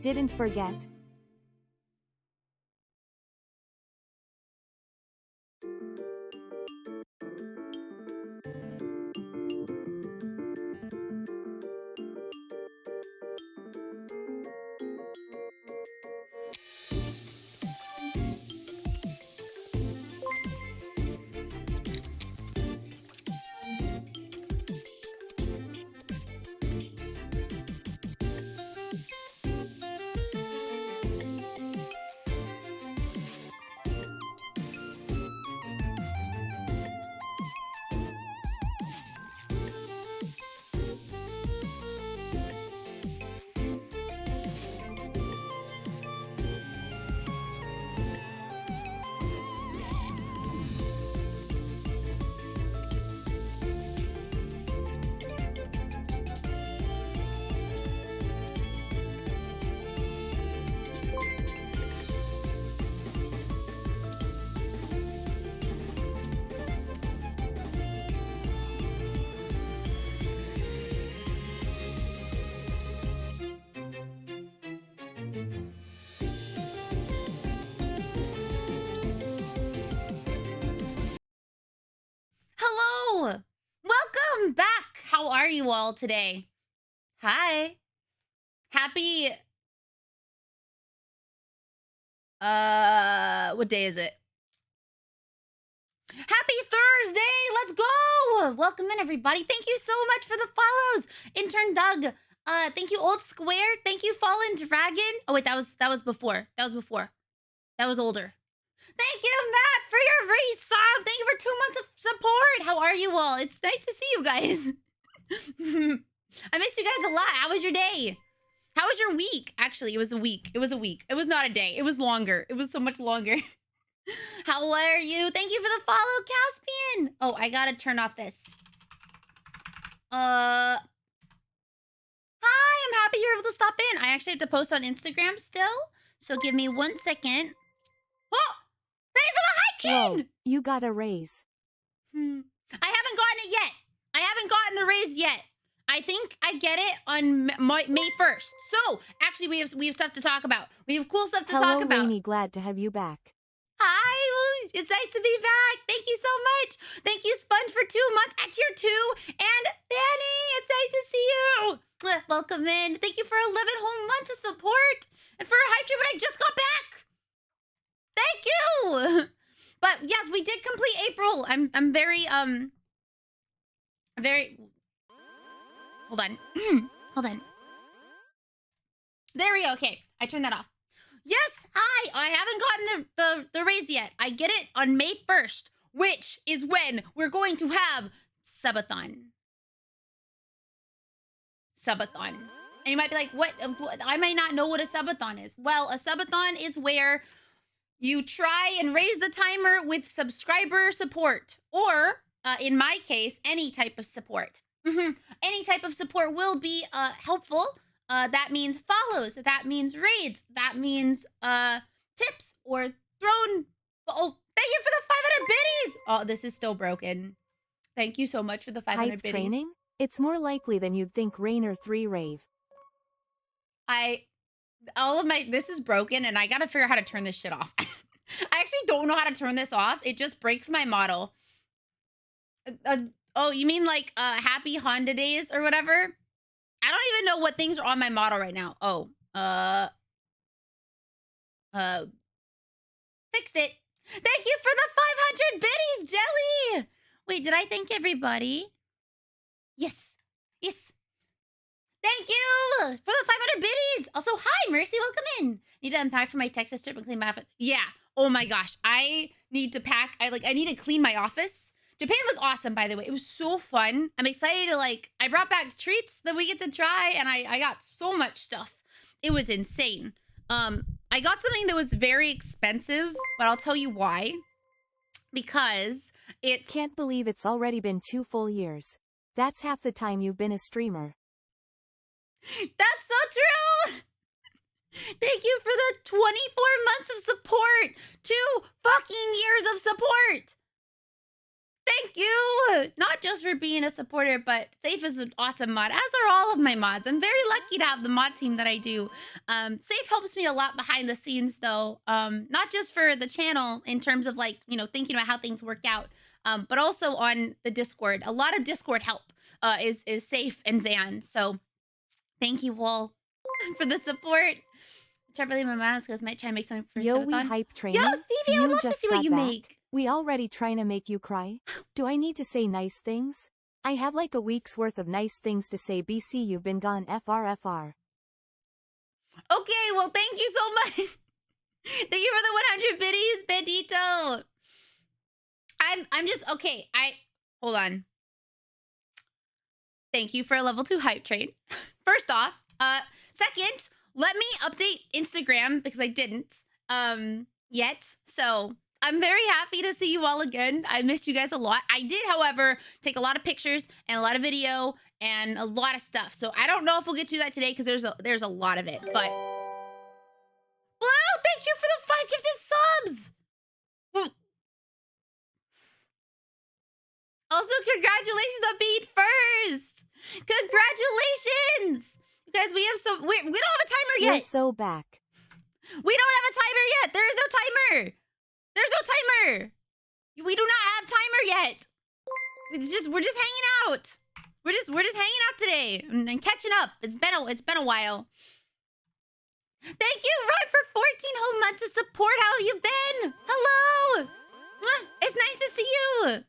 Didn't forget. Hello! Welcome back! How are you all today? Hi. Happy... what day is it? Happy Thursday! Let's go! Welcome in, everybody. Thank you so much for the follows. Intern Doug. Thank you, Old Square. Thank you, Fallen Dragon. Oh, wait, that was before. That was before. That was older. Thank you, Matt, for your resub. Thank you for 2 months of support. How are you all? It's nice to see you guys. I missed you guys a lot. How was your day? How was your week? Actually, it was a week. It was a week. It was not a day. It was longer. It was so much longer. How are you? Thank you for the follow, Caspian. Oh, I gotta turn off this. Hi, I'm happy you're able to stop in. I actually have to post on Instagram still. So give me 1 second. Oh! Thank you for the hiking! Whoa, you got a raise. I haven't gotten it yet. I haven't gotten the raise yet. I think I get it on May 1st. So, actually, we have stuff to talk about. We have cool stuff to talk about. Rainy, glad to have you back. Hi, it's nice to be back. Thank you so much. Thank you, Sponge, for 2 months at tier 2. And Danny, it's nice to see you. Welcome in. Thank you for 11 whole months of support. And for a hype trip when I just got back. Thank you. But yes, we did complete April. I'm very hold on. Hold on. There we go. Okay, I turned that off. Yes, I haven't gotten the raise yet. I get it on May 1st, which is when we're going to have subathon. Subathon. And you might be like, what? I might not know what a subathon is. Well, a subathon is where you try and raise the timer with subscriber support, or in my case, any type of support. Any type of support will be helpful. That means follows. That means raids. That means tips or thrown. Oh, thank you for the 500 biddies. Oh, this is still broken. Thank you so much for the 500 Hype biddies. training? It's more likely than you'd think RainyRentyn rave. This is broken and I gotta figure out how to turn this shit off. I actually don't know how to turn this off. It just breaks my model. Oh, you mean like happy Honda days or whatever? I don't even know what things are on my model right now. Oh, fixed it. Thank you for the 500 biddies, Jelly. Wait, did I thank everybody? Yes. Yes. Thank you for the 500 biddies. Also, hi, Mercy. Welcome in. Need to unpack for my Texas trip and clean my office. Yeah. Oh my gosh. I need to pack. I need to clean my office. Japan was awesome, by the way. It was so fun. I'm excited to I brought back treats that we get to try, and I got so much stuff. It was insane. I got something that was very expensive, but I'll tell you why. Because it's... Can't believe it's already been 2 full years. That's half the time you've been a streamer. That's so true! Thank you for the 24 months of support! 2 fucking years of support! Thank you! Not just for being a supporter, but Safe is an awesome mod, as are all of my mods. I'm very lucky to have the mod team that I do. Safe helps me a lot behind the scenes, though. Not just for the channel in terms of like, you know, thinking about how things work out, but also on the Discord. A lot of Discord help is Safe and Zan. So thank you all for the support. Start really my mask because might try and make something for Yo, we Subathon. hype train. Yo, Stevie, I would love to see what you make. We already trying to make you cry. Do I need to say nice things? I have like a week's worth of nice things to say. BC, you've been gone. FRFR. Okay, well, thank you so much. Thank you for the 100 biddies, Bandito. I'm just okay. Hold on. Thank you for a level 2 hype train. First off, second, let me update Instagram because I didn't yet. So I'm very happy to see you all again. I missed you guys a lot. I did, however, take a lot of pictures and a lot of video and a lot of stuff. So I don't know if we'll get to that today because there's a lot of it. But wow, thank you for the 5 gifted subs. Also, congratulations on being first. Congratulations. You guys, we don't have a timer yet. You're so back. We don't have a timer yet. There is no timer. There's no timer. We do not have timer yet. We're just hanging out. We're just hanging out today and catching up. It's been a while. Thank you, Rod, for 14 whole months of support. How have you been? Hello. It's nice to see you.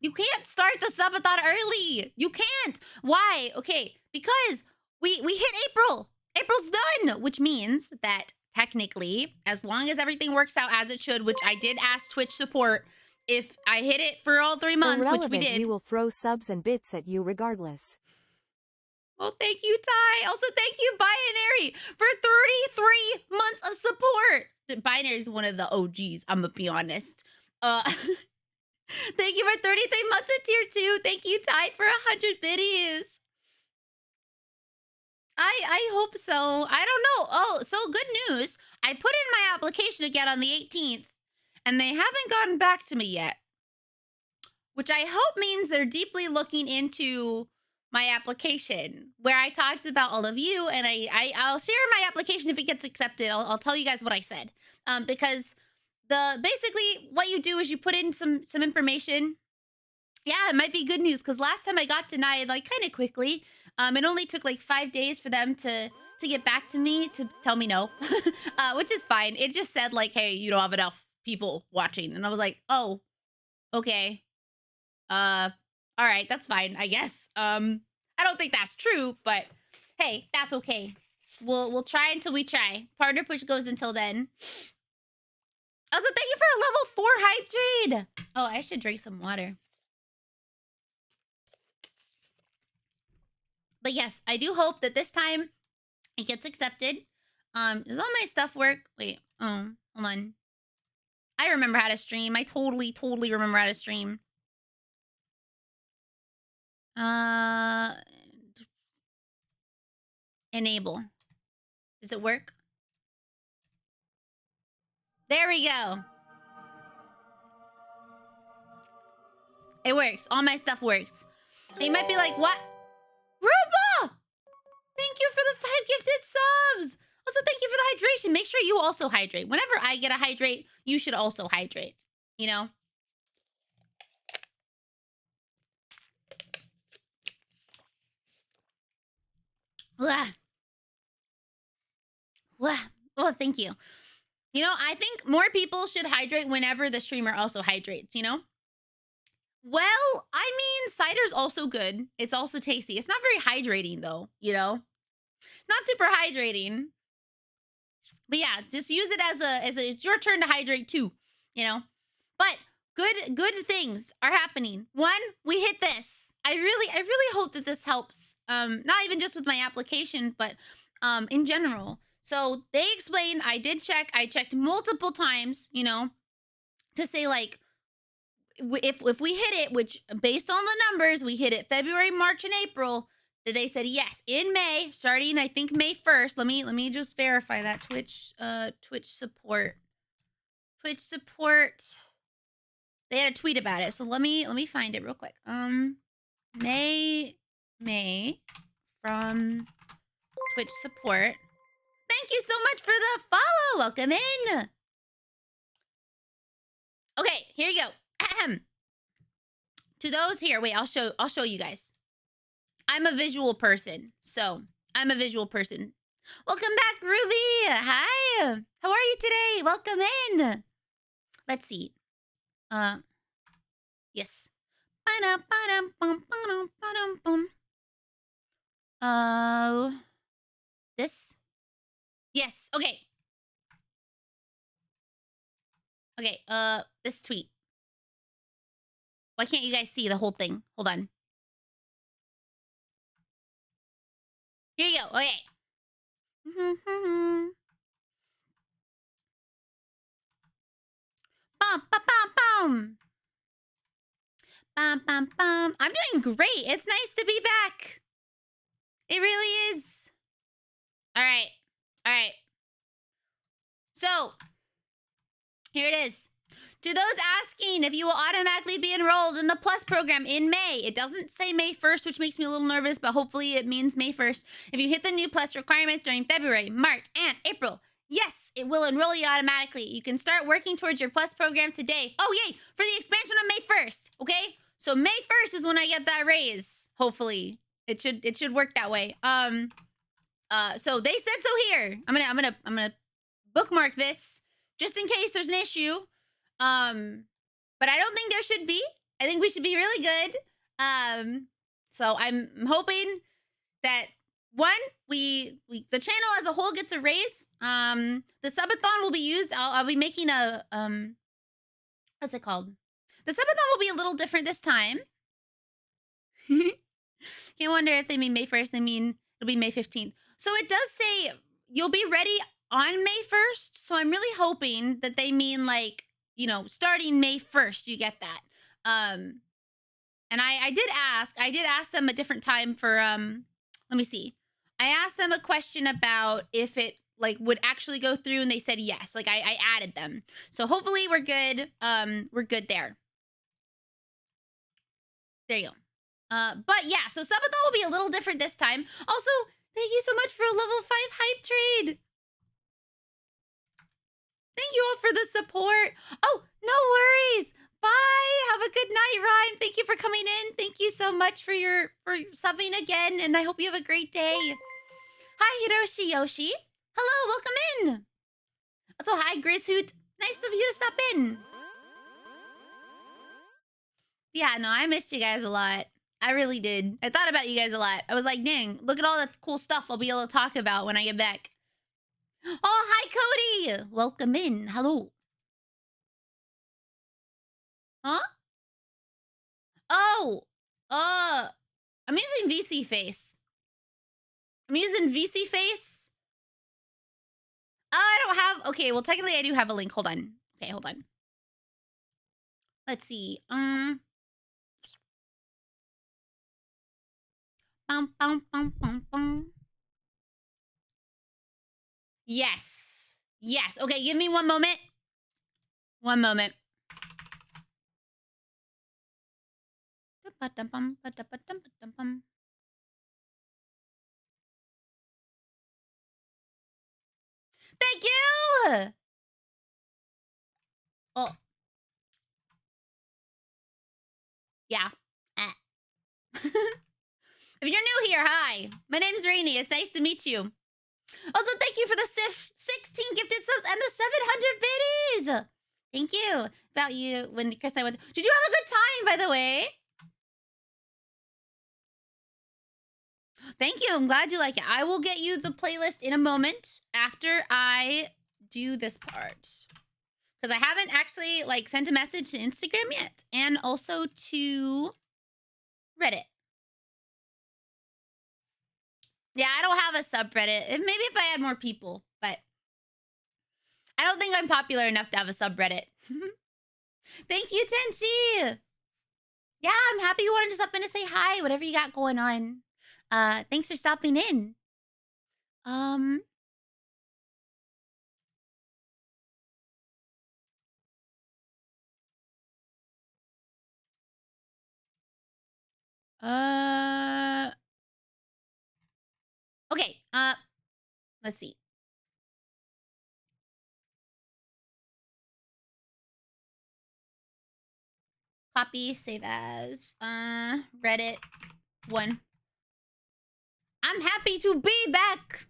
You can't start the subathon early. You can't. Why? Okay, because we hit April. April's done, which means that technically, as long as everything works out as it should, which I did ask Twitch support if I hit it for all 3 months, which we did. We will throw subs and bits at you regardless. Well, thank you, Ty. Also, thank you, Binary, for 33 months of support. Binary is one of the OGs, I'm gonna be honest. Thank you for 33 months of tier 2. Thank you, Ty, for 100 biddies. I hope so. I don't know. Oh, so good news. I put in my application again on the 18th, and they haven't gotten back to me yet, which I hope means they're deeply looking into my application, where I talked about all of you, and I'll share my application if it gets accepted. I'll tell you guys what I said, because basically what you do is you put in some information. Yeah, it might be good news because last time I got denied like kind of quickly. It only took like 5 days for them to get back to me to tell me no, which is fine. It just said like, hey, you don't have enough people watching, and I was like, oh, okay, all right, that's fine, I guess. I don't think that's true, but hey, that's okay. We'll try until we try. Partner push goes until then. Also, thank you for a level 4 hype trade. Oh, I should drink some water. But yes, I do hope that this time it gets accepted. Does all my stuff work? Wait, hold on. I remember how to stream. I totally remember how to stream. Enable. Does it work? There we go. It works. All my stuff works. And you might be like, what? Ruba! Thank you for the 5 gifted subs. Also, thank you for the hydration. Make sure you also hydrate. Whenever I get a hydrate, you should also hydrate. You know? Blah. Blah. Oh, thank you. You know, I think more people should hydrate whenever the streamer also hydrates, you know? Well, I mean, cider's also good. It's also tasty. It's not very hydrating, though, you know? Not super hydrating. But yeah, just use it as it's your turn to hydrate too, you know? But good things are happening. One, we hit this. I really hope that this helps. Not even just with my application, but in general. So they explained, I checked multiple times, you know, to say like, if we hit it, which based on the numbers, we hit it February, March, and April, that they said yes, in May, starting I think May 1st. Let me just verify that. Twitch support. They had a tweet about it. So let me find it real quick. May from Twitch support. Thank you so much for the follow. Welcome in. Okay, here you go. Ahem. To those here, wait, I'll show you guys. I'm a visual person, so I'm a visual person. Welcome back, Ruby. Hi. How are you today? Welcome in. Let's see. Yes. This? Yes. Okay. Okay. This tweet. Why can't you guys see the whole thing? Hold on. Here you go. Okay. Bum, bum, bum, bum. Bum, bum, bum. I'm doing great. It's nice to be back. It really is. All right. All right. So, here it is. To those asking if you will automatically be enrolled in the Plus program in May, it doesn't say May 1st, which makes me a little nervous, but hopefully it means May 1st. If you hit the new Plus requirements during February, March, and April, yes, it will enroll you automatically. You can start working towards your Plus program today. Oh, yay, for the expansion on May 1st, okay? So May 1st is when I get that raise, hopefully. It should work that way. So they said so here. I'm gonna bookmark this just in case there's an issue. But I don't think there should be. I think we should be really good. So I'm hoping that the channel as a whole gets a raise. The subathon will be used. I'll be making a what's it called? The subathon will be a little different this time. Can't wonder if they mean May 1st. They mean it'll be May 15th. So it does say you'll be ready on May 1st. So I'm really hoping that they mean like, you know, starting May 1st, you get that. And I did ask them a different time for, let me see. I asked them a question about if it like would actually go through and they said yes, like I added them. So hopefully we're good. We're good there. There you go. But yeah, so subathon will be a little different this time. Also, thank you so much for a level 5 hype trade. Thank you all for the support. Oh, no worries. Bye. Have a good night, Rhyme. Thank you for coming in. Thank you so much for subbing again, and I hope you have a great day. Hi, Hiroshi Yoshi. Hello, welcome in. Also, hi, Grizzhoot. Nice of you to stop in. Yeah, no, I missed you guys a lot. I really did. I thought about you guys a lot. I was like, dang, look at all the cool stuff I'll be able to talk about when I get back. Oh, hi, Cody. Welcome in. Hello. Huh? Oh, I'm using VC Face. I'm using VC Face. I don't have, okay, well, technically I do have a link. Hold on. Okay, hold on. Let's see. Yes. Yes. Okay, give me one moment. One moment. Thank you. Oh. Yeah. If you're new here, hi. My name's Rainy. It's nice to meet you. Also, thank you for the 16 gifted subs and the 700 biddies. Thank you. About you when Chris and I went. Did you have a good time, by the way? Thank you. I'm glad you like it. I will get you the playlist in a moment after I do this part. Because I haven't actually like sent a message to Instagram yet. And also to Reddit. Yeah, I don't have a subreddit. Maybe if I had more people, but I don't think I'm popular enough to have a subreddit. Thank you, Tenchi. Yeah, I'm happy you wanted to stop in to say hi, whatever you got going on. Thanks for stopping in. Okay. Let's see. Copy, save as, Reddit 1. I'm happy to be back.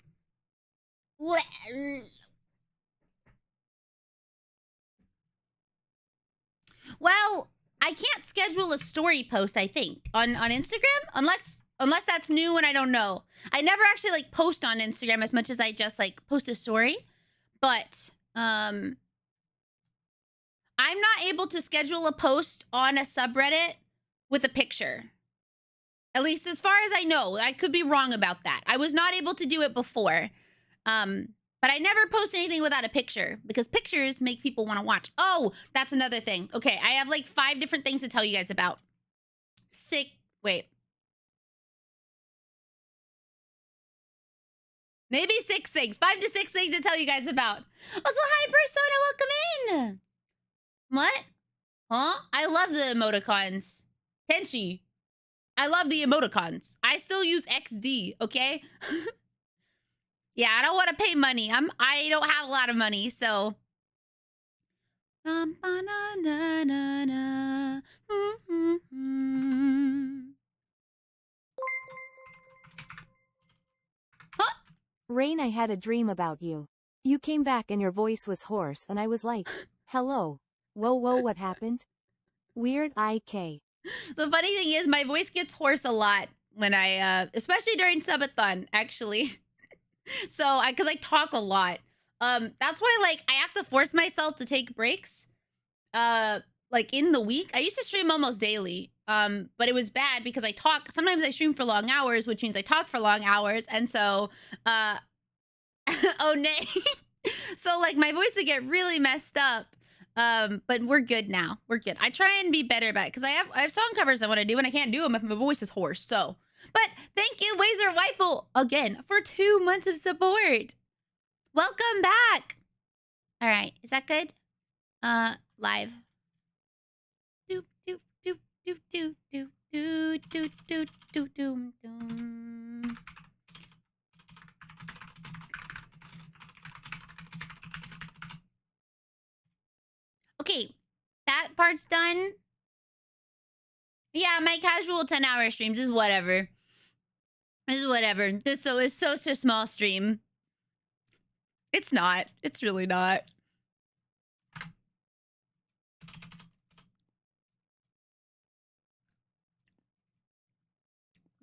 Well, I can't schedule a story post, I think, on Instagram unless that's new and I don't know. I never actually like post on Instagram as much as I just like post a story. But I'm not able to schedule a post on a subreddit with a picture. At least as far as I know. I could be wrong about that. I was not able to do it before. But I never post anything without a picture because pictures make people want to watch. Oh, that's another thing. Okay, I have like 5 different things to tell you guys about. Wait. Maybe 6 things. 5 to 6 things to tell you guys about. Also, hi, Persona. Welcome in. What? Huh? I love the emoticons. Tenchi. I love the emoticons. I still use XD, okay? Yeah, I don't want to pay money. I don't have a lot of money, so. Huh? Rain, I had a dream about you. You came back and your voice was hoarse and I was like, hello. Whoa, what happened? Weird IK. The funny thing is my voice gets hoarse a lot when I, especially during subathon, actually. So, because I talk a lot. That's why, like, I have to force myself to take breaks. Like, in the week. I used to stream almost daily. But it was bad because I talk. Sometimes I stream for long hours, which means I talk for long hours. And so, oh, nay. So, like, my voice would get really messed up. But we're good now. We're good. I try and be better about it because I have song covers I want to do and I can't do them if my voice is hoarse. So, but thank you, Wazer Weifel, again for 2 months of support. Welcome back. All right, is that good? Live. Doop doop doop doop doop doop doop doop doop doop doop doop. Okay, that part's done. Yeah, my casual 10-hour streams is whatever. It's whatever. It's such a small stream. It's not. It's really not.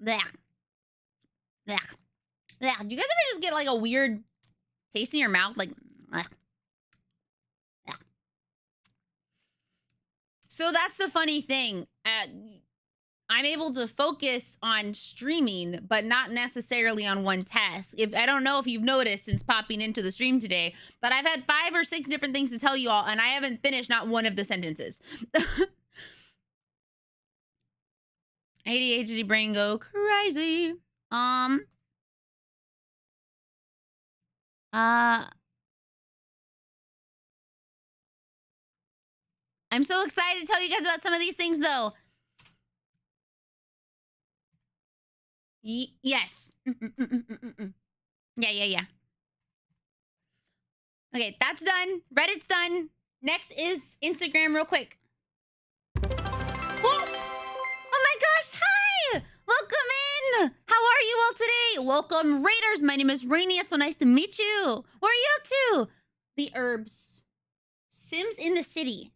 Blech. Blech. Blech. Do you guys ever just get like a weird taste in your mouth? Like, blech. Blech. So that's the funny thing. I'm able to focus on streaming, but not necessarily on one task. I don't know if you've noticed since popping into the stream today, but I've had 5 or 6 different things to tell you all, and I haven't finished not one of the sentences. ADHD brain go crazy. I'm so excited to tell you guys about some of these things, though. Yes. Yeah. Okay, that's done. Reddit's done. Next is Instagram real quick. Whoa! Oh my gosh, hi! Welcome in! How are you all today? Welcome, Raiders. My name is Rainy. It's so nice to meet you. What are you up to? The herbs. Sims in the city.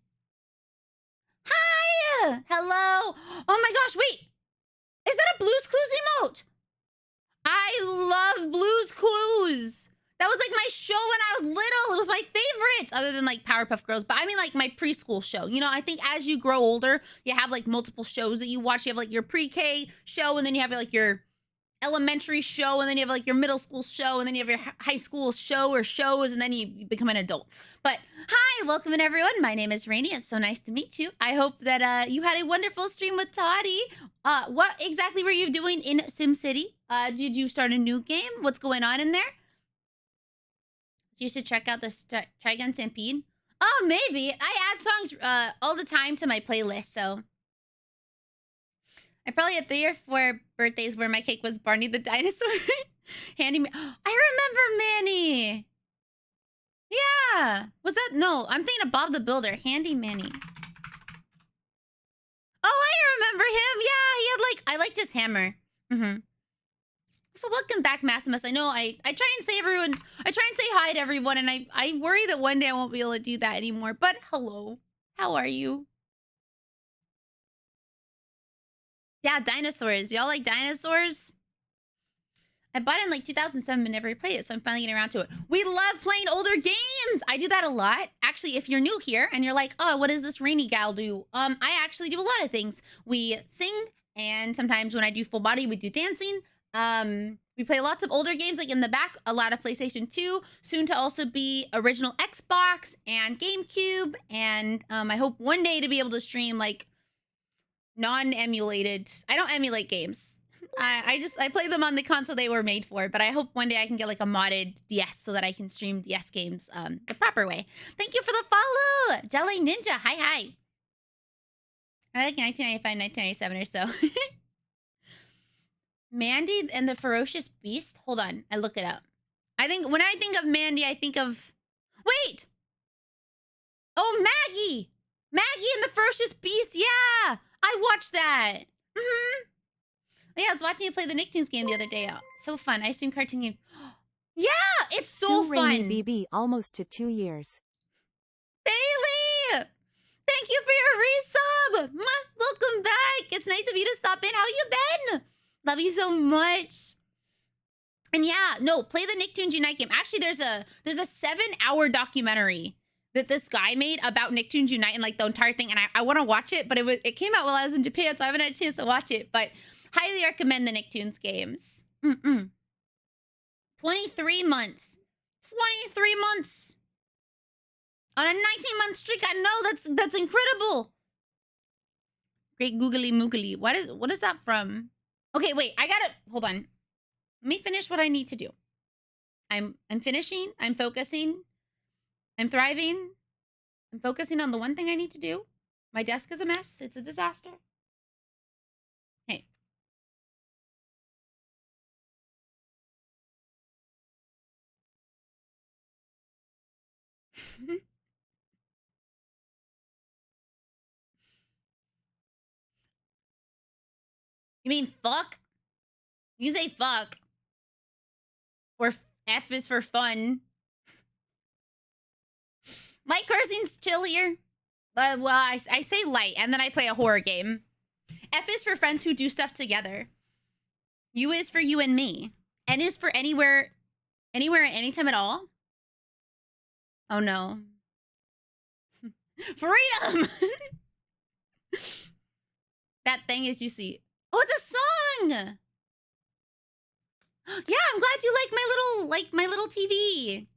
Hi! Hello! Oh my gosh, wait! Is that a Blue's Clues emote? I love Blue's Clues! That was like my show when I was little. It was my favorite, other than like Powerpuff Girls. But I mean like my preschool show. You know, I think as you grow older, you have like multiple shows that you watch. You have like your pre-K show, and then you have like your elementary show, and then you have like your middle school show, and then you have your high school show or shows, and then you become an adult. But hi, welcome in everyone. My name is Rainy. It's so nice to meet you. I hope that you had a wonderful stream with Toddy. What exactly were you doing in SimCity? Did you start a new game? What's going on in there? You should check out the Trigun Stampede. Oh, maybe. I add songs all the time to my playlist, so. I probably had 3 or 4 birthdays where my cake was Barney the dinosaur. I remember Manny. Yeah. Was that? No, I'm thinking of Bob the Builder. Handy Manny. Oh, I remember him. Yeah, he had like, I liked his hammer. So welcome back, Maximus. I know I try and say hi to everyone, and I worry that one day I won't be able to do that anymore. But hello. How are you? Yeah, dinosaurs. Y'all like dinosaurs? I bought it in like 2007 but never played it, so I'm finally getting around to it. We love playing older games. I do that a lot. Actually, if you're new here and you're like, oh, what does this Rainy gal do? I actually do a lot of things. We sing, and sometimes when I do full body, we do dancing. We play lots of older games, like in the back, a lot of PlayStation 2, soon to also be original Xbox and GameCube, and I hope one day to be able to stream like non-emulated. I don't emulate games. I play them on the console they were made for, but I hope one day I can get like a modded DS so that I can stream DS games the proper way. Thank you for the follow, Jelly Ninja. Hi. I like 1995, 1997 or so. Mandy and the Ferocious Beast. Hold on, I look it up. I think when I think of Mandy, I think of wait. Oh, Maggie and the Ferocious Beast. Yeah, I watched that. Yeah, I was watching you play the Nicktoons game the other day. Oh, so fun. I stream cartoon game. Yeah, it's so Sue fun. Rainy BB, almost to 2 years. Bailey, thank you for your resub. Welcome back. It's nice of you to stop in. How you been? Love you so much. And yeah, no, play the Nicktoons Unite game. Actually, there's a 7-hour documentary that this guy made about Nicktoons Unite and like the entire thing. And I want to watch it, but it came out while I was in Japan, so I haven't had a chance to watch it. But highly recommend the Nicktoons games. 23 months. 23 months. On a 19-month streak. I know, that's incredible. Great googly moogly. What is that from? Okay, wait. Hold on. Let me finish what I need to do. I'm finishing. I'm focusing. I'm thriving. I'm focusing on the one thing I need to do. My desk is a mess. It's a disaster. Hey. You mean fuck? You say fuck. Or F is for fun. Light cursing's chillier. Well, I say light, and then I play a horror game. F is for friends who do stuff together. U is for you and me. N is for anywhere at any time at all. Oh no. Freedom! That thing is you see. Oh, it's a song! Yeah, I'm glad you like my little TV.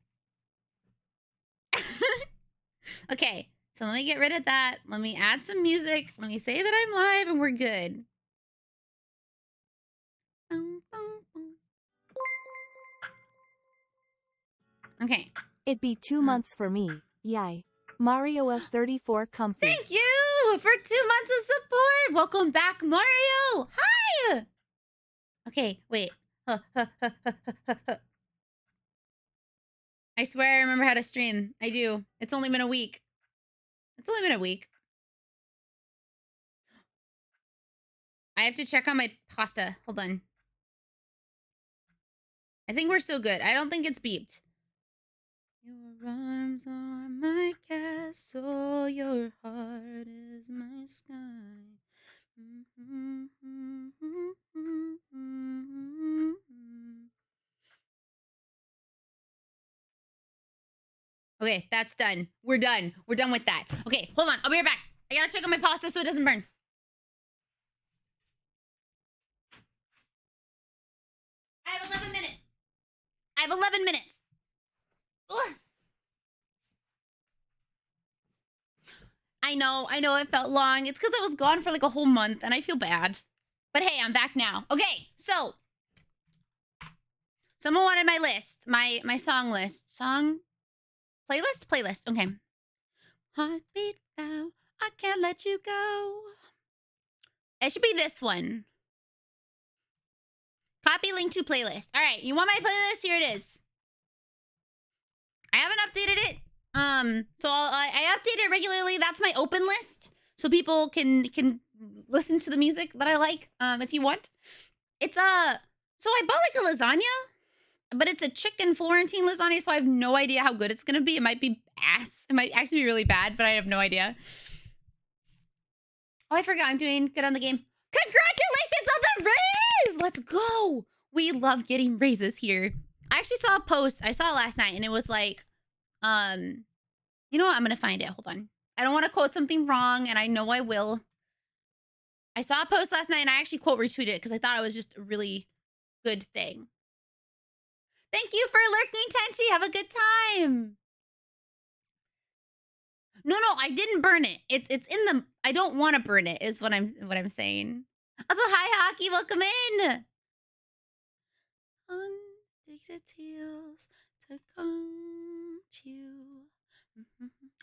Okay, so let me get rid of that. Let me add some music. Let me say that I'm live and we're good. Okay. It'd be 2 months for me. Yay. Mario a 34 comfy. Thank you for 2 months of support. Welcome back, Mario. Hi. Okay, wait. I swear I remember how to stream. I do. It's only been a week. I have to check on my pasta. Hold on. I think we're still good. I don't think it's beeped. Your arms are my castle. Your heart is my sky. Okay, that's done. We're done. We're done with that. Okay, hold on. I'll be right back. I gotta check on my pasta so it doesn't burn. I have 11 minutes. Ugh. I know it felt long. It's because I was gone for like a whole month and I feel bad. But hey, I'm back now. Okay, so someone wanted my list, my song list. Playlist. Okay. Heartbeat now, I can't let you go. It should be this one. Copy link to playlist. All right, you want my playlist? Here it is. I haven't updated it. So I update it regularly. That's my open list, so people can listen to the music that I like. If you want, it's so I bought like a lasagna, but it's a chicken Florentine lasagna, so I have no idea how good it's gonna be. It might be ass. It might actually be really bad, but I have no idea. Oh, I forgot. I'm doing good on the game. Congratulations on the raise! Let's go. We love getting raises here. I actually saw a post. I saw it last night, and it was like, you know what? I'm gonna find it. Hold on. I don't want to quote something wrong, and I know I will. I saw a post last night, and I actually quote retweeted it because I thought it was just a really good thing. Thank you for lurking, Tenchi. Have a good time. No, I didn't burn it. It's in the. I don't want to burn it. Is what I'm saying. Also, hi, Hockey. Welcome in. Takes its heels to come to you.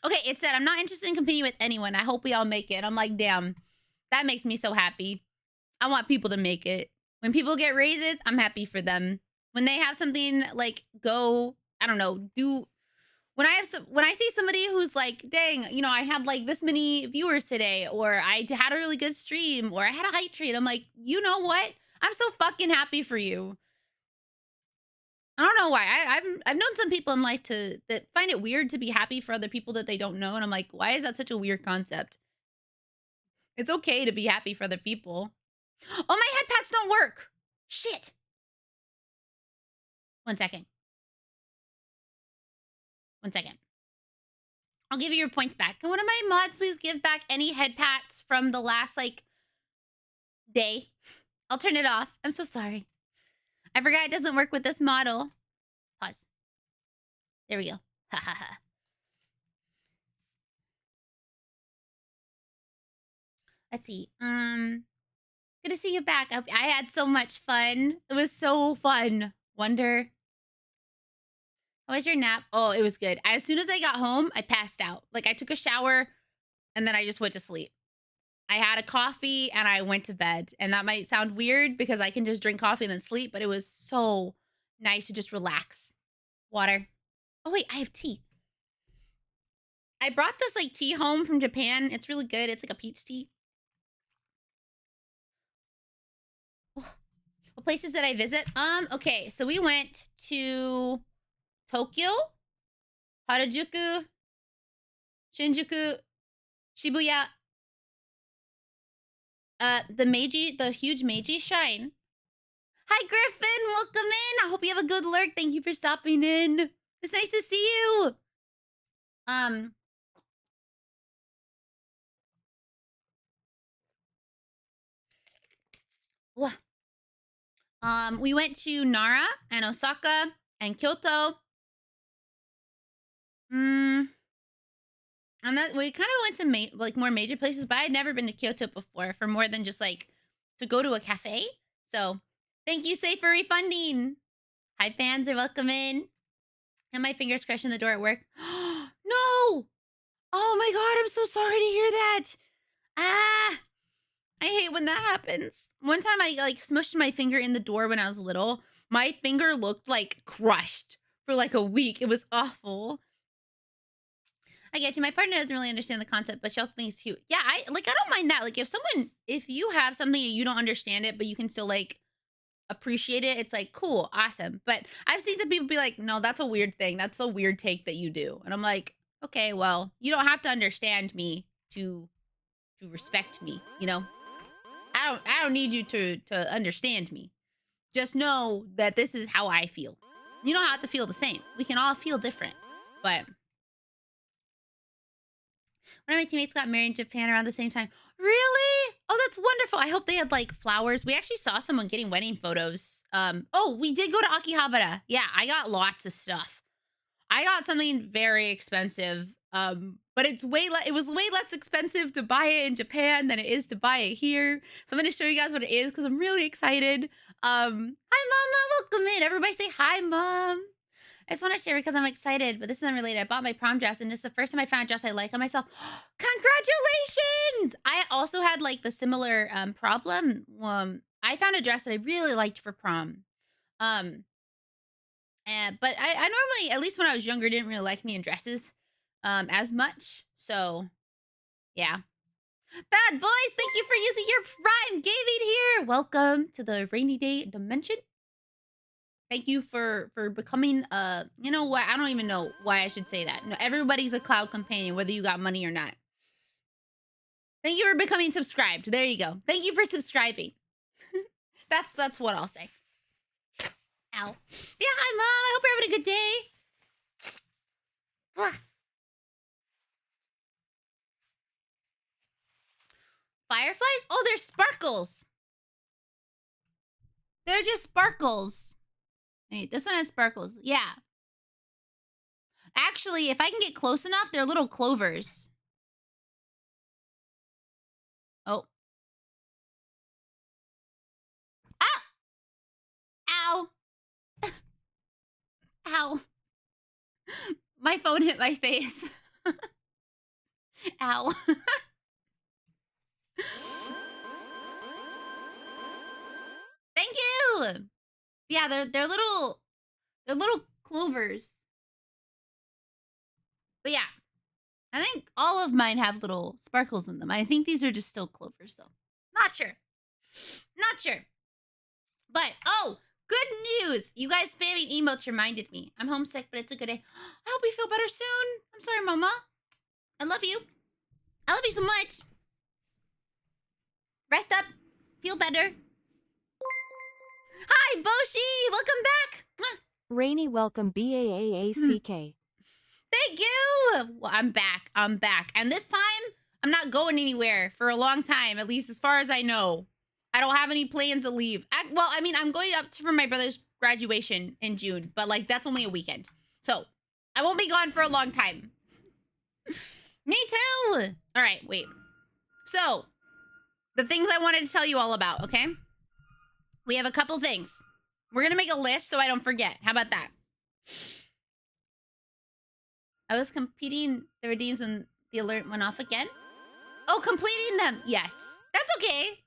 Okay, it said, I'm not interested in competing with anyone. I hope we all make it. I'm like, damn, that makes me so happy. I want people to make it. When people get raises, I'm happy for them. When they have something like go, I don't know, do. When I see somebody who's like, dang, you know, I had like this many viewers today, or I had a really good stream, or I had a hype treat. I'm like, you know what? I'm so fucking happy for you. I don't know why. I've known some people in life that find it weird to be happy for other people that they don't know, and I'm like, why is that such a weird concept? It's okay to be happy for other people. Oh, my head pats don't work. Shit. 1 second. 1 second. I'll give you your points back. Can one of my mods please give back any head pats from the last like day? I'll turn it off. I'm so sorry. I forgot it doesn't work with this model. Pause. There we go. Ha ha ha. Let's see. Good to see you back. I had so much fun. It was so fun. Wonder. How was your nap? Oh, it was good. As soon as I got home, I passed out. Like I took a shower and then I just went to sleep. I had a coffee and I went to bed. And that might sound weird because I can just drink coffee and then sleep, but it was so nice to just relax. Water. Oh, wait, I have tea. I brought this like tea home from Japan. It's really good. It's like a peach tea. Oh. What places did I visit? Okay, so we went to Tokyo, Harajuku, Shinjuku, Shibuya, the huge Meiji Shrine. Hi, Griffin. Welcome in. I hope you have a good lurk. Thank you for stopping in. It's nice to see you. We went to Nara and Osaka and Kyoto. And that we kind of went to like more major places, but I had never been to Kyoto before for more than just like to go to a cafe. So thank you, Safe, for refunding. Hi, fans are welcome in. And my fingers crushing the door at work. No! Oh my god, I'm so sorry to hear that. Ah! I hate when that happens. One time I like smushed my finger in the door when I was little. My finger looked like crushed for like a week. It was awful. I get you. My partner doesn't really understand the concept, but she also thinks it's cute. Yeah, I don't mind that. Like if you have something and you don't understand it, but you can still like appreciate it, it's like cool, awesome. But I've seen some people be like, no, that's a weird thing. That's a weird take that you do. And I'm like, okay, well, you don't have to understand me to respect me, you know? I don't need you to understand me. Just know that this is how I feel. You don't have to feel the same. We can all feel different. But one of my teammates got married in Japan around the same time. Really? Oh, that's wonderful. I hope they had like flowers. We actually saw someone getting wedding photos. Oh, we did go to Akihabara. Yeah, I got lots of stuff. I got something very expensive. But it was way less expensive to buy it in Japan than it is to buy it here. So I'm gonna show you guys what it is because I'm really excited. Hi, Mama. Welcome in. Everybody say hi, Mom. I just want to share because I'm excited, but this is unrelated. I bought my prom dress, and it's the first time I found a dress I like on myself. Congratulations! I also had like the similar problem. I found a dress that I really liked for prom. But I normally, at least when I was younger, didn't really like me in dresses as much. So yeah. Bad boys, thank you for using your Prime Gaming here. Welcome to the rainy day dimension. Thank you for becoming you know what? I don't even know why I should say that. No, everybody's a cloud companion, whether you got money or not. Thank you for becoming subscribed. There you go. Thank you for subscribing. That's what I'll say. Ow. Yeah, hi Mom. I hope you're having a good day. Ugh. Fireflies? Oh, they're sparkles. They're just sparkles. Wait, this one has sparkles. Yeah. Actually, if I can get close enough, they're little clovers. Oh. Ah! Ow. Ow. My phone hit my face. Ow. Thank you. Yeah, they're little clovers. But yeah, I think all of mine have little sparkles in them. I think these are just still clovers though. Not sure. Not sure. But oh, good news. You guys spamming emotes reminded me. I'm homesick, but it's a good day. I hope you feel better soon. I'm sorry, Mama. I love you. I love you so much. Rest up. Feel better. Hi, Boshi. Welcome back. Rainy, welcome BAAACK. Thank you. Well, I'm back. I'm back. And this time, I'm not going anywhere for a long time, at least as far as I know. I don't have any plans to leave. Well, I mean, I'm going up for my brother's graduation in June, but like that's only a weekend. So I won't be gone for a long time. Me too. All right, wait. So the things I wanted to tell you all about, okay? We have a couple things. We're going to make a list so I don't forget. How about that? I was competing the redeems and the alert went off again. Oh, completing them. Yes. That's okay.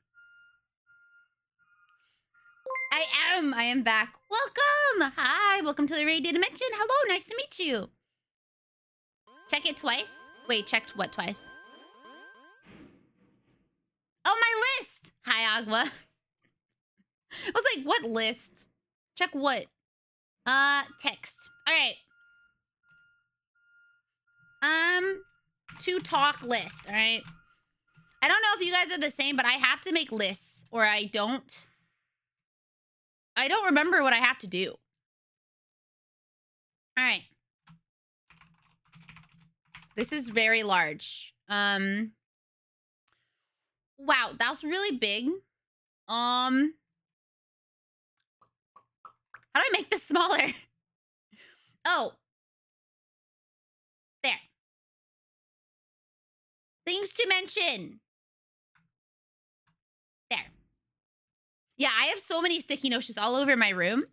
I am back. Welcome. Hi. Welcome to the Radio Dimension. Hello. Nice to meet you. Check it twice. Wait, checked what twice? Oh, my list. Hi, Agua. I was like, what list? Check what? Text. All right. To talk list. All right. I don't know if you guys are the same, but I have to make lists or I don't remember what I have to do. All right. This is very large. Wow, that's really big. How do I make this smaller? Oh. There. Things to mention. There. Yeah, I have so many sticky notes just all over my room.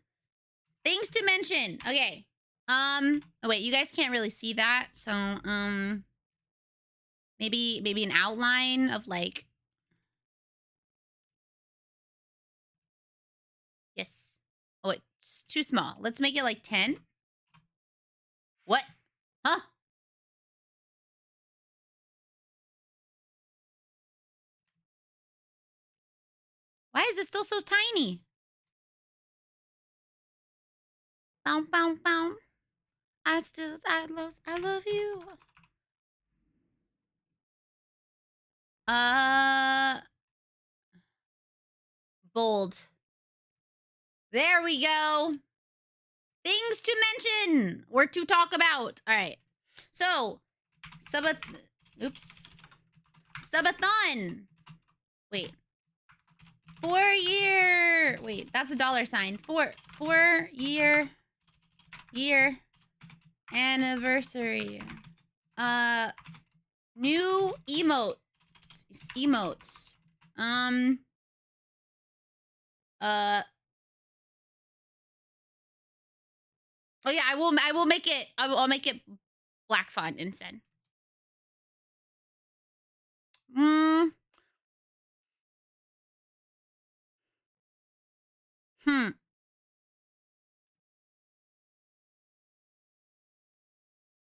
Things to mention. Okay. Oh wait, you guys can't really see that. So, maybe an outline of like. Yes. Oh, it's too small. Let's make it like 10. What? Huh? Why is it still so tiny? Bow, bow, bow. I love you. Bold. There we go. Things to mention or to talk about. All right. So, subathon. Wait. 4-year. Wait, that's a $sign. 4-year anniversary. New emotes. Oh yeah, I will make it. I'll make it black font instead. Hmm.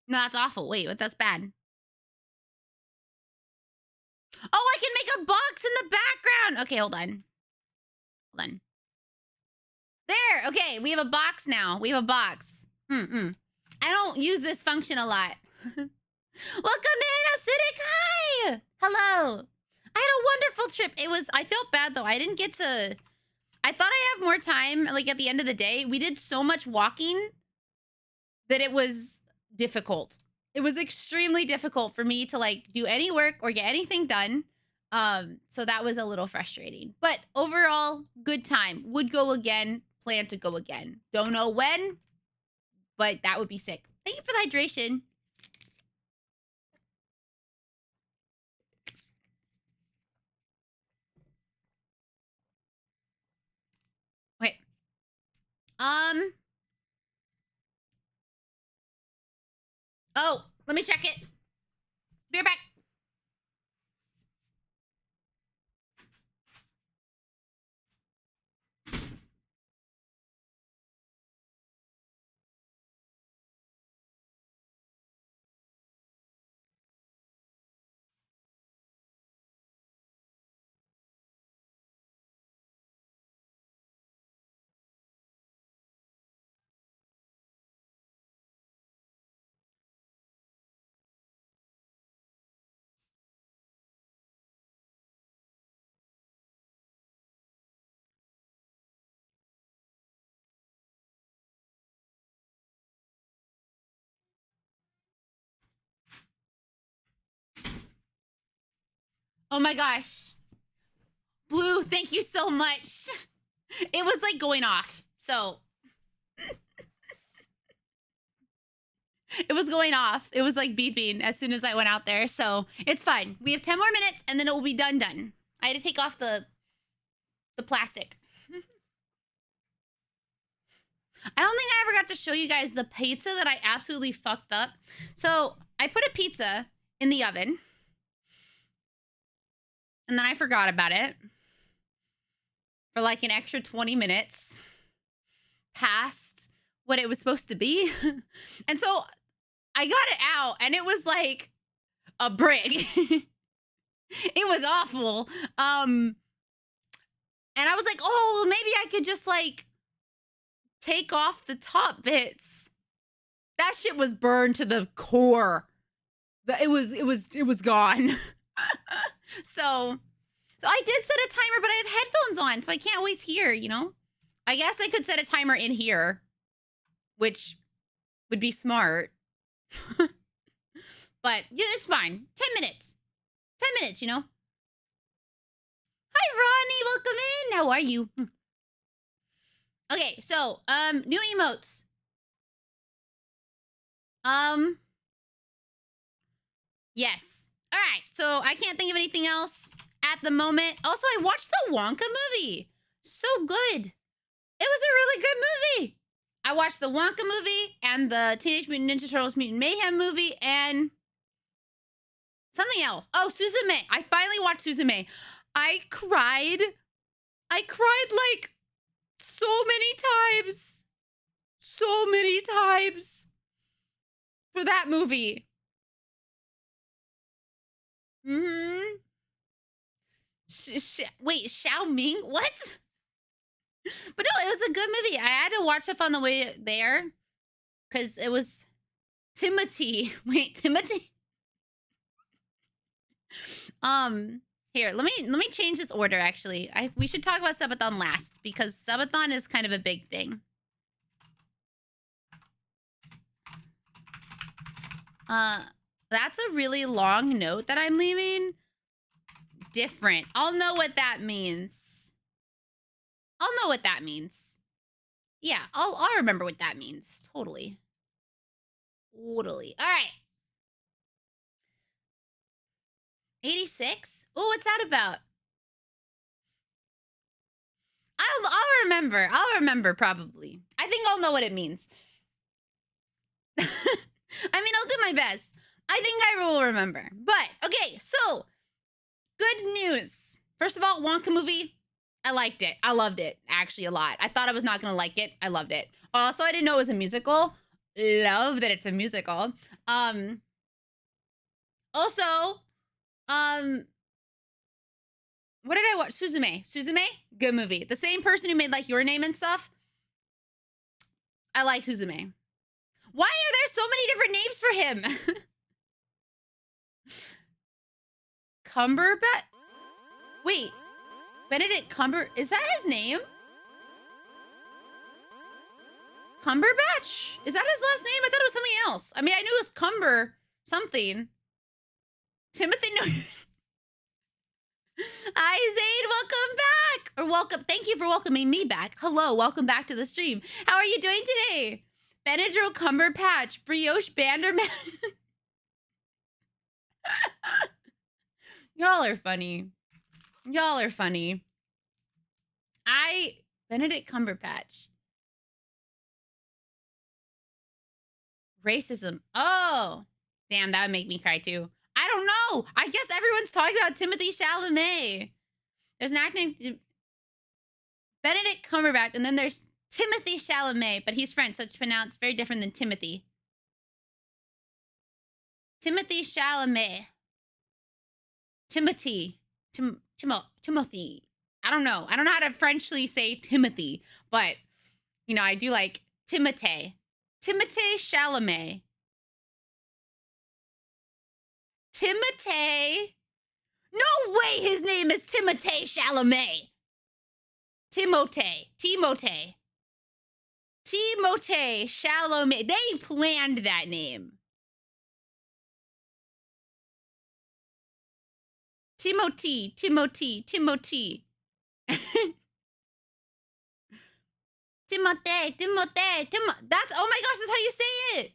No, that's awful. Wait, what? That's bad. Oh, I can make a box in the background. Okay, hold on. Hold on. There. Okay, we have a box now. We have a box. I don't use this function a lot. Welcome in, Acidic. Hi. Hello. I had a wonderful trip. I felt bad though. I didn't get to, I thought I'd have more time. Like at the end of the day, we did so much walking that it was difficult. It was extremely difficult for me to like do any work or get anything done. So that was a little frustrating. But overall, good time. Would go again. Plan to go again. Don't know when, but that would be sick. Thank you for the hydration. Okay. Oh, let me check it. Be right back. Oh my gosh. Blue, thank you so much. It was like going off. So it was going off. It was like beeping as soon as I went out there. So it's fine. We have 10 more minutes and then it will be done. I had to take off the plastic. I don't think I ever got to show you guys the pizza that I absolutely fucked up. So I put a pizza in the oven and then I forgot about it for like an extra 20 minutes past what it was supposed to be. And so I got it out and it was like a brick. It was awful. And I was like, oh, maybe I could just like take off the top bits. That shit was burned to the core. It was gone. So I did set a timer, but I have headphones on, so I can't always hear, you know? I guess I could set a timer in here, which would be smart. But yeah, it's fine. 10 minutes. 10 minutes, you know? Hi, Ronnie. Welcome in. How are you? Okay, so, new emotes. Yes. All right, so I can't think of anything else at the moment. Also, I watched the Wonka movie. So good. It was a really good movie. I watched the Wonka movie and the Teenage Mutant Ninja Turtles Mutant Mayhem movie and something else. Oh, Suzume. I finally watched Suzume. I cried. I cried like so many times. So many times for that movie. Mm-hmm. Wait, Xiao Ming? What? But no, it was a good movie. I had to watch it on the way there because it was Timothy. Wait, Timothy? Here, let me change this order. Actually, we should talk about Subathon last because Subathon is kind of a big thing. That's a really long note that I'm leaving. Different. I'll know what that means. I'll know what that means. Yeah, I'll remember what that means. Totally. Totally. All right. 86? Oh, what's that about? I'll remember. I'll remember probably. I think I'll know what it means. I mean, I'll do my best. I think I will remember. But, okay, so, good news. First of all, Wonka movie, I liked it. I loved it, actually, a lot. I thought I was not going to like it. I loved it. Also, I didn't know it was a musical. Love that it's a musical. Also, what did I watch? Suzume. Suzume? Good movie. The same person who made, like, Your Name and stuff. I like Suzume. Why are there so many different names for him? Cumberbatch? Wait. Benedict is that his name? Cumberbatch? Is that his last name? I thought it was something else. I mean, I knew it was Cumber something. Timothy Norton. Hi, Zayd. Welcome back. Or welcome. Thank you for welcoming me back. Hello. Welcome back to the stream. How are you doing today? Benadryl Cumberpatch. Brioche Banderman. Y'all are funny. Y'all are funny. Benedict Cumberpatch. Racism. Oh, damn, that would make me cry too. I don't know. I guess everyone's talking about Timothy Chalamet. There's an actor named Benedict Cumberbatch, and then there's Timothy Chalamet, but he's French, so it's pronounced very different than Timothy. Timothy Chalamet. Timothy. Timothy. I don't know. I don't know how to Frenchly say Timothy, but, you know, I do like Timothée. Timothée Chalamet. Timothée. No way his name is Timothée Chalamet. Timothée Chalamet. They planned that name. Timothy. Timothy. That's, oh my gosh, that's how you say it.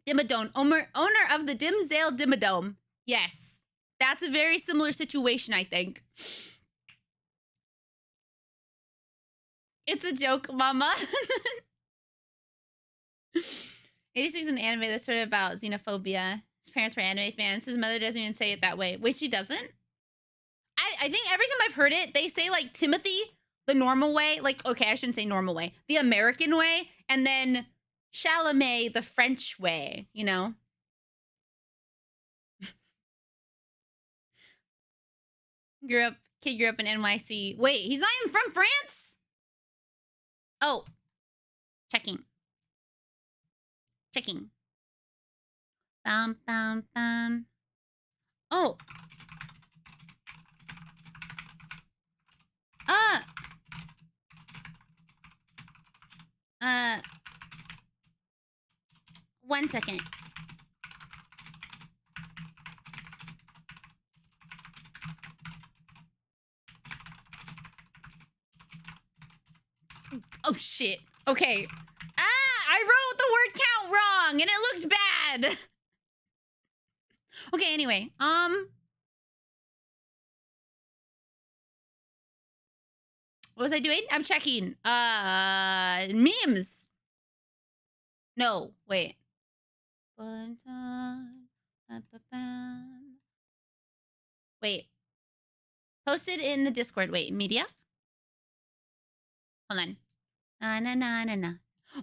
Dimmadome, owner of the Dimsdale Dimmadome. Yes, that's a very similar situation, I think. It's a joke, mama. 86 is an anime that's sort of about xenophobia. His parents were anime fans. His mother doesn't even say it that way. Wait, she doesn't? I think every time I've heard it, they say, like, Timothy the normal way. Like, okay, I shouldn't say normal way. The American way. And then Chalamet the French way, you know? Kid grew up in NYC. Wait, he's not even from France? Oh. Checking. Bum. Oh. One second. Oh, shit. Okay. I wrote the word count wrong, and it looked bad. Okay, anyway. What was I doing? I'm checking. Memes. No, wait. Wait. Posted in the Discord. Wait, media? Hold on. Wait,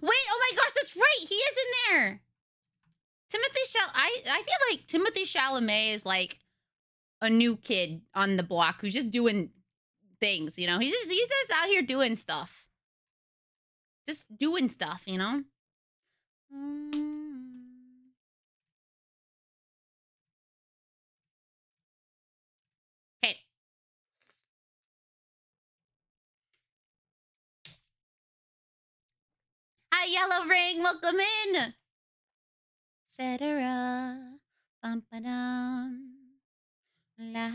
oh my gosh, that's right. He is in there. I feel like Timothy Chalamet is like a new kid on the block who's just doing things, you know? He's just out here doing stuff. Just doing stuff, you know? Okay. Hi, Yellow Ring. Welcome in. Cetera. Bum ba dum. La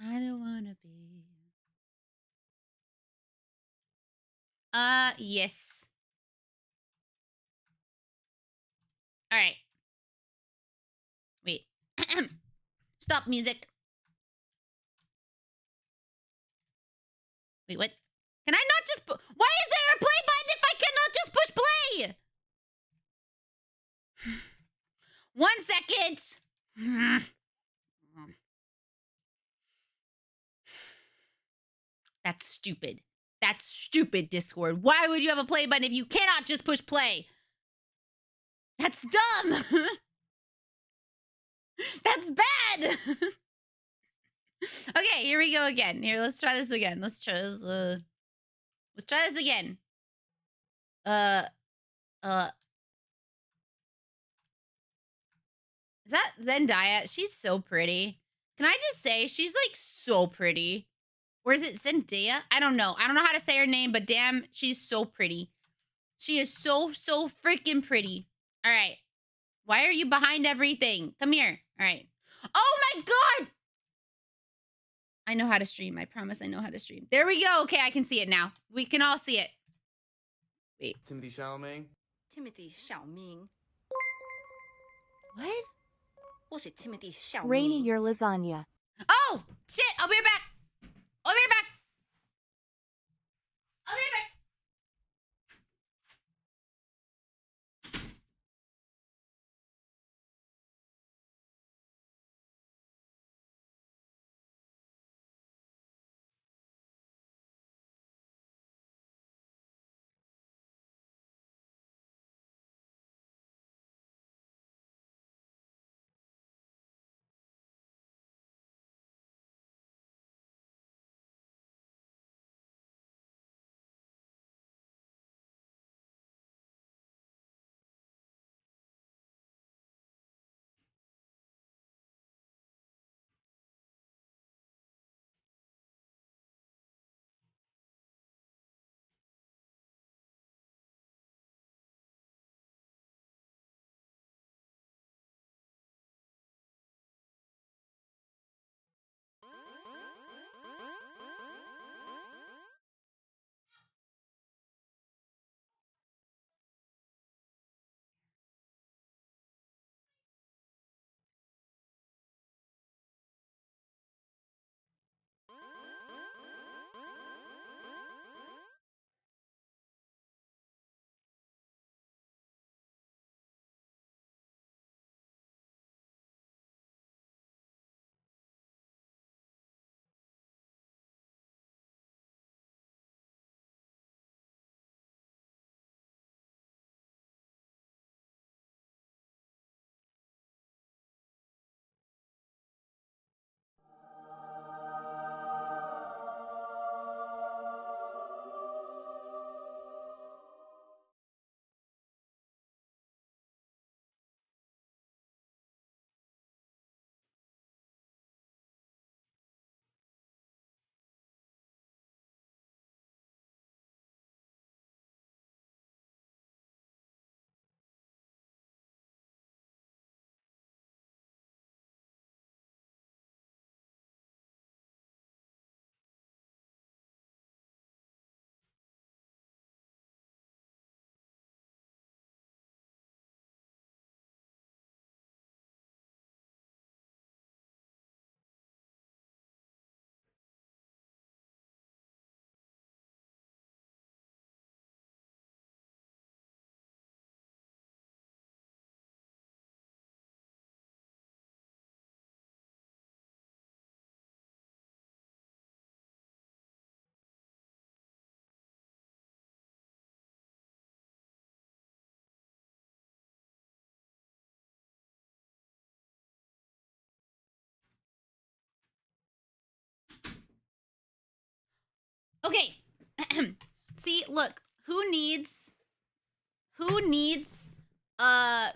I don't wanna be. Yes. All right. Wait. Stop music. Wait, what? Can I not Why is there a play button if I cannot just push play? 1 second. That's stupid. That's stupid, Discord. Why would you have a play button if you cannot just push play? That's dumb. That's bad. Okay, here we go again. Here, let's try this again. Let's try this again. Is that Zendaya? She's so pretty. Can I just say she's like so pretty? Or is it Zendaya? I don't know. I don't know how to say her name, but damn, she's so pretty. She is so freaking pretty. All right. Why are you behind everything? Come here. All right. Oh my God. I know how to stream. I promise I know how to stream. There we go. Okay, I can see it now. We can all see it. Wait. Timothy Chalamet. Timothy 小明 What? 或是 Timothy 小明 Rainy, your lasagna. Oh, shit. I'll be right back. I'll be right back. I'll be right back. Okay. See, look, who needs a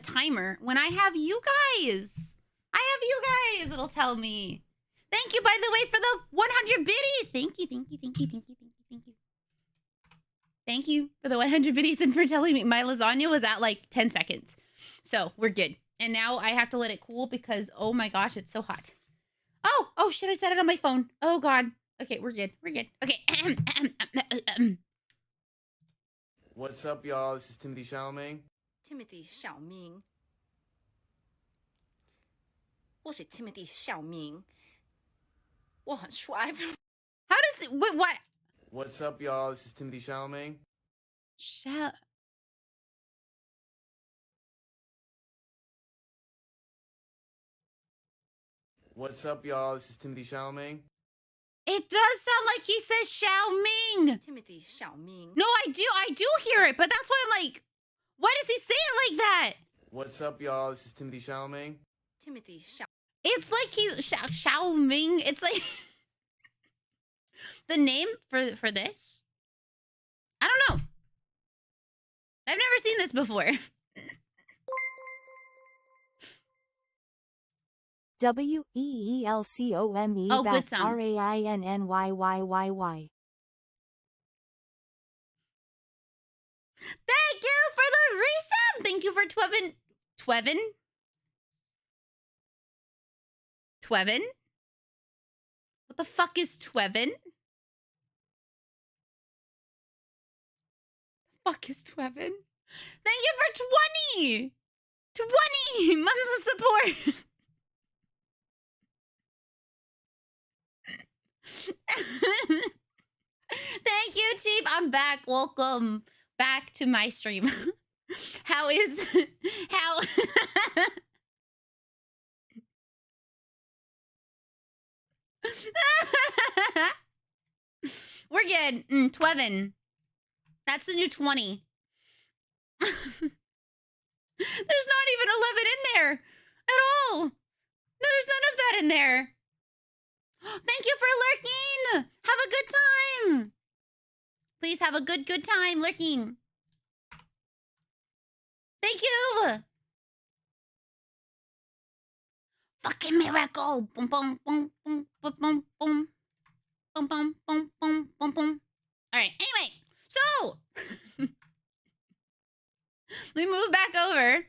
timer when I have you guys? I have you guys. It'll tell me. Thank you, by the way, for the 100 biddies. Thank you. Thank you for the 100 biddies and for telling me my lasagna was at like 10 seconds. So we're good. And now I have to let it cool because, oh my gosh, it's so hot. Oh shit, I set it on my phone. Oh God. Okay, we're good. Okay. What's up, y'all? This is Timothy Chalamet. Timothy 小明或是 Timothy 小明我很帅 How does it, what? What's up, y'all? This is Timothy Chalamet. What's up, y'all? This is Timothy Chalamet. It does sound like he says Xiao Ming. Timothy 小明 No, I do hear it, but that's why I'm like, why does he say it like that? What's up, y'all? This is Timothy Chalamet. Timothy 小 It's like he's Xiao Ming. It's like the name for this. I don't know. I've never seen this before. WEELCOME Oh, good back song. RAINNYYYYY. Thank you for the resub. Thank you for Twevin. What the fuck is Twevin? Fuck is Twevin? Thank you for 20 months of support. Thank you, Chief. I'm back. Welcome back to my stream. how We're good. Twevin. That's the new 20. There's not even 11 in there at all. No, there's none of that in there. Thank you for lurking. Have a good time. Please have a good time lurking. Thank you. Fucking miracle. Boom, boom, boom, boom, boom, boom, boom. Boom, boom, boom, boom, boom, boom. All right, anyway, so we move back over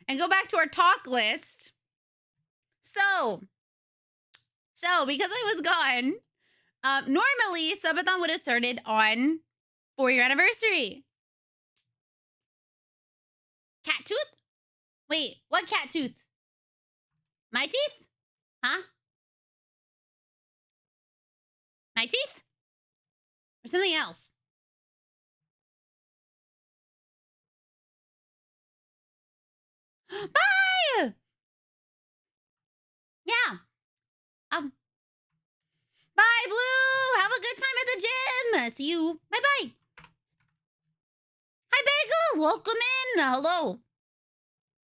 and go back to our talk list. So because I was gone, normally subathon would have started on 4-year anniversary. Cat tooth? Wait, what cat tooth? My teeth? Huh? My teeth? Or something else? Bye! Yeah. Bye, Blue! Have a good time at the gym! See you. Bye-bye. Hi, Bagel! Welcome in! Hello.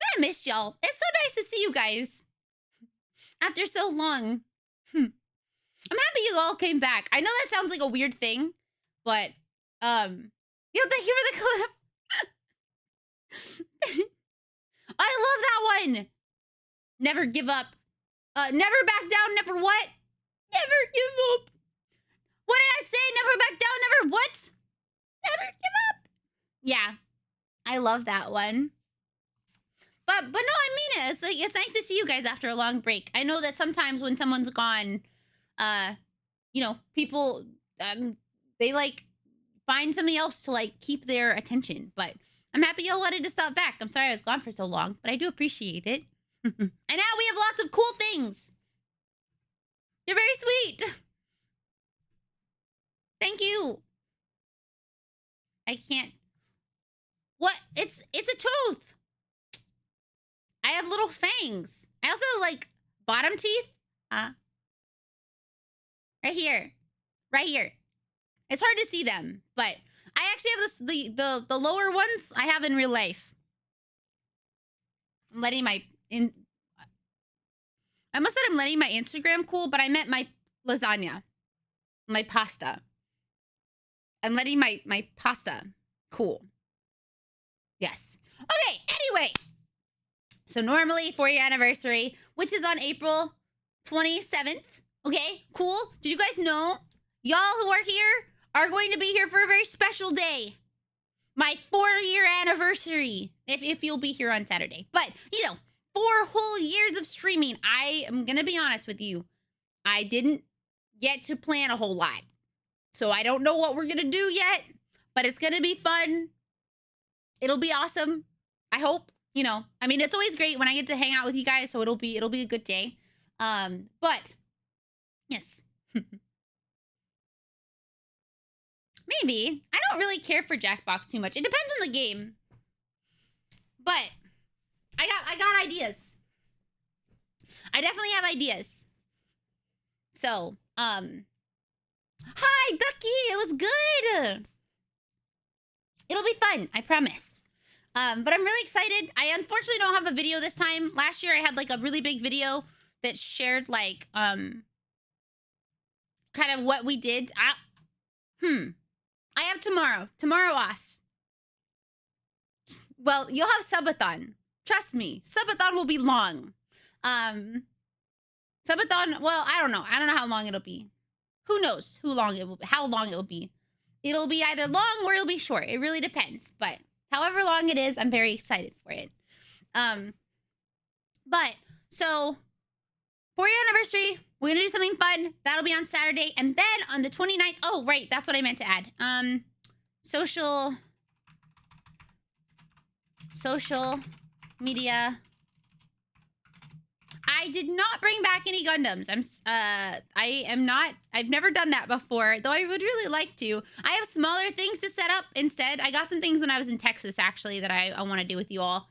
I missed y'all. It's so nice to see you guys. After so long. I'm happy you all came back. I know that sounds like a weird thing, but, thank you for the clip. I love that one. Never give up. Never back down, never what? Never give up. What did I say? Never back down, never what? Never give up. Yeah, I love that one. But no, I mean it. It's like, it's nice to see you guys after a long break. I know that sometimes when someone's gone, you know, people, they like find something else to like keep their attention. But I'm happy y'all wanted to stop back. I'm sorry I was gone for so long, but I do appreciate it. And now we have lots of cool things. You're very sweet. Thank you. I can't. What? It's a tooth. I have little fangs. I also have like bottom teeth. Right here. Right here. It's hard to see them, but I actually have this the lower ones I have in real life. I'm letting my I almost said I'm letting my Instagram cool, but I meant my lasagna. My pasta. I'm letting my pasta cool. Yes. Okay, anyway. So normally 4-year anniversary, which is on April 27th. Okay, cool. Did you guys know? Y'all who are here are going to be here for a very special day. My 4-year anniversary. If you'll be here on Saturday. But, you know, 4 whole years of streaming. I am going to be honest with you. I didn't get to plan a whole lot. So I don't know what we're going to do yet. But it's going to be fun. It'll be awesome. I hope. You know, I mean, it's always great when I get to hang out with you guys, so it'll be a good day. But yes. Maybe. I don't really care for Jackbox too much. It depends on the game. But I got ideas. I definitely have ideas. So, hi, Ducky. It was good. It'll be fun, I promise. But I'm really excited. I unfortunately don't have a video this time. Last year I had like a really big video that shared like kind of what we did. I have tomorrow off. Well, you'll have subathon. Trust me, subathon will be long. Subathon, well, I don't know how long it'll be. Who knows how long it will be. It'll be either long or it'll be short. It really depends. But however long it is, I'm very excited for it. But so for your anniversary, we're gonna do something fun. That'll be on Saturday. And then on the 29th, oh right, that's what I meant to add. Social media. I did not bring back any Gundams. I've never done that before, though I would really like to. I have smaller things to set up instead. I got some things when I was in Texas, actually, that I want to do with you all.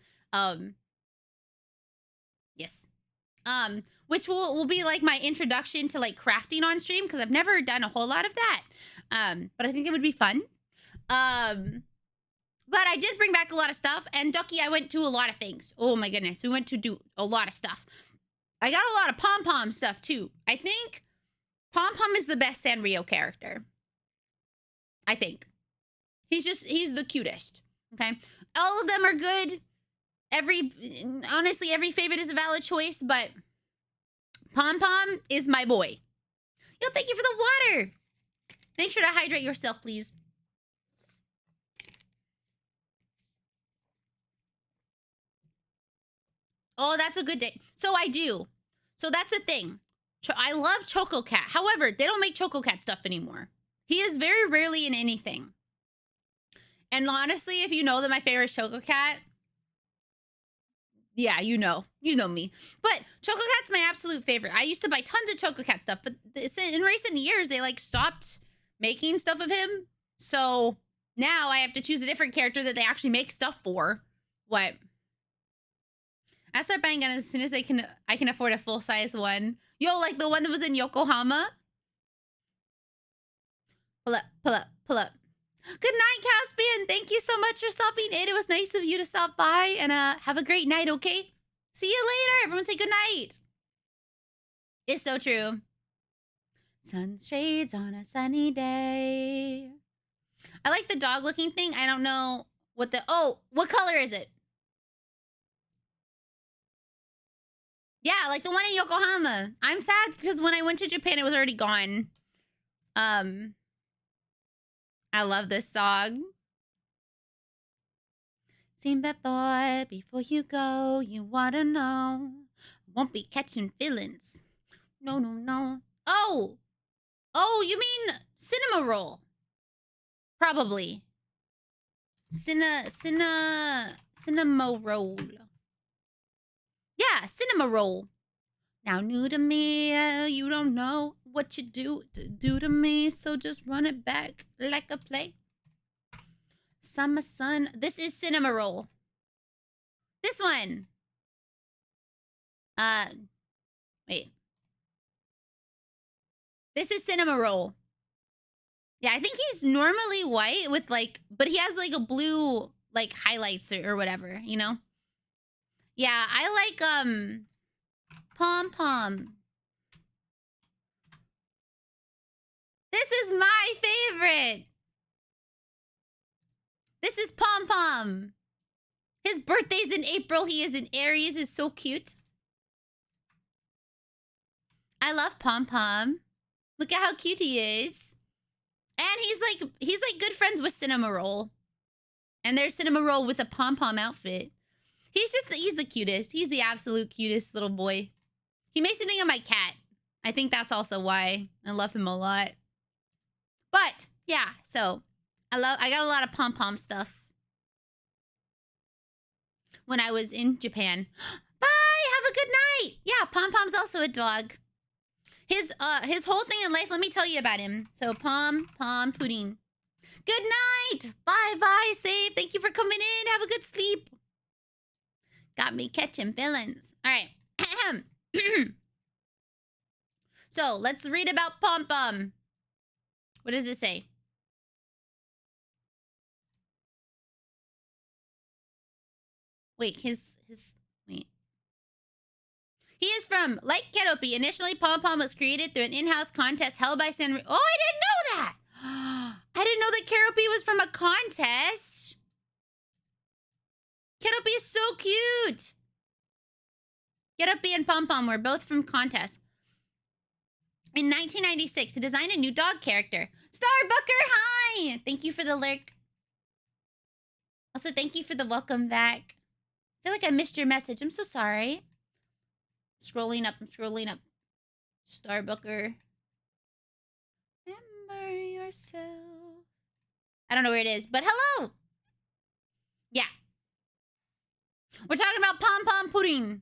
Yes. Which will be like my introduction to like crafting on stream, because I've never done a whole lot of that. But I think it would be fun. But I did bring back a lot of stuff, and Ducky, I went to a lot of things. Oh my goodness, we went to do a lot of stuff. I got a lot of Pom-Pom stuff too. I think Pom-Pom is the best Sanrio character. I think. He's the cutest. Okay? All of them are good. Honestly, every favorite is a valid choice, but Pom-Pom is my boy. Yo, thank you for the water. Make sure to hydrate yourself, please. Oh, that's a good day. So I do. So that's the thing. I love Choco Cat. However, they don't make Choco Cat stuff anymore. He is very rarely in anything. And honestly, if you know that my favorite is Choco Cat, yeah, you know me. But Choco Cat's my absolute favorite. I used to buy tons of Choco Cat stuff, but in recent years, they like stopped making stuff of him. So now I have to choose a different character that they actually make stuff for. What? I start buying guns as soon as I can afford a full-size one. Yo, like the one that was in Yokohama. Pull up. Good night, Caspian. Thank you so much for stopping in. It was nice of you to stop by, and have a great night, okay? See you later. Everyone say good night. It's so true. Sunshades on a sunny day. I like the dog-looking thing. I don't know what what color is it? Yeah, like the one in Yokohama. I'm sad because when I went to Japan, it was already gone. I love this song. Seen before you go, you wanna know. Won't be catching feelings. No. Oh, you mean cinema roll? Probably. Cinema roll. Yeah, cinema roll. Now new to me, you don't know what you do to me, so just run it back like a play. Summer sun. This is cinema roll. This one. Wait. This is cinema roll. Yeah, I think he's normally white with like, but he has like a blue like highlights or whatever, you know? Yeah, I like Pom-Pom. This is my favorite. This is Pom-Pom. His birthday's in April. He is in Aries. Is so cute. I love Pom-Pom. Look at how cute he is. And he's like good friends with Cinema Roll. And there's Cinema Roll with a Pom-Pom outfit. He's the cutest. He's the absolute cutest little boy. He makes me think of my cat. I think that's also why I love him a lot. But yeah, so I got a lot of Pom-Pom stuff when I was in Japan. Bye, have a good night. Yeah, Pom-Pom's also a dog. His whole thing in life, let me tell you about him. So Pom-Pom Pudding. Good night. Bye-bye, Save. Thank you for coming in. Have a good sleep. Got me catching villains. All right. So, let's read about Pom Pom. What does it say? Wait, wait. He is from Light Keropi. Initially, Pom Pom was created through an in-house contest held by San... Oh, I didn't know that! I didn't know that Keropi was from a contest. Keropi is so cute. Keropi and Pom Pom were both from contests. In 1996, he designed a new dog character. Starbucker, hi! Thank you for the lurk. Also, thank you for the welcome back. I feel like I missed your message. I'm so sorry. I'm scrolling up. Starbucker. Remember yourself. I don't know where it is, but hello! Yeah. We're talking about Pom Pom Pudding.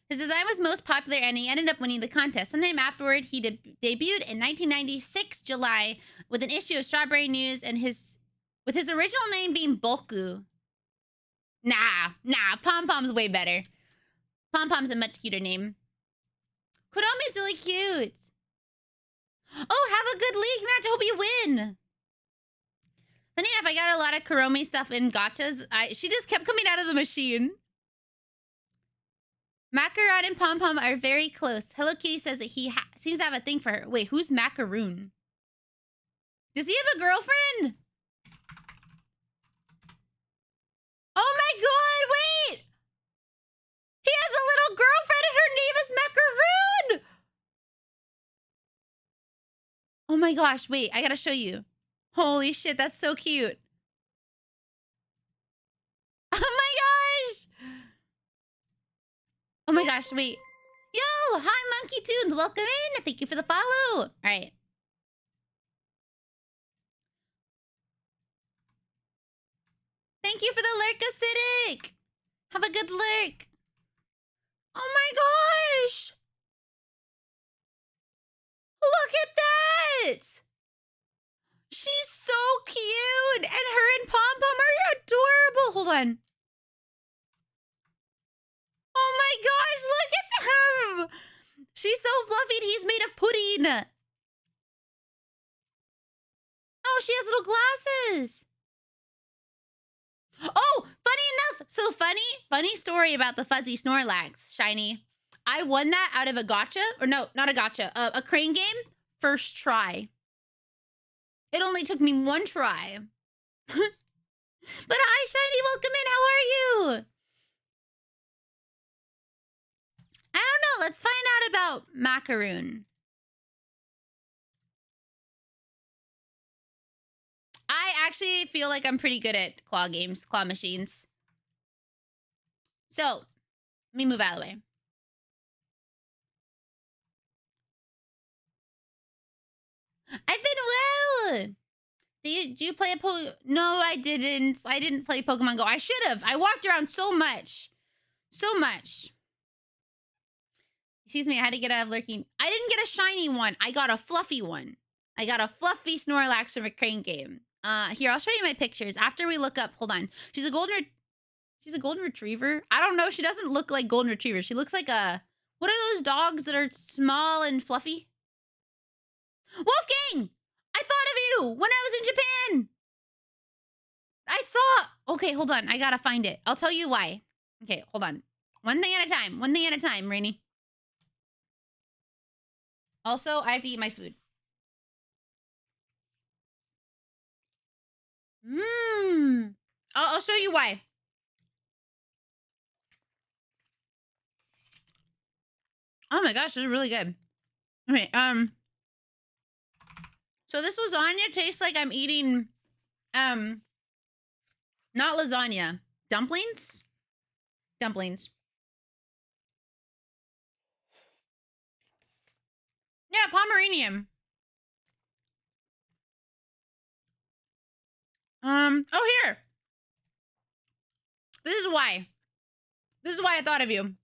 His design was most popular and he ended up winning the contest. Sometime afterward, he debuted in 1996 July with an issue of Strawberry News and with his original name being Boku. Nah, Pom Pom's way better. Pom Pom's a much cuter name. Kuromi's really cute. Oh, have a good league match. I hope you win. Funny enough, I got a lot of Kuromi stuff in gachas. She just kept coming out of the machine. Macaron and Pom Pom are very close. Hello Kitty says that he seems to have a thing for her. Wait, who's Macaroon? Does he have a girlfriend? Oh my god, wait! He has a little girlfriend and her name is Macaroon! Oh my gosh, wait, I gotta show you. Holy shit, that's so cute. Oh my gosh! Oh my gosh, wait. Yo, hi Monkey Tunes, welcome in. Thank you for the follow. All right. Thank you for the lurk, Acidic. Have a good lurk. Oh my gosh. Look at that. She's so cute. And her and Pom Pom are adorable. Hold on. Oh my gosh, look at them! She's so fluffy and he's made of pudding. Oh, she has little glasses. Oh, funny enough. So funny story about the fuzzy Snorlax, Shiny. I won that out of a gacha, or no, not a gacha, a crane game, first try. It only took me one try. But hi, Shiny, welcome in, how are you? I don't know. Let's find out about Macaroon. I actually feel like I'm pretty good at claw games, claw machines. So, let me move out of the way. I've been well. Did you play a No, I didn't. I didn't play Pokemon Go. I should have. I walked around so much. So much. Excuse me, I had to get out of lurking. I didn't get a shiny one. I got a fluffy one. I got a fluffy Snorlax from a crane game. Here, I'll show you my pictures. After we look up, hold on. She's a golden retriever. I don't know. She doesn't look like golden retriever. She looks like a... What are those dogs that are small and fluffy? Wolfgang! I thought of you when I was in Japan. I saw... Okay, hold on. I gotta find it. I'll tell you why. Okay, hold on. One thing at a time. One thing at a time, Rainy. Also, I have to eat my food. I'll show you why. Oh my gosh, this is really good. Okay, so this lasagna tastes like I'm eating, not lasagna. Dumplings? Dumplings. Yeah, Pomeranian. Oh here. This is why. This is why I thought of you.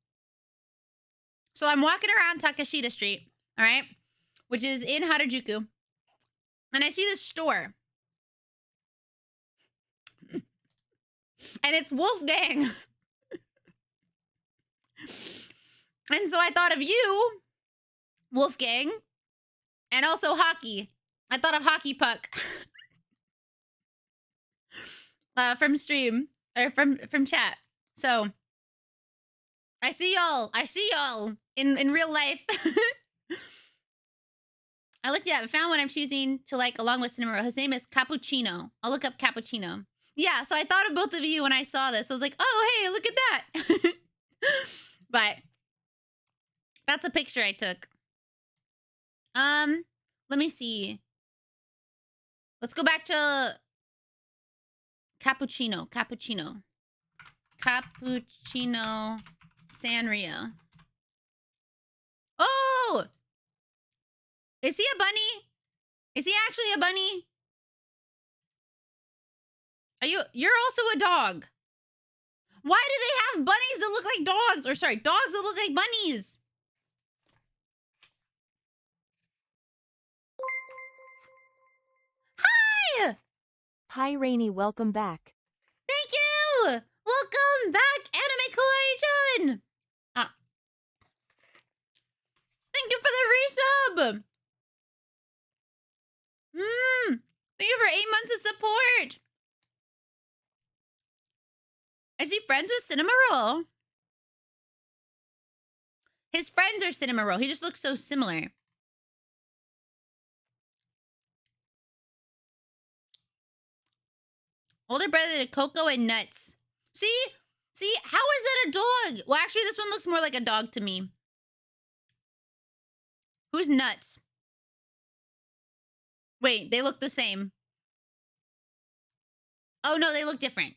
So I'm walking around Takashita Street, all right, which is in Harajuku, and I see this store. And it's Wolfgang. And so I thought of you, Wolfgang, and also hockey. I thought of Hockey Puck from stream or from chat. So I see y'all. I see y'all in real life. I looked at it, found one I'm choosing to like along with Cinnamoroll. His name is Cappuccino. I'll look up Cappuccino. Yeah, so I thought of both of you when I saw this. I was like, oh, hey, look at that. But that's a picture I took. Let me see. Let's go back to Cappuccino. Cappuccino Sanrio. Oh! Is he a bunny? Is he actually a bunny? You're also a dog. Why do they have bunnies that look like dogs? Or sorry, dogs that look like bunnies? Hi! Hi Rainy, welcome back. Thank you! Welcome back, Anime Kawaii-chan! Thank you for the resub! Thank you for 8 months of support! Is he friends with Cinnamoroll? His friends are Cinnamoroll. He just looks so similar. Older brother to Coco and Nuts. See? See? How is that a dog? Well, actually, this one looks more like a dog to me. Who's Nuts? Wait, they look the same. Oh, no, they look different.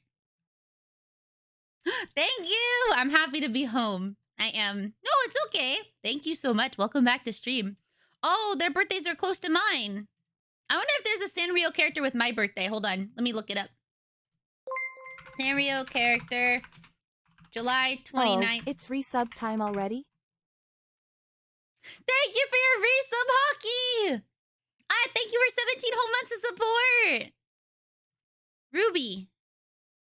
Thank you. I'm happy to be home. I am. No, it's okay. Thank you so much. Welcome back to stream. Oh, their birthdays are close to mine. I wonder if there's a Sanrio character with my birthday. Hold on. Let me look it up. Sanrio character, July 29th. Oh, it's resub time already? Thank you for your resub, Hockey! Thank you for 17 whole months of support! Ruby.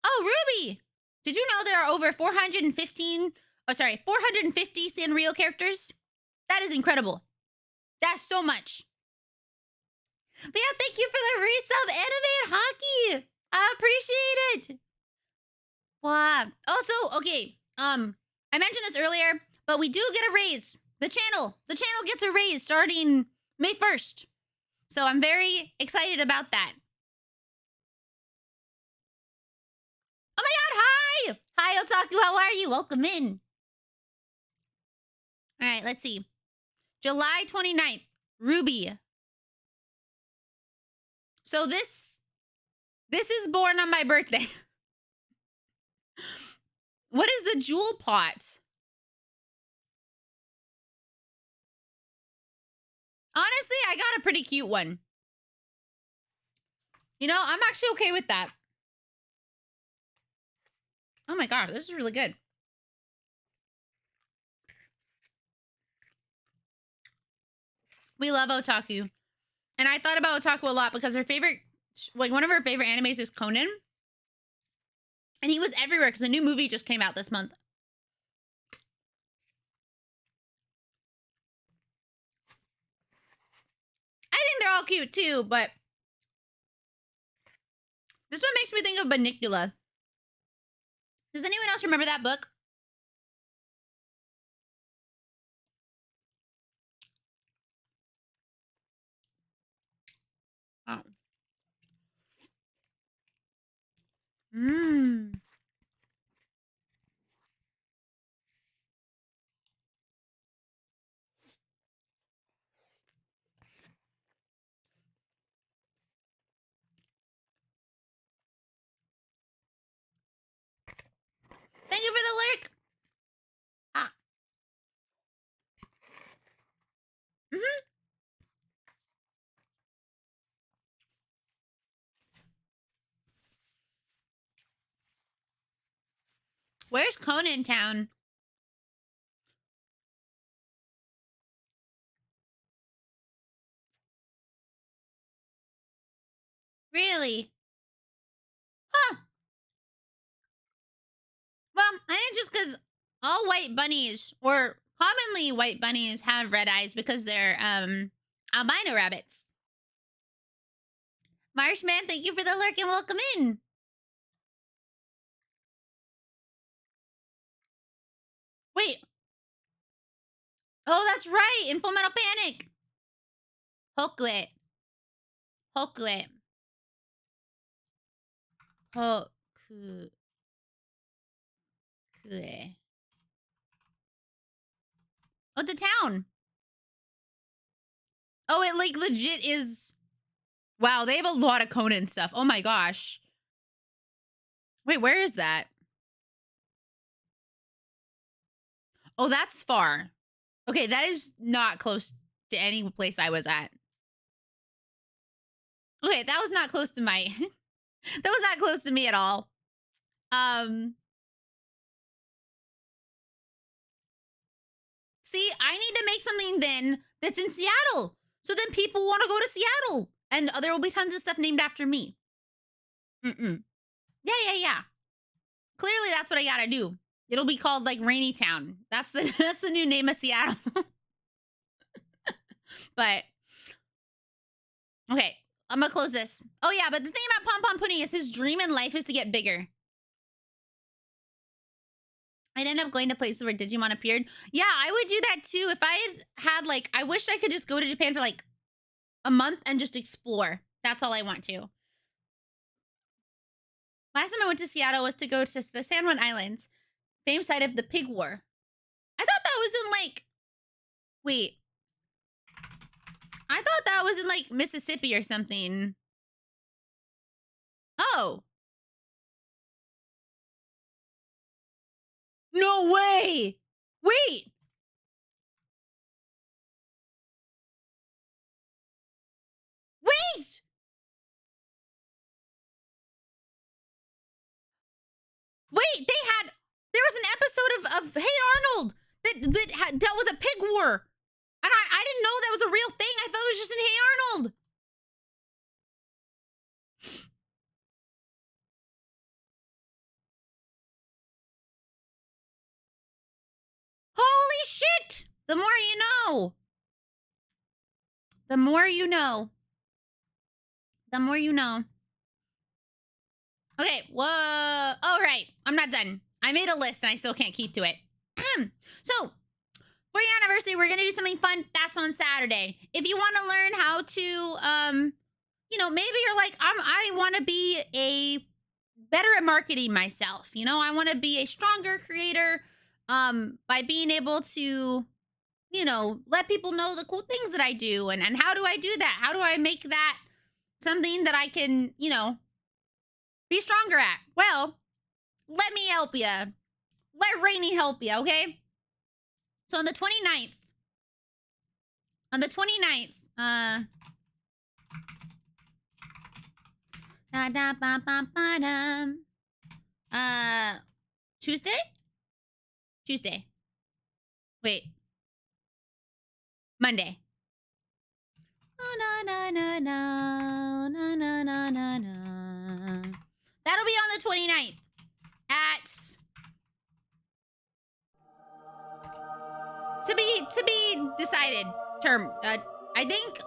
Oh, Ruby! Did you know there are over 450 Sanrio characters? That is incredible. That's so much. But yeah, thank you for the resub, Anime and Hockey! I appreciate it! Wow. Also, okay, I mentioned this earlier, but we do get a raise. The channel gets a raise starting May 1st. So I'm very excited about that. Oh my god, hi! Hi, Otaku, how are you? Welcome in. All right, let's see. July 29th, Ruby. So this is born on my birthday. What is the jewel pot? Honestly, I got a pretty cute one. You know, I'm actually okay with that. Oh my god, this is really good. We love Otaku. And I thought about Otaku a lot because her favorite, like one of her favorite animes is Conan. And he was everywhere because a new movie just came out this month. I think they're all cute too, but this one makes me think of Banicula. Does anyone else remember that book? Oh. Mmm. Thank you for the lyric. Ah. Mm-hmm. Where's Conan Town? Really? Huh. I think just because all white bunnies, or commonly white bunnies, have red eyes because they're albino rabbits. Marshman, thank you for the lurk and welcome in. Wait. Oh, that's right. In Full Metal Panic. Hokue. Hokue. Hokue. Oh, the town. Oh, it like legit is. Wow, they have a lot of Conan stuff. Oh my gosh. Wait, where is that? Oh, that's far. Okay, that is not close to any place I was at. Okay, that was not close to my that was not close to me at all. See, I need to make something then that's in Seattle. So then people want to go to Seattle. And there will be tons of stuff named after me. Yeah. Clearly that's what I gotta do. It'll be called like Rainy Town. That's the new name of Seattle. But okay, I'm gonna close this. Oh yeah, but the thing about Pom Pom Pudding is his dream in life is to get bigger. I'd end up going to places where Digimon appeared. Yeah, I would do that too. If I had like, I wish I could just go to Japan for like a month and just explore. That's all I want to. Last time I went to Seattle was to go to the San Juan Islands, famed site of the Pig War. I thought that was in like, wait. I thought that was in like Mississippi or something. Oh. No way. Wait. Wait. Wait, there was an episode of Hey Arnold that had dealt with a pig war. And I didn't know that was a real thing. I thought it was just in Hey Arnold. Holy shit! The more you know. The more you know. The more you know. Okay, whoa. All right, I'm not done. I made a list and I still can't keep to it. So, for your anniversary, we're gonna do something fun. That's on Saturday. If you want to learn how to, you know, maybe you're like, I want to be better at marketing myself. You know, I want to be a stronger creator, by being able to, you know, let people know the cool things that I do, and how do I do that? How do I make that something that I can, you know, be stronger at? Well, let me help you. Let Rainy help you, okay? So on the 29th, Tuesday. Wait. Monday. That'll be on the 29th at to be decided term. I think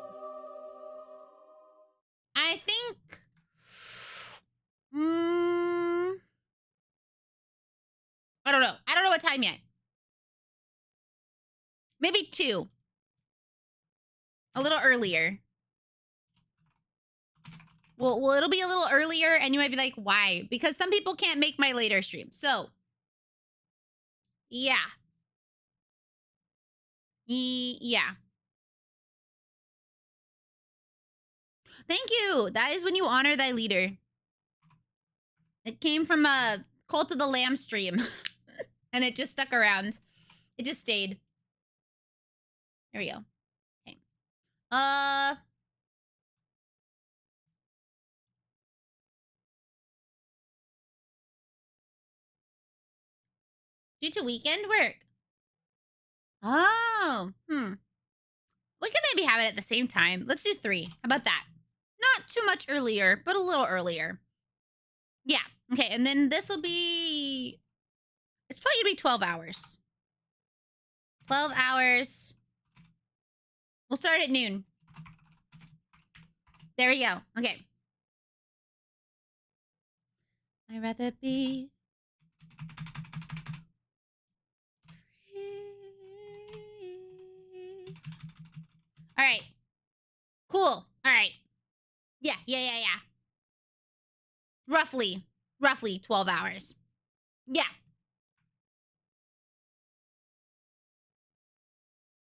I don't know. I don't know what time yet. Maybe 2. A little earlier. Well, it'll be a little earlier, and you might be like, why? Because some people can't make my later stream. So, yeah. Yeah. Thank you. That is when you honor thy leader. It came from a Cult of the Lamb stream. And it just stuck around. It just stayed. There we go. Okay. Due to weekend work. Oh. We can maybe have it at the same time. Let's do 3. How about that? Not too much earlier, but a little earlier. Yeah. Okay, and then this will be It's probably gonna be 12 hours. 12 hours. We'll start at noon. There we go. Okay. I'd rather be free. All right. Cool. All right. Yeah. Roughly 12 hours. Yeah.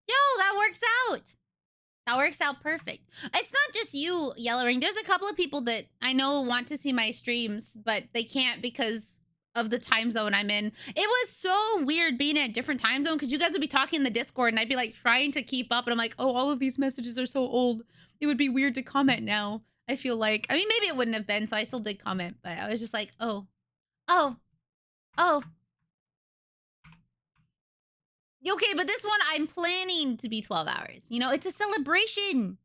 Yo, that works out. That works out perfect. It's not just you, Yellow Ring. There's a couple of people that I know want to see my streams, but they can't because of the time zone I'm in. It was so weird being in a different time zone because you guys would be talking in the Discord and I'd be like trying to keep up and I'm like, oh, all of these messages are so old. It would be weird to comment now. I feel like, I mean, maybe it wouldn't have been, so I still did comment, but I was just like, oh. Okay, but this one I'm planning to be 12 hours. You know, it's a celebration.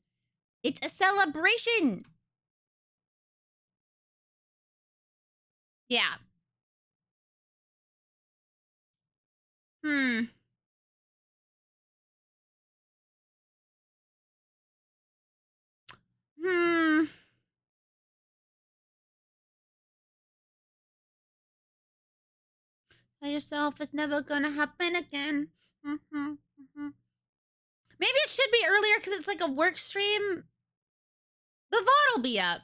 It's a celebration. Yeah. Tell yourself it's never gonna happen again. Maybe it should be earlier because it's like a work stream. The VOD will be up.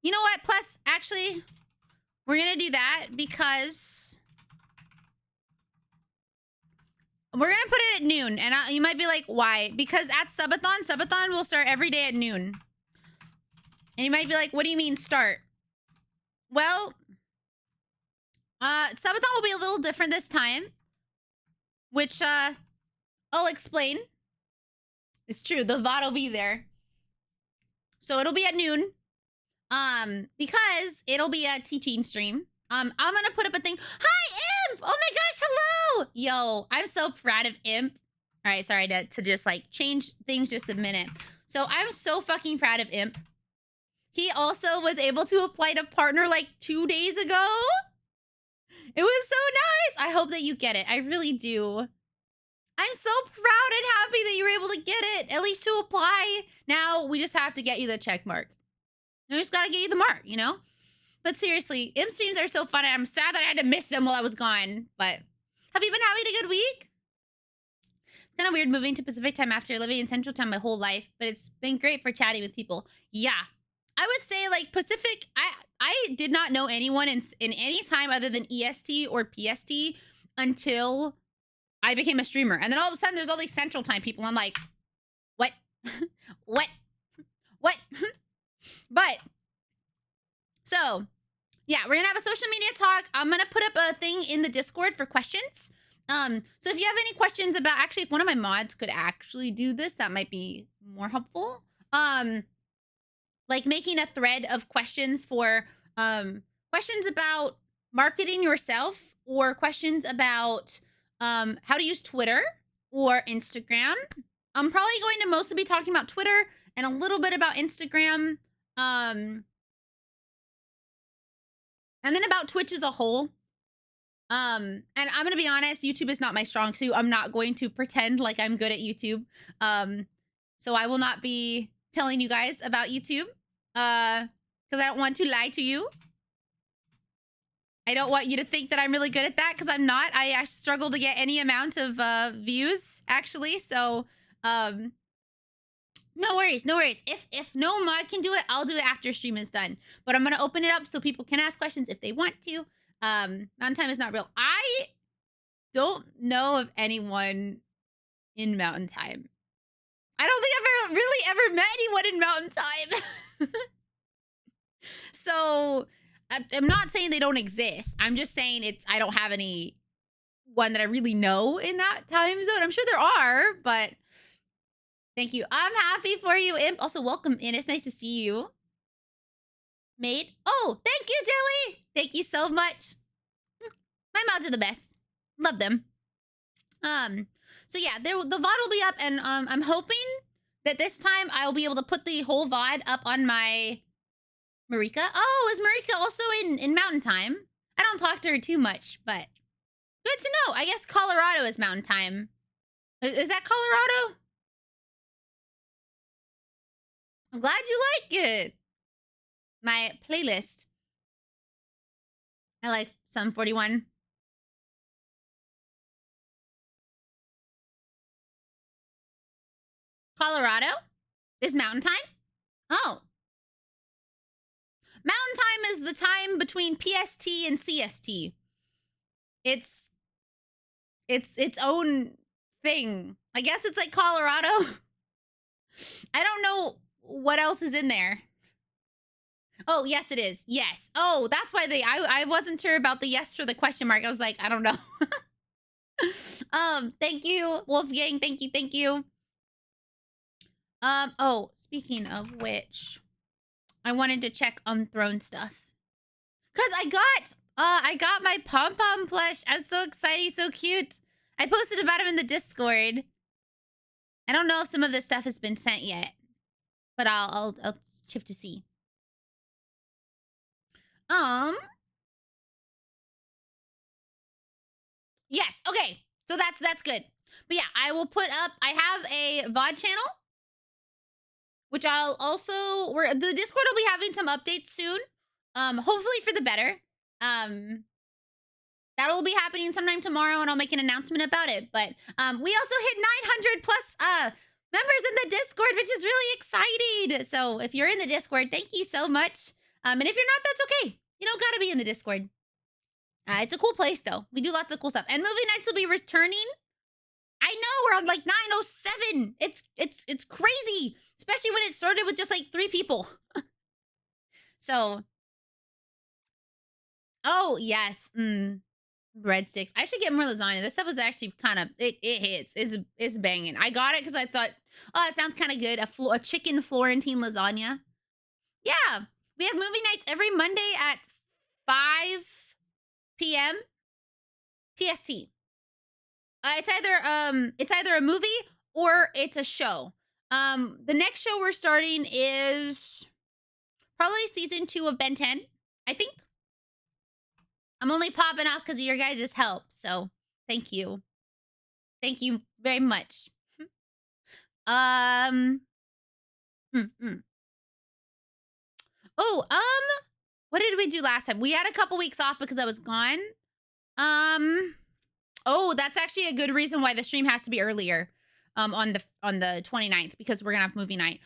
You know what? Plus, actually, we're gonna do that because we're gonna put it at noon. And you might be like, why? Because at Subathon will start every day at noon. And you might be like, what do you mean start? Well, Subathon will be a little different this time, which I'll explain. It's true, the VOD will be there. So it'll be at noon. Because it'll be a teaching stream. I'm gonna put up a thing. Hi, Imp! Oh my gosh, hello! Yo, I'm so proud of Imp. All right, sorry to just like change things just a minute. So I'm so fucking proud of Imp. He also was able to apply to partner like 2 days ago. It was so nice. I hope that you get it. I really do. I'm so proud and happy that you were able to get it, at least to apply. Now we just have to get you the check mark. We just gotta get you the mark, you know? But seriously, Imp streams are so fun. And I'm sad that I had to miss them while I was gone. But have you been having a good week? It's kind of weird moving to Pacific time after living in Central time my whole life, but it's been great for chatting with people. Yeah. I would say like Pacific, I did not know anyone in any time other than EST or PST until I became a streamer. And then all of a sudden there's all these Central time people. I'm like, what? What? But, so, yeah, we're gonna have a social media talk. I'm gonna put up a thing in the Discord for questions. So if you have any questions about, actually, if one of my mods could actually do this, that might be more helpful. Like making a thread of questions for, questions about marketing yourself or questions about, how to use Twitter or Instagram. I'm probably going to mostly be talking about Twitter and a little bit about Instagram. And then about Twitch as a whole. And I'm gonna be honest, YouTube is not my strong suit. I'm not going to pretend like I'm good at YouTube. So I will not be telling you guys about YouTube. Because I don't want to lie to you. I don't want you to think that I'm really good at that, because I'm not. I struggle to get any amount of views, actually. So no worries, no worries. If no mod can do it, I'll do it after stream is done. But I'm gonna open it up so people can ask questions if they want to. Mountain Time is not real. I don't know of anyone in Mountain Time. I don't think I've really ever met anyone in Mountain Time. So I'm not saying they don't exist. I'm just saying I don't have any one that I really know in that time zone. I'm sure there are, but thank you. I'm happy for you, Imp. Also, welcome in. It's nice to see you. Mate. Oh, thank you, Jelly. Thank you so much. My mods are the best. Love them. So yeah, the VOD will be up, and I'm hoping that this time I'll be able to put the whole VOD up on my Marika? Oh, is Marika also in Mountain Time? I don't talk to her too much, but good to know. I guess Colorado is Mountain Time. Is that Colorado? I'm glad you like it. My playlist. I like Sum 41. Colorado is Mountain Time? Oh. Mountain Time is the time between PST and CST. It's its own thing. I guess it's like Colorado. I don't know what else is in there. Oh, yes, it is. Yes. Oh, that's why I wasn't sure about the yes for the question mark. I was like, I don't know. Thank you, Wolfgang. Thank you. Oh, speaking of which, I wanted to check Throne stuff. Cause I got my pom pom plush. I'm so excited, so cute. I posted about him in the Discord. I don't know if some of this stuff has been sent yet, but I'll shift to see. Yes, okay. So that's good. But yeah, I will put up, I have a VOD channel, which I'll also, the Discord will be having some updates soon. Hopefully for the better. That'll be happening sometime tomorrow, and I'll make an announcement about it. But we also hit 900 plus members in the Discord, which is really exciting. So if you're in the Discord, thank you so much. And if you're not, that's okay. You don't gotta be in the Discord. It's a cool place, though. We do lots of cool stuff. And movie nights will be returning. I know, we're on like 907. It's crazy, especially when it started with just like 3 people. So, oh yes, breadsticks. I should get more lasagna. This stuff was actually kind of it hits. It's banging. I got it because I thought, oh, it sounds kind of good. A chicken Florentine lasagna. Yeah, we have movie nights every Monday at 5 p.m. PST. It's either a movie or it's a show. The next show we're starting is probably season 2 of Ben 10, I think. I'm only popping out because of your guys' help, so thank you. Thank you very much. Oh, what did we do last time? We had a couple weeks off because I was gone. Oh, that's actually a good reason why the stream has to be earlier. On the 29th, because we're gonna have movie night.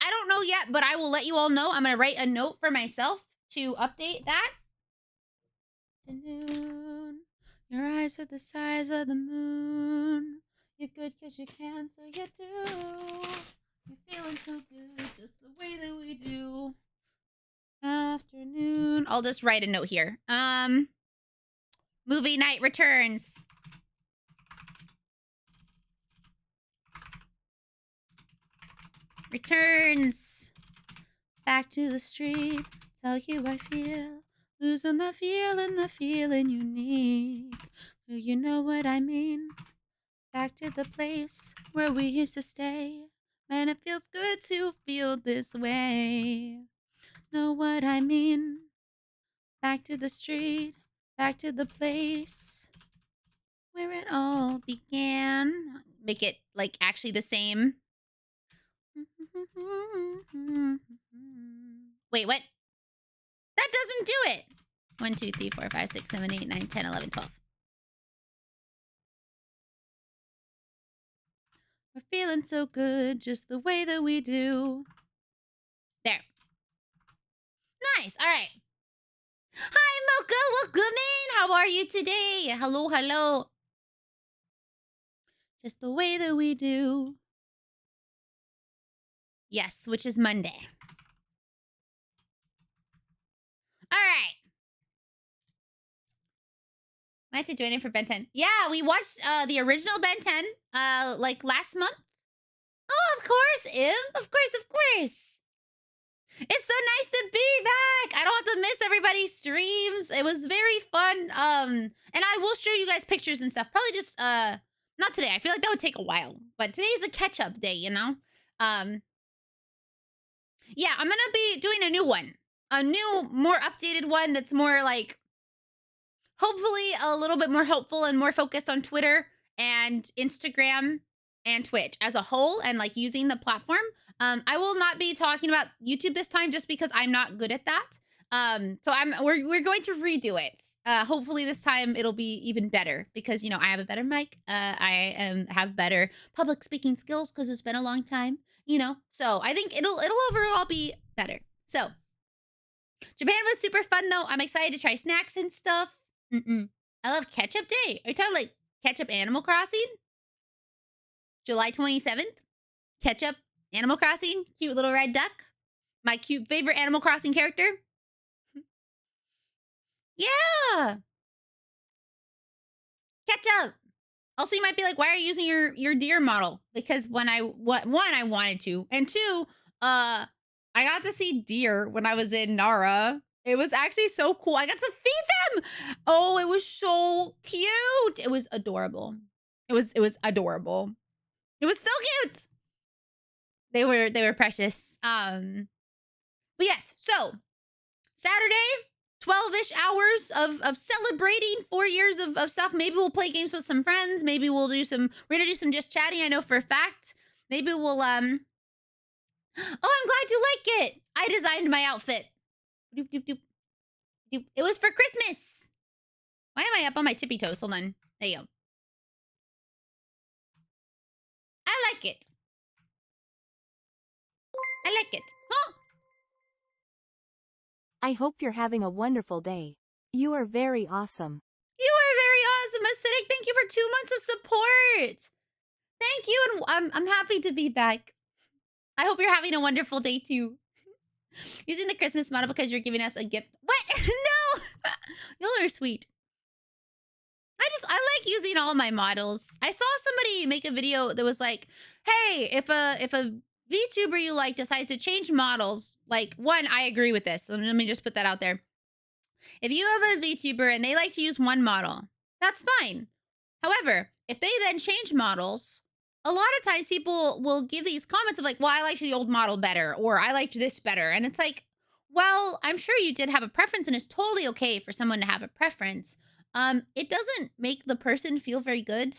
I don't know yet, but I will let you all know. I'm gonna write a note for myself to update that. Your eyes are the size of the moon. You're good cause you can, so you do. You're feeling so good, just the way that we do. Afternoon. I'll just write a note here. Movie night returns. Returns. Back to the street. Tell you I feel. Losing the feeling unique. Do you know what I mean? Back to the place where we used to stay. Man, it feels good to feel this way. Know what I mean? Back to the street. Back to the place where it all began. Make it like actually the same. Wait, what? That doesn't do it. 1, 2, 3, 4, 5, 6, 7, 8, 9, 10, 11, 12. We're feeling so good, just the way that we do. There. Nice. All right. Hi, Mocha. Welcome in. How are you today? Hello, hello. Just the way that we do. Yes, which is Monday. All right. I had to join in for Ben 10. Yeah, we watched the original Ben 10 like last month. Oh, of course, Imp. Of course. It's so nice to be back. I don't have to miss everybody's streams. It was very fun. And I will show you guys pictures and stuff. Probably just not today. I feel like that would take a while. But today's a catch-up day, you know? Yeah, I'm gonna be doing a new one. A new, more updated one that's more like, hopefully a little bit more helpful and more focused on Twitter and Instagram and Twitch as a whole and like using the platform. I will not be talking about YouTube this time just because I'm not good at that. So we're going to redo it. Hopefully this time it'll be even better because I have a better mic. I have better public speaking skills because it's been a long time. So I think it'll overall be better. So Japan was super fun though. I'm excited to try snacks and stuff. I love Ketchup Day. Are you talking like Ketchup Animal Crossing? July 27th? Ketchup Animal Crossing? Cute little red duck? My cute favorite Animal Crossing character? Yeah! Ketchup! Also, you might be like, why are you using your deer model? Because one, I wanted to. And two, I got to see deer when I was in Nara. It was actually so cool. I got to feed them. Oh, it was so cute. It was adorable. It was adorable. It was so cute. They were precious. But yes, so Saturday, 12-ish hours of celebrating 4 years of stuff. Maybe we'll play games with some friends. Maybe we're gonna do some just chatting. I know for a fact. Maybe we'll oh, I'm glad you like it. I designed my outfit. Doop, doop, doop. Doop. It was for Christmas. Why am I up on my tippy toes? Hold on. There you go. I like it. I like it. Huh? I hope you're having a wonderful day. You are very awesome. You are very awesome, Acidic. Thank you for 2 months of support. Thank you, and I'm happy to be back. I hope you're having a wonderful day too. Using the Christmas model because you're giving us a gift. What? No! Y'all are sweet. I like using all my models. I saw somebody make a video that was like, hey, if a VTuber you like decides to change models, like, one, I agree with this. Let me just put that out there. If you have a VTuber and they like to use one model, that's fine. However, if they then change models, a lot of times people will give these comments of like, well, I liked the old model better, or I liked this better. And it's like, well, I'm sure you did have a preference, and it's totally okay for someone to have a preference. It doesn't make the person feel very good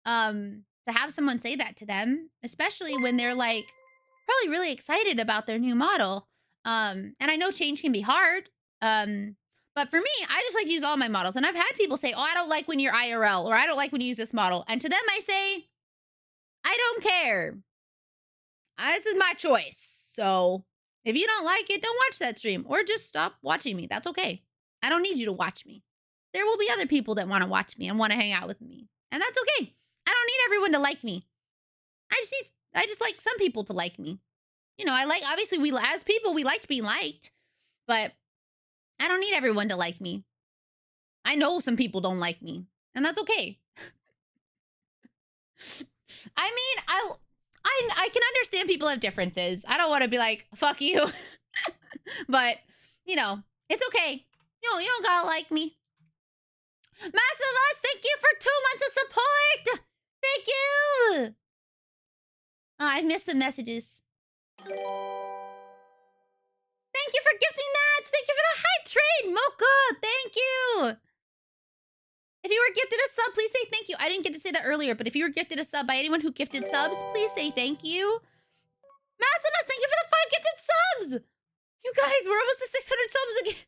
to have someone say that to them, especially when they're like probably really excited about their new model. And I know change can be hard. But for me, I just like to use all my models. And I've had people say, oh, I don't like when you're IRL, or I don't like when you use this model. And to them, I say, I don't care. This is my choice. So if you don't like it, don't watch that stream, or just stop watching me. That's okay. I don't need you to watch me. There will be other people that want to watch me and want to hang out with me. And that's okay. I don't need everyone to like me. I just like some people to like me. Obviously as people, we liked being liked, but I don't need everyone to like me. I know some people don't like me, and that's okay. I mean, I can understand people have differences. I don't want to be like, fuck you. But, it's okay. You don't gotta like me. Massive Us, thank you for 2 months of support. Thank you. Oh, I missed the messages. Thank you for gifting that. Thank you for the hype train, Mocha. Thank you. If you were gifted a sub, please say thank you. I didn't get to say that earlier, but if you were gifted a sub by anyone who gifted subs, please say thank you. Massimus, thank you for the 5 gifted subs. You guys, we're almost to 600 subs again.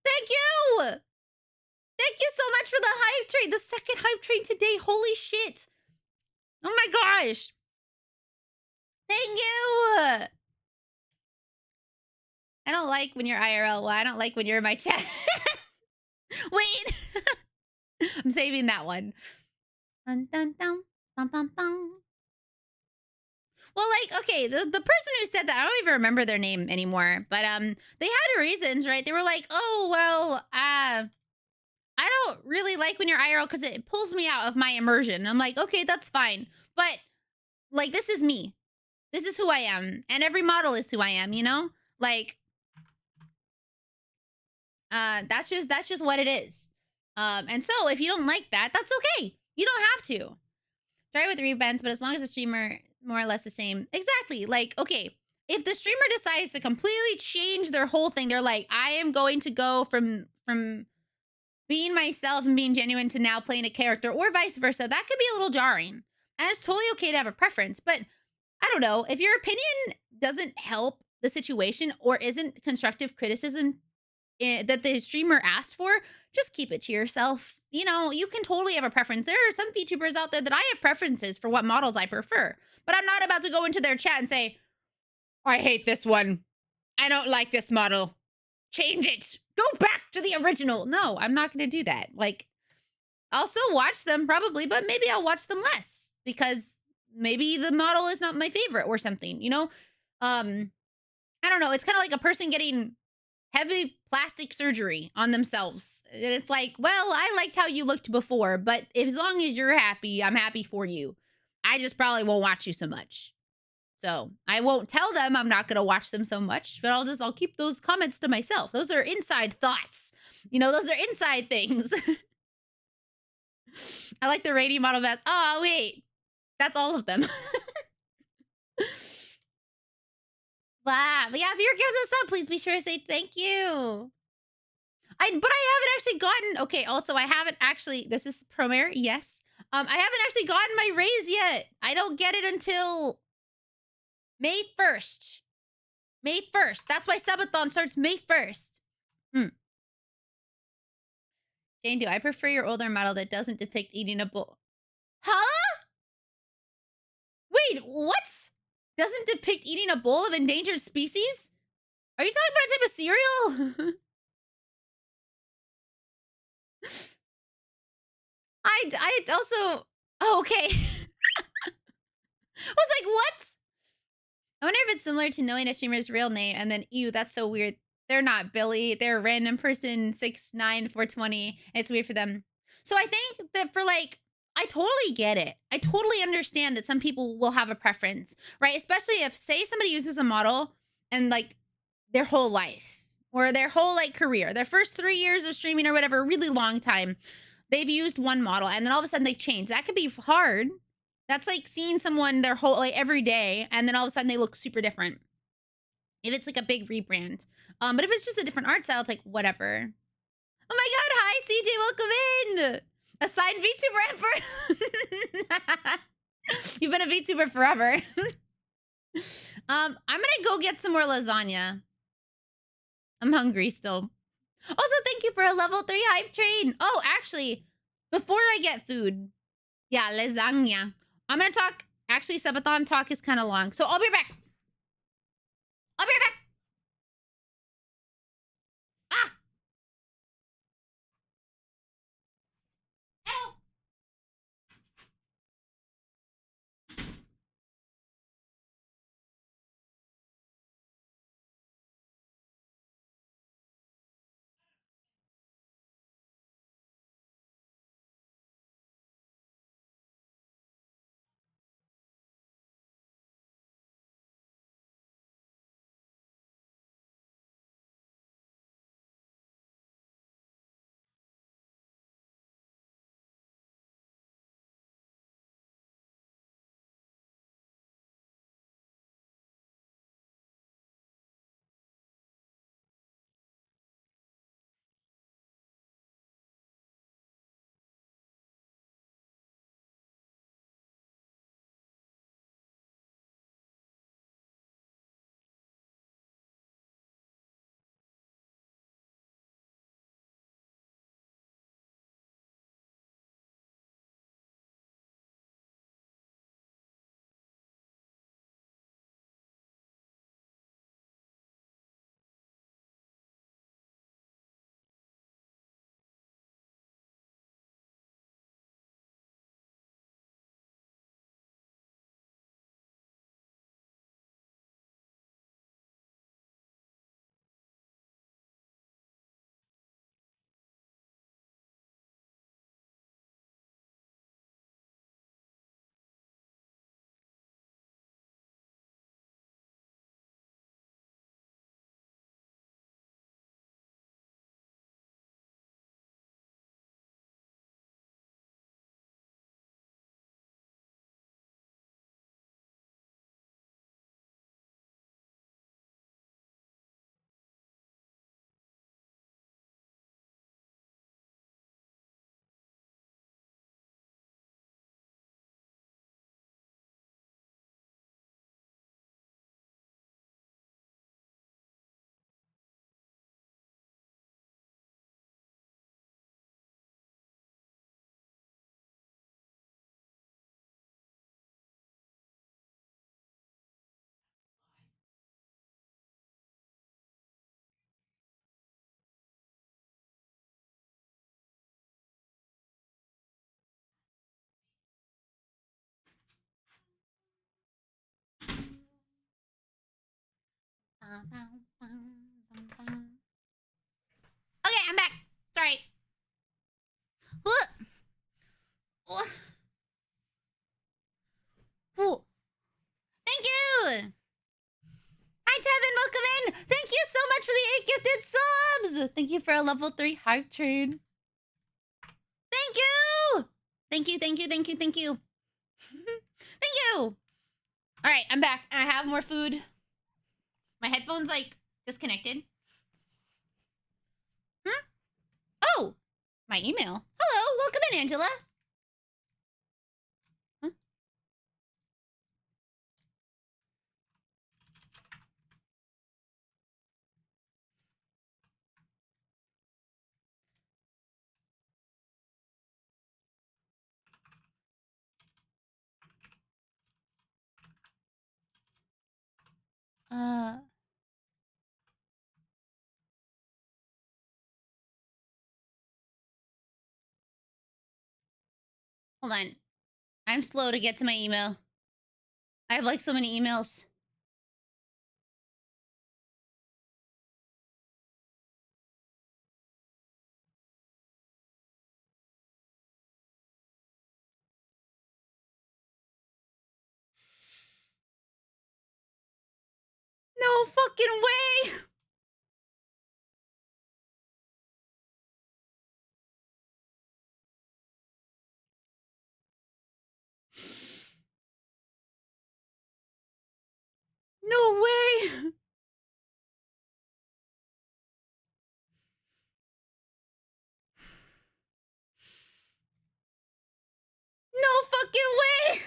Thank you. Thank you so much for the hype train. The second hype train today. Holy shit. Oh my gosh. Thank you. I don't like when you're IRL. Well, I don't like when you're in my chat. Wait. I'm saving that one. Dun, dun, dun, bum, bum, bum. Well, okay, the person who said that, I don't even remember their name anymore. But they had reasons, right? They were like, oh, well, I don't really like when you're IRL because it pulls me out of my immersion. And I'm like, okay, that's fine. But, this is me. This is who I am. And every model is who I am, that's just what it is. And so if you don't like that, that's okay. You don't have to. Try with rebends, but as long as the streamer more or less the same. Exactly. Like, okay, if the streamer decides to completely change their whole thing, they're like, I am going to go from being myself and being genuine to now playing a character, or vice versa. That could be a little jarring. And it's totally okay to have a preference. But I don't know, if your opinion doesn't help the situation or isn't constructive criticism that the streamer asked for, just keep it to yourself. You know, you can totally have a preference. There are some VTubers out there that I have preferences for what models I prefer, but I'm not about to go into their chat and say, I hate this one. I don't like this model. Change it. Go back to the original. No, I'm not going to do that. Like, I'll still watch them probably, but maybe I'll watch them less because maybe the model is not my favorite or something, you know? I don't know. It's kind of like a person getting heavy plastic surgery on themselves. And it's like, well, I liked how you looked before, but as long as you're happy, I'm happy for you. I just probably won't watch you so much. So I won't tell them I'm not going to watch them so much, but I'll keep those comments to myself. Those are inside thoughts. You know, those are inside things. I like the Rainy model vest. Oh, wait. That's all of them. Wow. But yeah, if you're giving us up, please be sure to say thank you. But I haven't actually gotten, okay, also I haven't actually, this is Promare, yes. I haven't actually gotten my raise yet. I don't get it until May 1st. May 1st. That's why Subathon starts May 1st. Jane, do I prefer your older model that doesn't depict eating a bowl? Huh? Wait, what? Doesn't depict eating a bowl of endangered species? Are you talking about a type of cereal? I also, oh, okay. I was like, what? I wonder if it's similar to knowing a streamer's real name and then, ew, that's so weird. They're not Billy. They're a random person, 6'9", 420. It's weird for them. So I think that for like, I totally get it. I totally understand that some people will have a preference, right? Especially if, say, somebody uses a model and like their whole life or their whole like career, their first 3 years of streaming or whatever, really long time, they've used one model and then all of a sudden they change. That could be hard. That's like seeing someone their whole, like every day, and then all of a sudden they look super different. If it's like a big rebrand. But if it's just a different art style, it's like, whatever. Oh my God, hi CJ, welcome in. Assigned VTuber ever. You've been a VTuber forever. I'm gonna go get some more lasagna. I'm hungry still. Also, thank you for a level 3 hype train. Oh, actually, before I get food, yeah, lasagna. I'm gonna talk. Actually, Subathon talk is kind of long, so I'll be back. I'll be right back. Okay, I'm back. Sorry. Ooh. Thank you. Hi, Tevin. Welcome in. Thank you so much for the 8 gifted subs. Thank you for a level 3 hype train. Thank you. Thank you, thank you, thank you, thank you. Thank you. All right, I'm back. I have more food. My headphone's like disconnected. Oh, my email. Hello, welcome in, Angela. Huh? Hold on. I'm slow to get to my email. I have like so many emails. No fucking way. No way. No fucking way.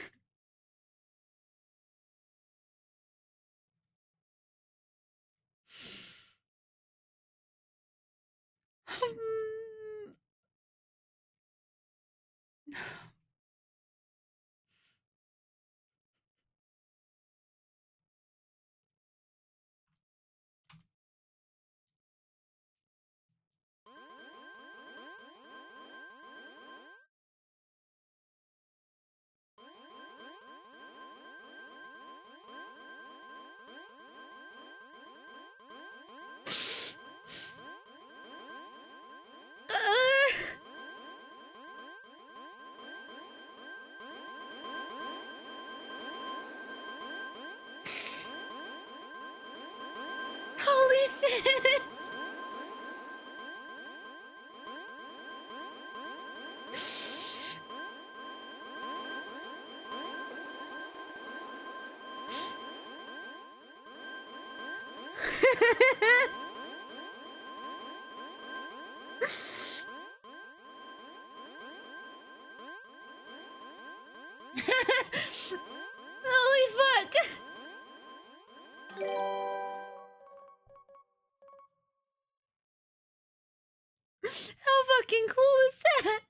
Holy shit. Holy fuck. How fucking cool is that?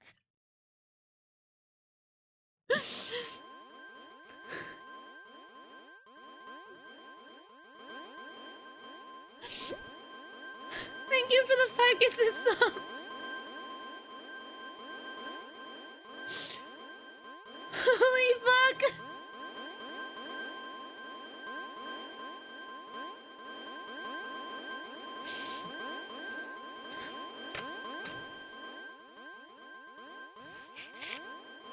Thank you for the 5 gifted subs. Holy fuck.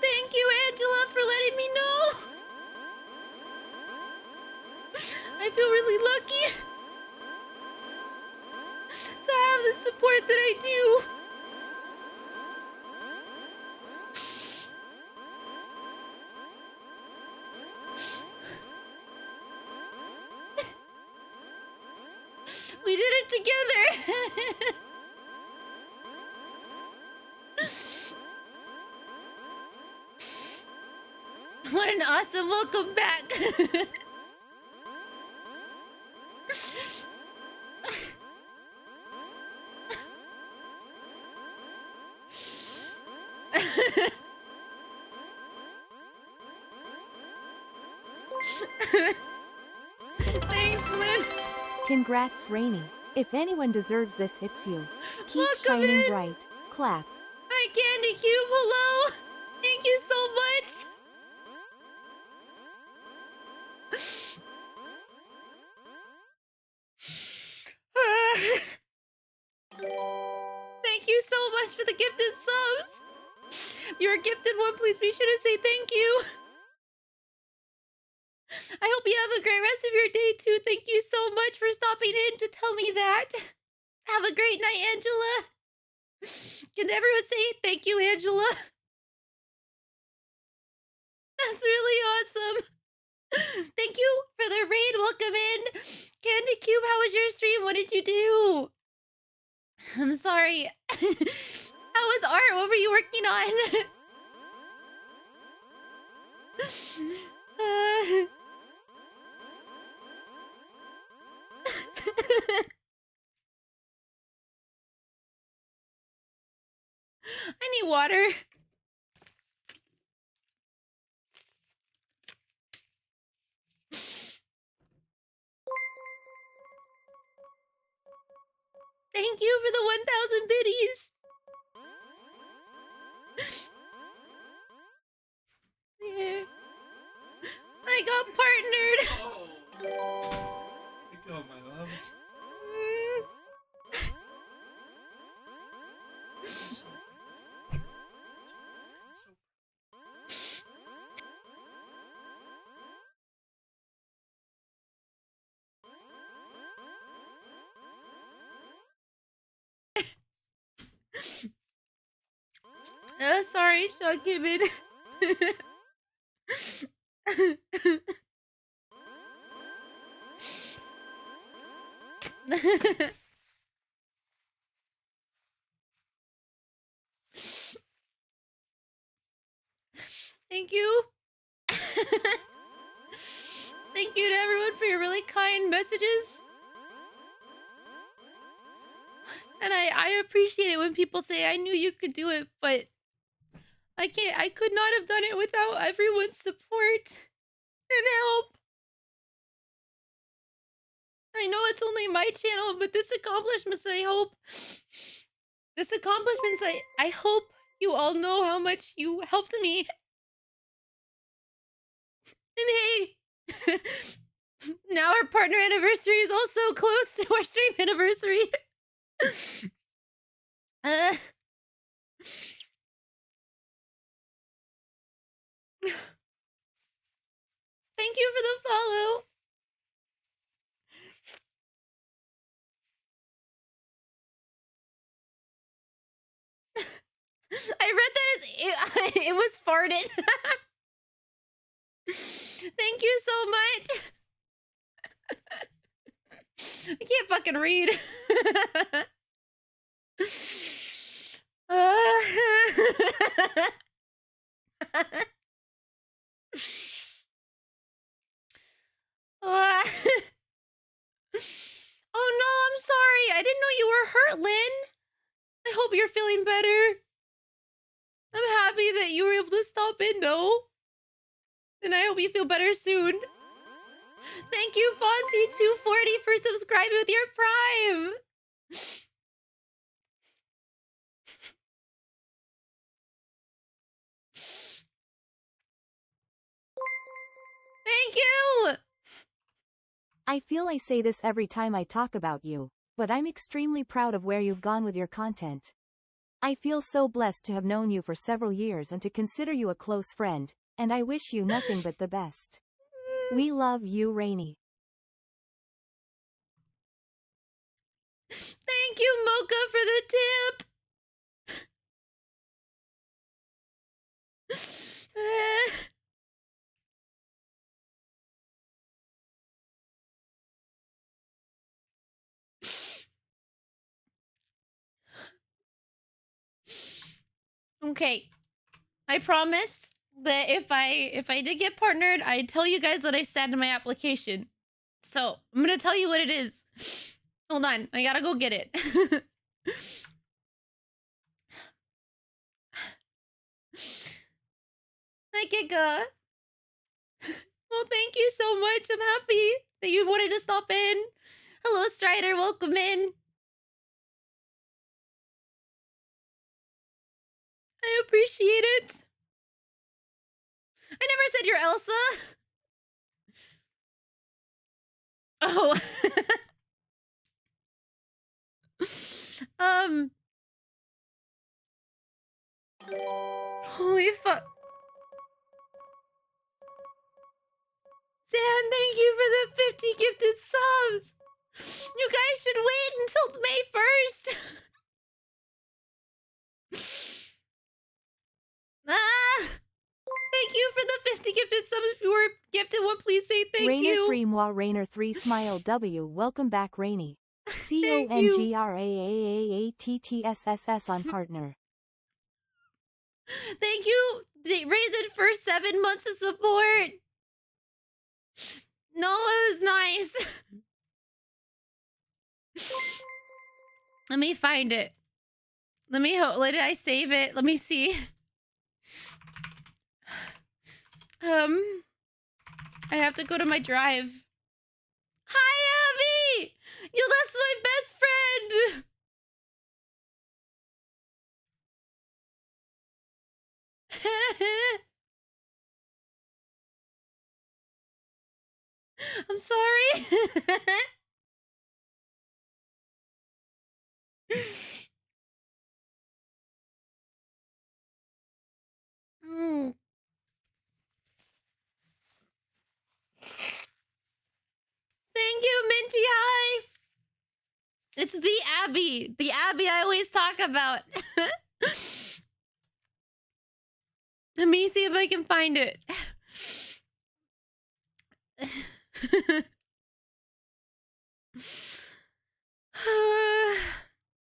Thank you, Angela, for letting me know. I feel really lucky to have the support that I do. We did it together. What an awesome welcome back. Thanks, Lynn. Congrats, Rainy. If anyone deserves this, it's you. Keep Welcome shining in. bright. Clap. Hi, Candy Cube. Hello. Thank you so much. You're a gifted one. Please be sure to say thank you. I hope you have a great rest of your day, too. Thank you so much for stopping in to tell me that. Have a great night, Angela. Can everyone say thank you, Angela? That's really awesome. Thank you for the raid. Welcome in. Candy Cube, how was your stream? What did you do? I'm sorry. How was art? What were you working on? I need water. Thank you for the 1,000 biddies. Yeah. I got partnered. Good job, my love. Sorry, Sean Gibbon. Thank you. Thank you to everyone for your really kind messages. And I appreciate it when people say, I knew you could do it, but I could not have done it without everyone's support and help. I know it's only my channel, but this accomplishments, I hope you all know how much you helped me. And hey, now our partner anniversary is also close to our stream anniversary. Thank you for the follow. I read that as it was farted. Thank you so much. I can't fucking read. Oh no, I'm sorry. I didn't know you were hurt, Lynn. I hope you're feeling better. I'm happy that you were able to stop in, though. And I hope you feel better soon. Thank you, Fonzie240, for subscribing with your Prime. Thank you! I feel I say this every time I talk about you, but I'm extremely proud of where you've gone with your content. I feel so blessed to have known you for several years and to consider you a close friend, and I wish you nothing but the best. We love you, Rainy. Thank you, Mocha, for the tip. Okay. I promised that if I did get partnered, I'd tell you guys what I said in my application. So, I'm gonna tell you what it is. Hold on, I gotta go get it. Hi, Kika. Well, thank you so much. I'm happy that you wanted to stop in. Hello, Strider. Welcome in. I appreciate it. I never said you're Elsa. Oh. Holy fuck. San, thank you for the 50 gifted subs. You guys should wait until May 1st. Thank you for the 50 gifted subs. If you were gifted one, please say thank you. Rainer3 Smile W. Welcome back, Rainy. Thank you. CONGRAAAATTSSS on partner. Thank you, Raisin, for 7 months of support. No, it was nice. Let me find it. Let did I save it? Let me see. I have to go to my drive. Hi, Abby! That's my best friend! I'm sorry. Thank you, Minty. Hi. It's the Abby I always talk about. Let me see if I can find it.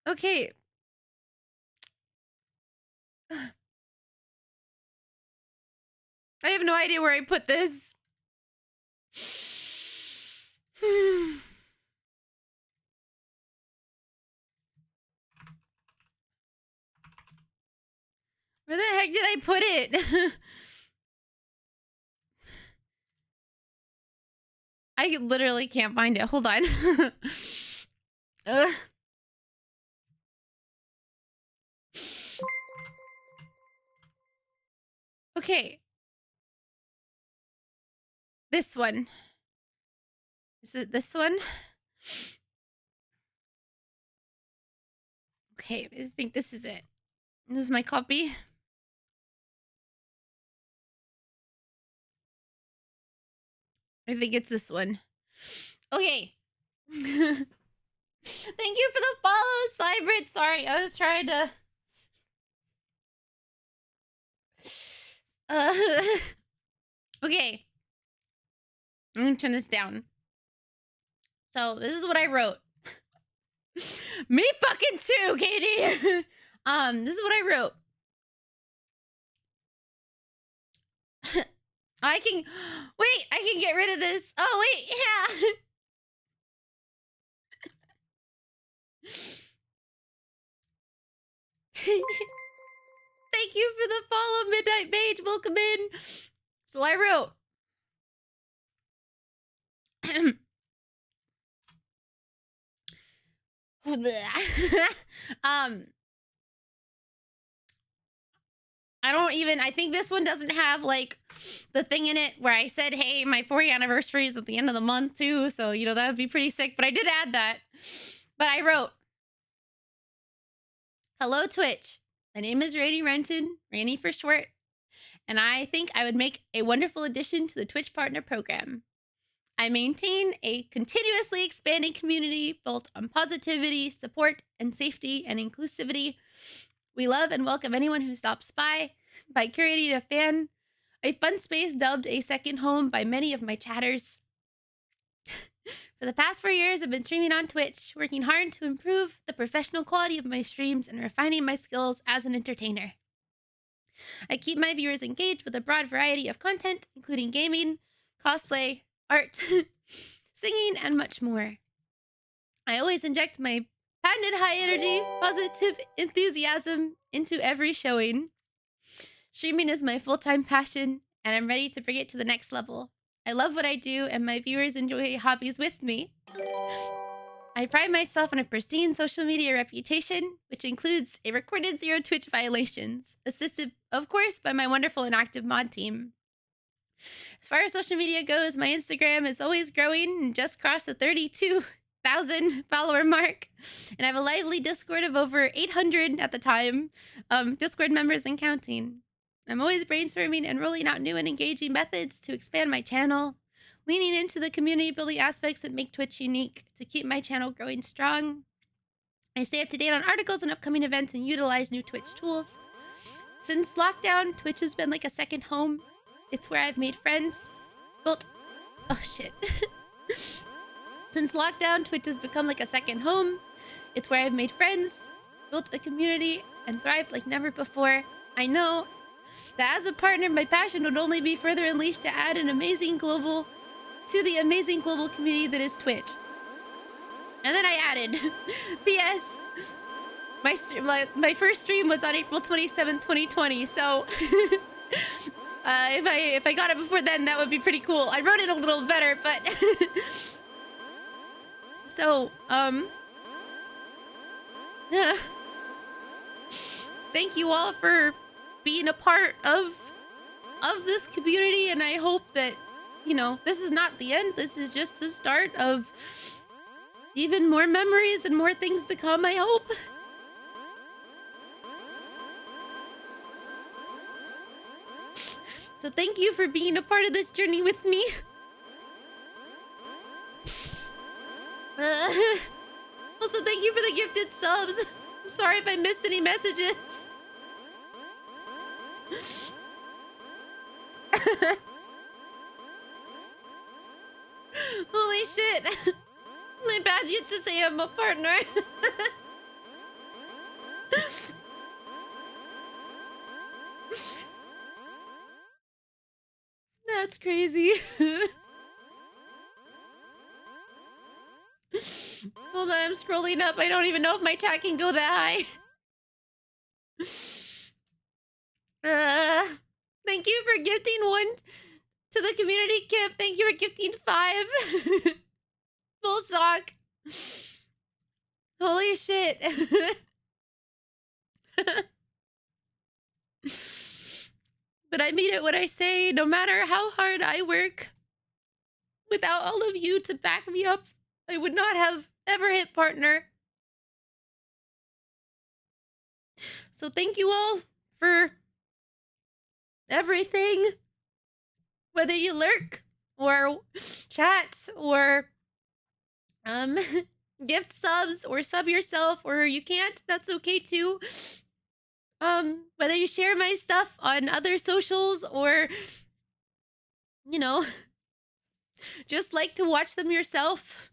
Okay. I have no idea where I put this. Where the heck did I put it? I literally can't find it. Hold on. Okay. This one. Is it this one? Okay, I think this is it. This is my copy. I think it's this one. Okay. Thank you for the follow, Cybrit. Sorry, I was trying to... Okay. I'm gonna turn this down. So, this is what I wrote. Me fucking too, Katie! This is what I wrote. I can get rid of this. Oh, wait, yeah. Thank you for the follow, Midnight Mage. Welcome in. So I wrote. I think this one doesn't have like the thing in it where I said, hey, my 4th anniversary is at the end of the month too. So, that would be pretty sick. But I did add that. But I wrote, hello, Twitch. My name is RainyRentyn, Rainy for short. And I think I would make a wonderful addition to the Twitch Partner Program. I maintain a continuously expanding community built on positivity, support, and safety and inclusivity. We love and welcome anyone who stops by curating a fun space dubbed a second home by many of my chatters. For the past 4 years, I've been streaming on Twitch, working hard to improve the professional quality of my streams and refining my skills as an entertainer. I keep my viewers engaged with a broad variety of content, including gaming, cosplay, art, singing, and much more. I always inject my patented high energy, positive enthusiasm into every showing. Streaming is my full-time passion, and I'm ready to bring it to the next level. I love what I do, and my viewers enjoy hobbies with me. I pride myself on a pristine social media reputation, which includes a recorded 0 Twitch violations, assisted, of course, by my wonderful and active mod team. As far as social media goes, my Instagram is always growing and just crossed the 32,000 follower mark. And I have a lively Discord of over 800 at the time, Discord members and counting. I'm always brainstorming and rolling out new and engaging methods to expand my channel, leaning into the community building aspects that make Twitch unique to keep my channel growing strong. I stay up to date on articles and upcoming events and utilize new Twitch tools. Since lockdown, Twitch has been like a second home. It's where I've made friends, built... Oh, shit. Since lockdown, Twitch has become like a second home. It's where I've made friends, built a community, and thrived like never before. I know that as a partner, my passion would only be further unleashed to add an amazing global... to the amazing global community that is Twitch. And then I added, P.S. My first stream was on April 27th, 2020, so if I got it before then, that would be pretty cool. I wrote it a little better, but so yeah. Thank you all for being a part of this community, and I hope that, you know, this is not the end. This is just the start of even more memories and more things to come, I hope. So thank you for being a part of this journey with me. Also, thank you for the gifted subs. I'm sorry if I missed any messages. Holy shit. My badge used to say I'm a partner. That's crazy. Hold on, I'm scrolling up. I don't even know if my chat can go that high. Thank you for gifting 1 to the community gift. Thank you for gifting 5. Full shock. Holy shit. But I mean it when I say, no matter how hard I work, without all of you to back me up, I would not have ever hit partner. So thank you all for everything. Whether you lurk or chat or gift subs or sub yourself, or you can't, that's okay too. Whether you share my stuff on other socials or, you know, just like to watch them yourself.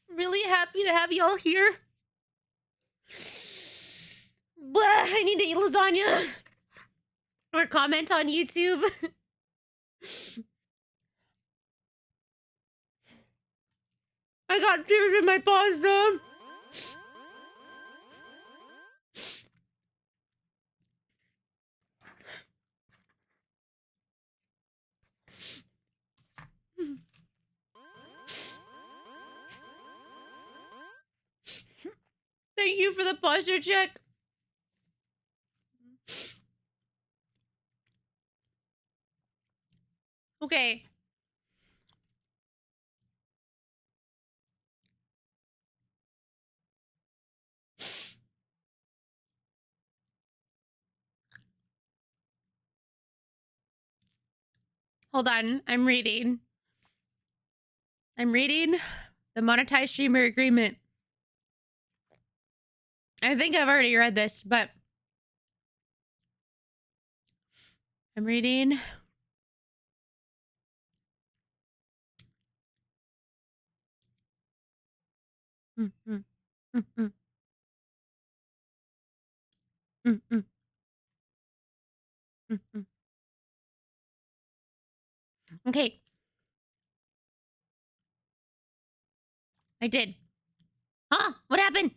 I'm really happy to have y'all here. Blah, I need to eat lasagna. Or comment on YouTube. I got tears in my pasta. Thank you for the posture check. Okay. Hold on, I'm reading the monetized streamer agreement. I think I've already read this, but I'm reading. Okay. I did. Huh? What happened?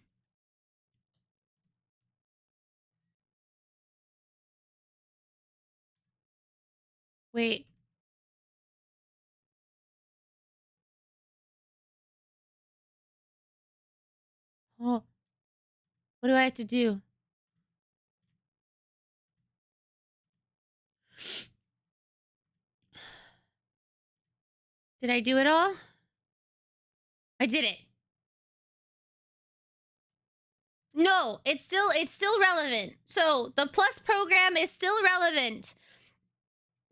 Wait. Oh. What do I have to do? Did I do it all? I did it. No, it's still relevant. So the Plus program is still relevant.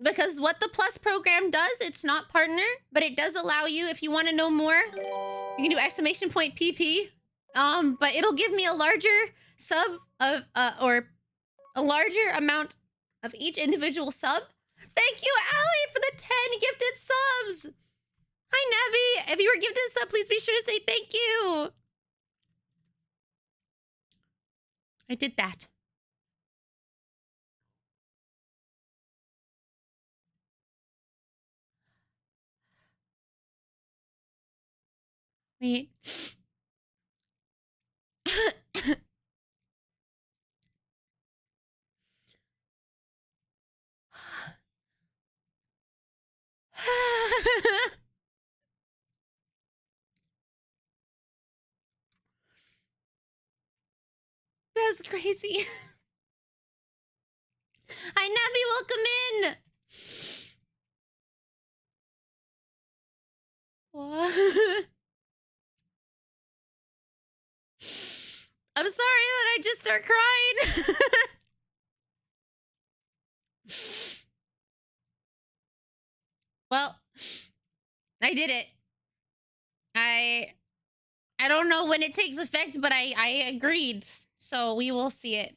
Because what the Plus program does, it's not partner, but it does allow you, if you want to know more, you can do exclamation point PP. But it'll give me a larger sub of or a larger amount of each individual sub. Thank you, Allie, for the 10 gifted subs. Hi, Nabby. If you were gifted a sub, please be sure to say thank you. I did that. Wait. That's crazy. Hi, Nabby. Welcome in. What? I'm sorry that I just start crying. Well, I did it. I don't know when it takes effect, but I agreed. So we will see it.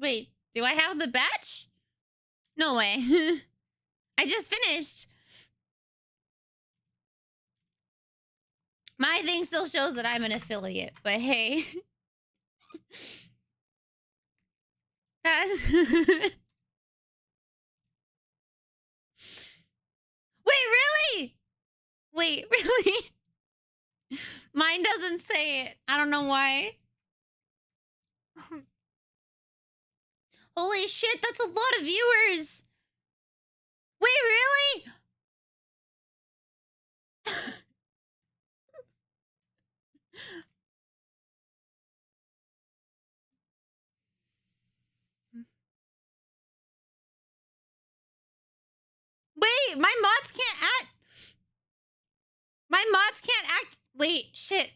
Wait, do I have the batch? No way. I just finished. My thing still shows that I'm an affiliate, but hey. That's Wait, really? Wait, really? Mine doesn't say it. I don't know why. Holy shit, that's a lot of viewers. Wait, really? Wait, my mods can't act. My mods can't act. Wait, shit.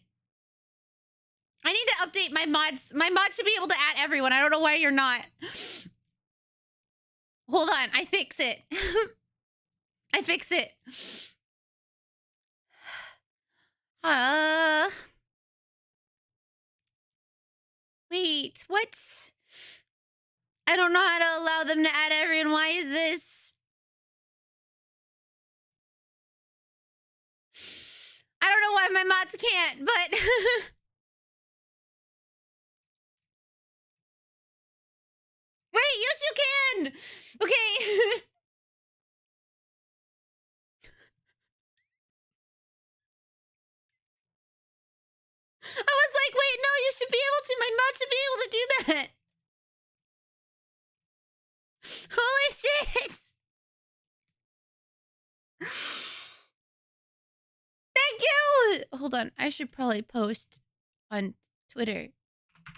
I need to update my mods. My mods should be able to add everyone. I don't know why you're not. Hold on, I fix it. I fix it. Wait, what? I don't know how to allow them to add everyone. Why is this? I don't know why my mods can't, but wait, yes you can. Okay. I was like, wait, no, you should be able to. My mod should be able to do that. Holy shit. Thank you. Hold on. I should probably post on Twitter.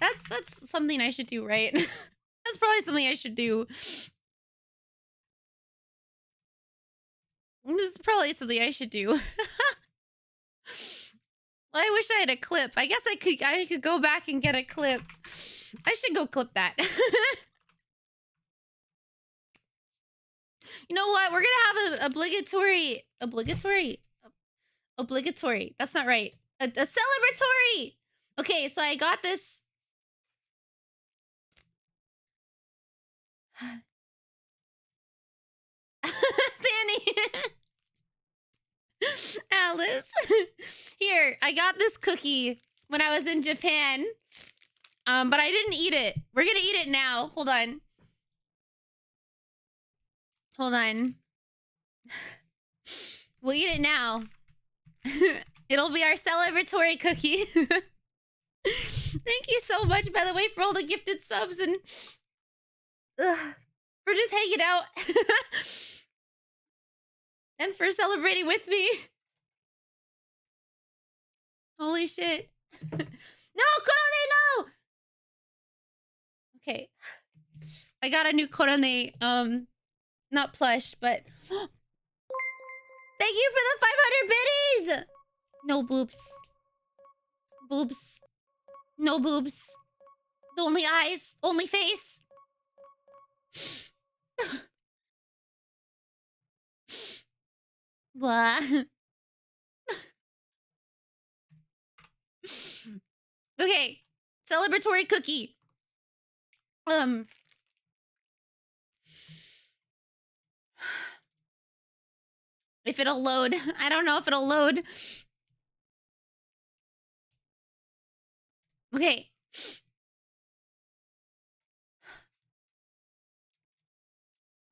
That's something I should do, right? That's probably something I should do. This is probably something I should do. Well, I wish I had a clip. I guess I could go back and get a clip. I should go clip that. You know what? We're gonna have a obligatory. That's not right. A celebratory. Okay, so I got this. Fanny. Alice. Here, I got this cookie when I was in Japan. But I didn't eat it. We're gonna eat it now. Hold on. Hold on. We'll eat it now. It'll be our celebratory cookie. Thank you so much, by the way, for all the gifted subs and for just hanging out and for celebrating with me. Holy shit. No, Korone, no! Okay. I got a new Korone, not plush, but thank you for the 500 biddies! No boobs. Boobs. No boobs. Only eyes. Only face. What? Okay. Celebratory cookie. If it'll load. I don't know if it'll load. Okay.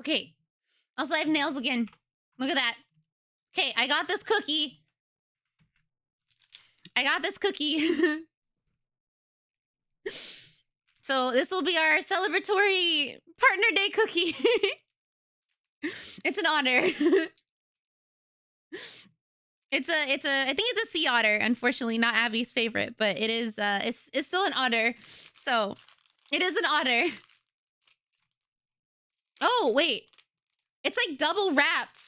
Okay. Also, I have nails again. Look at that. Okay, I got this cookie. So this will be our celebratory partner day cookie. It's an otter. I think it's a sea otter. Unfortunately, not Abby's favorite, but it is. It's still an otter. So it is an otter. Oh wait, it's like double wrapped.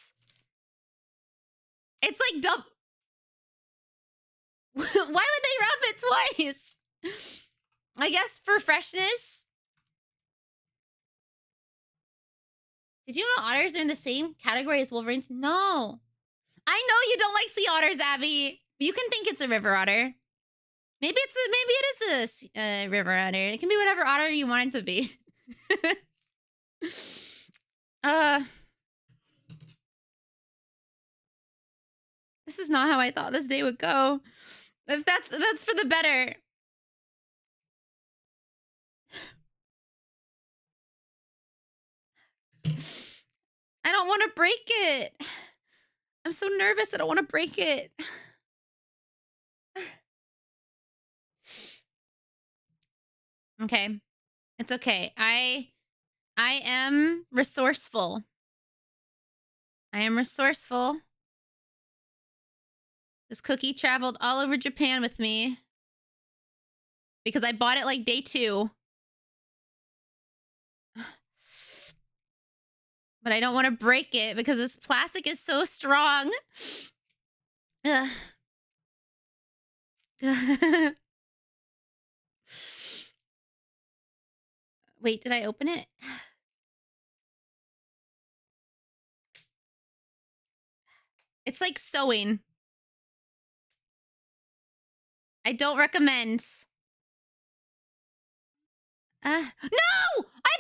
It's like double. Why would they wrap it twice? I guess for freshness. Did you know otters are in the same category as wolverines? No. I know you don't like sea otters, Abby. You can think it's a river otter. Maybe it is a river otter. It can be whatever otter you want it to be. This is not how I thought this day would go. If that's for the better. I don't want to break it. I'm so nervous. I don't want to break it. Okay. It's okay. I am resourceful. I am resourceful. This cookie traveled all over Japan with me because I bought it like day 2. But I don't want to break it because this plastic is so strong. Wait, did I open it? It's like sewing. I don't recommend. No! I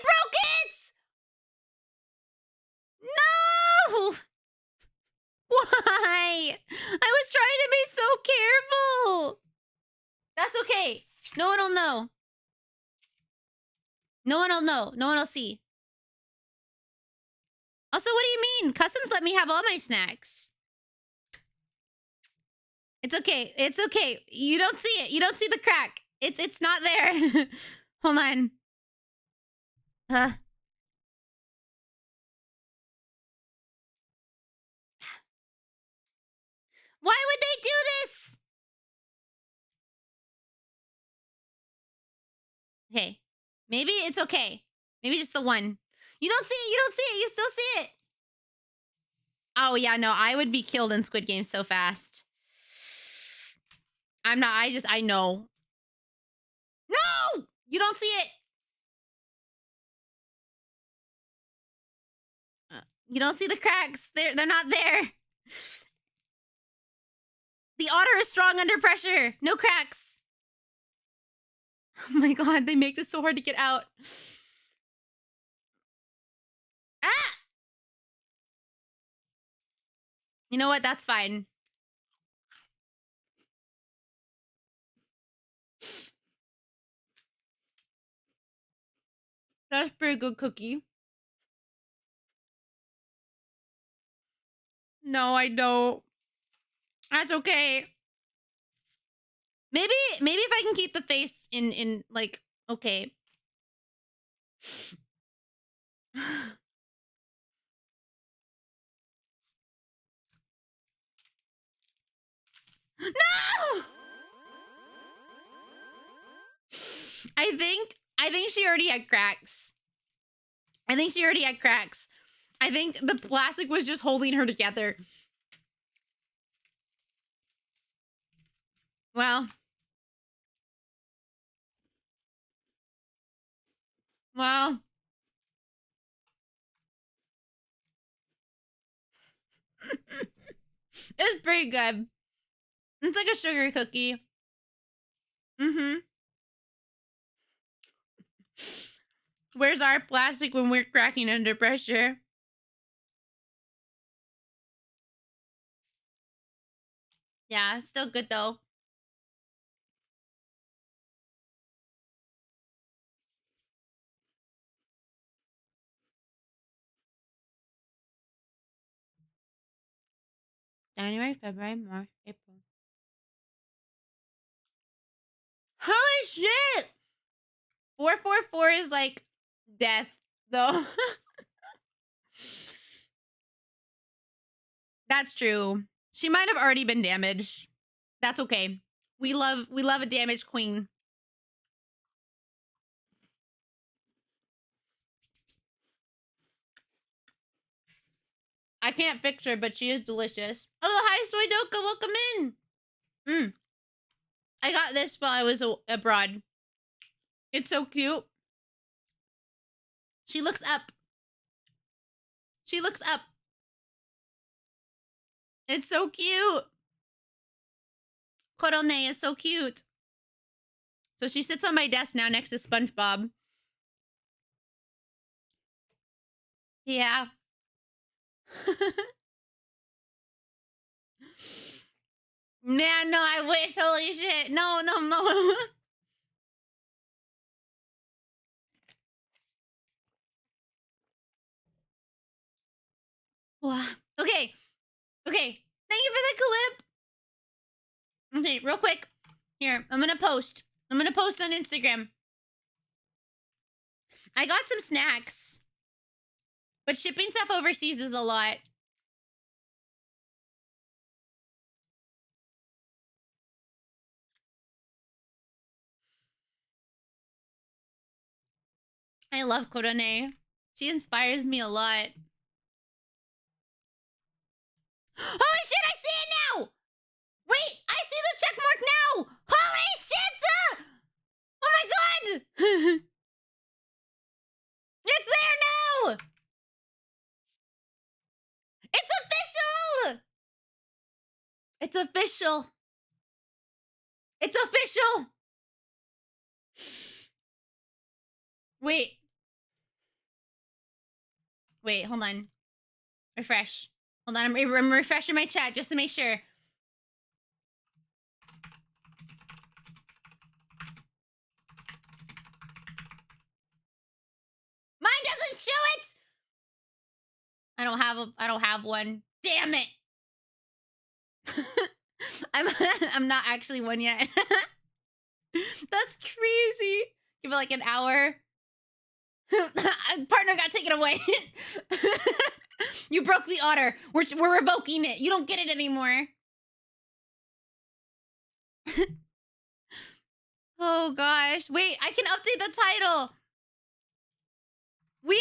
broke it! No! Why? I was trying to be so careful. That's okay. No one will know. No one will know. No one will see. Also, what do you mean? Customs let me have all my snacks. It's okay. It's okay. You don't see it. You don't see the crack. It's not there. Hold on. Why would they do this? Okay. Maybe it's okay. Maybe just the one. You don't see it. You don't see it. You still see it. Oh, yeah. No, I would be killed in Squid Game so fast. I'm not. I know. No! You don't see it. You don't see the cracks. They're not there. The otter is strong under pressure. No cracks. Oh my god, they make this so hard to get out. Ah! You know what? That's fine. That's pretty good cookie. No, I don't. That's okay. Maybe if I can keep the face in like, okay. No! I think she already had cracks. I think the plastic was just holding her together. Well, Wow. It's pretty good. It's like a sugar cookie. Mm-hmm. Where's our plastic when we're cracking under pressure? Yeah, still good though. January, February, March, April. Holy shit! 444 is like death, though. That's true. She might have already been damaged. That's okay. We love a damaged queen. I can't fix her, but she is delicious. Oh, hi, Soydoka. Welcome in. I got this while I was abroad. It's so cute. She looks up. She looks up. It's so cute. Korone is so cute. So she sits on my desk now next to SpongeBob. Yeah. Man, no, I wish. Holy shit. No. Wow. Okay. Thank you for the clip. Okay, real quick. Here, I'm gonna post. I'm gonna post on Instagram. I got some snacks. But shipping stuff overseas is a lot. I love Korone. She inspires me a lot. Holy shit, I see it now! Wait, I see the check mark now! Holy shit! Oh my god! It's there now! It's official! It's official. It's official. Wait, hold on. Refresh. Hold on, I'm refreshing my chat just to make sure. Mine doesn't show it. I don't have one. Damn it. I'm not actually one yet. That's crazy. Give it like an hour. Partner got taken away. You broke the order. We're revoking it. You don't get it anymore. Oh gosh. Wait, I can update the title. We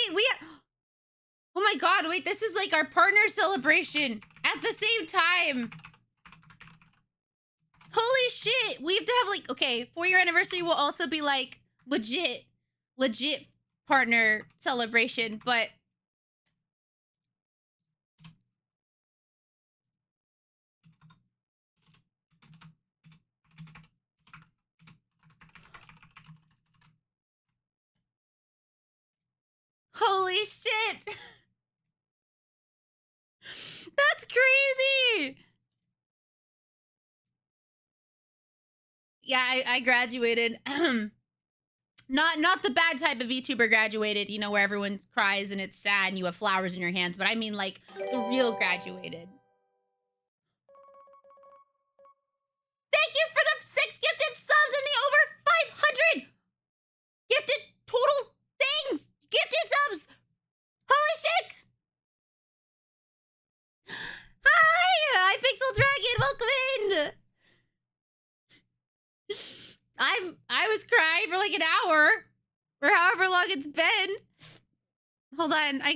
Oh my god, wait, this is like our partner celebration at the same time. Holy shit. We have to have like, okay, 4-year anniversary will also be like legit partner celebration, but holy shit. That's crazy. Yeah, I graduated. Not the bad type of VTuber graduated, you know, where everyone cries and it's sad and you have flowers in your hands, but I mean like the real graduated. Thank you for the 6 gifted subs and the over 500 gifted total things. Gifted subs. Holy shit. Hi, Pixel Dragon. Welcome in. I was crying for like an hour or however long it's been. Hold on, I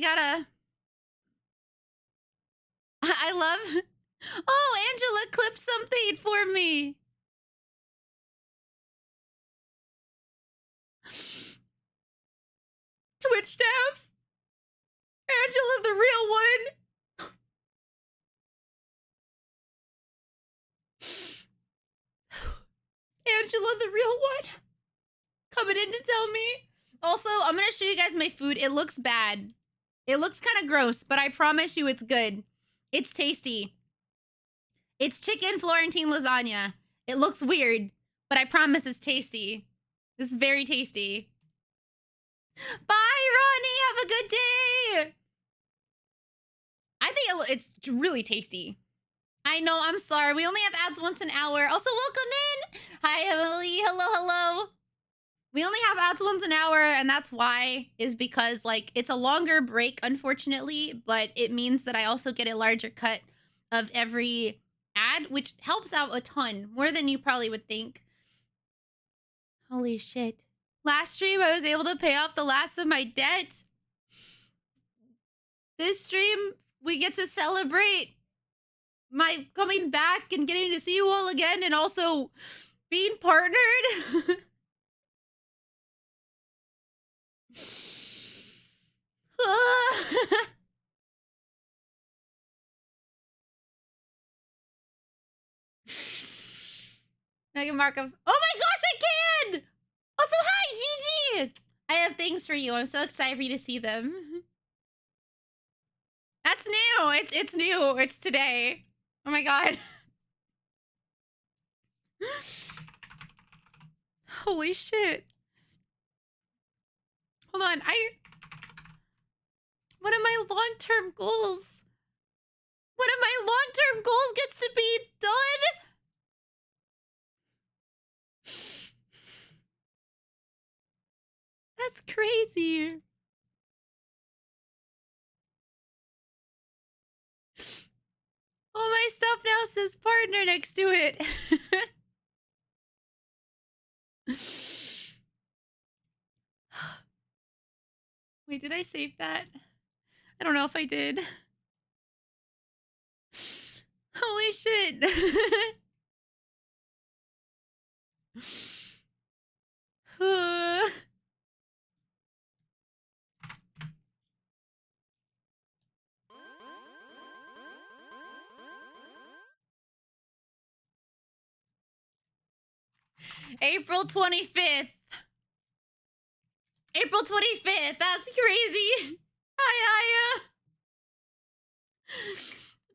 love. Oh, Angela clipped something for me. much, Steph. Angela, the real one. Angela, the real one. Coming in to tell me. Also, I'm going to show you guys my food. It looks bad. It looks kind of gross, but I promise you it's good. It's tasty. It's chicken Florentine lasagna. It looks weird, but I promise it's tasty. It's very tasty. Bye, Ronnie. Have a good day. I think it's really tasty. I know, I'm sorry. We only have ads once an hour. Also, welcome in. Hi, Emily. Hello, hello. We only have ads once an hour, and that's why, is because, like, it's a longer break, unfortunately, but it means that I also get a larger cut of every ad, which helps out a ton, more than you probably would think. Holy shit. Last stream, I was able to pay off the last of my debt. This stream, we get to celebrate my coming back and getting to see you all again, and also being partnered. Megan Markov. Oh my gosh, I can! Also, hi, Gigi! I have things for you. I'm so excited for you to see them. That's new. It's new. It's today. Oh my god. Holy shit. Hold on. One of my long-term goals. One of my long-term goals gets to be done. That's crazy. All my stuff now says partner next to it. Wait, did I save that? I don't know if I did. Holy shit. April 25th. April 25th. That's crazy. Hi, Aya.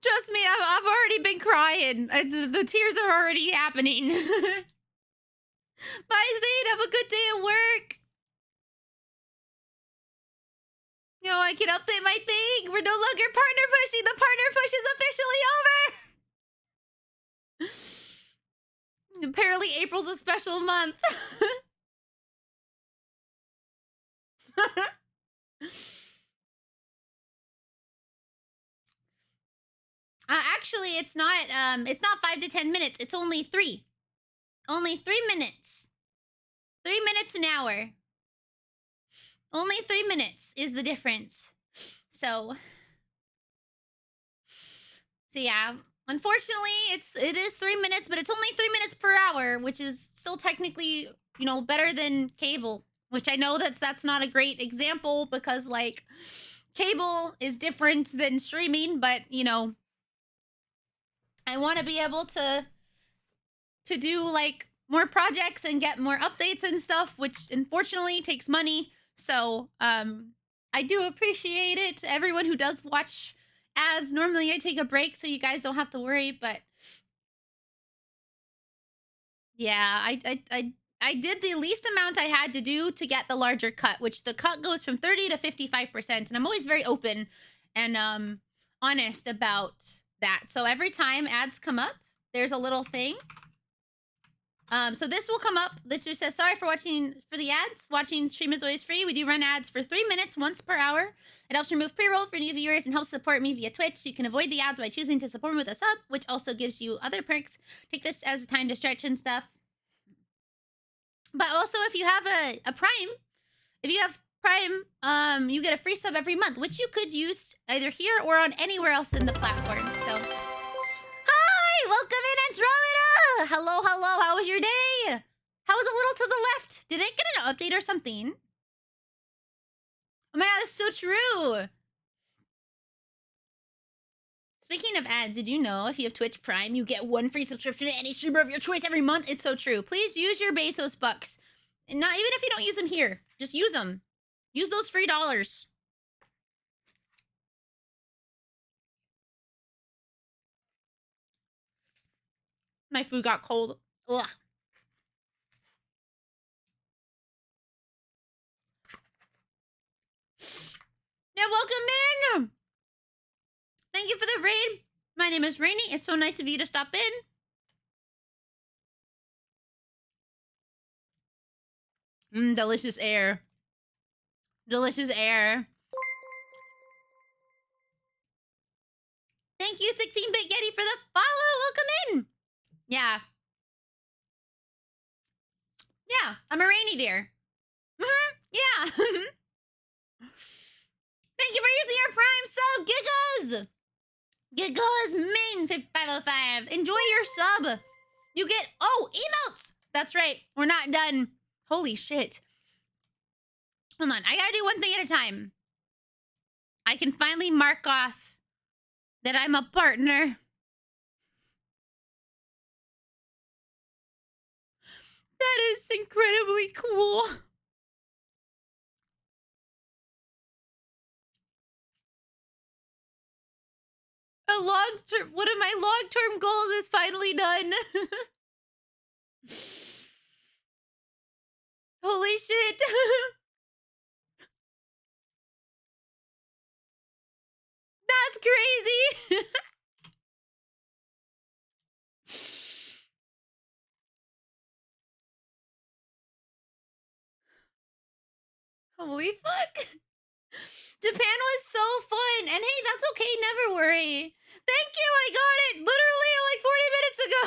Trust me, I've already been crying. The tears are already happening. Bye, Zayd. Have a good day at work. You know, I can update my thing. We're no longer partner pushing. The partner push is officially over. Apparently, April's a special month. Actually, it's not 5 to 10 minutes. It's only 3. Only 3 minutes. 3 minutes an hour. Only 3 minutes is the difference. So yeah. Unfortunately, it is 3 minutes, but it's only 3 minutes per hour, which is still technically, you know, better than cable. Which I know that's not a great example because, like, cable is different than streaming, but, you know, I want to be able to do, like, more projects and get more updates and stuff, which unfortunately takes money. So, I do appreciate it. Everyone who does watch ads, normally I take a break so you guys don't have to worry, but yeah, I did the least amount I had to do to get the larger cut, which the cut goes from 30 to 55%, and I'm always very open and honest about that. So every time ads come up, there's a little thing. So this will come up. This just says, sorry for the ads. Watching stream is always free. We do run ads for 3 minutes once per hour. It helps remove pre-roll for new viewers and helps support me via Twitch. You can avoid the ads by choosing to support me with a sub, which also gives you other perks. Take this as time to stretch and stuff. But also, if you have a Prime, you get a free sub every month, which you could use either here or on anywhere else in the platform. So, hi, welcome in, Andromeda. Hello, hello. How was your day? How was a little to the left? Did it get an update or something? Am I that's so true. Speaking of ads, did you know if you have Twitch Prime, you get 1 free subscription to any streamer of your choice every month? It's so true. Please use your Bezos bucks. And not even if you don't use them here, just use them. Use those free dollars. My food got cold. Ugh. Yeah, welcome in. Thank you for the raid. My name is Rainy. It's so nice of you to stop in. Delicious air. Delicious air. Thank you, 16-Bit Getty, for the follow. Welcome in. Yeah. Yeah, I'm a rainy deer. Yeah. Thank you for using your Prime sub, Gigas. Gigas main 505. Enjoy your sub. You get, emotes. That's right. We're not done. Holy shit. Hold on. I gotta do one thing at a time. I can finally mark off that I'm a partner. That is incredibly cool. One of my long-term goals is finally done. Holy shit. That's crazy. Holy fuck. Japan was so fun. And hey, that's okay. Never worry. Thank you. I got it literally like 40 minutes ago.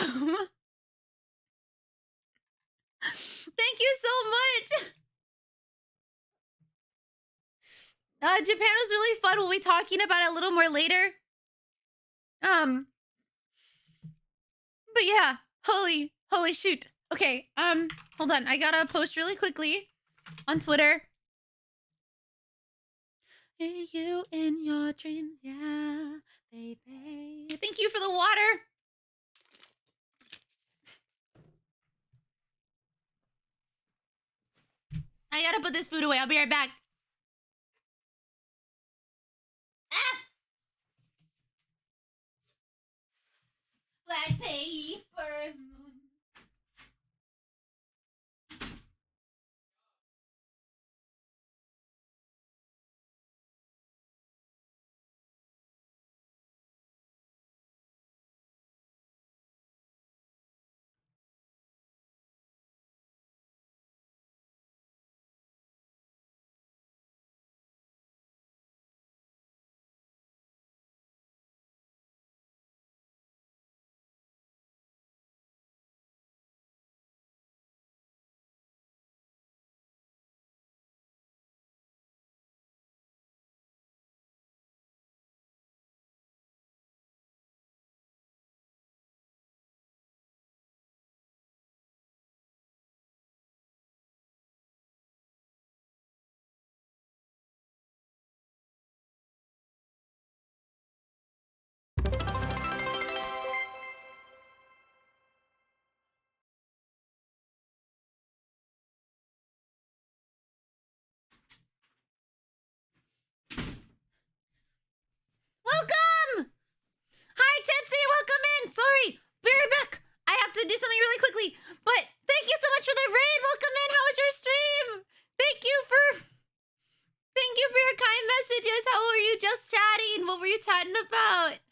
Thank you so much. Japan was really fun. We'll be talking about it a little more later. But yeah, holy shoot. Okay, hold on. I gotta post really quickly on Twitter. Hey, you in your dreams, yeah, baby. Thank you for the water. I gotta put this food away. I'll be right back. Ah! Black paper. Welcome! Hi, Tetsy, welcome in. Sorry, be right back. I have to do something really quickly. But thank you so much for the raid. Welcome in. How was your stream? Thank you for your kind messages. How were you just chatting? What were you chatting about?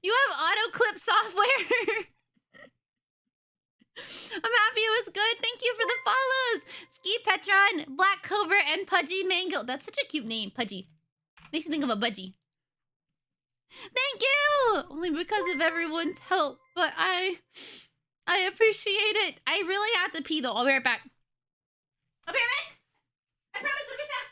You have auto clip software. I'm happy it was good. Thank you for the follows. Ski Petron, Black Cobra, and Pudgy Mango. That's such a cute name, Pudgy. Makes me think of a budgie. Thank you! Only because of everyone's help, but I appreciate it. I really have to pee though. I'll be right back. I'll be right back. I promise it'll be fast.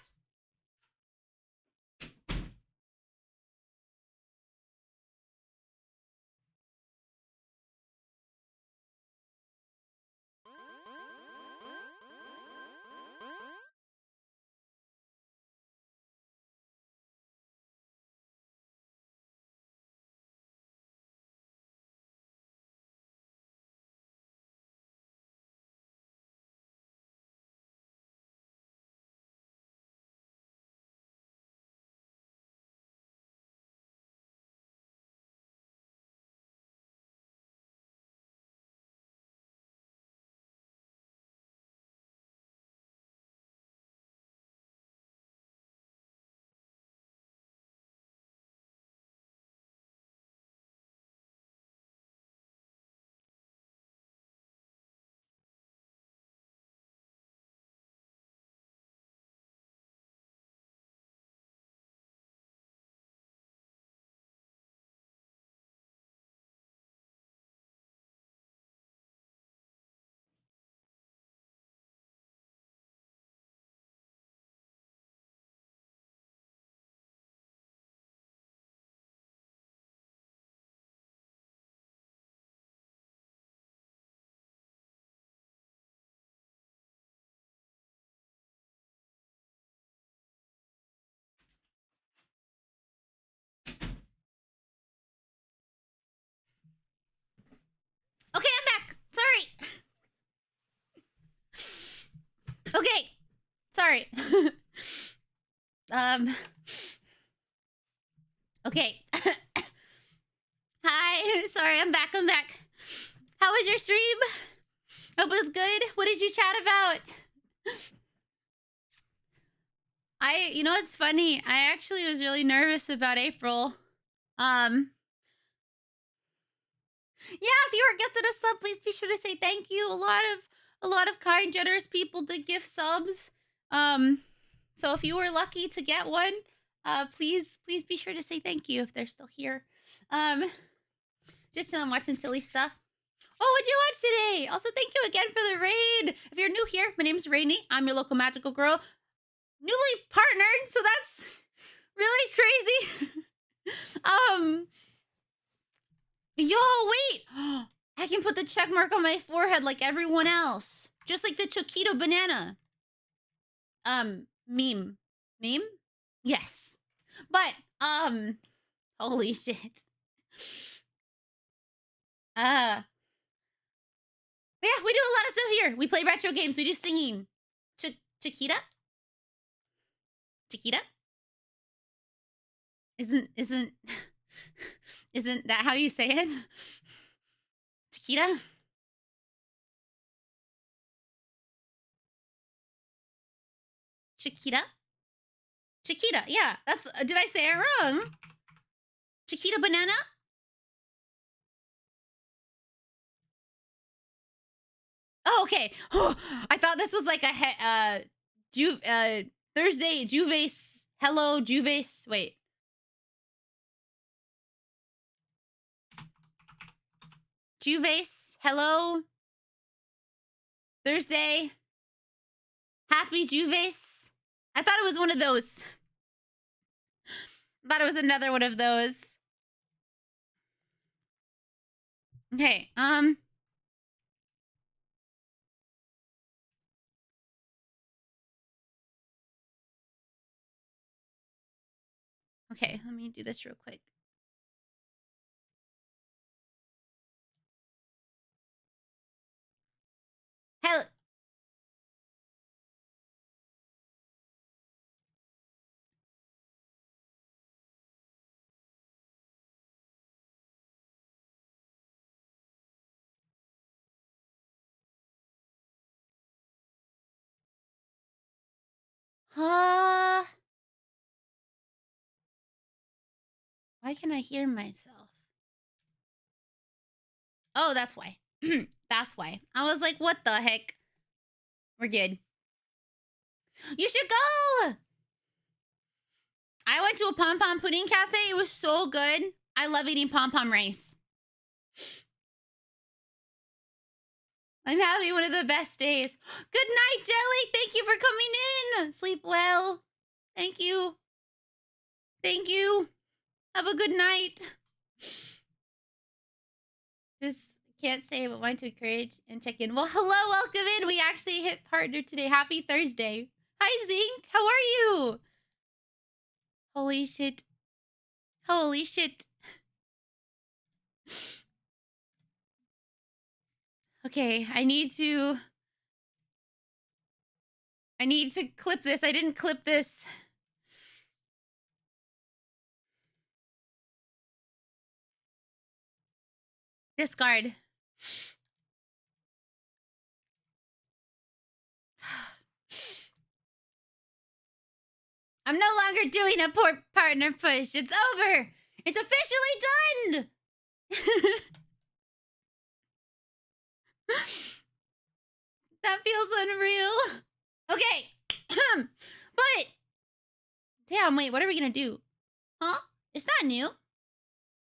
Sorry. Okay. Hi. Sorry, I'm back. How was your stream? Hope it was good. What did you chat about? You know, it's funny. I actually was really nervous about April. Yeah, if you were gifted a sub, please be sure to say thank you. A lot of kind, generous people did gift subs. So if you were lucky to get one, please be sure to say thank you if they're still here. Just till I'm watching silly stuff. Oh, what'd you watch today? Also, thank you again for the raid. If you're new here, my name's Rainy. I'm your local magical girl. Newly partnered, so that's really crazy. Yo, wait. I can put the check mark on my forehead like everyone else. Just like the Choquito banana. Meme. Meme? Yes. But, holy shit. Yeah, we do a lot of stuff here. We play retro games. We do singing. Chiquita? Chiquita? Isn't that how you say it? Chiquita? Chiquita? Chiquita, yeah. That's, did I say it wrong? Chiquita banana? Oh, okay. Oh, I thought this was like a Thursday Juvace. Hello, Juvace. Wait. Juvace. Hello. Thursday. Happy Juvace. I thought it was one of those. I thought it was another one of those. Okay. Okay, let me do this real quick. Hell. Why can I hear myself? Oh, that's why. That's why. I was like, what the heck? We're good. You should go! I went to a pom-pom pudding cafe. It was so good. I love eating pom-pom rice. I'm having one of the best days. Good night, Jelly. Thank you for coming in. Sleep well. Thank you. Thank you. Have a good night. Just can't say but want to encourage and check in. Well, hello, welcome in. We actually hit partner today. Happy Thursday. Hi, Zink. How are you? Holy shit. Holy shit. Okay, I need to clip this. I didn't clip this. Discard. I'm no longer doing a partner push. It's over. It's officially done. That feels unreal. Okay. But damn, wait, what are we gonna do? Huh? It's not new.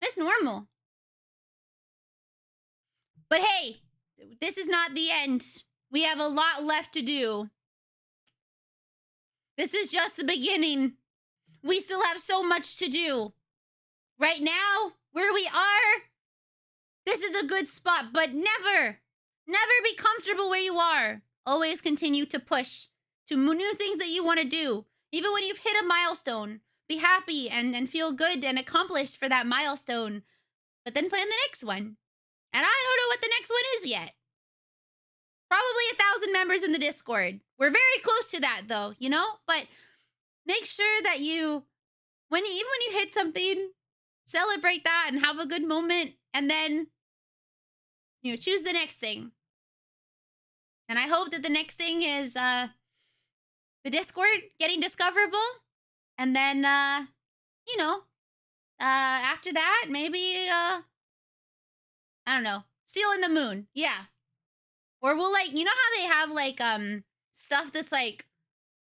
It's normal. But hey, this is not the end. We have a lot left to do. This is just the beginning. We still have so much to do. Right now, where we are, this is a good spot, but never be comfortable where you are. Always continue to push to new things that you want to do. Even when you've hit a milestone, be happy and feel good and accomplished for that milestone. But then plan the next one. And I don't know what the next one is yet. Probably 1,000 members in the Discord. We're very close to that, though, you know? But make sure that even when you hit something, celebrate that and have a good moment, and then, choose the next thing. And I hope that the next thing is the Discord getting discoverable, and then, after that, maybe, I don't know, stealing the moon. Yeah. Or we'll, like, you know how they have, like, stuff that's, like,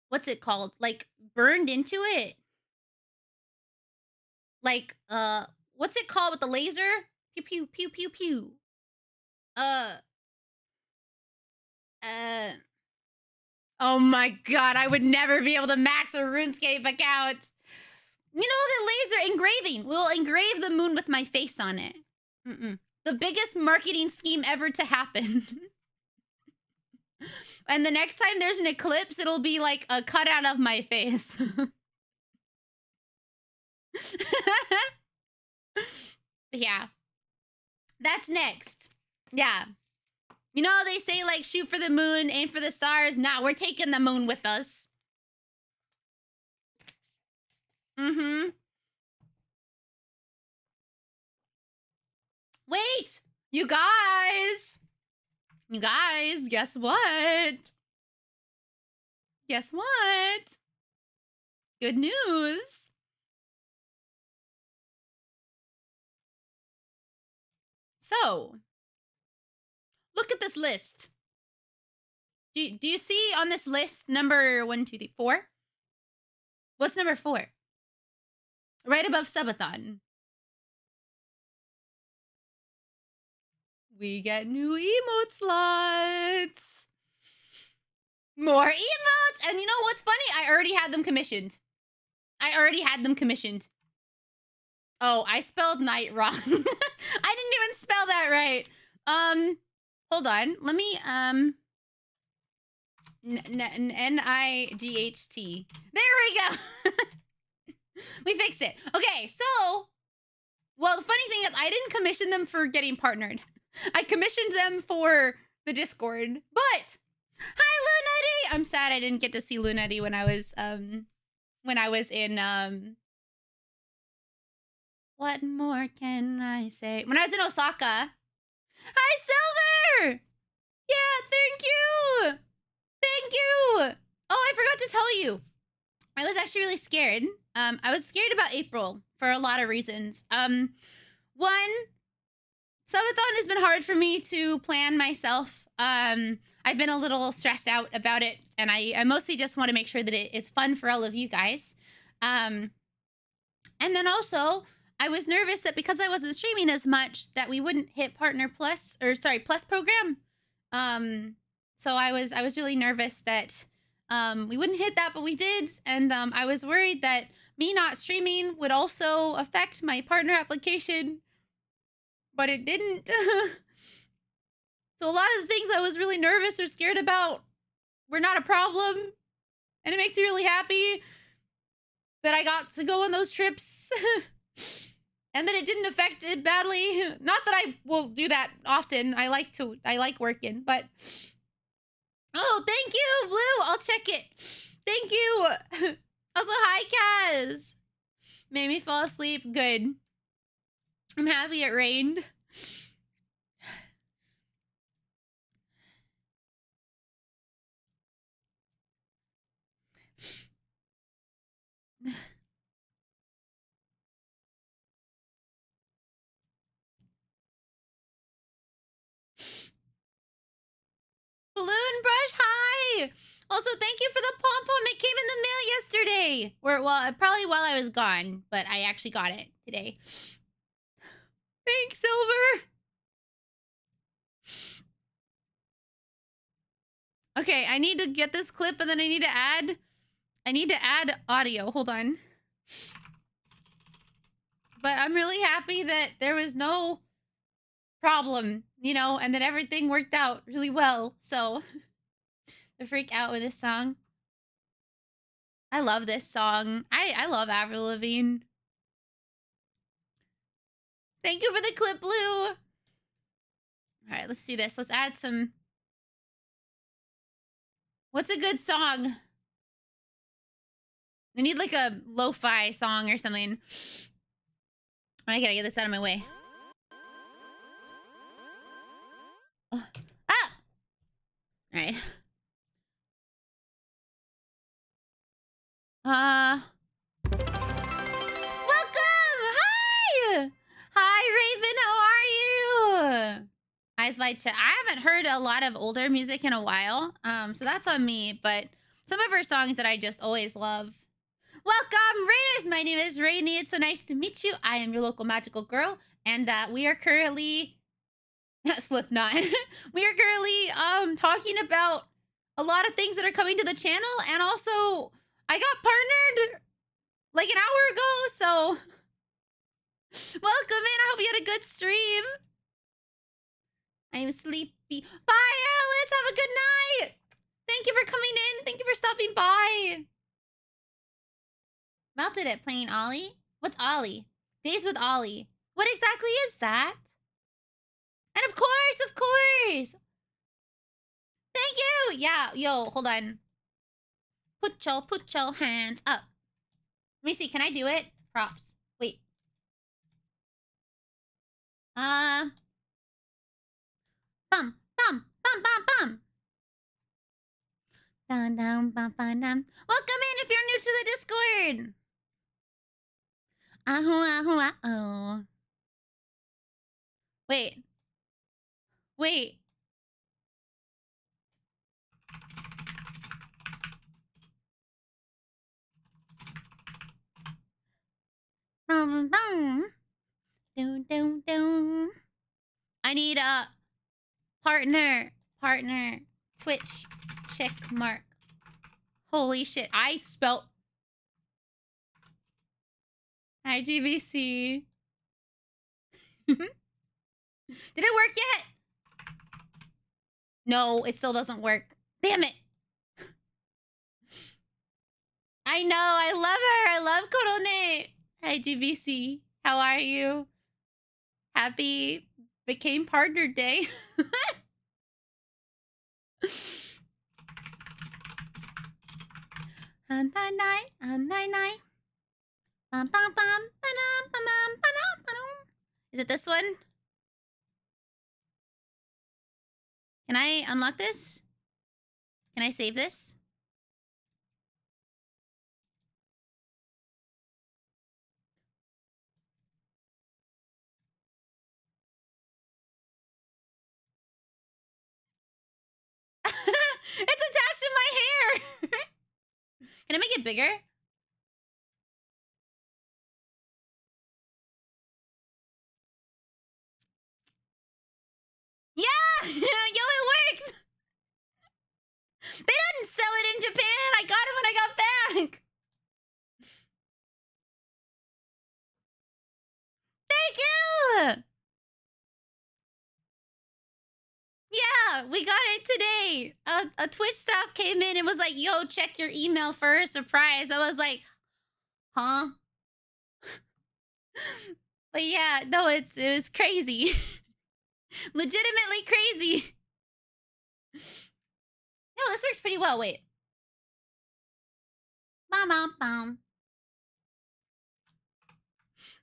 what's it called? Like, burned into it? Like, what's it called with the laser? Pew, pew, pew, pew, pew. Oh my god, I would never be able to max a RuneScape account. You know, the laser engraving. We'll engrave the moon with my face on it. The biggest marketing scheme ever to happen. And the next time there's an eclipse, it'll be like a cutout of my face. Yeah. That's next. Yeah. You know, they say, like, shoot for the moon, aim for the stars. Nah, we're taking the moon with us. Wait! You guys, guess what? Guess what? Good news. So, look at this list. Do you see on this list number 1, 2, 3, 4? What's number 4? Right above subathon. We get new emote slots. More emotes. And you know what's funny? I already had them commissioned. Oh, I spelled night wrong. I didn't even spell that right. Hold on. Let me, N-I-G-H-T. There we go. We fixed it. Okay, so, well, the funny thing is I didn't commission them for getting partnered. I commissioned them for the Discord. But, hi, Lunetti! I'm sad I didn't get to see Lunetti when I was in, what more can I say? When I was in Osaka. Hi, Silver! Yeah, thank you! Thank you! Oh, I forgot to tell you. I was actually really scared. I was scared about April for a lot of reasons. One, subathon has been hard for me to plan myself. I've been a little stressed out about it, and I mostly just want to make sure that it's fun for all of you guys. And then also, I was nervous that because I wasn't streaming as much, that we wouldn't hit Plus program. So I was really nervous that we wouldn't hit that, but we did. And I was worried that me not streaming would also affect my partner application, but it didn't. So a lot of the things I was really nervous or scared about were not a problem. And it makes me really happy that I got to go on those trips and that it didn't affect it badly. Not that I will do that often. I like working, but oh, thank you, Blue. I'll check it. Thank you. Also, hi, Kaz. Made me fall asleep. Good. I'm happy it rained. Balloon Brush, hi! Also, thank you for the pom-pom. It came in the mail yesterday. Probably while I was gone, but I actually got it today. Thanks, Silver. Okay, I need to get this clip, and then I need to add audio. Hold on. But I'm really happy that there was no problem, and that everything worked out really well. So, to freak out with this song. I love this song. I love Avril Lavigne. Thank you for the clip, Blue. All right, let's do this. Let's add some What's a good song? I need like a lo-fi song or something. I gotta get this out of my way. Oh. Ah! All right. Welcome! Hi! Hi, Raven, how are you? Eyes wide shut. I haven't heard a lot of older music in a while, so that's on me, but some of her songs that I just always love. Welcome, Raiders! My name is Rainy. It's so nice to meet you. I am your local magical girl, and we are currently... Slipknot. We are currently talking about a lot of things that are coming to the channel, and also I got partnered like an hour ago, so welcome in. I hope you had a good stream. I'm sleepy. Bye, Alice. Have a good night. Thank you for coming in. Thank you for stopping by. Melted it playing Ollie. What's Ollie? Days with Ollie. What exactly is that? And of course. Thank you. Yeah, yo, hold on. Put your hands up. Let me see. Can I do it? Props. Wait. Bum. Welcome in if you're new to the Discord. Oh. Wait. I need a partner. Twitch check mark. Holy shit. I spelt IGBC. Did it work yet? No, it still doesn't work. Damn it. I know. I love her. I love Korone. Hi, GBC. How are you? Happy became partner day. Is it this one? Can I unlock this? Can I save this? It's attached to my hair. Can I make it bigger? Yeah! Yo, it works! They didn't sell it in Japan! I got it when I got back! Thank you! Yeah, we got it today. A Twitch staff came in and was like, yo, check your email for a surprise. I was like, huh? But yeah, no, it was crazy. Legitimately crazy. No, this works pretty well. Wait. Bum.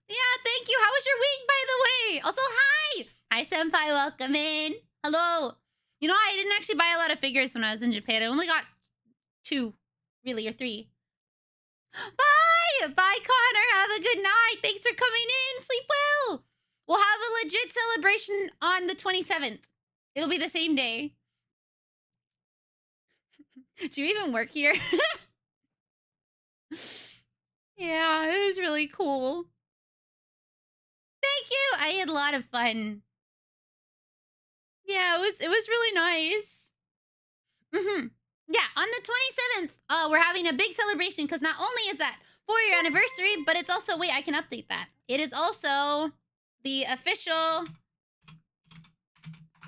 Yeah, thank you. How was your week, by the way? Also, hi! Hi, senpai. Welcome in. Hello. You know, I didn't actually buy a lot of figures when I was in Japan. I only got 2, really, or 3. Bye! Bye, Connor. Have a good night. Thanks for coming in. Sleep well. We'll have a legit celebration on the 27th. It'll be the same day. Do you even work here? Yeah, it was really cool. Thank you. I had a lot of fun. Yeah, it was really nice. Yeah, on the 27th, we're having a big celebration because not only is that 4-year anniversary, but it's also, wait, I can update that. It is also the official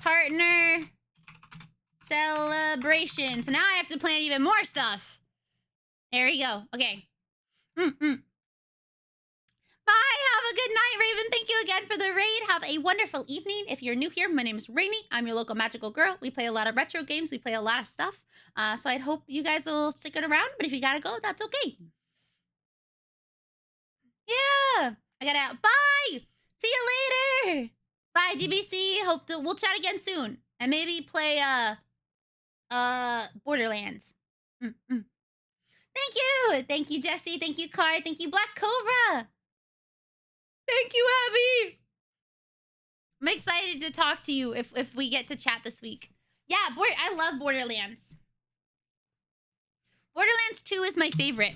partner celebration. So now I have to plan even more stuff. There you go. Okay. Bye. Have a Good night, Raven. Thank you again for the raid. Have a wonderful evening. If you're new here, my name is Rainy. I'm your local magical girl. We play a lot of retro games. We play a lot of stuff. So I'd hope you guys will stick it around. But if you gotta go, that's okay. Yeah. I gotta out. Bye. See you later. Bye, GBC. We'll chat again soon. And maybe play Borderlands. Thank you. Thank you, Jesse. Thank you, Car. Thank you, Black Cobra. Thank you, Abby. I'm excited to talk to you if we get to chat this week. Yeah, I love Borderlands. Borderlands 2 is my favorite.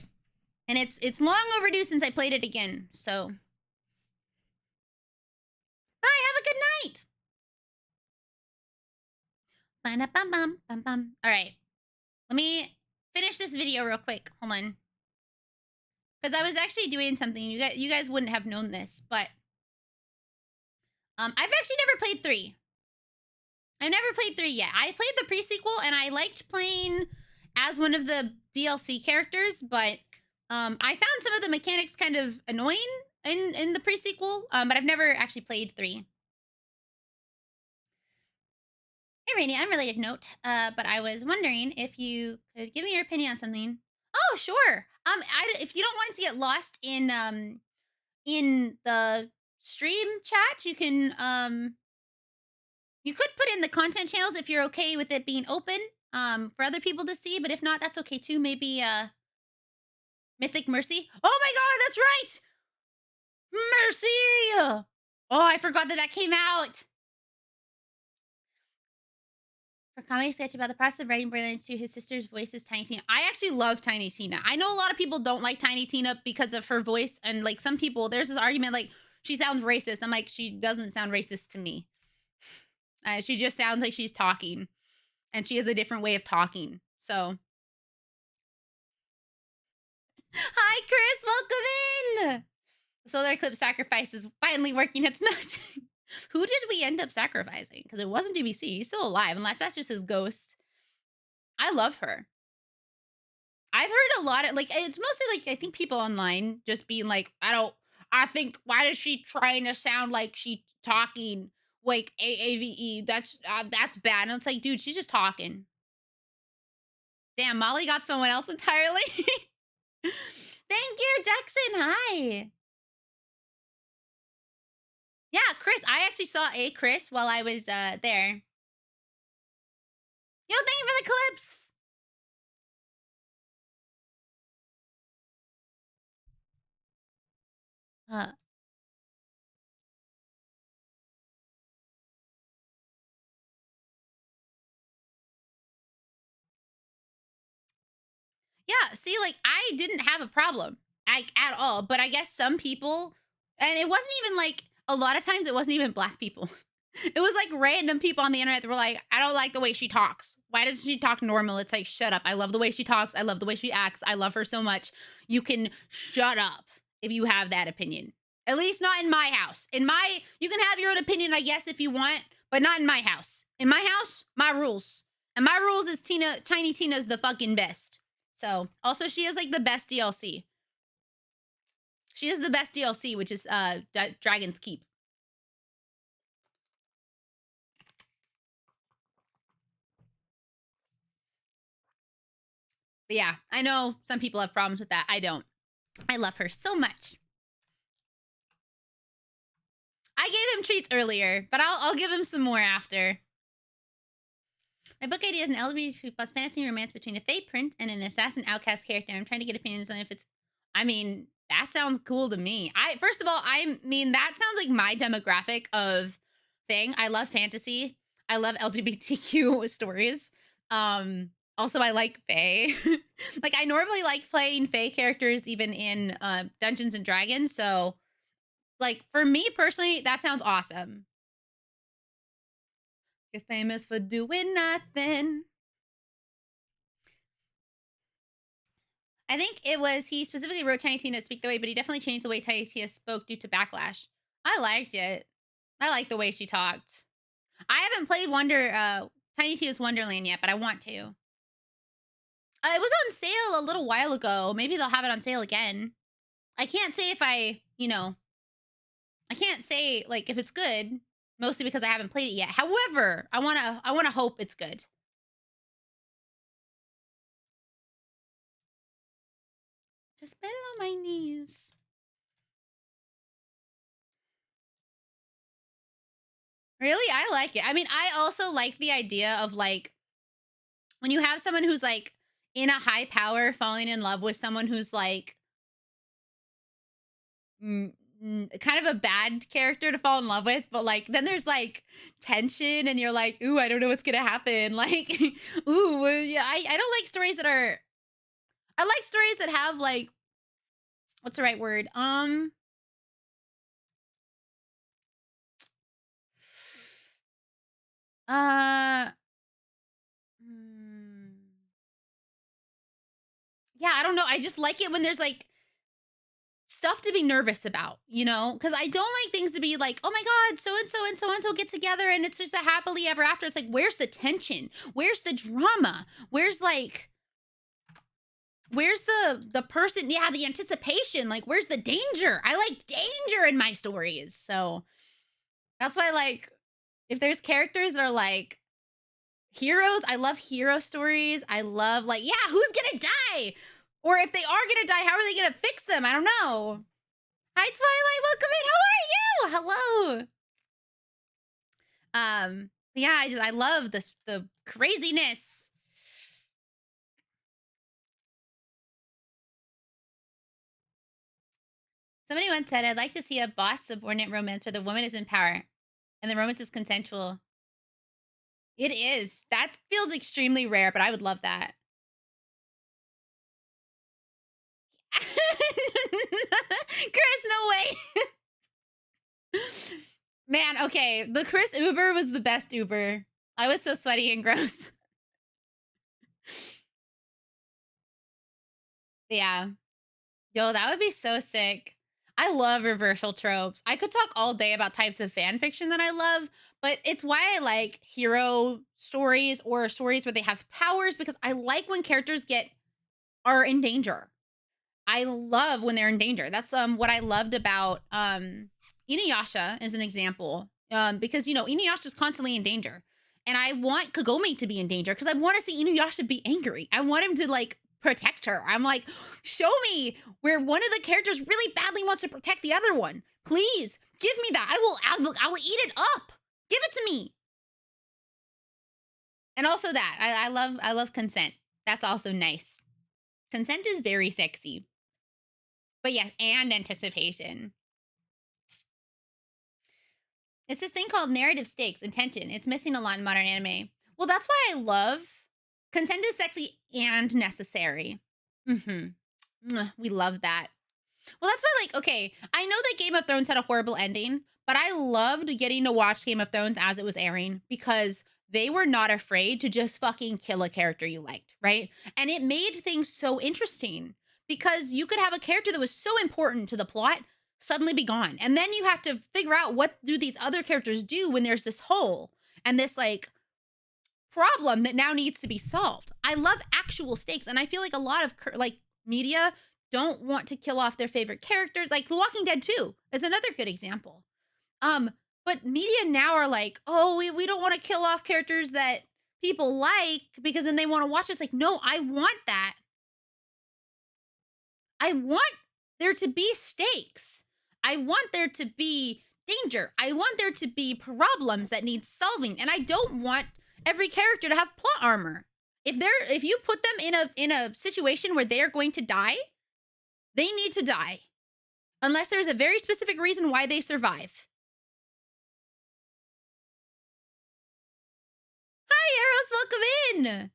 And it's long overdue since I played it again, so. Bye, have a good night. Ba-da-bum-bum-bum-bum. All right. Let me finish this video real quick. Hold on. Because I was actually doing something. You guys wouldn't have known this, but I've actually never played 3. I've never played 3 yet. I played the pre-sequel, and I liked playing as one of the DLC characters, but I found some of the mechanics kind of annoying in the pre-sequel, but I've never actually played 3. Hey, Rainy, unrelated note, but I was wondering if you could give me your opinion on something. Oh, sure. If you don't want it to get lost in the stream chat, you can you could put in the content channels if you're okay with it being open for other people to see, but if not, that's okay too. Maybe Mythic Mercy. Oh my god, that's right! Mercy! Oh, I forgot that came out. For comedy sketch about the process of writing Borderlands 2, his sister's voice is Tiny Tina. I actually love Tiny Tina. I know a lot of people don't like Tiny Tina because of her voice, and like some people, there's this argument like she sounds racist. I'm like, she doesn't sound racist to me. She just sounds like she's talking, and she has a different way of talking. So, hi, Chris, welcome in. The solar eclipse sacrifice is finally working its magic. Who did we end up sacrificing? Because it wasn't DBC. He's still alive, unless that's just his ghost. I love her. I've heard a lot of, like, it's mostly, like, I think people online just being like, I think, why is she trying to sound like she talking like AAVE? That's bad. And it's like, dude, she's just talking. Damn, Molly got someone else entirely. Thank you, Jackson. Hi. Yeah, Chris. I actually saw a Chris while I was there. Yo, thank you for the clips. Yeah, see, like, I didn't have a problem, like, at all, but I guess some people, and it wasn't even, like, a lot of times it wasn't even black people. It was, like, random people on the internet that were like, I don't like the way she talks. Why doesn't she talk normal? It's like, shut up. I love the way she talks. I love the way she acts. I love her so much. You can shut up if you have that opinion. At least not in my house. You can have your own opinion, I guess, if you want, but not in my house. In my house, my rules. And my rules is Tiny Tina's the fucking best. So, also, she is, like, the best DLC. She is the best DLC, which is Dragon's Keep. But yeah, I know some people have problems with that. I don't. I love her so much. I gave him treats earlier, but I'll give him some more after. My book idea is an LGBTQ plus fantasy romance between a fae prince and an assassin outcast character. I'm trying to get opinions on if it's... I mean, that sounds cool to me. First of all, I mean, that sounds like my demographic of thing. I love fantasy. I love LGBTQ stories. Also, I like fae. Like, I normally like playing fae characters even in Dungeons and Dragons. So, like, for me personally, that sounds awesome. You're famous for doing nothing. I think it was, he specifically wrote Tiny Tina to speak the way, but he definitely changed the way Tiny Tina spoke due to backlash. I liked it. I like the way she talked. I haven't played Tiny Tina's Wonderland yet, but I want to. It was on sale a little while ago. Maybe they'll have it on sale again. I can't say if I, I can't say like if it's good, mostly because I haven't played it yet. However, I wanna hope it's good. Just below my knees. Really? I like it. I mean, I also like the idea of like when you have someone who's like in a high power falling in love with someone who's like kind of a bad character to fall in love with, but like then there's like tension and you're like, ooh, I don't know what's gonna happen. Like, ooh, yeah, I don't like stories that are. I like stories that have like, what's the right word? Uh, mm, yeah, I don't know. I just like it when there's like stuff to be nervous about, you know? Because I don't like things to be like, oh my God, so and so and so and so get together and it's just a happily ever after. It's like, where's the tension? Where's the drama? Where's like, where's the person? Yeah, the anticipation. Like, where's the danger? I like danger in my stories. So that's why, like, if there's characters that are like heroes, I love hero stories. I love, like, yeah, who's gonna die? Or if they are gonna die, how are they gonna fix them? I don't know. Hi, Twilight. Welcome in. How are you? Hello. Yeah, I love this the craziness. Somebody once said, I'd like to see a boss subordinate romance where the woman is in power and the romance is consensual. It is. That feels extremely rare, but I would love that. Chris, no way. Man, okay. The Chris Uber was the best Uber. I was so sweaty and gross. Yeah. Yo, that would be so sick. I love reversal tropes. I could talk all day about types of fan fiction that I love, but it's why I like hero stories or stories where they have powers because I like when characters are in danger. I love when they're in danger. That's what I loved about Inuyasha as an example. Because you know, Inuyasha's constantly in danger. And I want Kagome to be in danger because I want to see Inuyasha be angry. I want him to like protect her. I'm like, show me where one of the characters really badly wants to protect the other one. Please give me that. I will eat it up. Give it to me. And also that I love consent. That's also nice. Consent is very sexy. But yes, and anticipation. It's this thing called narrative stakes and tension. It's missing a lot in modern anime. Well, that's why I love consent is sexy and necessary. We love that. Well, that's why, like, okay, I know that Game of Thrones had a horrible ending, but I loved getting to watch Game of Thrones as it was airing because they were not afraid to just fucking kill a character you liked, right? And it made things so interesting because you could have a character that was so important to the plot suddenly be gone. And then you have to figure out what do these other characters do when there's this hole and this like problem that now needs to be solved. I love actual stakes and I feel like a lot of like media don't want to kill off their favorite characters. Like The Walking Dead 2 is another good example. But media now are like, oh, we don't want to kill off characters that people like because then they want to watch it. It's like, no, I want that. I want there to be stakes. I want there to be danger. I want there to be problems that need solving. And I don't want every character to have plot armor. If you put them in a situation where they are going to die, they need to die. Unless there's a very specific reason why they survive. Hi, Eros, welcome in.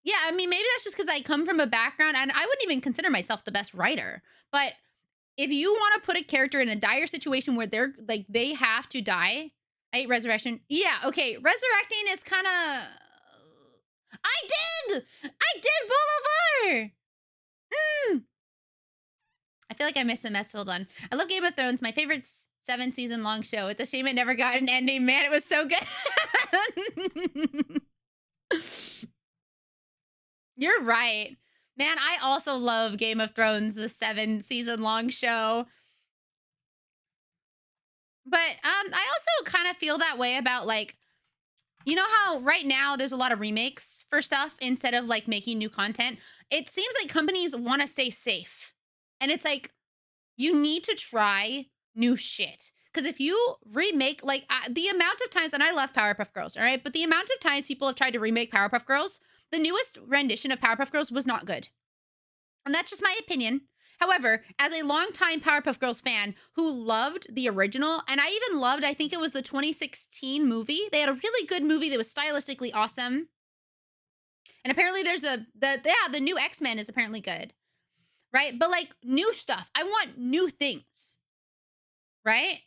Yeah, I mean, maybe that's just because I come from a background, and I wouldn't even consider myself the best writer. But if you want to put a character in a dire situation where they're like they have to die, I hate resurrection. Yeah, okay, resurrecting is kind of. I did Boulevard. I feel like I missed the mess. Hold on. I love Game of Thrones. My favorite 7-season long show. It's a shame it never got an ending. Man, it was so good. You're right. Man, I also love Game of Thrones, the 7-season long show. But I also kind of feel that way about like, you know how right now there's a lot of remakes for stuff instead of like making new content. It seems like companies want to stay safe. And it's like you need to try new shit. Because if you remake, like the amount of times, and I love Powerpuff Girls, all right, but the amount of times people have tried to remake Powerpuff Girls, the newest rendition of Powerpuff Girls was not good. And that's just my opinion. However, as a longtime Powerpuff Girls fan who loved the original, and I even loved, I think it was the 2016 movie. They had a really good movie that was stylistically awesome. And apparently there's the new X-Men is apparently good. Right? But like new stuff. I want new things. Right?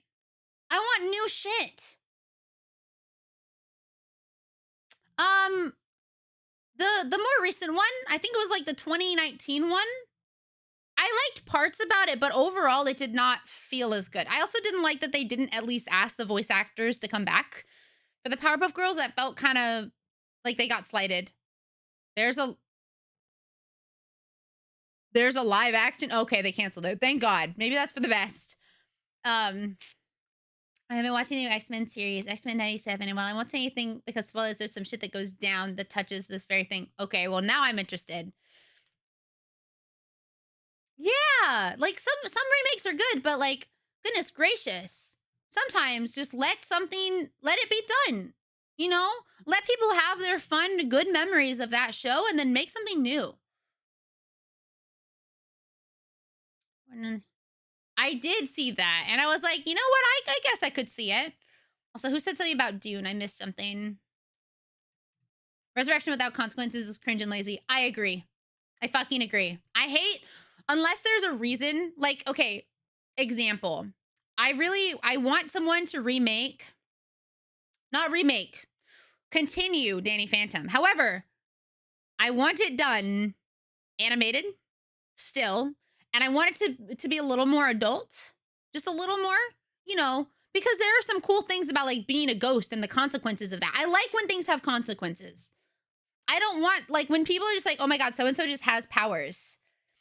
I want new shit. The more recent one, I think it was like the 2019 one. I liked parts about it, but overall it did not feel as good. I also didn't like that they didn't at least ask the voice actors to come back. For the Powerpuff Girls, that felt kind of like they got slighted. There's a live action. Okay, they canceled it. Thank God. Maybe that's for the best. I have been watching the new X-Men series, X-Men 97, and while I won't say anything because spoilers, there's some shit that goes down that touches this very thing. Okay, well now I'm interested. Yeah, like some remakes are good, but like goodness gracious, sometimes just let it be done. You know, let people have their fun, good memories of that show, and then make something new. I did see that, and I was like, you know what? I guess I could see it. Also, who said something about Dune? I missed something. Resurrection without consequences is cringe and lazy. I agree. I fucking agree. I hate, unless there's a reason, like, okay, example. I want someone to continue Danny Phantom. However, I want it done animated still, and I want it to be a little more adult, just a little more, you know, because there are some cool things about like being a ghost and the consequences of that. I like when things have consequences. I don't want, like, when people are just like, oh my God, so and so just has powers.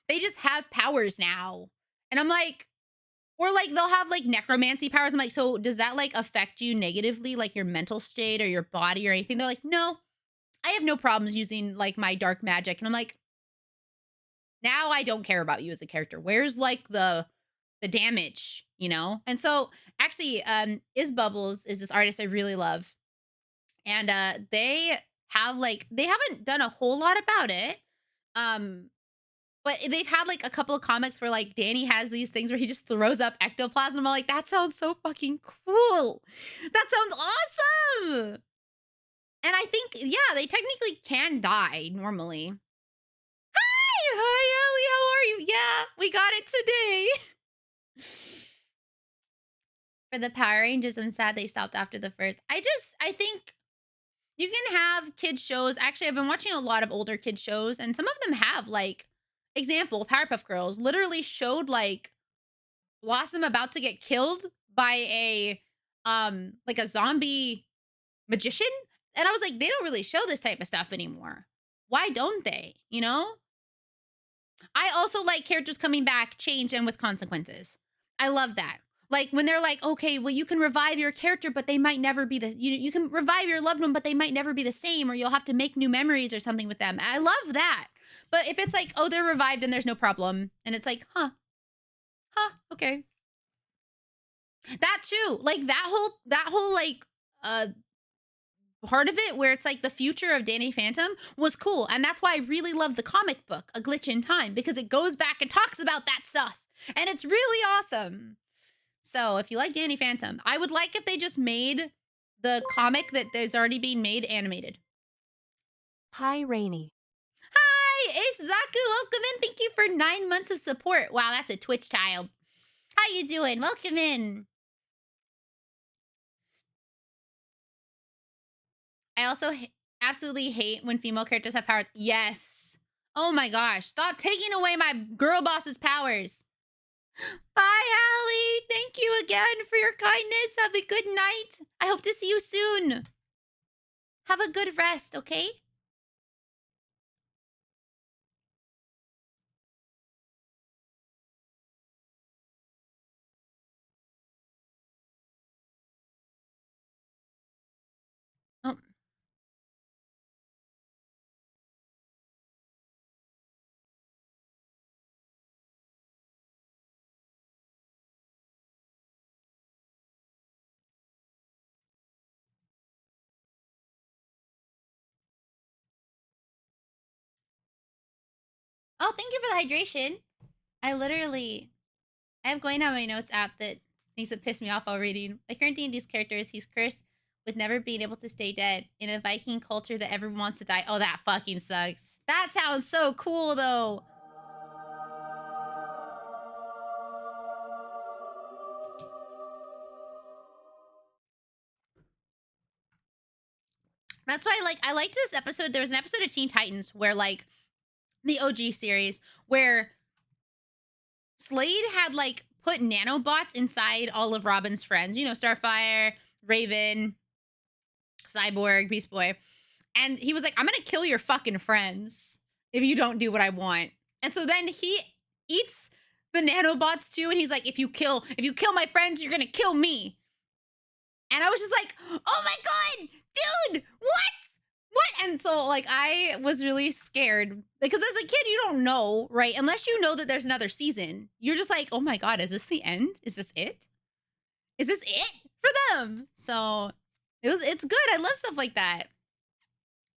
They just have powers now. And I'm like, or like they'll have like necromancy powers. I'm like, so does that like affect you negatively, like your mental state or your body or anything? They're like, no, I have no problems using like my dark magic. And I'm like, now I don't care about you as a character. Where's like the damage, you know? And so actually, Is Bubbles is this artist I really love. And they haven't done a whole lot about it. But they've had like a couple of comics where like Danny has these things where he just throws up ectoplasm. I'm like, that sounds so fucking cool. That sounds awesome. And I think, yeah, they technically can die normally. Hi, Ellie, how are you? Yeah, we got it today. For the Power Rangers, I'm sad they stopped after the first. I think you can have kids shows. Actually, I've been watching a lot of older kids shows, and some of them have like, example, Powerpuff Girls literally showed like Blossom about to get killed by a like a zombie magician. And I was like, they don't really show this type of stuff anymore. Why don't they? You know? I also like characters coming back, changed, and with consequences. I love that. Like when they're like, okay, well, you can revive your character, but they might never be you can revive your loved one, but they might never be the same, or you'll have to make new memories or something with them. I love that. But if it's like, oh, they're revived and there's no problem, and it's like, huh, okay. That too. Like that whole like part of it where it's like the future of Danny Phantom was cool. And that's why I really love the comic book, A Glitch in Time, because it goes back and talks about that stuff. And it's really awesome. So if you like Danny Phantom, I would like if they just made the comic that there's already being made animated. Hi, Rainy. Hi, Ace Zaku. Welcome in. Thank you for 9 months of support. Wow, that's a Twitch child. How you doing? Welcome in. I also absolutely hate when female characters have powers. Yes. Oh my gosh. Stop taking away my girl boss's powers. Bye, Allie. Thank you again for your kindness. Have a good night. I hope to see you soon. Have a good rest, okay? Oh, thank you for the hydration. I have going on my notes app that things that piss me off while reading. My current D&D's character is he's cursed with never being able to stay dead in a Viking culture that everyone wants to die. Oh, that fucking sucks. That sounds so cool, though. That's why, like, I liked this episode. There was an episode of Teen Titans where, like, the OG series, where Slade had, like, put nanobots inside all of Robin's friends. You know, Starfire, Raven, Cyborg, Beast Boy. And he was like, I'm gonna kill your fucking friends if you don't do what I want. And so then he eats the nanobots too, and he's like, if you kill my friends, you're gonna kill me. And I was just like, oh my god, dude, what? And so, like, I was really scared because as a kid, you don't know, right? Unless you know that there's another season. You're just like, oh my god, is this the end? Is this it? Is this it for them? So it's good. I love stuff like that.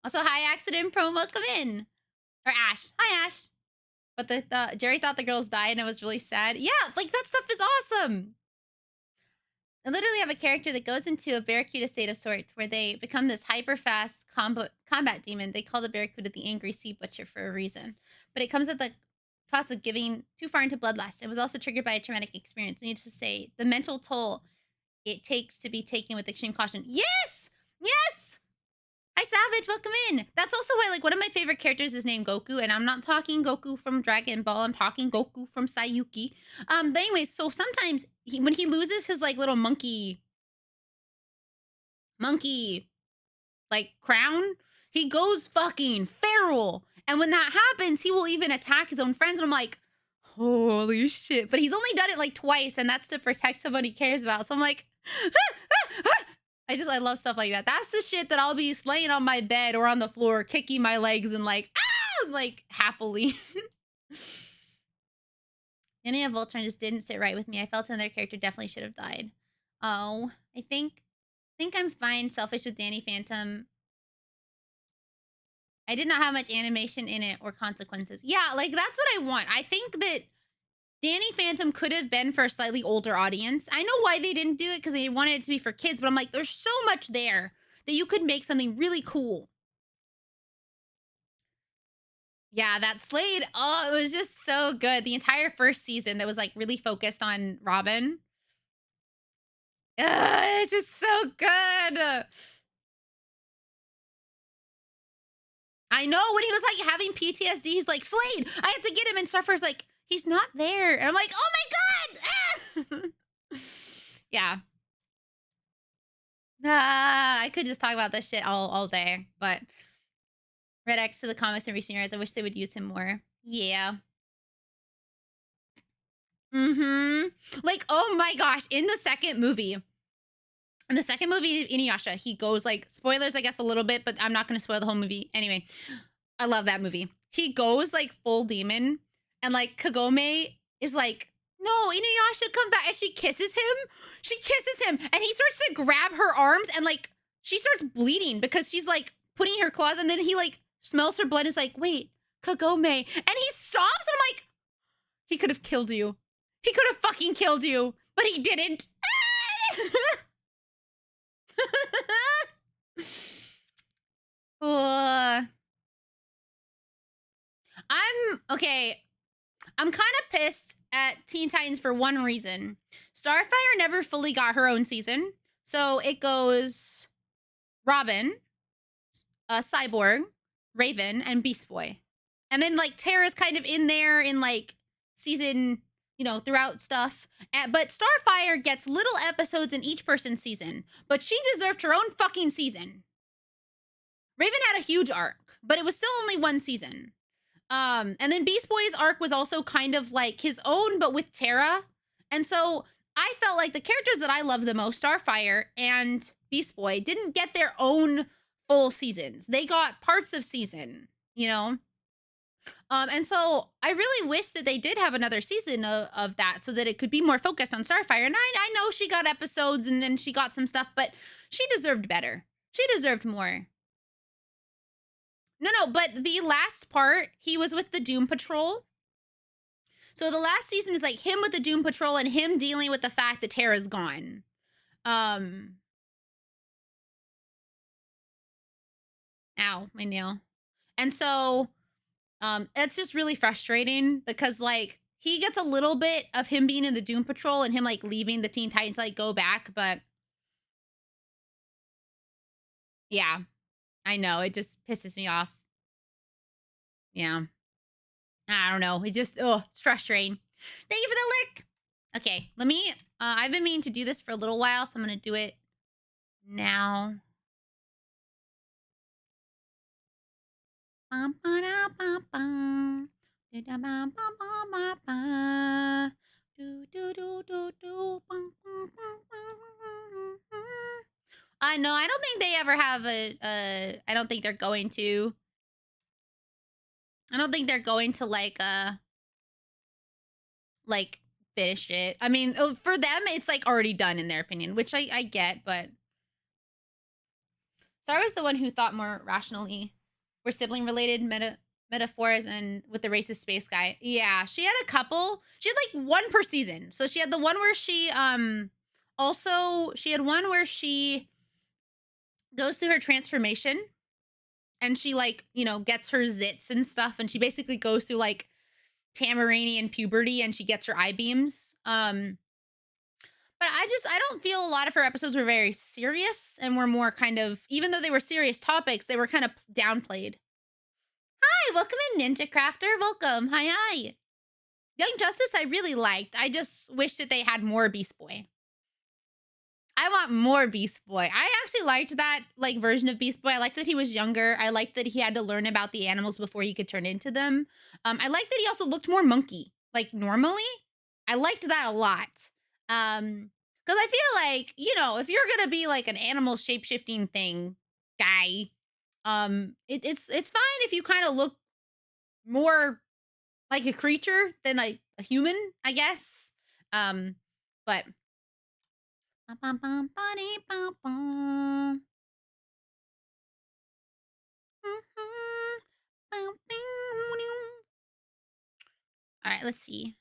Also, hi, Accident Pro, welcome in. Or Ash. Hi, Ash. But the Jerry thought the girls died and it was really sad. Yeah, like, that stuff is awesome. I literally have a character that goes into a Barracuda state of sorts where they become this hyper-fast combat demon. They call the Barracuda the Angry Sea Butcher for a reason. But it comes at the cost of giving too far into bloodlust. It was also triggered by a traumatic experience. Needless to say, the mental toll it takes to be taken with extreme caution. Yes! Yes! Hi, Savage, welcome in. That's also why, like, one of my favorite characters is named Goku, and I'm not talking Goku from Dragon Ball, I'm talking Goku from Sayuki. But anyways, so sometimes when he loses his, like, little monkey, like, crown, he goes fucking feral. And when that happens, he will even attack his own friends, and I'm like, holy shit. But he's only done it, like, twice, and that's to protect someone he cares about. So I'm like, I love stuff like that. That's the shit that I'll be laying on my bed or on the floor, kicking my legs and like, like happily. Any of Voltron just didn't sit right with me. I felt another character definitely should have died. Oh, I think I'm fine. Selfish with Danny Phantom. I did not have much animation in it or consequences. Yeah, like, that's what I want. I think that Danny Phantom could have been for a slightly older audience. I know why they didn't do it, because they wanted it to be for kids, but I'm like, there's so much there that you could make something really cool. Yeah, that Slade, oh, it was just so good. The entire first season that was, like, really focused on Robin. It's just so good. I know, when he was, like, having PTSD, he's like, Slade, I have to get him, and Starfire's like, he's not there. And I'm like, oh my god! Yeah. I could just talk about this shit all day, but Red X to the comics in recent years. I wish they would use him more. Yeah. Like, oh my gosh, in the second movie, Inuyasha, he goes, like, spoilers, I guess, a little bit, but I'm not going to spoil the whole movie. Anyway, I love that movie. He goes, like, full demon, and, like, Kagome is like, no, Inuyasha, come back. And she kisses him, and he starts to grab her arms, and, like, she starts bleeding because she's, like, putting her claws, and then he, like, smells her blood and is like, wait, Kagome. And he stops, and I'm like, he could have killed you. He could have fucking killed you, but he didn't. I'm kind of pissed at Teen Titans for one reason. Starfire never fully got her own season. So it goes Robin, Cyborg, Raven, and Beast Boy. And then, like, Terra's kind of in there in, like, season, you know, throughout stuff. But Starfire gets little episodes in each person's season. But she deserved her own fucking season. Raven had a huge arc, but it was still only one season. And then Beast Boy's arc was also kind of like his own, but with Terra. And so I felt like the characters that I love the most, Starfire and Beast Boy, didn't get their own full seasons. They got parts of season, you know? And so I really wish that they did have another season of that so that it could be more focused on Starfire. And I know she got episodes and then she got some stuff, but she deserved better. She deserved more. No, but the last part, he was with the Doom Patrol. So the last season is like him with the Doom Patrol and him dealing with the fact that Tara's gone. Ow, my nail. And so it's just really frustrating because like he gets a little bit of him being in the Doom Patrol and him like leaving the Teen Titans to like go back, but yeah, I know it just pisses me off. Yeah, I don't know. It just it's frustrating. Thank you for the lick. Okay, let me. I've been meaning to do this for a little while, so I'm gonna do it now. No, I don't think they ever have I don't think they're going to. I don't think they're going to like finish it. I mean, for them, it's like already done in their opinion, which I get, but Sarah was the one who thought more rationally. Were sibling related metaphors and with the racist space guy. Yeah, she had a couple. She had like one per season. So she had the one where she also she had one where she goes through her transformation and she like, you know, gets her zits and stuff and she basically goes through like Tamaranian puberty and she gets her eye beams. But I don't feel a lot of her episodes were very serious and were more kind of, even though they were serious topics, they were kind of downplayed. Hi, welcome in, Ninja Crafter. Welcome. Hi. Young Justice, I really liked. I just wish that they had more Beast Boy. I want more Beast Boy. I actually liked that like version of Beast Boy. I liked that he was younger. I liked that he had to learn about the animals before he could turn into them. I liked that he also looked more monkey, like normally. I liked that a lot. Because I feel like, you know, if you're gonna be like an animal shape-shifting thing guy, it's fine if you kind of look more like a creature than like a human, I guess. But all right, let's see.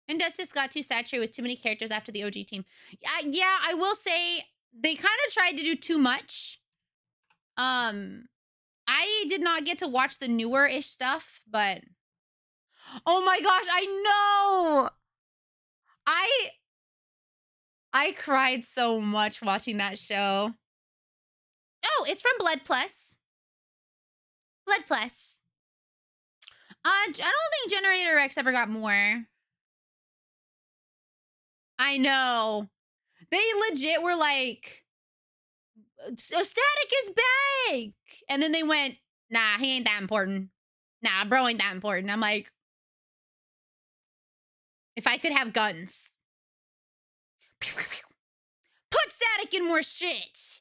Injustice got too saturated with too many characters after the OG team. Yeah, I will say they kind of tried to do too much. I did not get to watch the newer-ish stuff, but oh my gosh, I know. I cried so much watching that show. Oh, it's from Blood Plus. Blood Plus. I don't think Generator X ever got more. I know. They legit were like, so Static is back. And then they went, nah, he ain't that important. Nah, bro ain't that important. I'm like, if I could have guns. Put Static in more shit.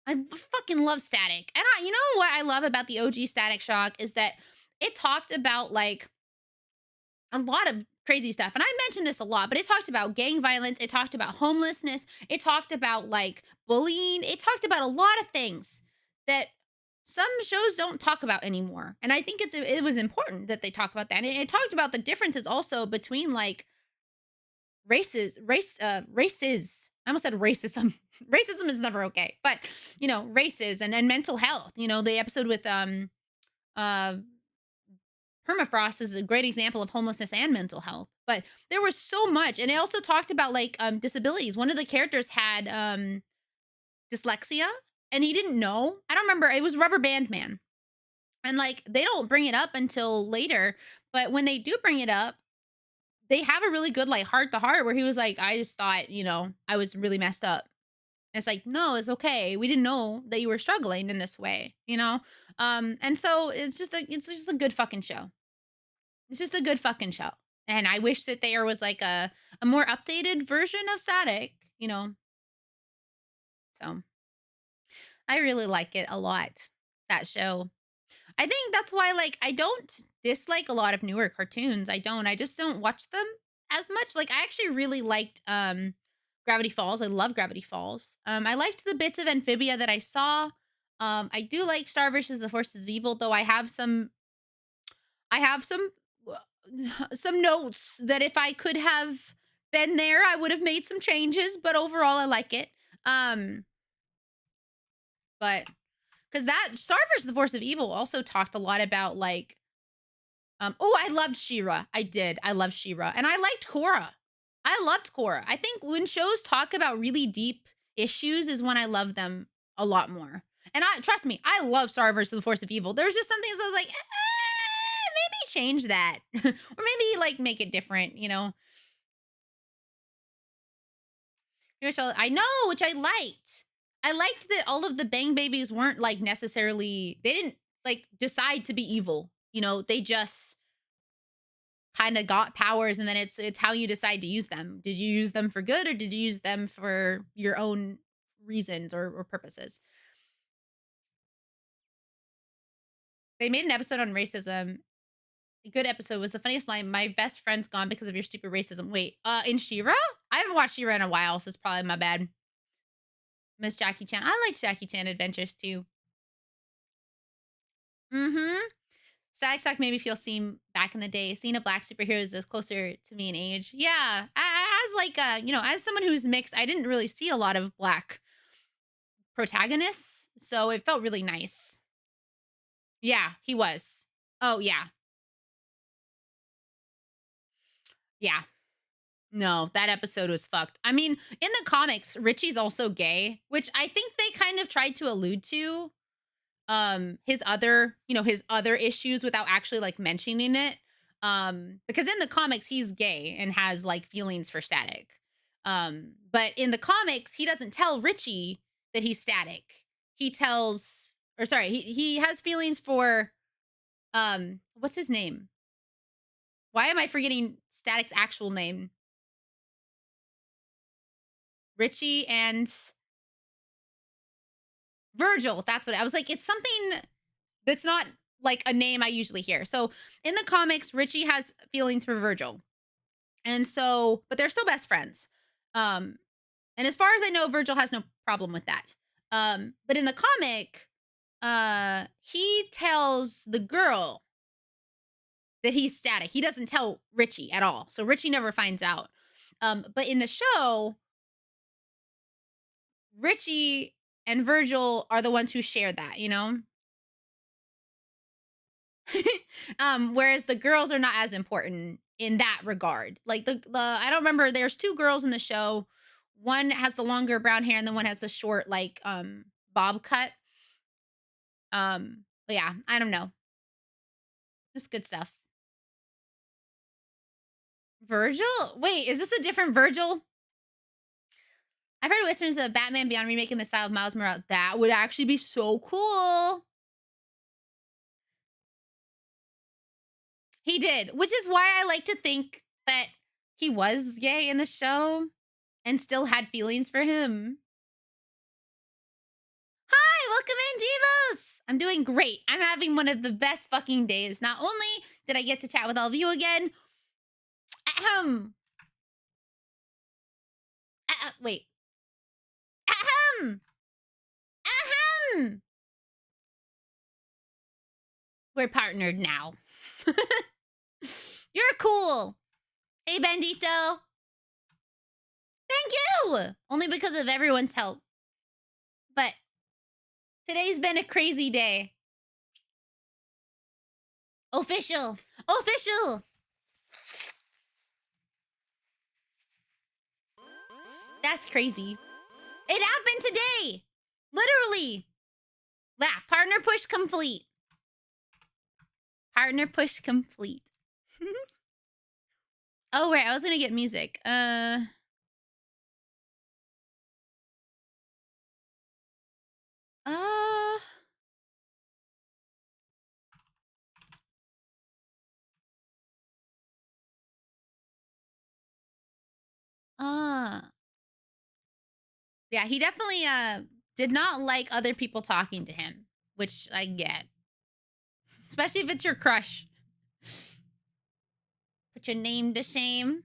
I fucking love Static. And you know what I love about the OG Static Shock is that it talked about like a lot of crazy stuff. And I mentioned this a lot, but it talked about gang violence. It talked about homelessness. It talked about like bullying. It talked about a lot of things that some shows don't talk about anymore. And I think it was important that they talk about that. And it talked about the differences also between like races. I almost said racism. Racism is never okay. But, you know, races and mental health. You know, the episode with permafrost is a great example of homelessness and mental health. But there was so much. And it also talked about like disabilities. One of the characters had dyslexia and he didn't know. I don't remember. It was Rubber Band Man. And like they don't bring it up until later. But when they do bring it up, they have a really good like heart to heart where he was like, I just thought, you know, I was really messed up. And it's like, no, it's okay. We didn't know that you were struggling in this way, you know? And so it's just a good fucking show. It's just a good fucking show. And I wish that there was like a more updated version of Static, you know? So I really like it a lot, that show. I think that's why like I don't dislike a lot of newer cartoons. I just don't watch them as much. Like I actually really liked Gravity Falls. I love Gravity Falls. I liked the bits of Amphibia that I saw. I do like Star versus the Forces of Evil, though I have some some notes that if I could have been there, I would have made some changes, but overall I like it. But because that Star versus the Force of Evil also talked a lot about like oh, I loved She-Ra. I did. I loved She-Ra. And I liked Korra. I loved Korra. I think when shows talk about really deep issues is when I love them a lot more. And trust me, I love Star versus the Force of Evil. There's just some things I was like, maybe change that. Or maybe like make it different, you know? Which I know, which I liked. I liked that all of the Bang Babies weren't like necessarily, they didn't like decide to be evil. You know, they just kind of got powers, and then it's how you decide to use them. Did you use them for good, or did you use them for your own reasons or purposes? They made an episode on racism. A good episode. Was the funniest line. My best friend's gone because of your stupid racism. Wait, in She-Ra? I haven't watched She-Ra in a while, so it's probably my bad. Miss Jackie Chan. I like Jackie Chan adventures too. Mm-hmm. Sack made me feel seen back in the day. Seeing a black superhero is closer to me in age. Yeah. As like you know, as someone who's mixed, I didn't really see a lot of black protagonists, so it felt really nice. Yeah, he was. Oh yeah. Yeah. No, that episode was fucked. I mean, in the comics, Richie's also gay, which I think they kind of tried to allude to his other, you know, his other issues without actually like mentioning it. Because in the comics he's gay and has like feelings for Static. But in the comics he doesn't tell Richie that he's Static. He tells, or sorry, he has feelings for what's his name? Why am I forgetting Static's actual name? Richie and Virgil. That's what I was like. It's something that's not like a name I usually hear. So in the comics, Richie has feelings for Virgil. And so, but they're still best friends. And as far as I know, Virgil has no problem with that. But in the comic, he tells the girl that he's Static. He doesn't tell Richie at all. So Richie never finds out. But in the show, Richie and Virgil are the ones who share that, you know? Whereas the girls are not as important in that regard. Like the I don't remember, there's two girls in the show. One has the longer brown hair and the one has the short like bob cut. But yeah, I don't know. Just good stuff. Virgil? Wait, is this a different Virgil? I've heard whispers of Batman Beyond remaking the style of Miles Morales. That would actually be so cool. He did, which is why I like to think that he was gay in the show and still had feelings for him. Hi, welcome in, Divas! I'm doing great. I'm having one of the best fucking days. Not only did I get to chat with all of you again, wait. We're partnered now. You're cool. Hey, Bandito. Thank you. Only because of everyone's help. But today's been a crazy day. Official. Official. That's crazy. It happened today. Literally. Yeah, partner push complete. Partner push complete. Oh, right. I was going to get music. Yeah, he definitely did not like other people talking to him, which I get. Especially if it's your crush. Put your name to shame.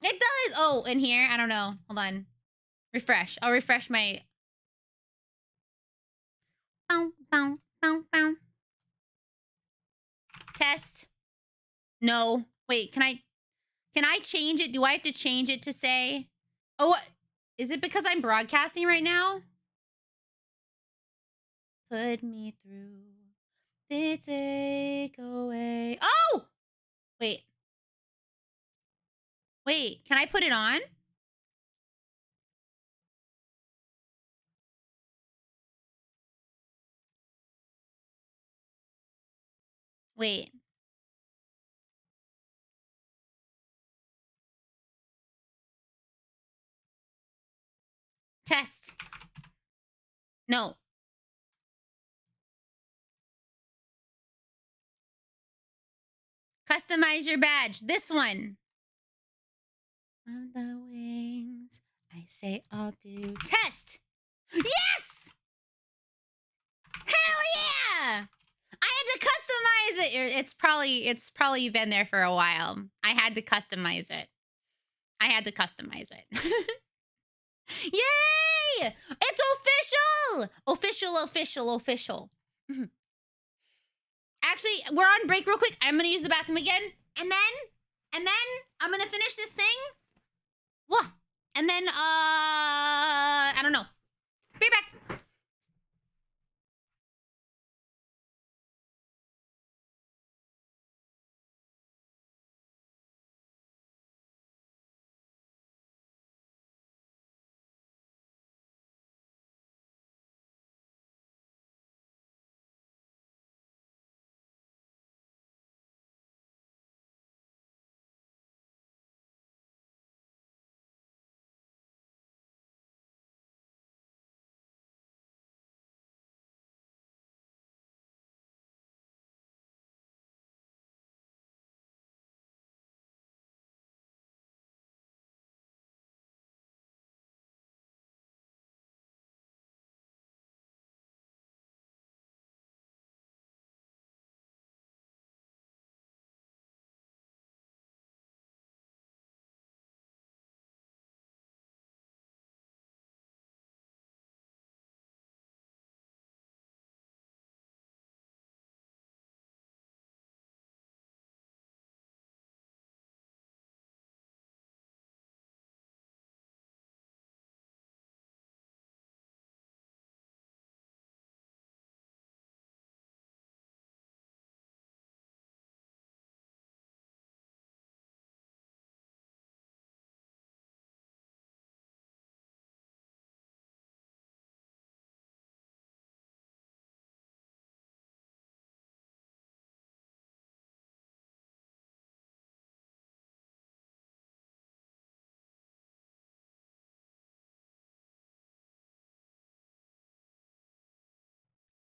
It does. Oh, in here, I don't know. Hold on. Refresh. I'll refresh my Bow, bow, bow, bow. Test. No. Wait, can I change it? Do I have to change it to say, oh, is it because I'm broadcasting right now? Put me through the takeaway. Oh! Wait. Wait, can I put it on? Wait. Test. No. Customize your badge. This one. On the wings, I say I'll do. Test. Yes! Hell yeah! I had to customize it. It's probably been there for a while. I had to customize it. Yay! It's official. Mhm. Actually, we're on break real quick. I'm gonna use the bathroom again, and then I'm gonna finish this thing. Whoa! And then I don't know. Be back.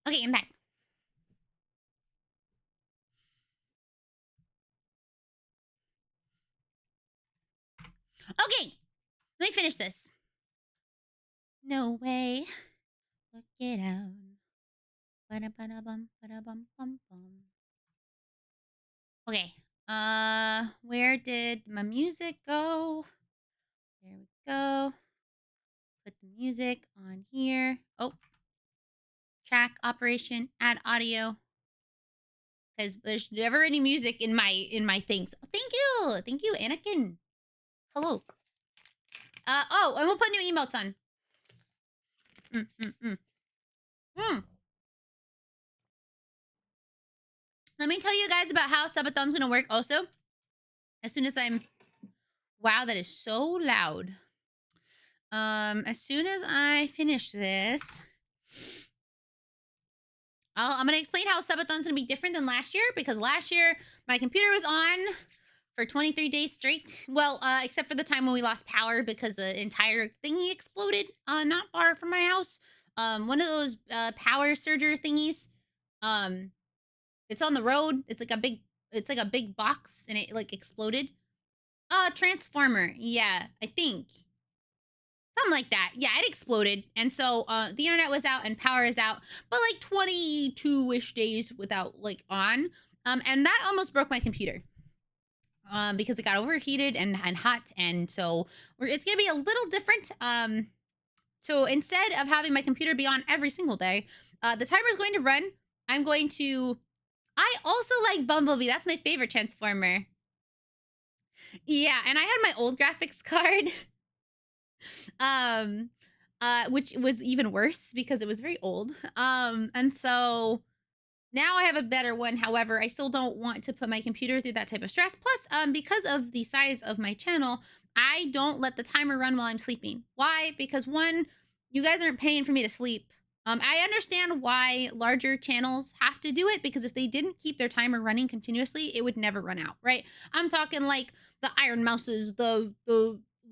Okay, I'm back. Okay, let me finish this. No way. Look it out. Ba-da-ba-da-bum, ba-da-bum-bum-bum. Okay. Where did my music go? There we go. Put the music on here. Oh. Track operation, add audio. Because there's never any music in my things. Thank you, Anakin. Hello. Oh, and we'll put new emotes on. Let me tell you guys about how Subathon's gonna work also. As soon as I'm... Wow, that is so loud. As soon as I finish this... I'm gonna explain how Subathon's gonna be different than last year, because last year my computer was on for 23 days straight. Well, except for the time when we lost power because the entire thingy exploded not far from my house. One of those power surger thingies. It's on the road. It's like a big box, and it like exploded. Transformer. Yeah, I think. Something like that. Yeah, it exploded. And so the internet was out and power is out, but like 22-ish days without like on. And that almost broke my computer. Because it got overheated and hot. And so it's going to be a little different. So instead of having my computer be on every single day, The timer is going to run. I'm going to. I also like Bumblebee. That's my favorite Transformer. Yeah, and I had my old graphics card, which was even worse because it was very old. And so now I have a better one. However, I still don't want to put my computer through that type of stress. Plus, because of the size of my channel, I don't let the timer run while I'm sleeping. Why? Because one, you guys aren't paying for me to sleep. I understand why larger channels have to do it, because if they didn't keep their timer running continuously, it would never run out, right? I'm talking like the Iron Mouses, the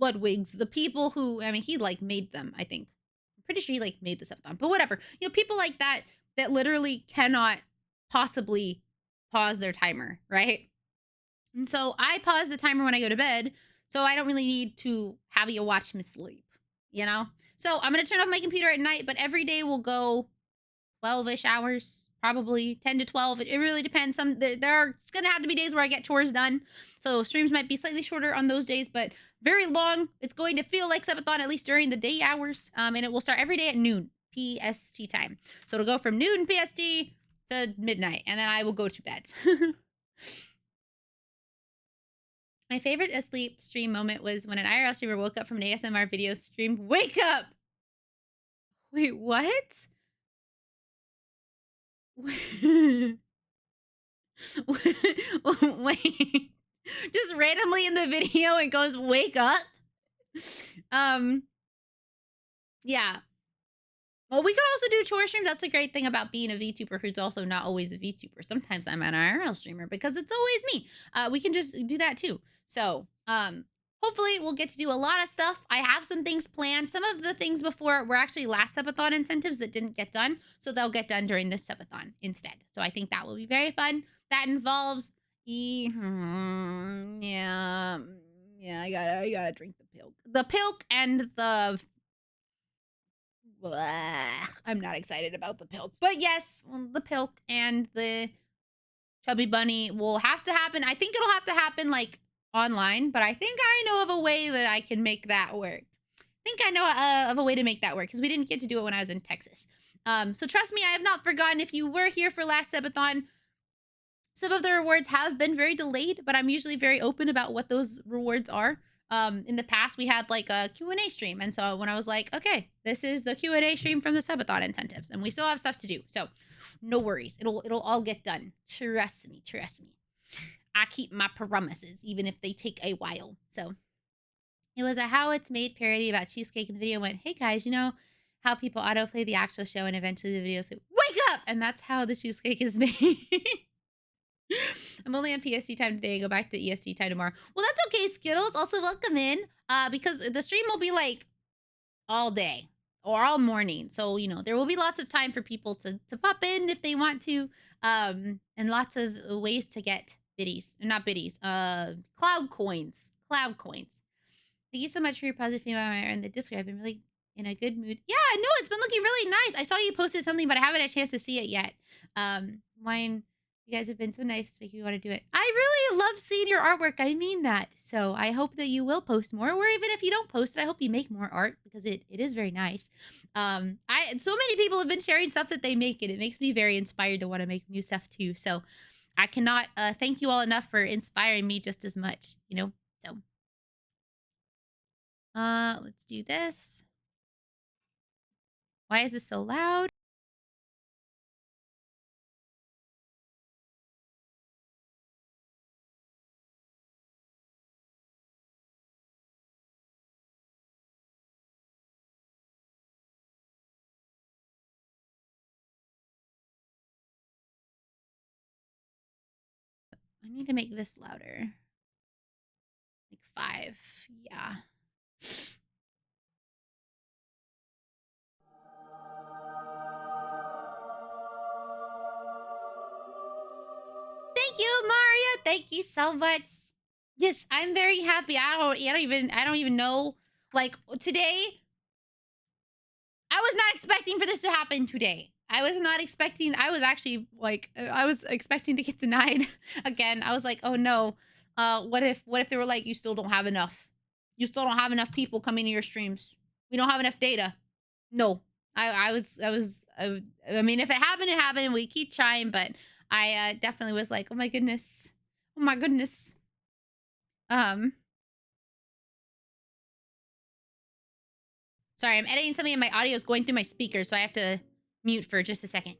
Ludwigs, the people who, I mean, he like made them, I think. I'm pretty sure he like made this up, but whatever. You know, people like that literally cannot possibly pause their timer, right? And so I pause the timer when I go to bed, so I don't really need to have you watch me sleep, you know? So I'm gonna turn off my computer at night, but every day will go 12-ish hours, probably 10 to 12. It really depends. It's gonna have to be days where I get chores done. So streams might be slightly shorter on those days, but very long. It's going to feel like subathon, at least during the day hours. And it will start every day at noon PST time. So it'll go from noon PST to midnight, and then I will go to bed. My favorite asleep stream moment was when an IRL streamer woke up from an ASMR video streamed, "Wake up!" Wait, what? Wait. Just randomly in the video it goes, "Wake up." Yeah. Well, we could also do chore streams. That's the great thing about being a VTuber who's also not always a VTuber. Sometimes I'm an IRL streamer because it's always me. We can just do that too. So, hopefully we'll get to do a lot of stuff. I have some things planned. Some of the things before were actually last subathon incentives that didn't get done, so they'll get done during this subathon instead. So I think that will be very fun. That involves yeah, I gotta drink the pilk and the. I'm not excited about the pilk, but yes, the pilk and the chubby bunny will have to happen. I think it'll have to happen like online, but I think I know of a way that I can make that work. I think I know of a way to make that work because we didn't get to do it when I was in Texas. So trust me, I have not forgotten. If you were here for last subathon, some of the rewards have been very delayed, but I'm usually very open about what those rewards are. In the past, we had like a Q&A stream. And so when I was like, okay, this is the Q&A stream from the subathon incentives, and we still have stuff to do. So no worries. It'll all get done. Trust me. I keep my promises, even if they take a while. So it was a How It's Made parody about cheesecake, and the video went, "Hey guys, you know how people autoplay the actual show and eventually the video said, 'Wake up!' And that's how the cheesecake is made." I'm only on PST time today. Go back to EST time tomorrow. Well, that's okay, Skittles. Also, welcome in. Because the stream will be like all day or all morning. So, you know, there will be lots of time for people to pop in if they want to. And lots of ways to get biddies. Not biddies. Cloud coins. Cloud coins. Thank you so much for your positive feedback and the Discord. I've been really in a good mood. Yeah, I know. It's been looking really nice. I saw you posted something, but I haven't had a chance to see it yet. Mine... You guys have been so nice. It's making me want to do it. I really love seeing your artwork. I mean that. So I hope that you will post more, or even if you don't post it, I hope you make more art because it is very nice. So many people have been sharing stuff that they make, and it makes me very inspired to want to make new stuff too. So I cannot thank you all enough for inspiring me just as much, you know? So let's do this. Why is this so loud? I need to make this louder. Like 5. Yeah. Thank you, Maria. Thank you so much. Yes, I'm very happy. I don't even know. Like today, I was not expecting for this to happen today. I was not expecting. I was actually like, I was expecting to get denied again. I was like, oh no. What if they were like, you still don't have enough? You still don't have enough people coming to your streams. We don't have enough data. No, I mean, if it happened, it happened. We keep trying, but I definitely was like, oh my goodness. Oh my goodness. Sorry, I'm editing something and my audio is going through my speaker, so I have to mute for just a second.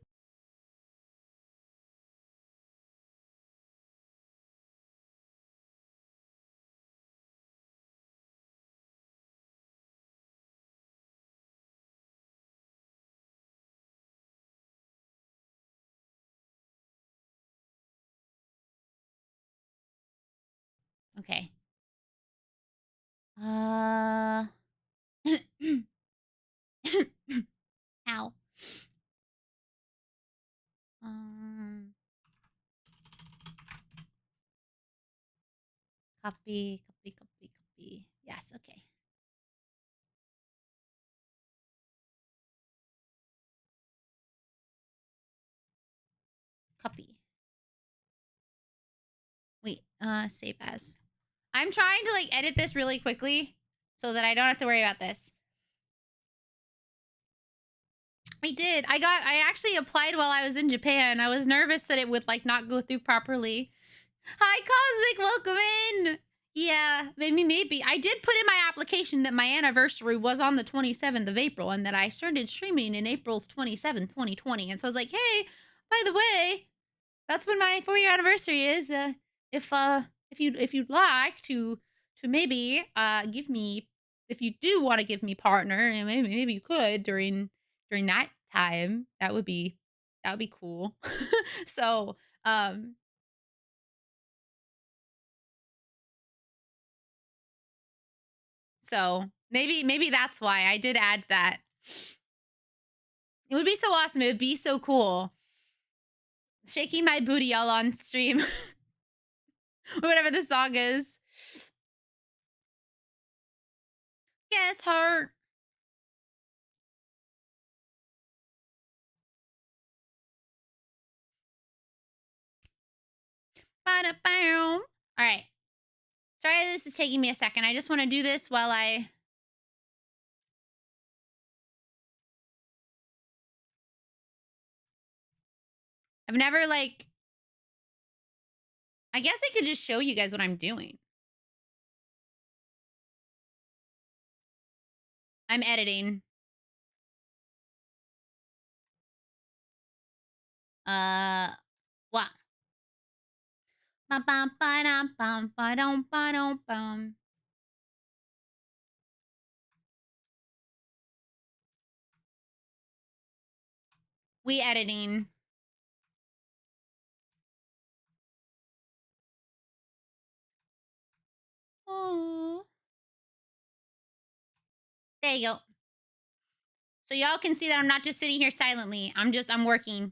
Okay. Ow. Copy. Yes, okay. Copy. Wait, save as. I'm trying to like edit this really quickly so that I don't have to worry about this. I did. I actually applied while I was in Japan. I was nervous that it would like not go through properly. Hi, Cosmic, welcome in. Yeah, maybe. I did put in my application that my anniversary was on the 27th of April and that I started streaming in April's 27th, 2020. And so I was like, hey, by the way, that's when my 4-year anniversary is. If you'd like to maybe give me, if you do want to give me partner, and maybe you could during that time, that would be cool. So so maybe that's why I did add that. It would be so awesome. It would be so cool. Shaking my booty all on stream. Whatever the song is. Guess heart. Ba-da-bow. All right. Sorry this is taking me a second. I just want to do this while I've never like, I guess I could just show you guys what I'm doing. I'm editing. What? Ba-bum-ba-dum-bum-ba-dum-ba-dum-bum. We editing. Oh. There you go. So y'all can see that I'm not just sitting here silently. I'm working.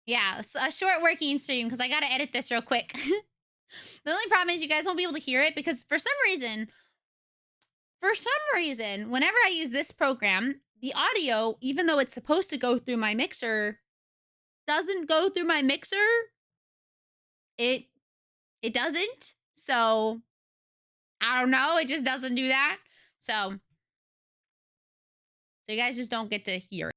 Yeah, a short working stream because I got to edit this real quick. The only problem is you guys won't be able to hear it because for some reason, whenever I use this program, the audio, even though it's supposed to go through my mixer, doesn't go through my mixer. It doesn't. So I don't know. It just doesn't do that. So you guys just don't get to hear it.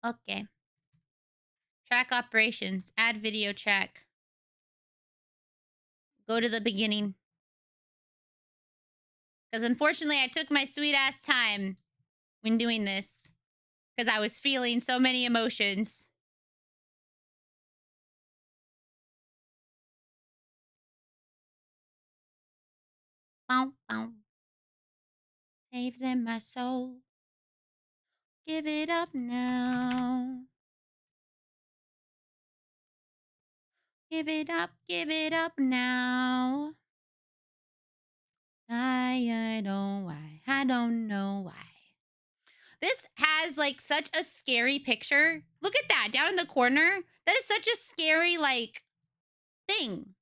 Okay. Track operations. Add video track. Go to the beginning. Because unfortunately, I took my sweet ass time when doing this. Because I was feeling so many emotions. Bow, bow. Saves in my soul. Give it up now. Give it up now. I don't why. I don't know why. This has like such a scary picture. Look at that down in the corner. That is such a scary like thing.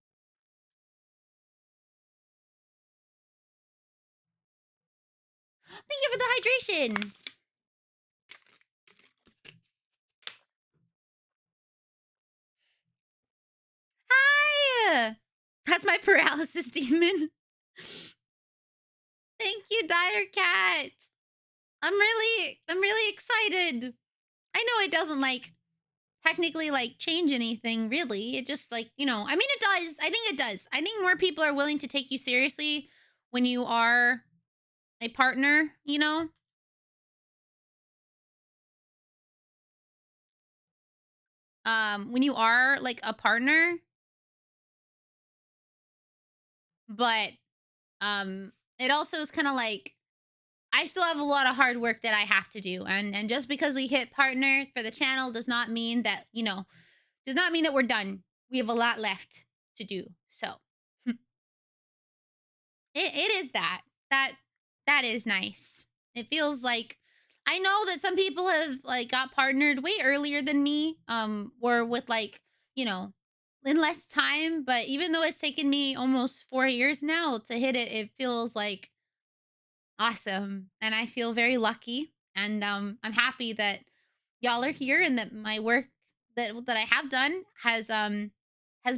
Thank you for the hydration. Hi. That's my paralysis demon. Thank you, Dire Cat. I'm really excited. I know it doesn't like technically like change anything really. It just like, you know, I mean it does. I think it does. I think more people are willing to take you seriously when you are a partner, you know? When you are like a partner, but it also is kind of like I still have a lot of hard work that I have to do. And just because we hit partner for the channel does not mean that, you know, does not mean that we're done. We have a lot left to do. So it is that is nice. It feels like I know that some people have like got partnered way earlier than me, or with like, you know, in less time. But even though it's taken me almost 4 years now to hit it, it feels like awesome. And I feel very lucky. And I'm happy that y'all are here and that my work that I have done has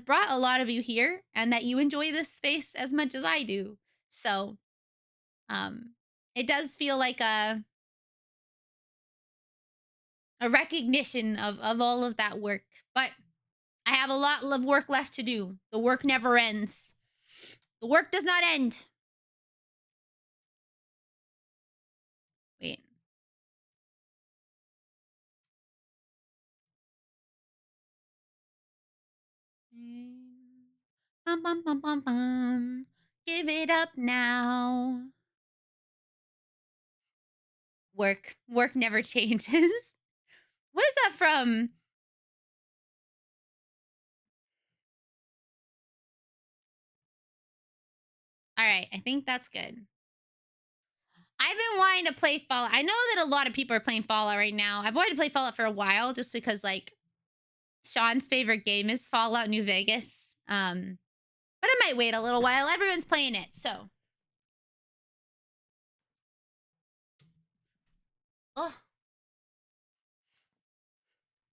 brought a lot of you here and that you enjoy this space as much as I do. So um it does feel like a recognition of all of that work. But I have a lot of work left to do. The work never ends. The work does not end. Wait. Bum, bum, bum, bum, bum. Give it up now. Work never changes. What is that from? All right, I think that's good. I've been wanting to play Fallout. I know that a lot of people are playing Fallout right now. I've wanted to play Fallout for a while just because like Sean's favorite game is Fallout New Vegas. But I might wait a little while. Everyone's playing it, so. Oh,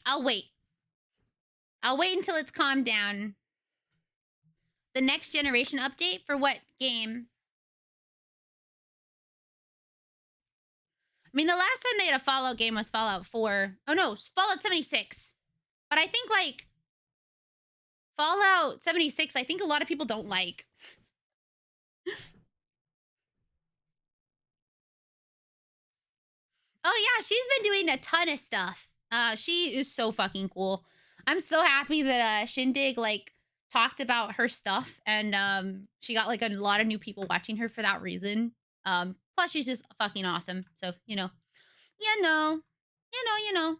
I'll wait. I'll wait until it's calmed down. The next generation update for what game? I mean, the last time they had a Fallout game was Fallout 4. Oh no, Fallout 76. But I think like Fallout 76, I think a lot of people don't like. Oh yeah, she's been doing a ton of stuff. She is so fucking cool. I'm so happy that Shindig like talked about her stuff and she got like a lot of new people watching her for that reason. Plus she's just fucking awesome. So, you know. You know.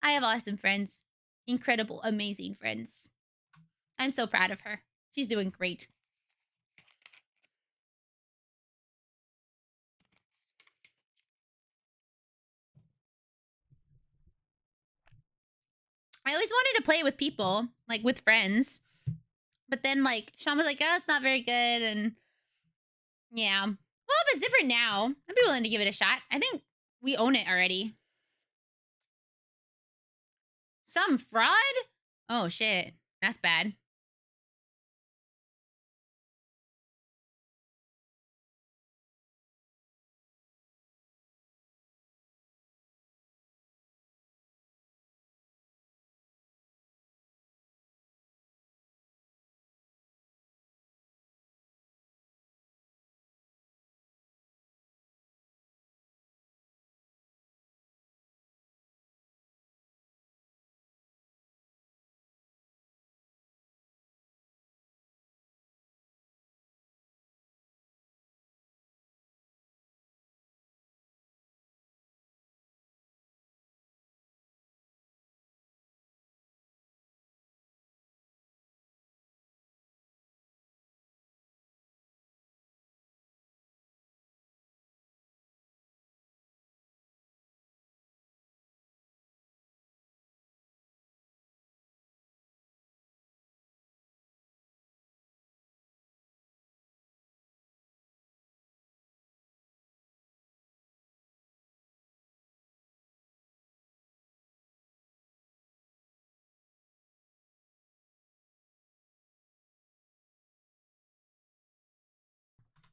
I have awesome friends. Incredible, amazing friends. I'm so proud of her. She's doing great. I always wanted to play with people, like with friends. But then like Sean was like, oh, it's not very good, and yeah. Well, if it's different now, I'd be willing to give it a shot. I think we own it already. Some fraud? Oh shit. That's bad.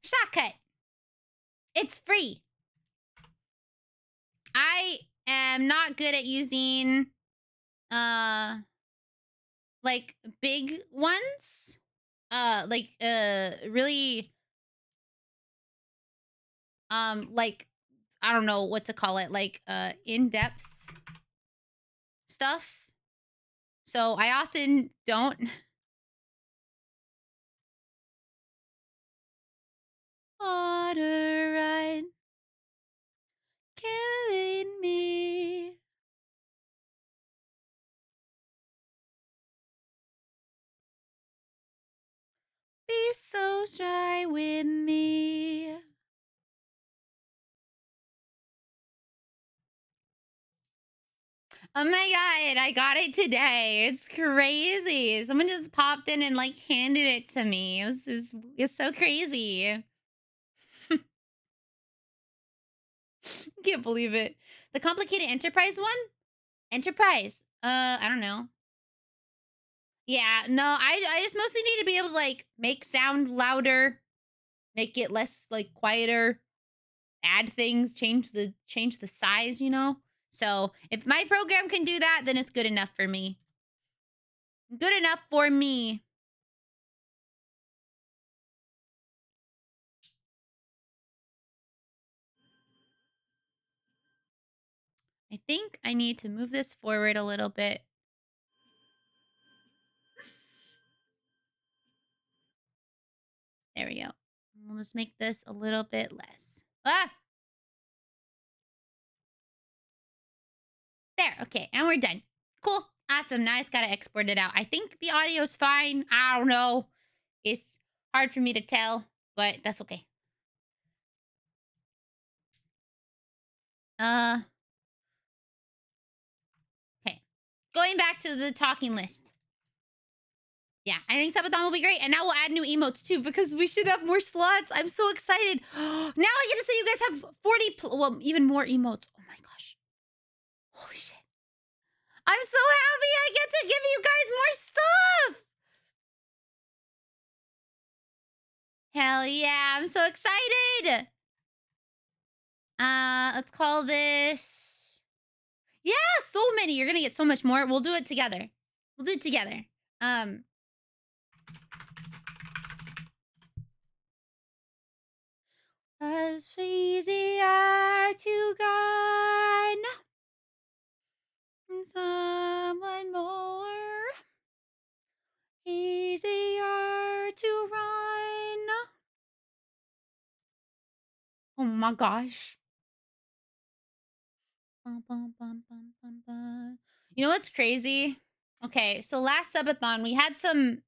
Shotcut. It's free. I am not good at using like big ones. Really like I don't know what to call it, like in-depth stuff. So I often don't. Water ride killing me. Be so dry with me. Oh my god, I got it today. It's crazy. Someone just popped in and like handed it to me. It's so crazy. Can't believe it. The complicated enterprise one? Enterprise. I don't know. Yeah, no, I just mostly need to be able to like make sound louder, make it less like quieter, add things, change the size, you know? So if my program can do that, then it's good enough for me. Good enough for me. I think I need to move this forward a little bit. There we go. Let's make this a little bit less. Ah! There, okay, and we're done. Cool, awesome. Now I just gotta export it out. I think the audio's fine. I don't know. It's hard for me to tell, but that's okay. Okay. Going back to the talking list. Yeah, I think Sabaton will be great. And now we'll add new emotes too because we should have more slots. I'm so excited. Now I get to say you guys have 40, well, even more emotes. Oh my gosh. Holy shit. I'm so happy I get to give you guys more stuff. Hell yeah, I'm so excited. Let's call this. Yeah, so many. You're gonna get so much more. We'll do it together. We'll do it together. It's easier to gain someone more. Easier to run. Oh my gosh. You know what's crazy? Okay, so last subathon we had some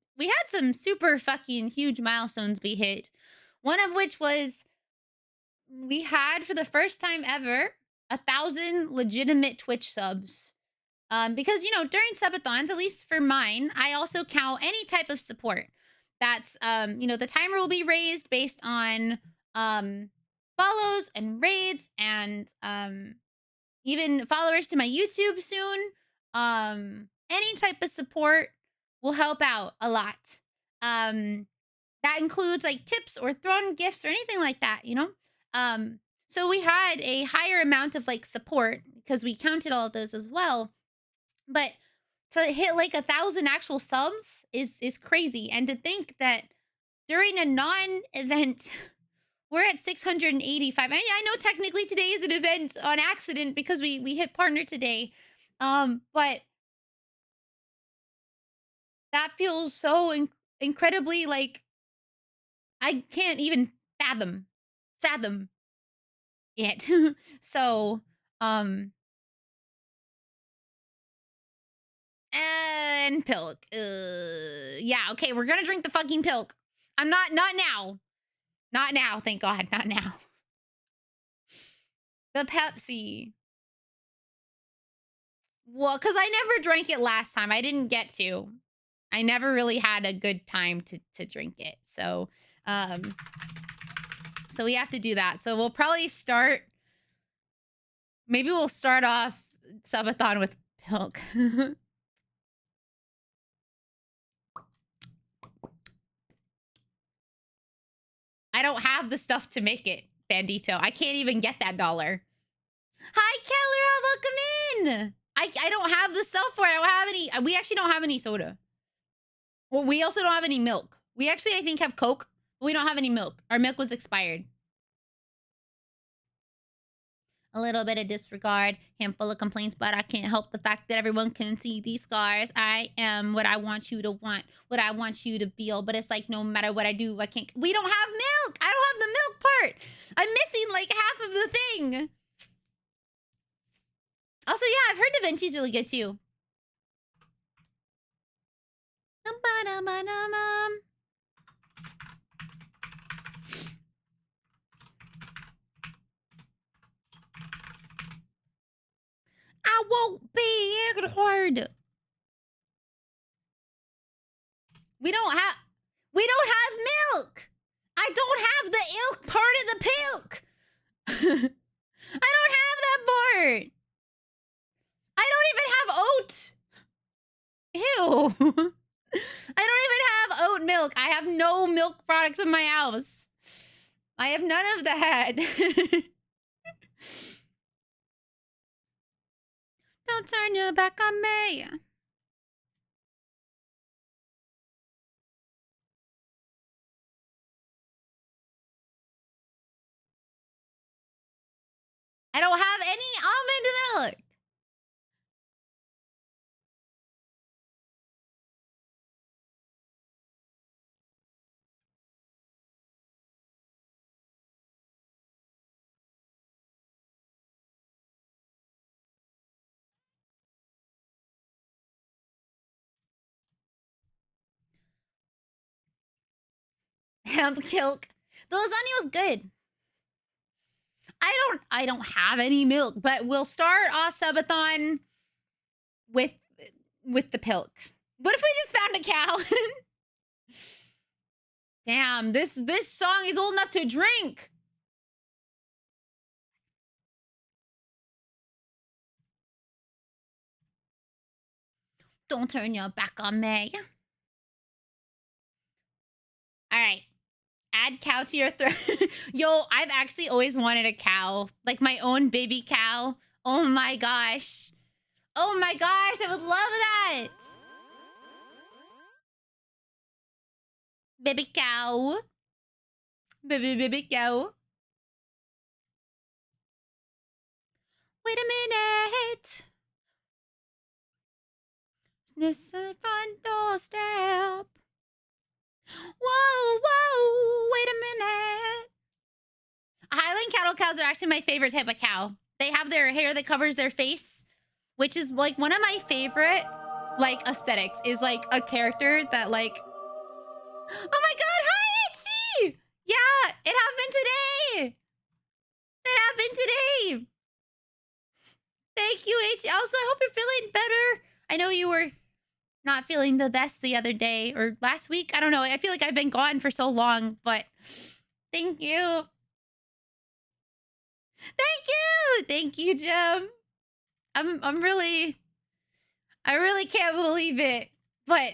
super fucking huge milestones we hit. One of which was we had for the first time ever 1,000 legitimate Twitch subs. Because you know, during subathons, at least for mine, I also count any type of support. That's you know, the timer will be raised based on follows and raids and even followers to my YouTube soon. Any type of support will help out a lot. That includes like tips or thrown gifts or anything like that, you know? So we had a higher amount of like support because we counted all of those as well. But to hit like 1,000 actual subs is crazy. And to think that during a non-event, we're at 685. I know technically today is an event on accident because we hit partner today. But that feels so incredibly like I can't even fathom it. So, and pilk. Yeah, okay, we're gonna drink the fucking pilk. I'm not now. Not now, thank God, not now. The Pepsi. Well, because I never drank it last time. I didn't get to. I never really had a good time to drink it. So, so we have to do that. So we'll probably start. Maybe we'll start off subathon with pilk. I don't have the stuff to make it, Bandito. I can't even get that dollar. Hi, Keller, welcome in. I don't have the stuff for it. I don't have any. We actually don't have any soda. Well, we also don't have any milk. We actually, I think, have Coke, but we don't have any milk. Our milk was expired. A little bit of disregard, handful of complaints, but I can't help the fact that everyone can see these scars. I am what I want you to want, what I want you to feel, but it's like no matter what I do, I can't. We don't have milk. I don't have the milk part. I'm missing like half of the thing. Also, yeah, I've heard Da Vinci's really good too. I won't be ignored. We don't have milk. I don't have the ilk part of the pilk. I don't have that part. I don't even have oat. Ew. I don't even have oat milk. I have no milk products in my house. I have none of that. Don't turn your back on me. I don't have any almond milk. Hemp kilk. The lasagna was good. I don't have any milk, but we'll start off subathon with the pilk. What if we just found a cow? Damn, this song is old enough to drink. Don't turn your back on me. All right. Add cow to your throat. Yo, I've actually always wanted a cow. Like my own baby cow. Oh my gosh. Oh my gosh, I would love that. Baby cow. Baby cow. Wait a minute. This is front doorstep. Whoa, wait a minute. Highland cattle cows are actually my favorite type of cow. They have their hair that covers their face, which is like one of my favorite like aesthetics is like a character that like, oh my god, hi Itchy! Yeah, it happened today. It happened today. Thank you, Itchy. Also, I hope you're feeling better. I know you were not feeling the best the other day or last week. I don't know. I feel like I've been gone for so long, but thank you. Thank you, Jim. I really can't believe it, but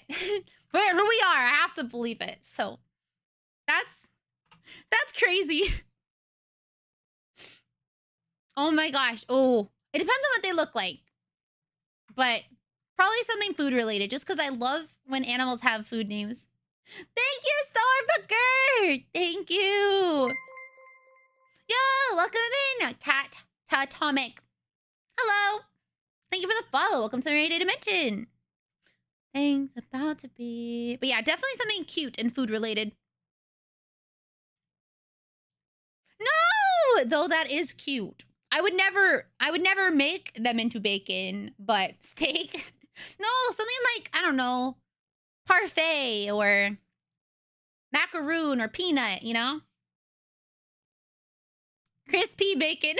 where we are, I have to believe it. So that's crazy. Oh my gosh. Oh, it depends on what they look like, but probably something food related, just because I love when animals have food names. Thank you, Starbooker. Thank you. Yo, welcome in, Cat Tatomic. Hello. Thank you for the follow. Welcome to the RainyRentyn. Things about to be, but yeah, definitely something cute and food related. No, though that is cute. I would never make them into bacon, but steak. No, something like, I don't know, parfait or macaroon or peanut, you know? Crispy bacon.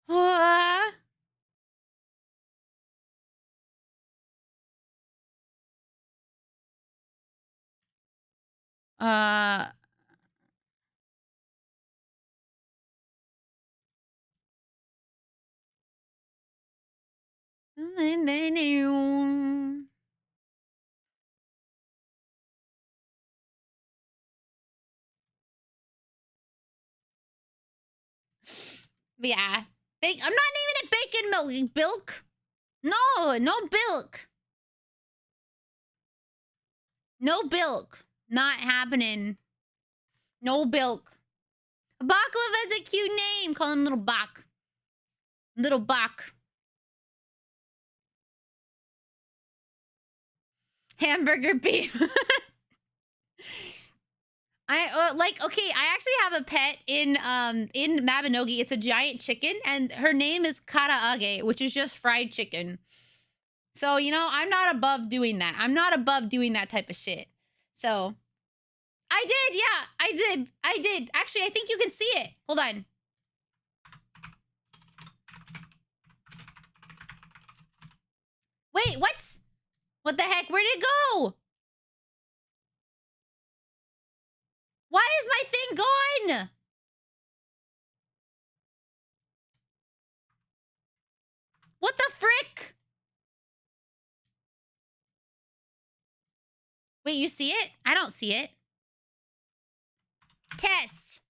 uh, uh, But yeah. I'm not naming it bacon milk. Bilk? No, no bilk. No bilk. Not happening. No bilk. Baklava is a cute name. Call him Little Bak. Little Bak. Hamburger beef. Okay, I actually have a pet in Mabinogi. It's a giant chicken, and her name is Karaage, which is just fried chicken. So, you know, I'm not above doing that. I'm not above doing that type of shit. So, I did, yeah, I did. Actually, I think you can see it. Hold on. Wait, what? What the heck? Where'd it go? Why is my thing gone? What the frick? Wait, you see it? I don't see it. Test.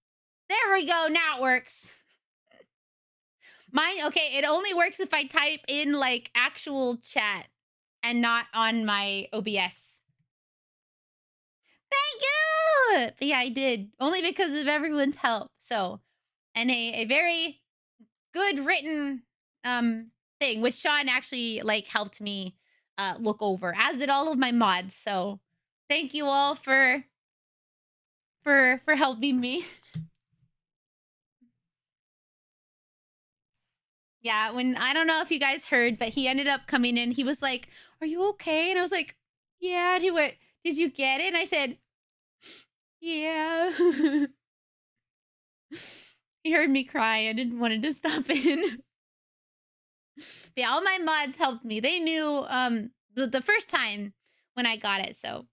There we go. Now it works. Mine, okay, it only works if I type in, like, actual chat and not on my OBS. Thank you! But yeah, I did. Only because of everyone's help. So, and a very good written thing, which Sean actually, like, helped me look over, as did all of my mods. So, thank you all for helping me. Yeah, when I don't know if you guys heard, but he ended up coming in. He was like, "Are you okay?" And I was like, "Yeah." And he went, "Did you get it?" And I said, "Yeah." He heard me cry and didn't wanted to stop in. But yeah, all my mods helped me. They knew the first time when I got it. So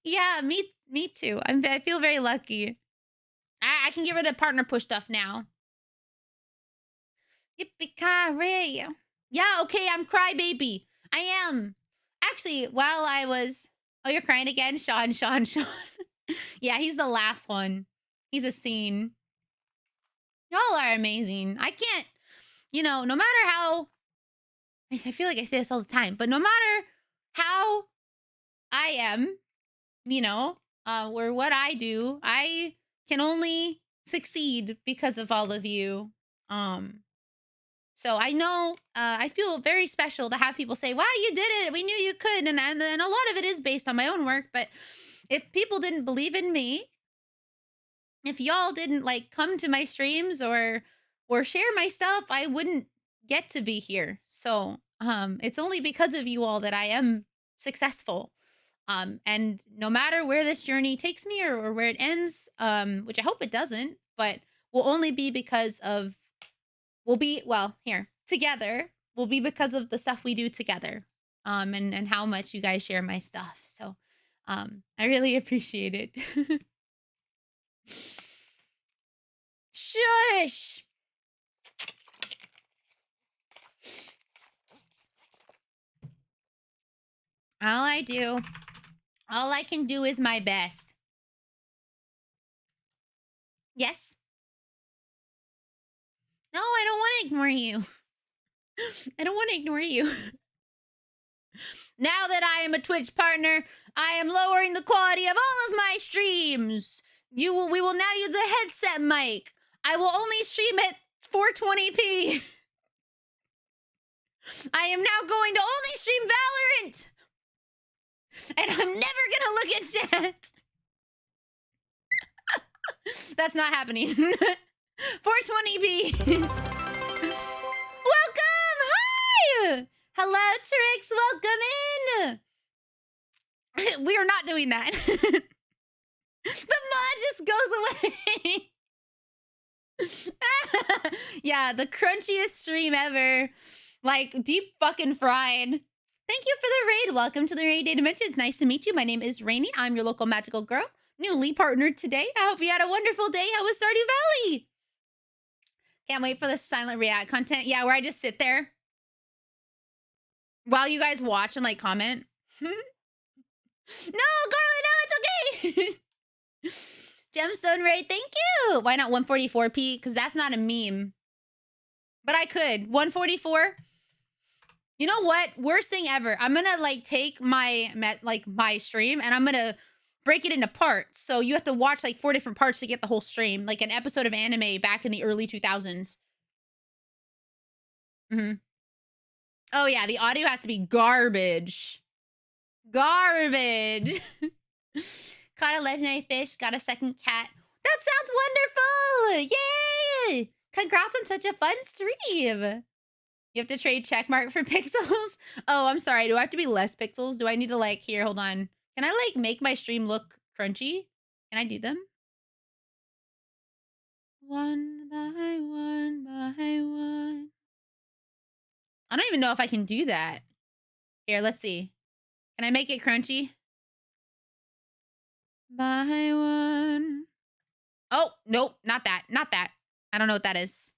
yeah, me too. I feel very lucky. I can get rid of partner push stuff now. Yippee-ki-yay. Yeah, okay, I'm crybaby. I am. Actually, while I was... Oh, you're crying again? Sean. Yeah, he's the last one. He's a scene. Y'all are amazing. I can't... You know, no matter how... I feel like I say this all the time, but no matter how I am, you know, or what I do, I can only succeed because of all of you. So I know, I feel very special to have people say, "Wow, you did it. We knew you could." And a lot of it is based on my own work. But if people didn't believe in me, if y'all didn't like come to my streams or share my stuff, I wouldn't get to be here. So it's only because of you all that I am successful. And no matter where this journey takes me or where it ends, which I hope it doesn't, but will only be because of together will be because of the stuff we do together. And how much you guys share my stuff. So I really appreciate it. Shush. All I can do is my best. Yes? No, I don't want to ignore you. I don't want to ignore you. Now that I am a Twitch partner, I am lowering the quality of all of my streams. We will now use a headset mic. I will only stream at 420p. I am now going to only stream Valorant. And I'm never gonna look at chat. That's not happening. 420p. Welcome! Hi! Hello, Trix. Welcome in. We are not doing that. The mod just goes away. Yeah, the crunchiest stream ever. Like, deep fucking fried. Thank you for the raid. Welcome to the Rainy Day Dimensions. Nice to meet you. My name is Rainy. I'm your local magical girl. Newly partnered today. I hope you had a wonderful day. How was Stardew Valley? Can't wait for the silent react content. Yeah, where I just sit there while you guys watch and like comment. No, Garland, no, it's okay. Gemstone raid, thank you. Why not 144p? Because that's not a meme. But I could. 144. You know what? Worst thing ever. I'm gonna like take my my stream and I'm gonna break it into parts. So you have to watch like 4 different parts to get the whole stream, like an episode of anime back in the early 2000s. Oh yeah, the audio has to be garbage. Garbage. Caught a legendary fish, got a second cat. That sounds wonderful! Yay! Congrats on such a fun stream. You have to trade checkmark for pixels? Oh, I'm sorry. Do I have to be less pixels? Do I need to like, here, hold on. Can I like make my stream look crunchy? Can I do them? One by one by one. I don't even know if I can do that. Here, let's see. Can I make it crunchy? By one. Oh, nope, not that. Not that. I don't know what that is.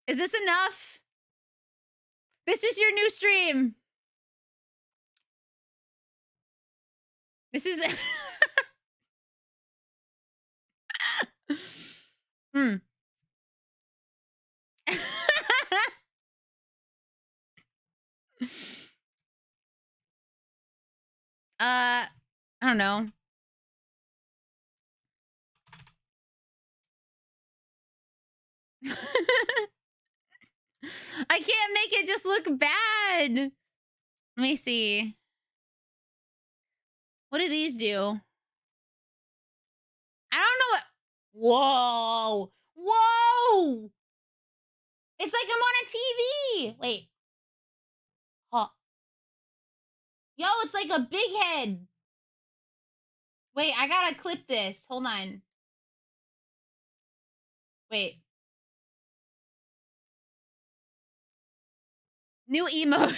Is this enough? This is your new stream. This is... I don't know. I can't make it just look bad. Let me see. What do these do? I don't know what. Whoa. Whoa. It's like I'm on a TV. Wait. Huh. Yo, it's like a big head. Wait, I gotta clip this. Hold on. Wait. New emote.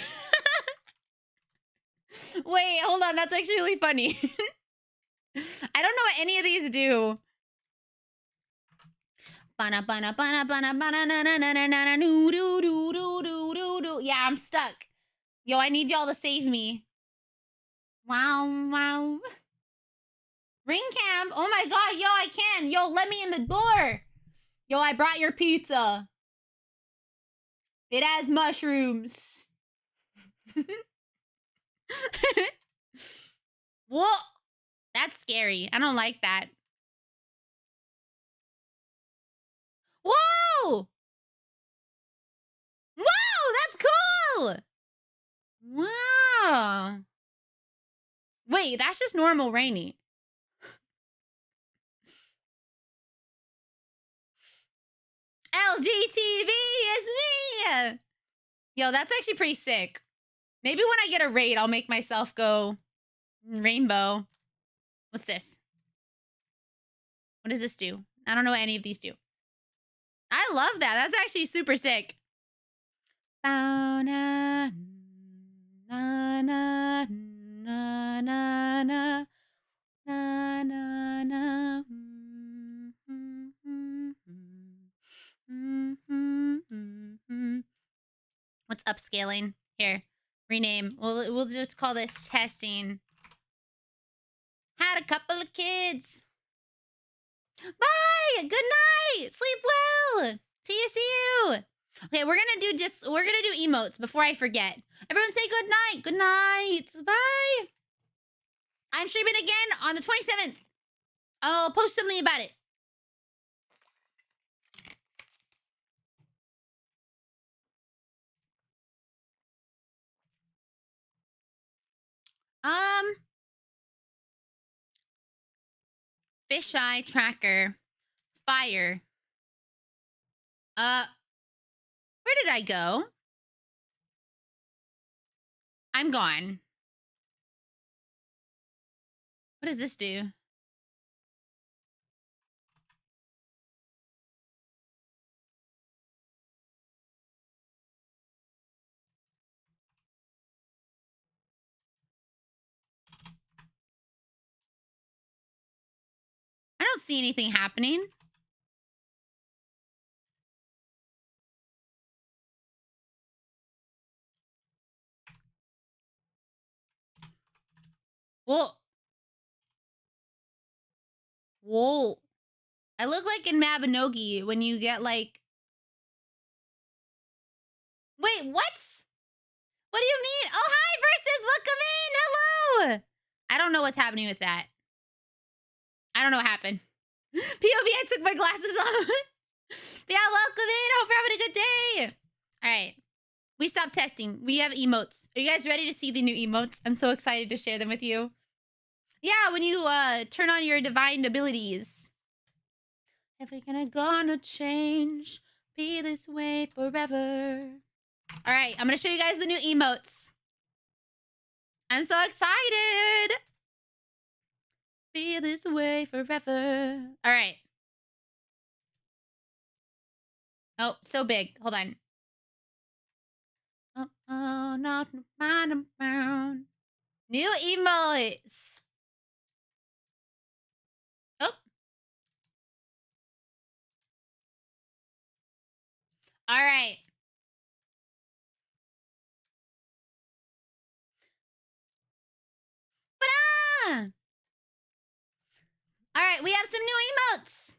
Wait, hold on. That's actually really funny. I don't know what any of these do. Yeah, I'm stuck. Yo, I need y'all to save me. Wow, wow. Ring cam? Oh my god, yo, I can. Yo, let me in the door. Yo, I brought your pizza. It has mushrooms. Whoa. That's scary. I don't like that. Whoa! Whoa, that's cool! Wow. Wait, that's just normal Rainy. LGTV is me! Yo, that's actually pretty sick. Maybe when I get a raid, I'll make myself go rainbow. What's this? What does this do? I don't know what any of these do. I love that. That's actually super sick. Na na na na na na na na na. What's upscaling? Here, rename. We'll just call this testing. Had a couple of kids. Bye. Good night. Sleep well. See you. Okay, we're gonna do emotes before I forget. Everyone say good night. Good night. Bye. I'm streaming again on the 27th. I'll post something about it. Fisheye tracker. Fire. Where did I go? I'm gone. What does this do? I don't see anything happening. Whoa. Whoa. I look like in Mabinogi when you get like... Wait, what? What do you mean? Oh, hi, Versus! Welcome in! Hello! I don't know what's happening with that. I don't know what happened. POV, I took my glasses off. But yeah, welcome in. Hope you're having a good day. All right. We stopped testing. We have emotes. Are you guys ready to see the new emotes? I'm so excited to share them with you. Yeah, when you turn on your divine abilities. If we're gonna change, be this way forever. All right, I'm gonna show you guys the new emotes. I'm so excited. Be this way forever. All right. Oh, so big. Hold on. Oh, not found. New emotes. Oh. All right. Ba-da! All right, we have some new emotes.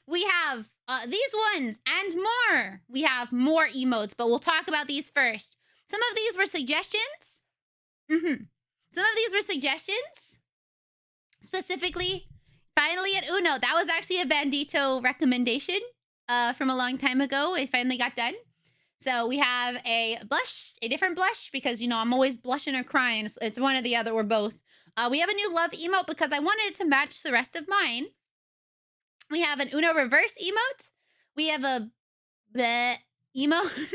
We have these ones and more. We have more emotes, but we'll talk about these first. Some of these were suggestions. Some of these were suggestions. Specifically, finally at Uno. That was actually a Bandito recommendation from a long time ago. It finally got done. So we have a blush, a different blush, because, you know, I'm always blushing or crying. It's one or the other or both. We have a new love emote because I wanted it to match the rest of mine. We have an Uno reverse emote. We have a bleh emote.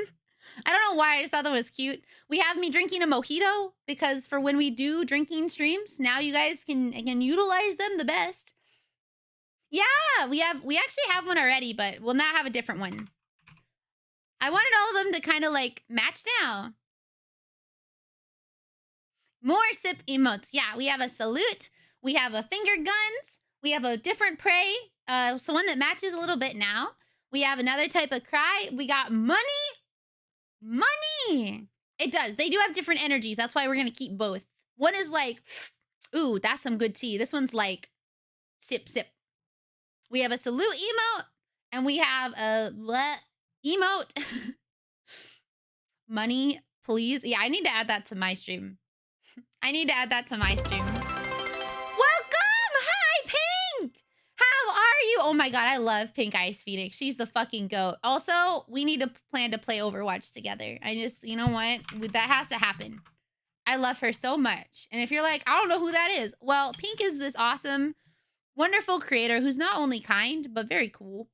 I don't know why, I just thought that was cute. We have me drinking a mojito because for when we do drinking streams, now you guys can utilize them the best. Yeah, we actually have one already, but we'll now have a different one. I wanted all of them to kind of like match now. More sip emotes. Yeah, we have a salute. We have a finger guns. We have a different pray. So one that matches a little bit now. We have another type of cry. We got money. Money. It does. They do have different energies. That's why we're going to keep both. One is like, ooh, that's some good tea. This one's like, sip, sip. We have a salute emote. And we have a what emote. Money, please. Yeah, I need to add that to my stream. I need to add that to my stream. Welcome! Hi, Pink! How are you? Oh my god, I love Pink Ice Phoenix. She's the fucking goat. Also, we need to plan to play Overwatch together. I just, you know what? That has to happen. I love her so much. And if you're like, I don't know who that is. Well, Pink is this awesome, wonderful creator who's not only kind, but very cool.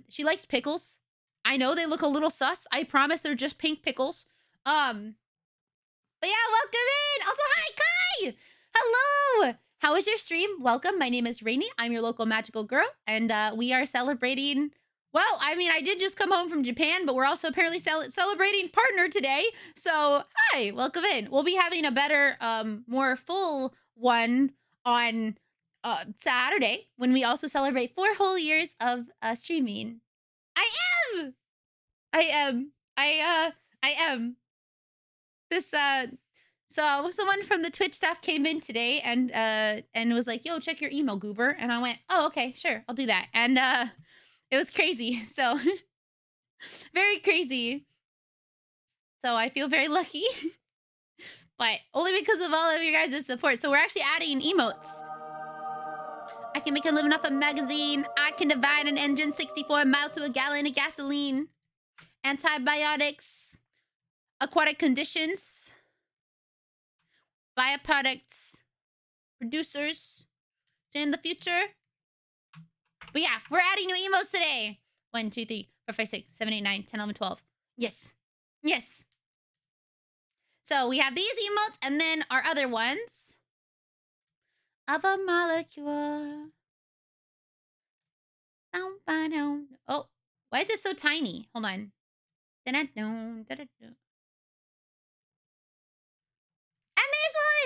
She likes pickles. I know they look a little sus. I promise they're just pink pickles. But yeah, welcome in. Also, hi, Kai. Hello. How was your stream? Welcome. My name is Rainy. I'm your local magical girl. And we are celebrating... Well, I mean, I did just come home from Japan, but we're also apparently celebrating partner today. So, hi. Welcome in. We'll be having a better, more full one on Saturday when we also celebrate 4 whole years of streaming. I am. This so someone from the Twitch staff came in today and was like, "Yo, check your email, Goober." And I went, "Oh, okay, sure, I'll do that." And it was crazy. So very crazy. So I feel very lucky. But only because of all of you guys' support. So we're actually adding emotes. I can make a living off a magazine. I can divide an engine 64 miles to a gallon of gasoline. Antibiotics. Aquatic conditions. Bioproducts. Producers. In the future. But yeah, we're adding new emotes today. 1, 2, 3, 4, 5, 6, 7, 8, 9, 10, 11, 12. Yes. Yes. So we have these emotes and then our other ones. Of a molecule. Oh, why is it so tiny? Hold on. And these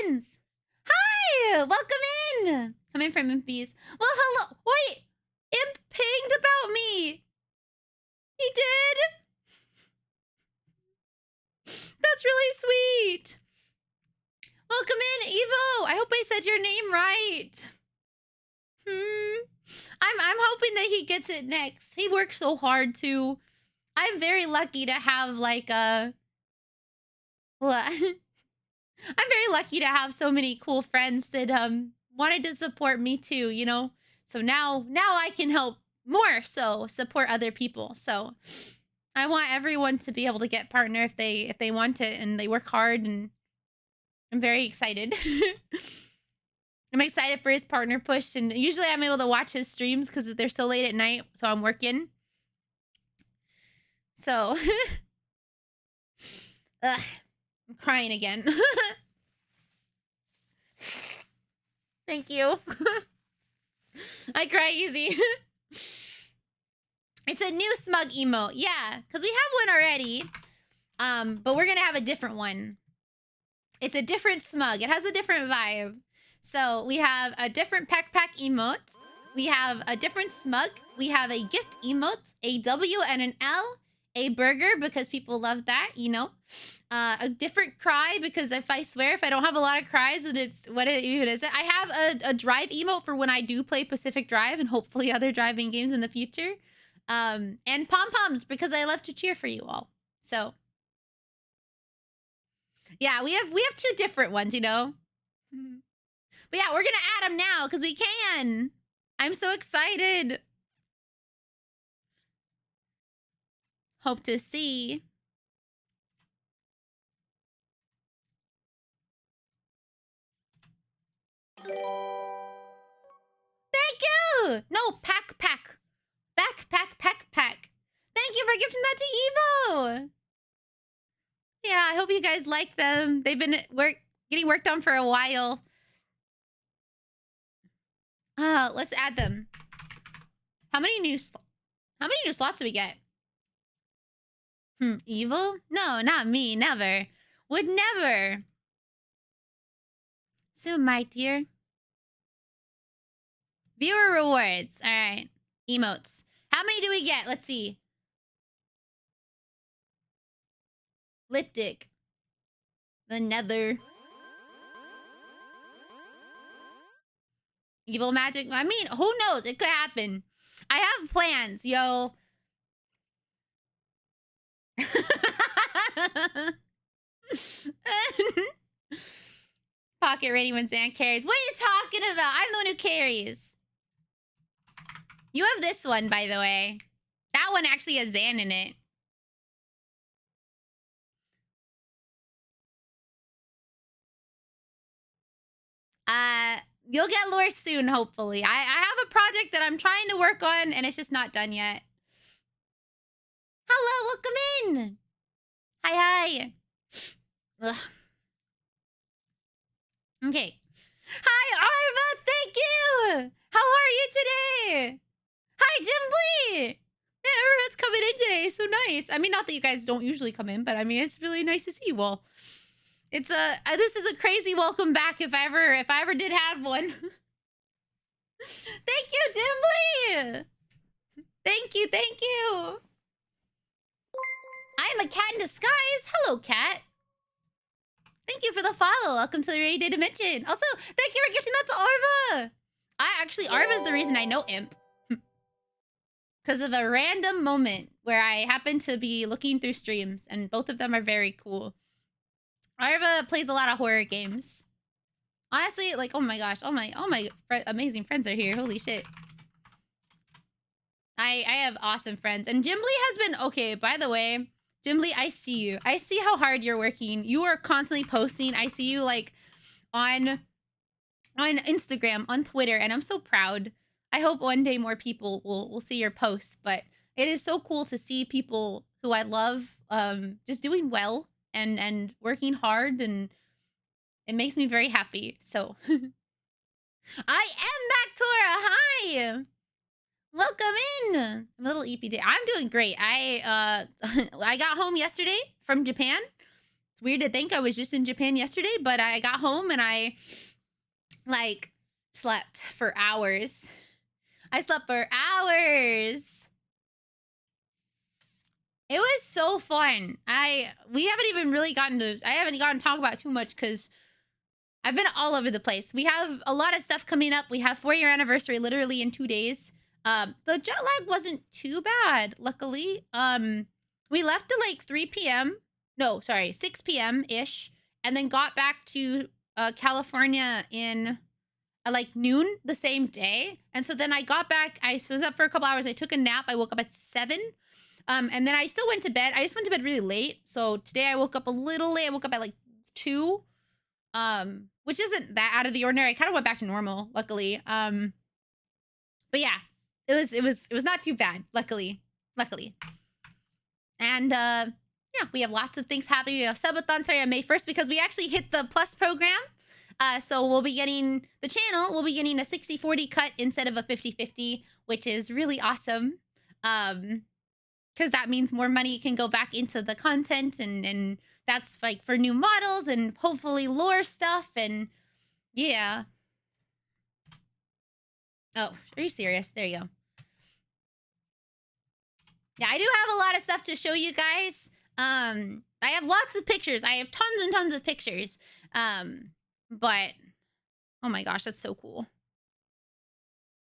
ones. Hi, welcome in. Come in from Impies. Well, hello. Wait, Imp pinged about me. He did. That's really sweet. Welcome in, Evo. I hope I said your name right. I I'm hoping that he gets it next. He works so hard too. I'm very lucky to have like a well, I'm very lucky to have so many cool friends that wanted to support me too, you know? So now I can help more so support other people. So I want everyone to be able to get partner if they want it and they work hard, and I'm very excited. I'm excited for his partner push, and usually I'm able to watch his streams because they're so late at night, so I'm working. So ugh, I'm crying again. Thank you. I cry easy. It's a new smug emote. Yeah, because we have one already. But we're gonna have a different one. It's a different smug. It has a different vibe. So we have a different pack emote. We have a different smug. We have a gift emote, a W and an L, a burger because people love that, you know. A different cry because if I don't have a lot of cries, and it's what it even is. I have a drive emote for when I do play Pacific Drive and hopefully other driving games in the future. And pom-poms because I love to cheer for you all. So yeah, we have 2 different ones, you know. But yeah, we're gonna add them now because we can. I'm so excited. Hope to see. Thank you. No, pack. Backpack. Thank you for gifting that to Evo. Yeah, I hope you guys like them. They've been getting worked on for a while. Let's add them. How many new slots do we get? Evil? No, not me. Never. Would never. So, my dear. Viewer rewards. All right. Emotes. How many do we get? Let's see. Lipstick. The nether. Evil magic. I mean, who knows? It could happen. I have plans, yo. Pocket ready when Zan carries. What are you talking about? I'm the one who carries. You have this one, by the way. That one actually has Zan in it. You'll get lore soon, hopefully. I have a project that I'm trying to work on, and it's just not done yet. Hello, welcome in. Hi. Ugh. Okay. Hi, Arva, thank you. How are you today? Hi, Jim Lee. Yeah, everyone's coming in today. So nice. I mean, not that you guys don't usually come in, but I mean, it's really nice to see you all. It's this is a crazy welcome back if I ever did have one. Thank you, Jim Lee. Thank you. I am a cat in disguise. Hello, cat. Thank you for the follow. Welcome to the Rainy Day Dimension. Also, thank you for gifting that to Arva. Arva's the reason I know Imp. Because of a random moment where I happened to be looking through streams, and both of them are very cool. Arva plays a lot of horror games. Honestly, like, oh my gosh, all my amazing friends are here. Holy shit. I have awesome friends. And Jim Lee has been, okay, by the way, Jim Lee, I see you. I see how hard you're working. You are constantly posting. I see you, like, on Instagram, on Twitter, and I'm so proud. I hope one day more people will see your posts, but it is so cool to see people who I love just doing well and working hard, and it makes me very happy. So I am back, Tora. Hi. Welcome in. I'm a little EPD. I'm doing great. I got home yesterday from Japan. It's weird to think I was just in Japan yesterday, but I got home and I like slept for hours. I slept for hours. It was so fun. We haven't even really gotten to talk about it too much because I've been all over the place. We have a lot of stuff coming up. We have 4-year anniversary literally in 2 days. The jet lag wasn't too bad, luckily. We left at like 3 p.m. No, sorry, 6 p.m. ish, and then got back to California in like noon the same day. And so then I got back. I was up for a couple hours. I took a nap. I woke up at 7. And then I still went to bed. I just went to bed really late. So today I woke up a little late. I woke up at like 2, which isn't that out of the ordinary. I kind of went back to normal, luckily. But yeah, it was not too bad, luckily. And yeah, we have lots of things happening. We have subathon starting on May 1st because we actually hit the Plus program. So we'll be getting, the channel will be getting a 60-40 cut instead of a 50-50, which is really awesome. Because that means more money can go back into the content, and that's like for new models and hopefully lore stuff, and yeah. Oh, are you serious? There you go. Yeah, I do have a lot of stuff to show you guys. I have lots of pictures. I have tons and tons of pictures. But oh my gosh, that's so cool.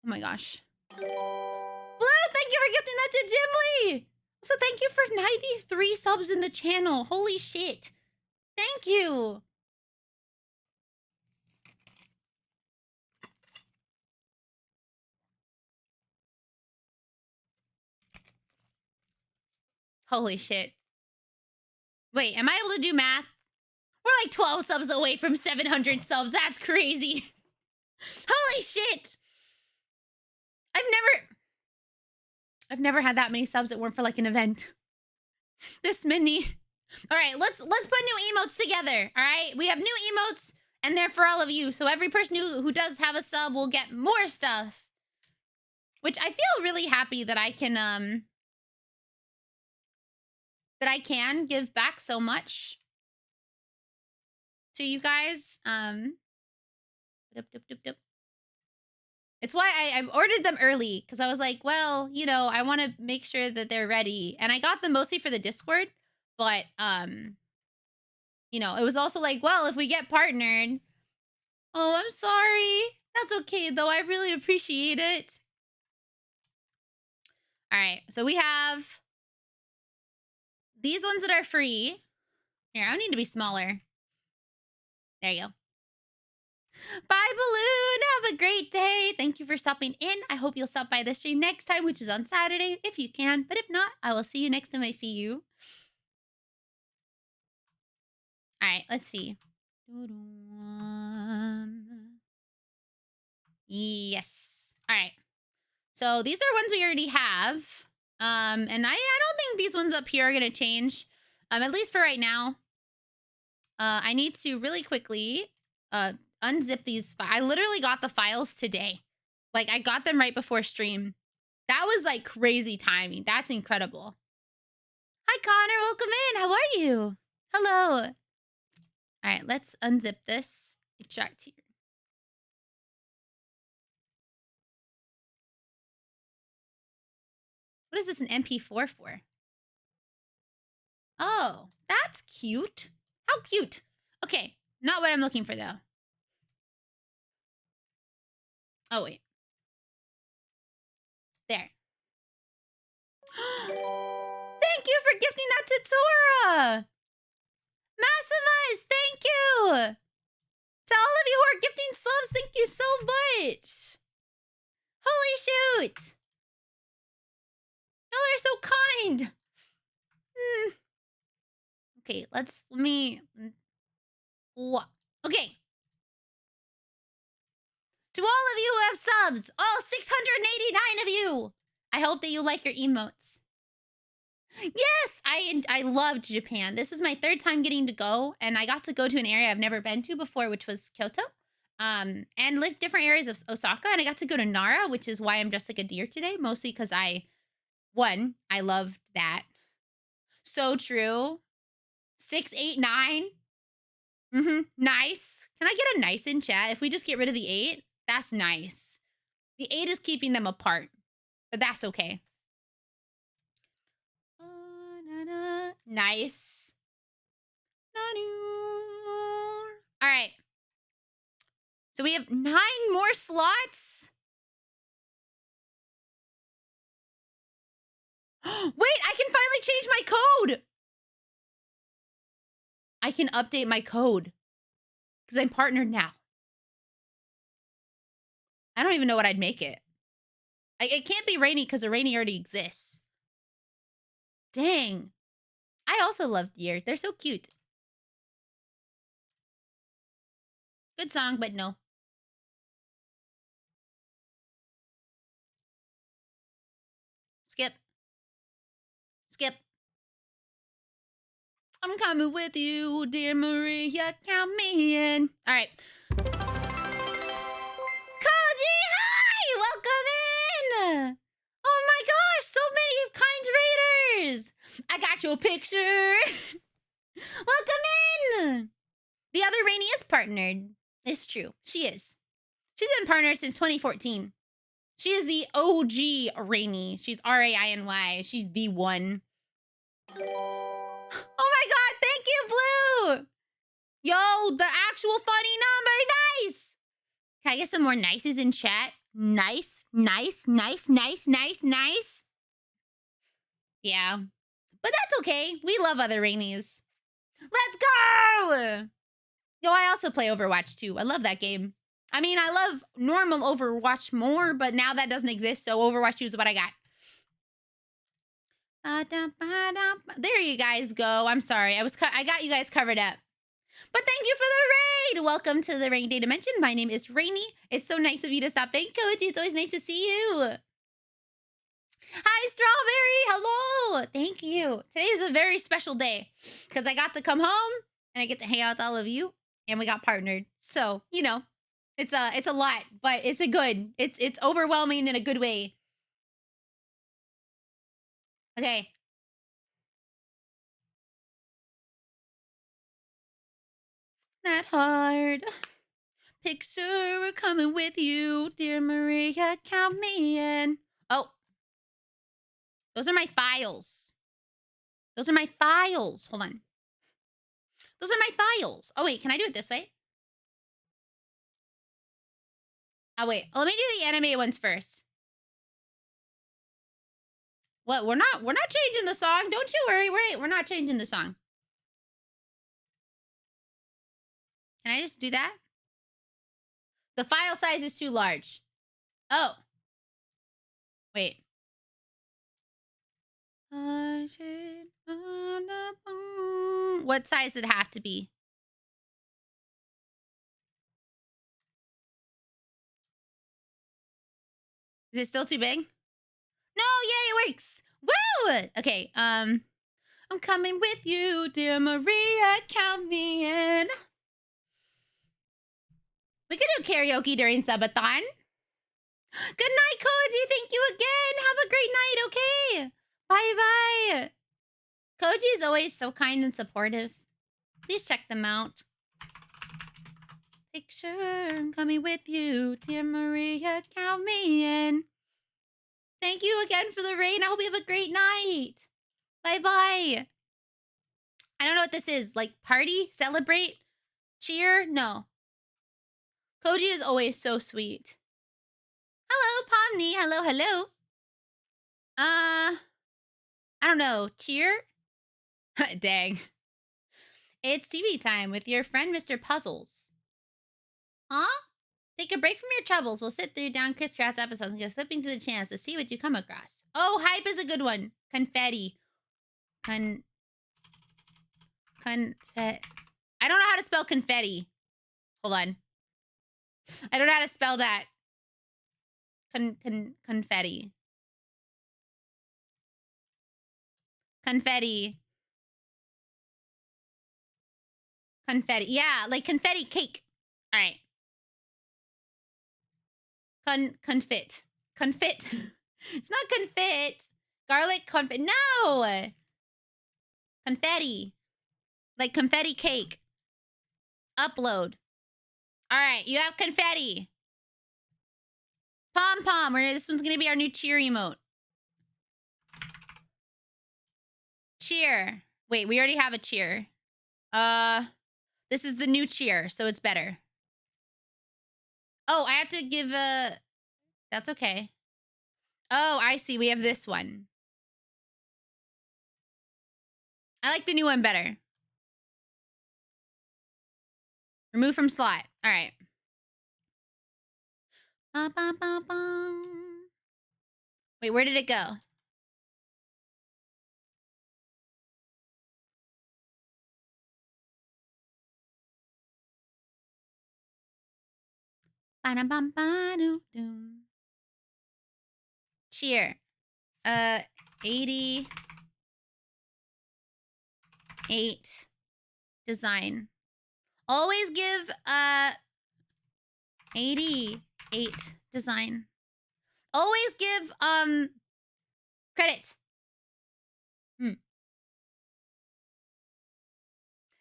Oh my gosh. Blue, thank you for gifting that to Jimly. So thank you for 93 subs in the channel. Holy shit. Thank you. Holy shit. Wait, am I able to do math? We're like 12 subs away from 700 subs. That's crazy. Holy shit. I've never had that many subs that weren't for like an event. This many. All right, let's put new emotes together. All right, we have new emotes, and they're for all of you. So every person who does have a sub will get more stuff. Which I feel really happy that I can give back so much to you guys. It's why I ordered them early, because I was like, well, you know, I want to make sure that they're ready. And I got them mostly for the Discord, but, you know, it was also like, well, if we get partnered. Oh, I'm sorry. That's okay, though. I really appreciate it. All right, so we have these ones that are free. Here, I need to be smaller. There you go. Bye, Balloon. Have a great day. Thank you for stopping in. I hope you'll stop by the stream next time, which is on Saturday, if you can. But if not, I will see you next time I see you. All right, let's see. Yes. All right. So these are ones we already have. And I don't think these ones up here are going to change. At least for right now. I need to really quickly unzip these. I literally got the files today. Like, I got them right before stream. That was like crazy timing. That's incredible. Hi, Connor. Welcome in. How are you? Hello. All right, let's unzip this. Extract here. What is this an MP4 for? Oh, that's cute. How cute. Okay, not what I'm looking for, though. Oh, wait. There. Thank you for gifting that to Tora. Maximus, thank you. To all of you who are gifting subs, thank you so much. Holy shoot. Y'all are so kind. Okay, let me... What? Okay. To all of you who have subs, all 689 of you, I hope that you like your emotes. Yes, I loved Japan. This is my 3rd time getting to go, and I got to go to an area I've never been to before, which was Kyoto, and lived different areas of Osaka, and I got to go to Nara, which is why I'm just like a deer today, mostly because I loved that. So true. 689. Nice. Can I get a nice in chat? If we just get rid of the 8, that's nice. The 8 is keeping them apart, but that's okay. Nice. All right. So we have 9 more slots. I can finally change my code. I can update my code because I'm partnered now. I don't even know what I'd make it. It can't be Rainy because the Rainy already exists. Dang. I also love Deer. They're so cute. Good song, but no. Skip. Skip. I'm coming with you, dear Maria. Count me in. All right. Koji, hi! Welcome in! Oh my gosh, so many kind raiders! I got your picture. Welcome in! The other Rainy is partnered. It's true. She is. She's been partnered since 2014. She is the OG Rainy. She's RAINY. She's the one. Oh my god, thank you, Blue! Yo, the actual funny number, nice! Can I get some more nices in chat? Nice, nice, nice, nice, nice, nice. Yeah. But that's okay. We love other Rainies. Let's go! Yo, I also play Overwatch too. I love that game. I mean, I love normal Overwatch more, but now that doesn't exist, so Overwatch 2 is what I got. There you guys go. I'm sorry. I got you guys covered up. But thank you for the raid. Welcome to the Rainy Day Dimension. My name is Rainy. It's so nice of you to stop in, Koji. It's always nice to see you. Hi, Strawberry. Hello. Thank you. Today is a very special day because I got to come home and I get to hang out with all of you, and we got partnered. So, you know, it's a lot, but it's a good. It's overwhelming in a good way. Okay. Not hard. Picture, we're coming with you, dear Maria. Count me in. Oh, those are my files. Those are my files. Hold on. Those are my files. Oh wait, can I do it this way? Oh wait, let me do the animated ones first. What? We're not changing the song. Don't you worry. We're not changing the song. Can I just do that? The file size is too large. Oh. Wait. What size does it have to be? Is it still too big? No, yay, it works. Woo! Okay, I'm coming with you, dear Maria. Count me in. We could do karaoke during subathon. Good night, Koji. Thank you again. Have a great night, okay? Bye-bye. Koji is always so kind and supportive. Please check them out. Picture, I'm coming with you, dear Maria. Count me in. Thank you again for the rain. I hope you have a great night. Bye-bye. I don't know what this is. Like, party? Celebrate? Cheer? No. Koji is always so sweet. Hello, Pomni. Hello, hello. I don't know. Cheer? Dang. It's TV time with your friend, Mr. Puzzles. Huh? Take a break from your troubles. We'll sit through down crisscross episodes and go flipping through the channels to see what you come across. Oh, hype is a good one. Confetti. Confet. I don't know how to spell confetti. Hold on. I don't know how to spell that. Confetti. Confetti. Confetti. Yeah, like confetti cake. All right. Confit. Confit. It's not confit. Garlic confit. No. Confetti. Like confetti cake. Upload. All right, you have confetti. Pom pom. This one's gonna be our new cheer emote. Cheer. Wait, we already have a cheer. This is the new cheer, so it's better. Oh, I have to give a... That's okay. Oh, I see. We have this one. I like the new one better. Remove from slot. All right. Ba, ba, ba, ba. Wait, where did it go? Ba-dum-bum-ba-doo-doo. Cheer. 88 design. Always give 88 design. Always give credit.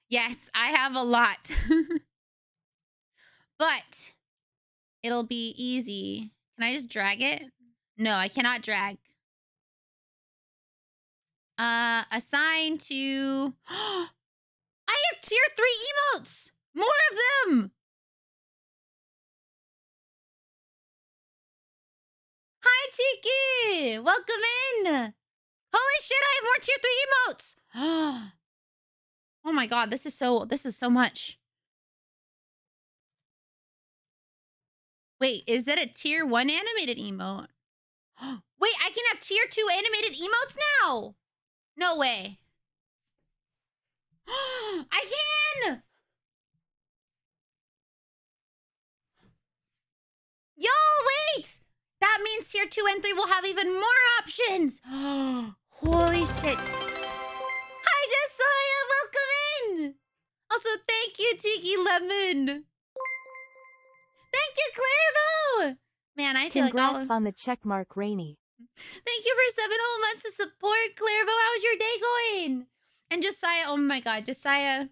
Yes, I have a lot. But it'll be easy. Can I just drag it? No, I cannot drag. Assign to I have tier 3 emotes! More of them! Hi, Tiki! Welcome in! Holy shit, I have more tier 3 emotes! Oh my god, this is so much. Wait, is that a tier 1 animated emote? Wait, I can have tier 2 animated emotes now! No way. I can! Yo, wait! That means tier 2 and 3 will have even more options! Holy shit. Hi, Josiah! Welcome in! Also, thank you, Tiki Lemon! Thank you, Clairvo! Man, I feel Congrats on the checkmark, Rainy. Thank you for 7 whole months of support, Clairvo. How's your day going? And Josiah, oh my god, Josiah.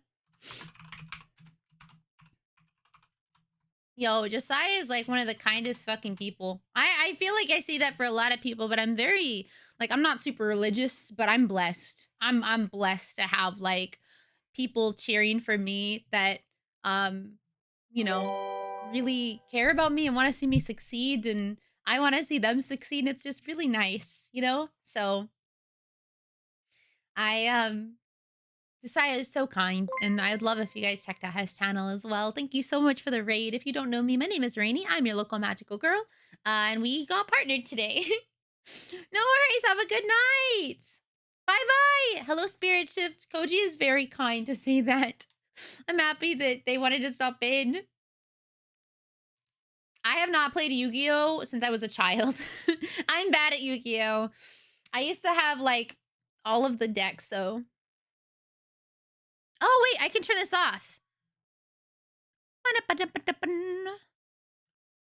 Yo, Josiah is like one of the kindest fucking people. I feel like I say that for a lot of people, but I'm very, like, I'm not super religious, but I'm blessed. I'm blessed to have, like, people cheering for me that, you know, really care about me and want to see me succeed, and I want to see them succeed. And it's just really nice, you know? So Josiah is so kind, and I'd love if you guys checked out his channel as well. Thank you so much for the raid. If you don't know me, my name is Rainy. I'm your local magical girl, and we got partnered today. No worries. Have a good night. Bye-bye. Hello, Spirit Shift. Koji is very kind to say that. I'm happy that they wanted to stop in. I have not played Yu-Gi-Oh! Since I was a child. I'm bad at Yu-Gi-Oh! I used to have, like, all of the decks, though. Oh, wait, I can turn this off.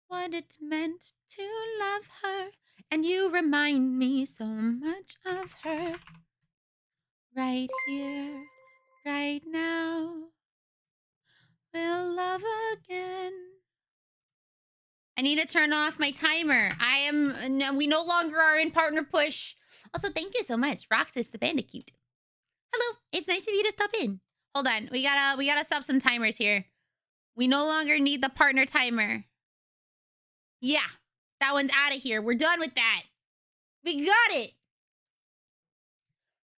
What it meant to love her, and you remind me so much of her. Right here, right now, we'll love again. I need to turn off my timer. We no longer are in partner push. Also, thank you so much, Roxas the Bandicoot. Hello, it's nice of you to stop in. Hold on, we gotta stop some timers here. We no longer need the partner timer. Yeah, that one's out of here. We're done with that. We got it.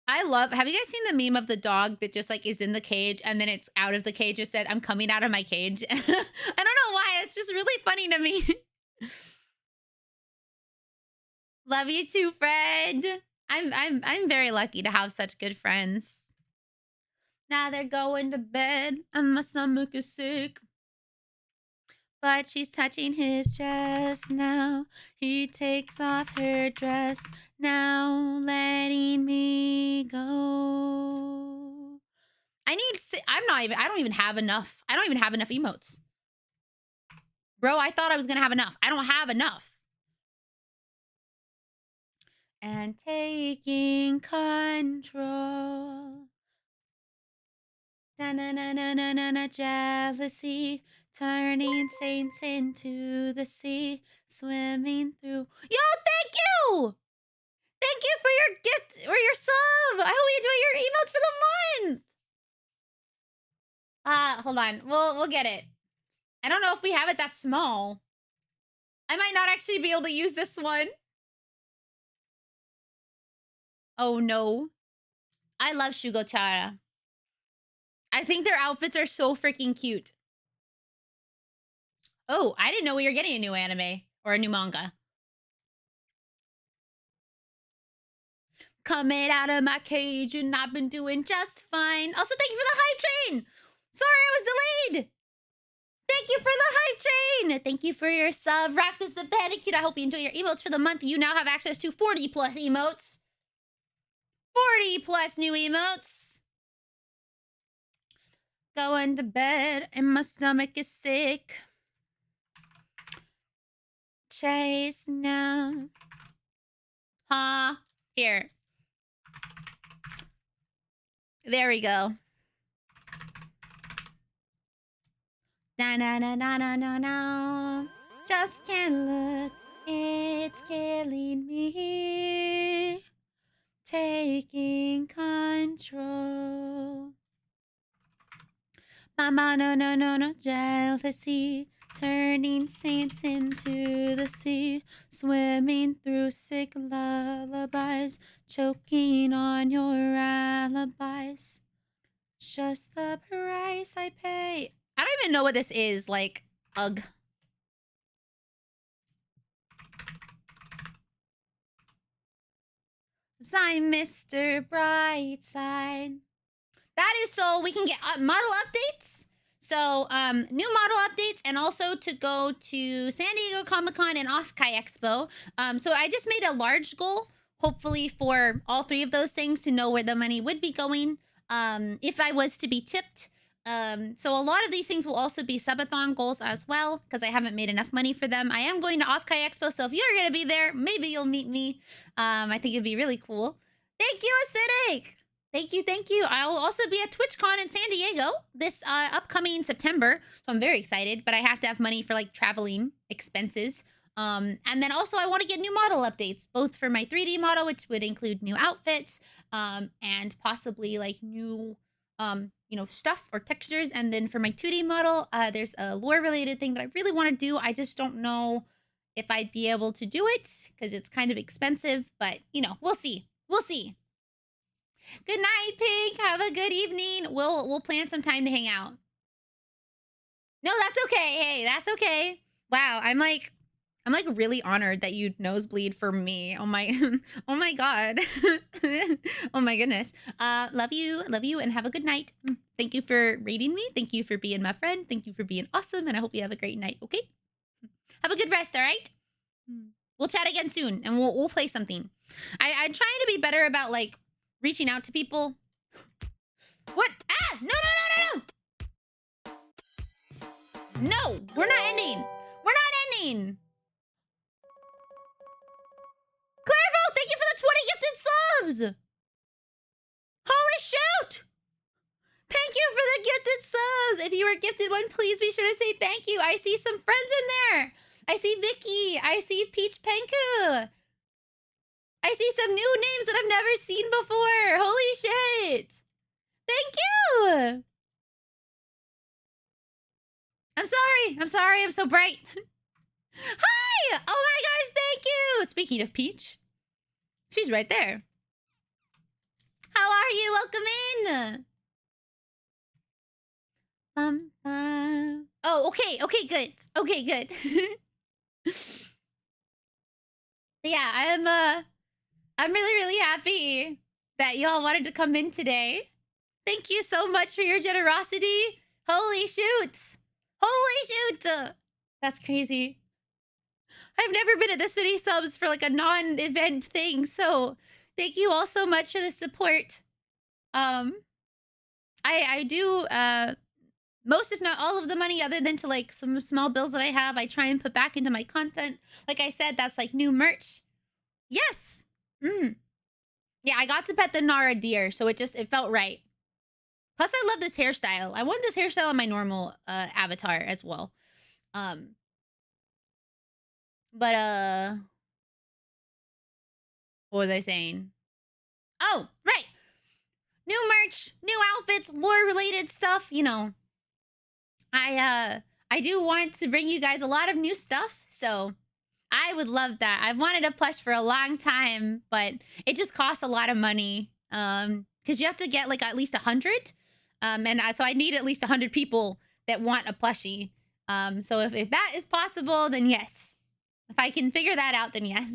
Have you guys seen the meme of the dog that just, like, is in the cage and then it's out of the cage? It said, "I'm coming out of my cage." I don't know why. It's just really funny to me. Love you too, friend. I'm very lucky to have such good friends. Now they're going to bed and my stomach is sick. But she's touching his chest now. He takes off her dress now, letting me go. I don't even have enough. I don't even have enough emotes. Bro, I thought I was gonna have enough. I don't have enough. And taking control. Da-na-na-na-na-na, jealousy. Turning saints into the sea, swimming through. Yo, thank you! Thank you for your gift or your sub. I hope you enjoy your emotes for the month. Hold on. We'll get it. I don't know if we have it that small. I might not actually be able to use this one. Oh no. I love Shugochara. I think their outfits are so freaking cute. Oh, I didn't know we were getting a new anime or a new manga. Coming out of my cage and I've been doing just fine. Also, thank you for the hype train. Sorry I was delayed. Thank you for the hype train. Thank you for your sub. Roxas the Bandicute. I hope you enjoy your emotes for the month. You now have access to 40 plus emotes. 40 plus new emotes. Going to bed and my stomach is sick. Chase now. Huh? Here. There we go. Na na na na na na na. Just can't look. It's killing me. Taking control. Mama, no, no, no, no, jealousy. Turning saints into the sea. Swimming through sick lullabies. Choking on your alibis. Just the price I pay. I don't even know what this is. Like, ugh. I'm Mr. Brightside. That is so we can get model updates. So, new model updates, and also to go to San Diego Comic-Con and Off-Kai Expo. So I just made a large goal, hopefully for all three of those things, to know where the money would be going, if I was to be tipped. So a lot of these things will also be subathon goals as well, because I haven't made enough money for them. I am going to Off-Kai Expo, so if you're going to be there, maybe you'll meet me. I think it'd be really cool. Thank you, Acidic! Thank you, thank you. I'll also be at TwitchCon in San Diego this upcoming September, so I'm very excited, but I have to have money for, like, traveling expenses. And then also I want to get new model updates, both for my 3D model, which would include new outfits, and possibly, like, new... you know, stuff or textures. And then for my 2D model, there's a lore-related thing that I really want to do. I just don't know if I'd be able to do it because it's kind of expensive. But, you know, we'll see. We'll see. Good night, Pink. Have a good evening. We'll plan some time to hang out. No, that's okay. Hey, that's okay. Wow, I'm like really honored that you nosebleed for me. Oh my oh my god. Oh my goodness. Love you, and have a good night. Thank you for rating me. Thank you for being my friend. Thank you for being awesome, and I hope you have a great night, okay? Have a good rest, all right? We'll chat again soon, and we'll play something. I'm trying to be better about, like, reaching out to people. What? Ah! No, no, no, no, no! No, we're not ending. We're not ending. Clairville, thank you for the 20 gifted subs. Holy shoot. Thank you for the gifted subs. If you were gifted one, please be sure to say thank you. I see some friends in there. I see Vicky. I see Peach Penku. I see some new names that I've never seen before. Holy shit. Thank you. I'm sorry. I'm sorry. I'm so bright. Hi. Oh my gosh. Thank you. Speaking of Peach, she's right there. How are you? Welcome in. Oh, okay. Okay, good. Okay, good. Yeah, I'm really, really happy that y'all wanted to come in today. Thank you so much for your generosity. Holy shoot. Holy shoot. That's crazy. I've never been at this many subs for like a non-event thing, so thank you all so much for the support. I do most if not all of the money, other than to like some small bills that I have, I try and put back into my content. Like I said, that's like new merch. Yes. Yeah, I got to pet the Nara deer, so it felt right. Plus, I love this hairstyle. I want this hairstyle on my normal avatar as well. But what was I saying? Oh, right. New merch, new outfits, lore-related stuff, you know. I do want to bring you guys a lot of new stuff, so I would love that. I've wanted a plush for a long time, but it just costs a lot of money. Because you have to get like at least 100. So I need at least 100 people that want a plushie. So if that is possible, then yes. If I can figure that out, then yes.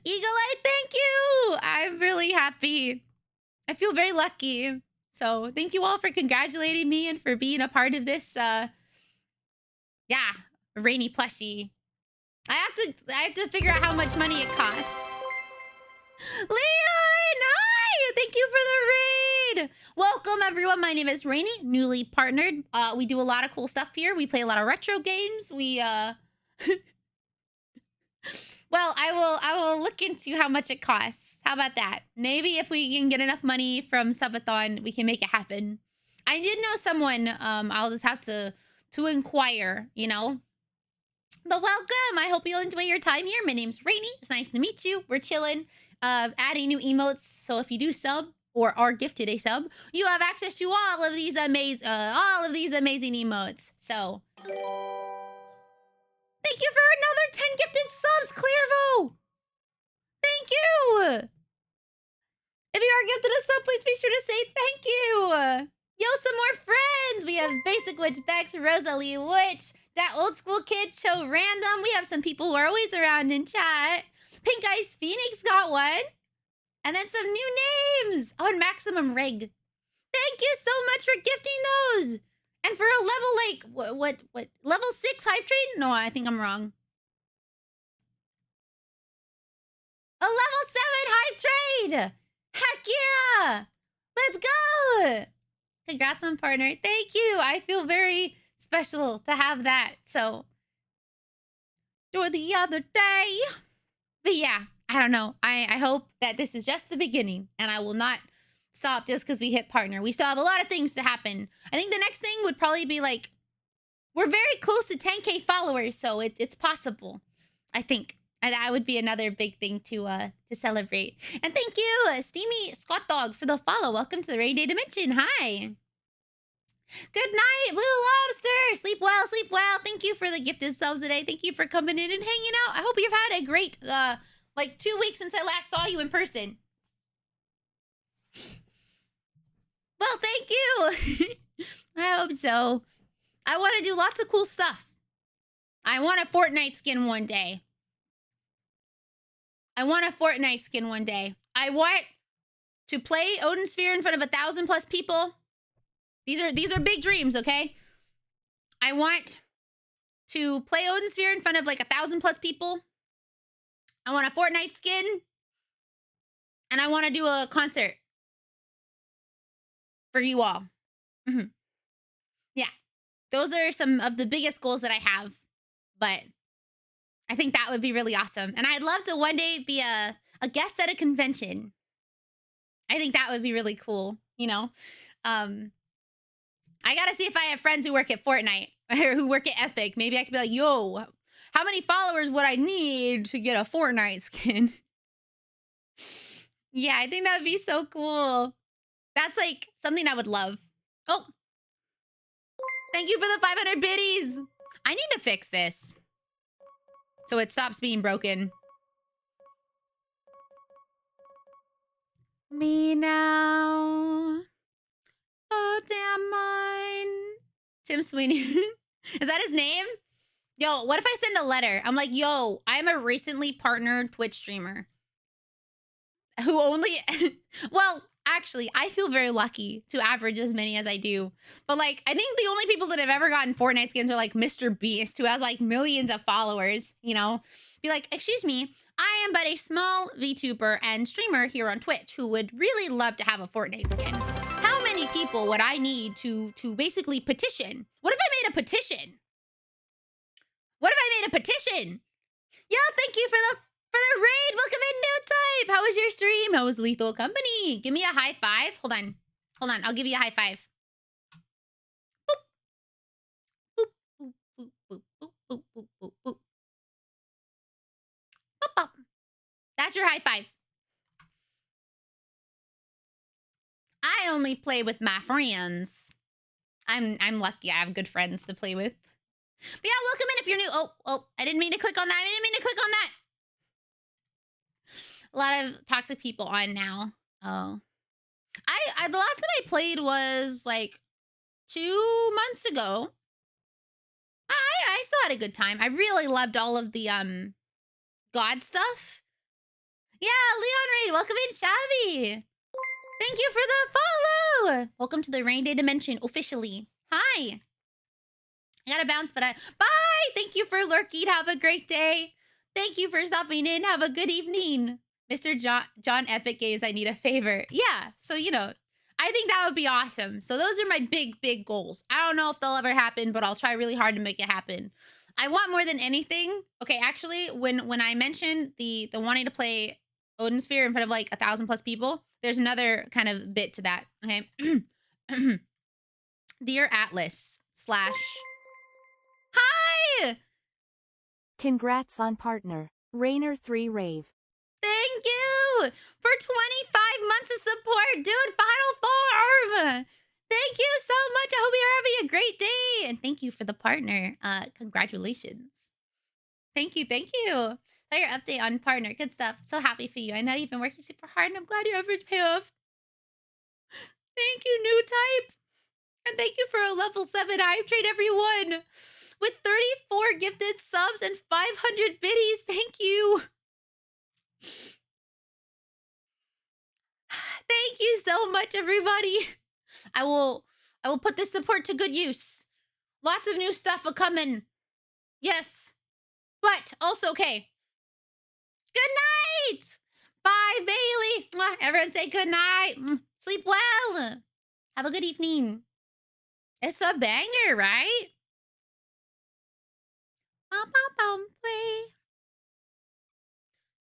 Eagle Eye, thank you! I'm really happy. I feel very lucky. So thank you all for congratulating me and for being a part of this, Rainy plushie. I have to figure out how much money it costs. Leon, hi! Thank you for the raid! Welcome, everyone. My name is Rainy, newly partnered. We do a lot of cool stuff here. We play a lot of retro games. Well, I will look into how much it costs. How about that? Maybe if we can get enough money from Subathon, we can make it happen. I did know someone. I'll just have to inquire, you know. But welcome. I hope you'll enjoy your time here. My name's Rainy. It's nice to meet you. We're chilling, adding new emotes. So if you do sub or are gifted a sub, you have access to all of these amazing emotes. So. Thank you for another 10 gifted subs, Clairvo! Thank you! If you are gifted a sub, please be sure to say thank you! Yo, some more friends! We have Basic Witch, Bex, Rosalie Witch, that old school kid, Cho Random. We have some people who are always around in chat. Pink Ice Phoenix got one. And then some new names! Oh, and Maximum Rig. Thank you so much for gifting those! And for a level, like, what? Level 6 hype train? No, I think I'm wrong. A level 7 hype trade! Heck yeah! Let's go! Congrats on partner. Thank you. I feel very special to have that. So, or the other day. But yeah, I don't know. I hope that this is just the beginning and I will not stop just because we hit partner. We still have a lot of things to happen. I think the next thing would probably be like, we're very close to 10K followers, so it's possible, I think. And that would be another big thing to celebrate. And thank you, Steamy Scott Dog, for the follow. Welcome to the Rainy Dimension. Hi. Good night, Blue Lobster. Sleep well, sleep well. Thank you for the gifted subs today. Thank you for coming in and hanging out. I hope you've had a great, like 2 weeks since I last saw you in person. Well, thank you. I hope so. I want to do lots of cool stuff. I want a Fortnite skin one day. I want to play Odin Sphere in front of 1,000+ people. These are big dreams, okay? I want to play Odin Sphere in front of like 1,000+ people. I want a Fortnite skin. And I want to do a concert. For you all. Yeah. Those are some of the biggest goals that I have. But I think that would be really awesome. And I'd love to one day be a guest at a convention. I think that would be really cool, you know? I gotta see if I have friends who work at Fortnite or who work at Epic. Maybe I could be like, yo, how many followers would I need to get a Fortnite skin? Yeah, I think that would be so cool. That's like something I would love. Oh, thank you for the 500 biddies. I need to fix this so it stops being broken. Me now. Oh, damn mine. Tim Sweeney. Is that his name? Yo, what if I send a letter? I'm like, yo, I'm a recently partnered Twitch streamer who only... Well, actually, I feel very lucky to average as many as I do. But, like, I think the only people that have ever gotten Fortnite skins are, like, Mr. Beast, who has, like, millions of followers, you know? Be like, excuse me, I am but a small VTuber and streamer here on Twitch who would really love to have a Fortnite skin. How many people would I need to basically petition? What if I made a petition? What if I made a petition? Yo, thank you for the raid. Welcome in, No Type. How was your stream? How was Lethal Company? Give me a high five. Hold on. I'll give you a high five. Boop. Boop, boop, boop, boop, boop, boop, boop, boop. Boop, boop. That's your high five. I only play with my friends. I'm lucky. I have good friends to play with. But yeah, welcome in if you're new. Oh, I didn't mean to click on that. A lot of toxic people on now. Oh, I the last time I played was like 2 months ago. I still had a good time. I really loved all of the God stuff. Yeah, Leon Raid, welcome in, Shabby. Thank you for the follow. Welcome to the Rain Day Dimension officially. Hi. I gotta bounce, but bye. Thank you for lurking. Have a great day. Thank you for stopping in. Have a good evening. Mr. John Epic Games, I need a favor. Yeah, so I think that would be awesome. So those are my big goals. I don't know if they'll ever happen, but I'll try really hard to make it happen. I want more than anything. Okay, actually, when I mentioned the wanting to play Odin Sphere in front of like 1,000+ people, there's another kind of bit to that. Okay. Dear Atlas / Hi! Congrats on partner. Rainer3 Rave. Thank you for 25 months of support, dude. Final form. Thank you so much. I hope you're having a great day. And thank you for the partner. Congratulations. Thank you. Saw your update on partner. Good stuff. So happy for you. I know you've been working super hard, and I'm glad your efforts pay off. Thank you, new type. And thank you for a level 7 hype train, everyone. With 34 gifted subs and 500 biddies. Thank you. Thank you so much, everybody. I will put this support to good use. Lots of new stuff are coming. Yes. But also, okay. Good night. Bye, Bailey. Mwah. Everyone say good night. Sleep well. Have a good evening. It's a banger, right? Play.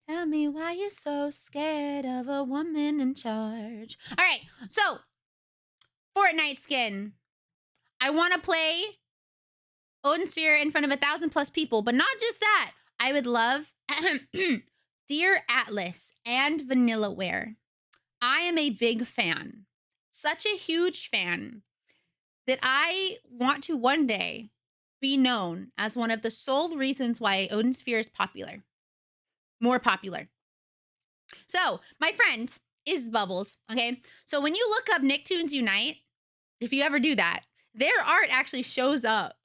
Tell me why you're so scared of a woman in charge. All right, so Fortnite skin. I want to play Odin Sphere in front of 1,000+ people, but not just that. I would love Dear Atlas and Vanillaware. I am a big fan, such a huge fan, that I want to one day be known as one of the sole reasons why Odin Sphere is popular. More popular. So, my friend is Bubbles, okay? So when you look up Nicktoons Unite, if you ever do that, their art actually shows up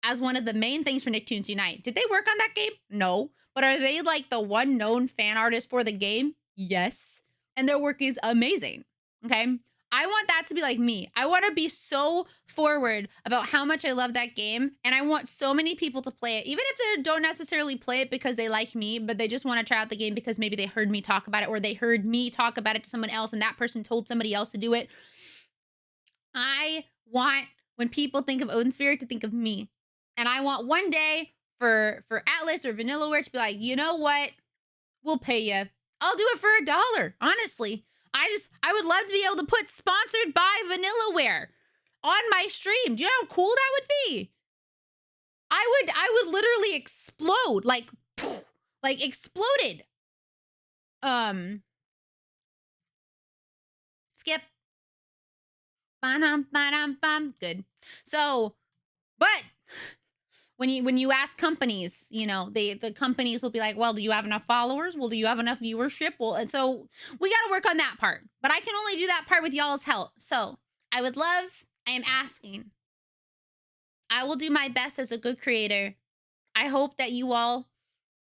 as one of the main things for Nicktoons Unite. Did they work on that game? No. But are they like the one known fan artist for the game? Yes. And their work is amazing, okay? I want that to be like me. I want to be so forward about how much I love that game, and I want so many people to play it, even if they don't necessarily play it because they like me, but they just want to try out the game because maybe they heard me talk about it, or they heard me talk about it to someone else and that person told somebody else to do it. I want, when people think of Odin Sphere, to think of me. And I want one day for Atlas or Vanillaware to be like, you know what? We'll pay you. I'll do it for $1, honestly. I would love to be able to put sponsored by Vanillaware on my stream. Do you know how cool that would be? I would literally explode, like exploded. Skip. Ba-dum, good. So, but when you ask companies, the companies will be like, well, do you have enough followers? Well, do you have enough viewership? Well, and so we got to work on that part. But I can only do that part with y'all's help. So I am asking. I will do my best as a good creator. I hope that you all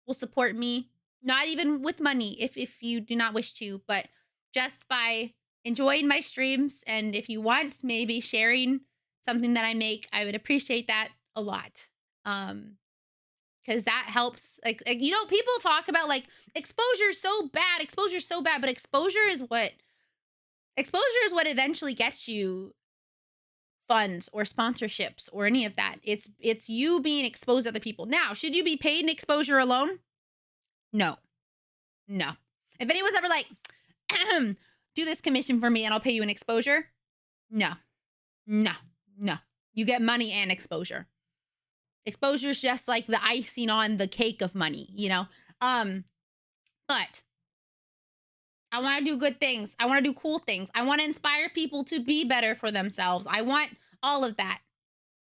will support me, not even with money if you do not wish to, but just by enjoying my streams. And if you want, maybe sharing something that I make, I would appreciate that a lot. Because that helps. Like people talk about like exposure's so bad, but exposure is what eventually gets you funds or sponsorships or any of that. It's you being exposed to other people. Now, should you be paid in exposure alone? No. If anyone's ever like, do this commission for me and I'll pay you in exposure. No. You get money and exposure. Exposure is just like the icing on the cake of money, But I want to do good things. I want to do cool things. I want to inspire people to be better for themselves. I want all of that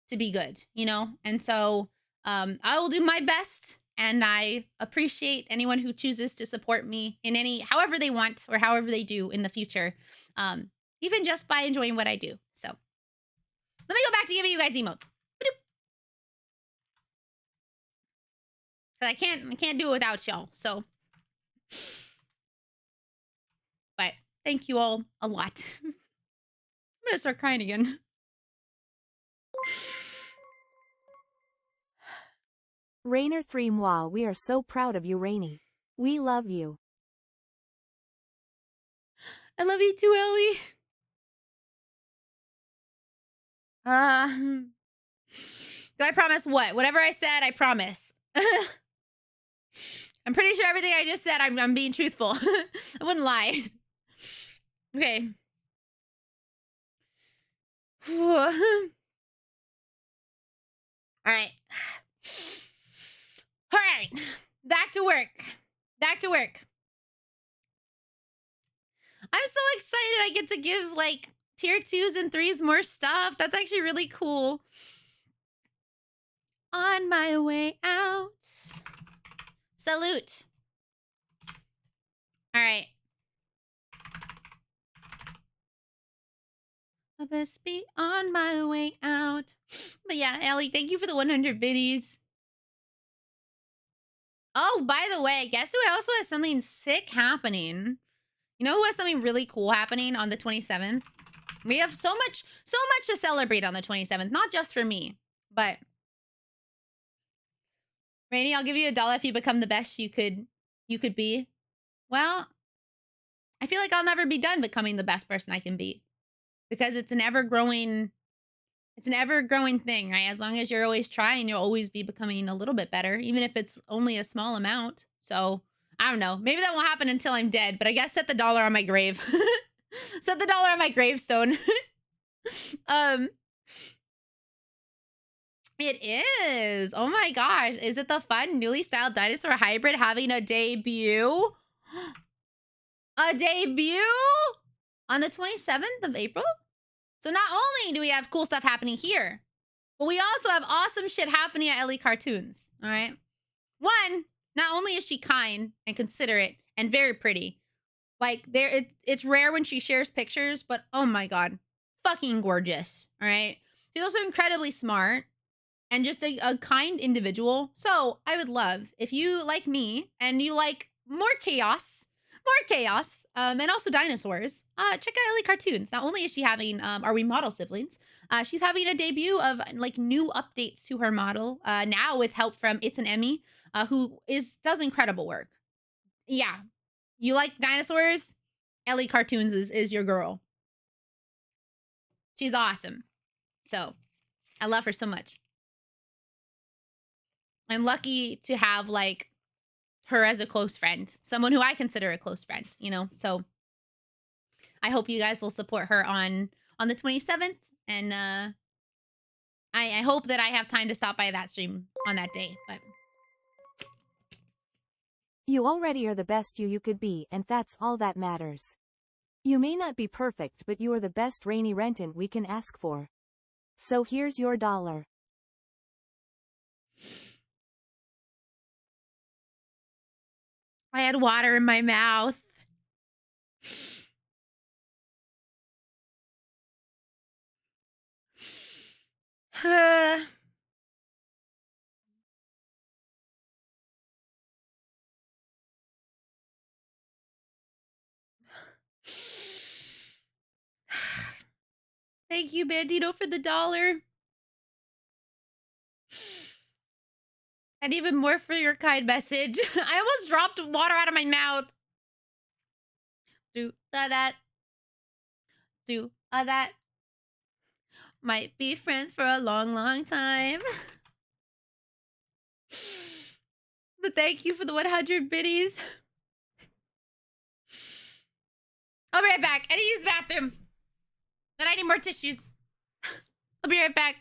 to be good, And so I will do my best, and I appreciate anyone who chooses to support me in however they want or however they do in the future. even just by enjoying what I do. So let me go back to giving you guys emotes. Cause I can't do it without y'all. So, but thank you all a lot. I'm gonna start crying again. RainyRentyn, we are so proud of you, Rainy. We love you. I love you too, Ellie. Do I promise what? Whatever I said, I promise. I'm pretty sure everything I just said, I'm being truthful. I wouldn't lie. Okay. All right. All right. Back to work. Back to work. I'm so excited I get to give like tier 2s and 3s more stuff. That's actually really cool. On my way out. Salute. All right. I best be on my way out. But yeah, Ellie, thank you for the 100 biddies. Oh, by the way, guess who also has something sick happening? You know who has something really cool happening on the 27th? We have so much to celebrate on the 27th. Not just for me, but Rainy, I'll give you $1 if you become the best you could be. Well, I feel like I'll never be done becoming the best person I can be. Because it's an ever-growing thing, right? As long as you're always trying, you'll always be becoming a little bit better, even if it's only a small amount. So, I don't know. Maybe that won't happen until I'm dead, but I guess set the $1 on my grave. Set the $1 on my gravestone. It is. Oh my gosh. Is it the fun newly styled dinosaur hybrid having a debut? A debut? On the 27th of April? So not only do we have cool stuff happening here, but we also have awesome shit happening at Ellie Cartoons. All right. One, not only is she kind and considerate and very pretty, like it's rare when she shares pictures, but oh my god, fucking gorgeous. All right. She's also incredibly smart and just a kind individual. So I would love if you like me and you like more chaos, and also dinosaurs. Check out Ellie Cartoons. Not only is she having our We Model siblings, she's having a debut of like new updates to her model. Now with help from It's an Emmy, who does incredible work. Yeah, you like dinosaurs? Ellie Cartoons is your girl. She's awesome. So I love her so much. I'm lucky to have like her as a close friend, someone who I consider a close friend, you know? So I hope you guys will support her on the 27th. And I hope that I have time to stop by that stream on that day. But You already are the best you could be, and that's all that matters. You may not be perfect, but you are the best RainyRentyn we can ask for. So here's your $1. I had water in my mouth. Thank you, Bandito, for the $1. And even more for your kind message. I almost dropped water out of my mouth. Do that. Do that. Might be friends for a long, long time. But thank you for the 100 biddies. I'll be right back. I need to use the bathroom. Then I need more tissues. I'll be right back.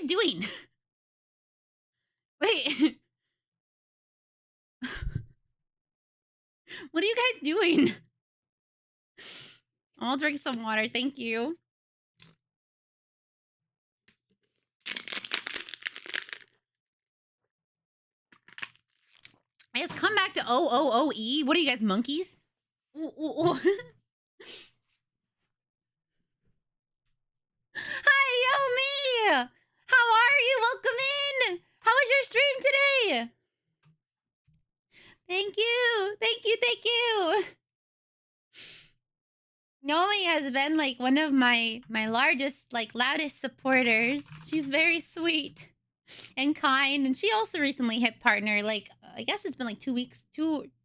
guys doing? Wait. What are you guys doing? I'll drink some water. Thank you. I just come back to OOOE. What are you guys, monkeys? Ooh, ooh, ooh. Hi, Yomi! How are you? Welcome in! How was your stream today? Thank you! Thank you, thank you! Yomi has been like one of my largest, like loudest supporters. She's very sweet and kind, and she also recently hit partner, like, I guess it's been like 2 weeks,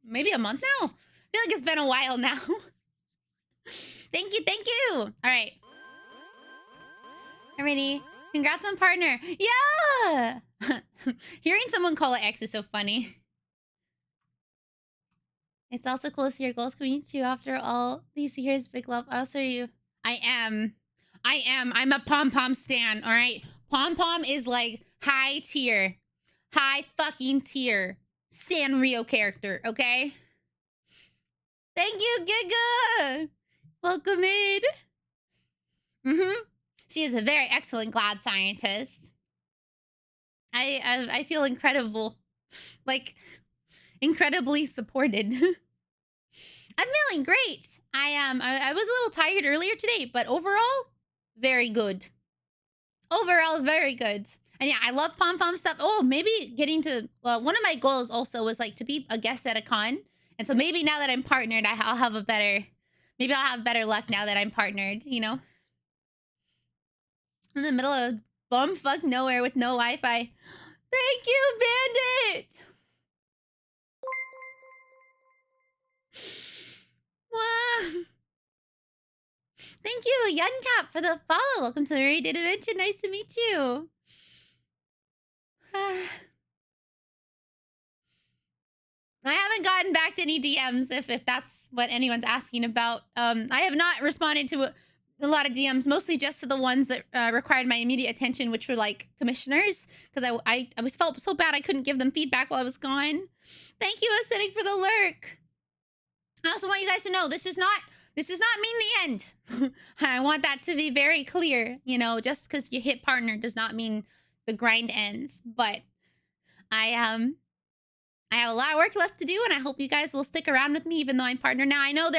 maybe a month now? I feel like it's been a while now. Thank you, thank you! Alright. Alrighty. Congrats on partner. Yeah! Hearing someone call it X is so funny. It's also cool to see your goals coming to you after all these years. Big love. Also, you. I am. I'm a pom-pom stan, alright? Pom-pom is like high tier. High fucking tier. Sanrio character, okay? Thank you, Giga! Welcome in. She is a very excellent glad scientist. I feel incredible. Like, incredibly supported. I'm feeling great. I was a little tired earlier today, but overall, very good. Overall, very good. And yeah, I love pom-pom stuff. Oh, maybe getting to... one of my goals also was like to be a guest at a con. And so maybe now that I'm partnered, I'll have a better... Maybe I'll have better luck now that I'm partnered, you know? In the middle of bumfuck nowhere with no Wi-Fi. Thank you, Bandit! Wow. Thank you, Yuncap, for the follow. Welcome to the RainyRentyn. Nice to meet you. I haven't gotten back to any DMs, if that's what anyone's asking about. I have not responded to a lot of DMs, mostly just to the ones that required my immediate attention, which were like commissioners, because I felt so bad I couldn't give them feedback while I was gone. Thank you, Acidic, for the lurk. I also want you guys to know this does not mean the end. I want that to be very clear. You know, just because you hit partner does not mean the grind ends. But I have a lot of work left to do, and I hope you guys will stick around with me, even though I'm partner now. I know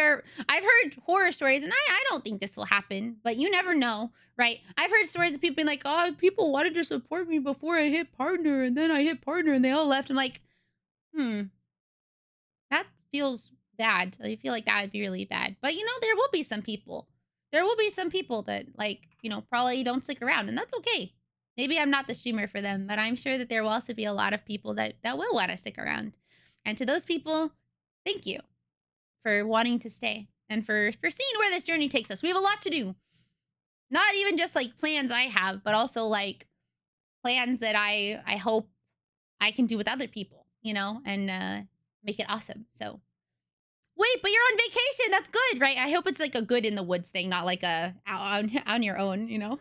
I've heard horror stories, and I don't think this will happen, but you never know, right? I've heard stories of people being like, oh, people wanted to support me before I hit partner, and then I hit partner, and they all left. I'm like, that feels bad. I feel like that would be really bad. But, you know, there will be some people. There will be some people that, like, you know, probably don't stick around, and that's okay. Maybe I'm not the streamer for them, but I'm sure that there will also be a lot of people that will want to stick around. And to those people, thank you for wanting to stay and for seeing where this journey takes us. We have a lot to do. Not even just, like, plans I have, but also, like, plans that I hope I can do with other people, you know, and make it awesome. So, wait, but you're on vacation. That's good, right? I hope it's, like, a good in the woods thing, not like a out on your own, you know?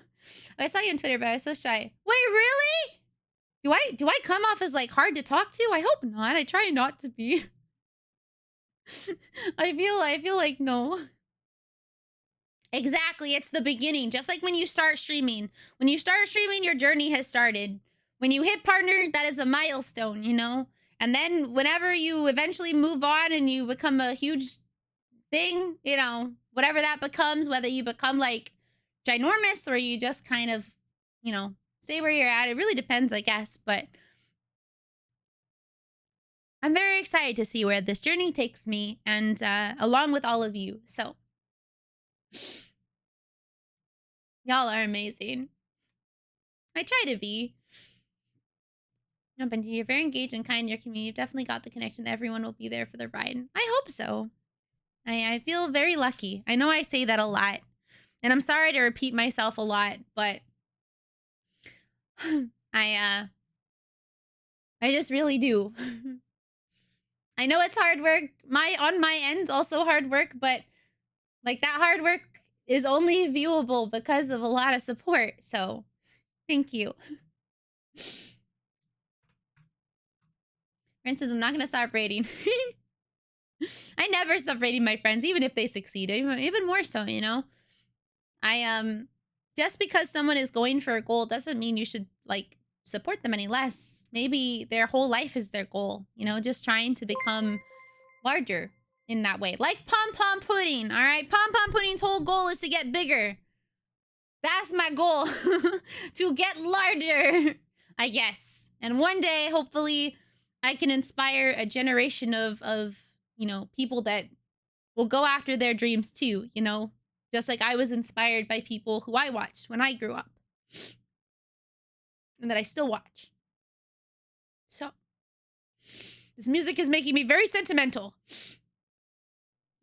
I saw you on Twitter, but I was so shy. Wait, really? Do I come off as, like, hard to talk to? I hope not. I try not to be. I feel like no. Exactly. It's the beginning. Just like when you start streaming. When you start streaming, your journey has started. When you hit partner, that is a milestone, you know? And then whenever you eventually move on and you become a huge thing, you know, whatever that becomes, whether you become, like, ginormous or you just kind of, you know, stay where you're at. It really depends, I guess, but I'm very excited to see where this journey takes me and along with all of you. So y'all are amazing. I try to be. No, but you're very engaged and kind in your community. You've definitely got the connection that everyone will be there for the ride. I hope so. I feel very lucky. I know I say that a lot. And I'm sorry to repeat myself a lot, but I just really do. I know it's hard work. On my end, also hard work, but, like, that hard work is only viewable because of a lot of support. So Thank you. Ren says, I'm not going to stop rating. I never stop rating my friends, even if they succeed. Even more so, you know? Just because someone is going for a goal doesn't mean you should, like, support them any less. Maybe their whole life is their goal, you know? Just trying to become larger in that way. Like Pom Pom Pudding, all right? Pom Pom Pudding's whole goal is to get bigger. That's my goal. To get larger, I guess. And one day, hopefully, I can inspire a generation of you know, people that will go after their dreams too, you know? Just like I was inspired by people who I watched when I grew up. And that I still watch. So, this music is making me very sentimental.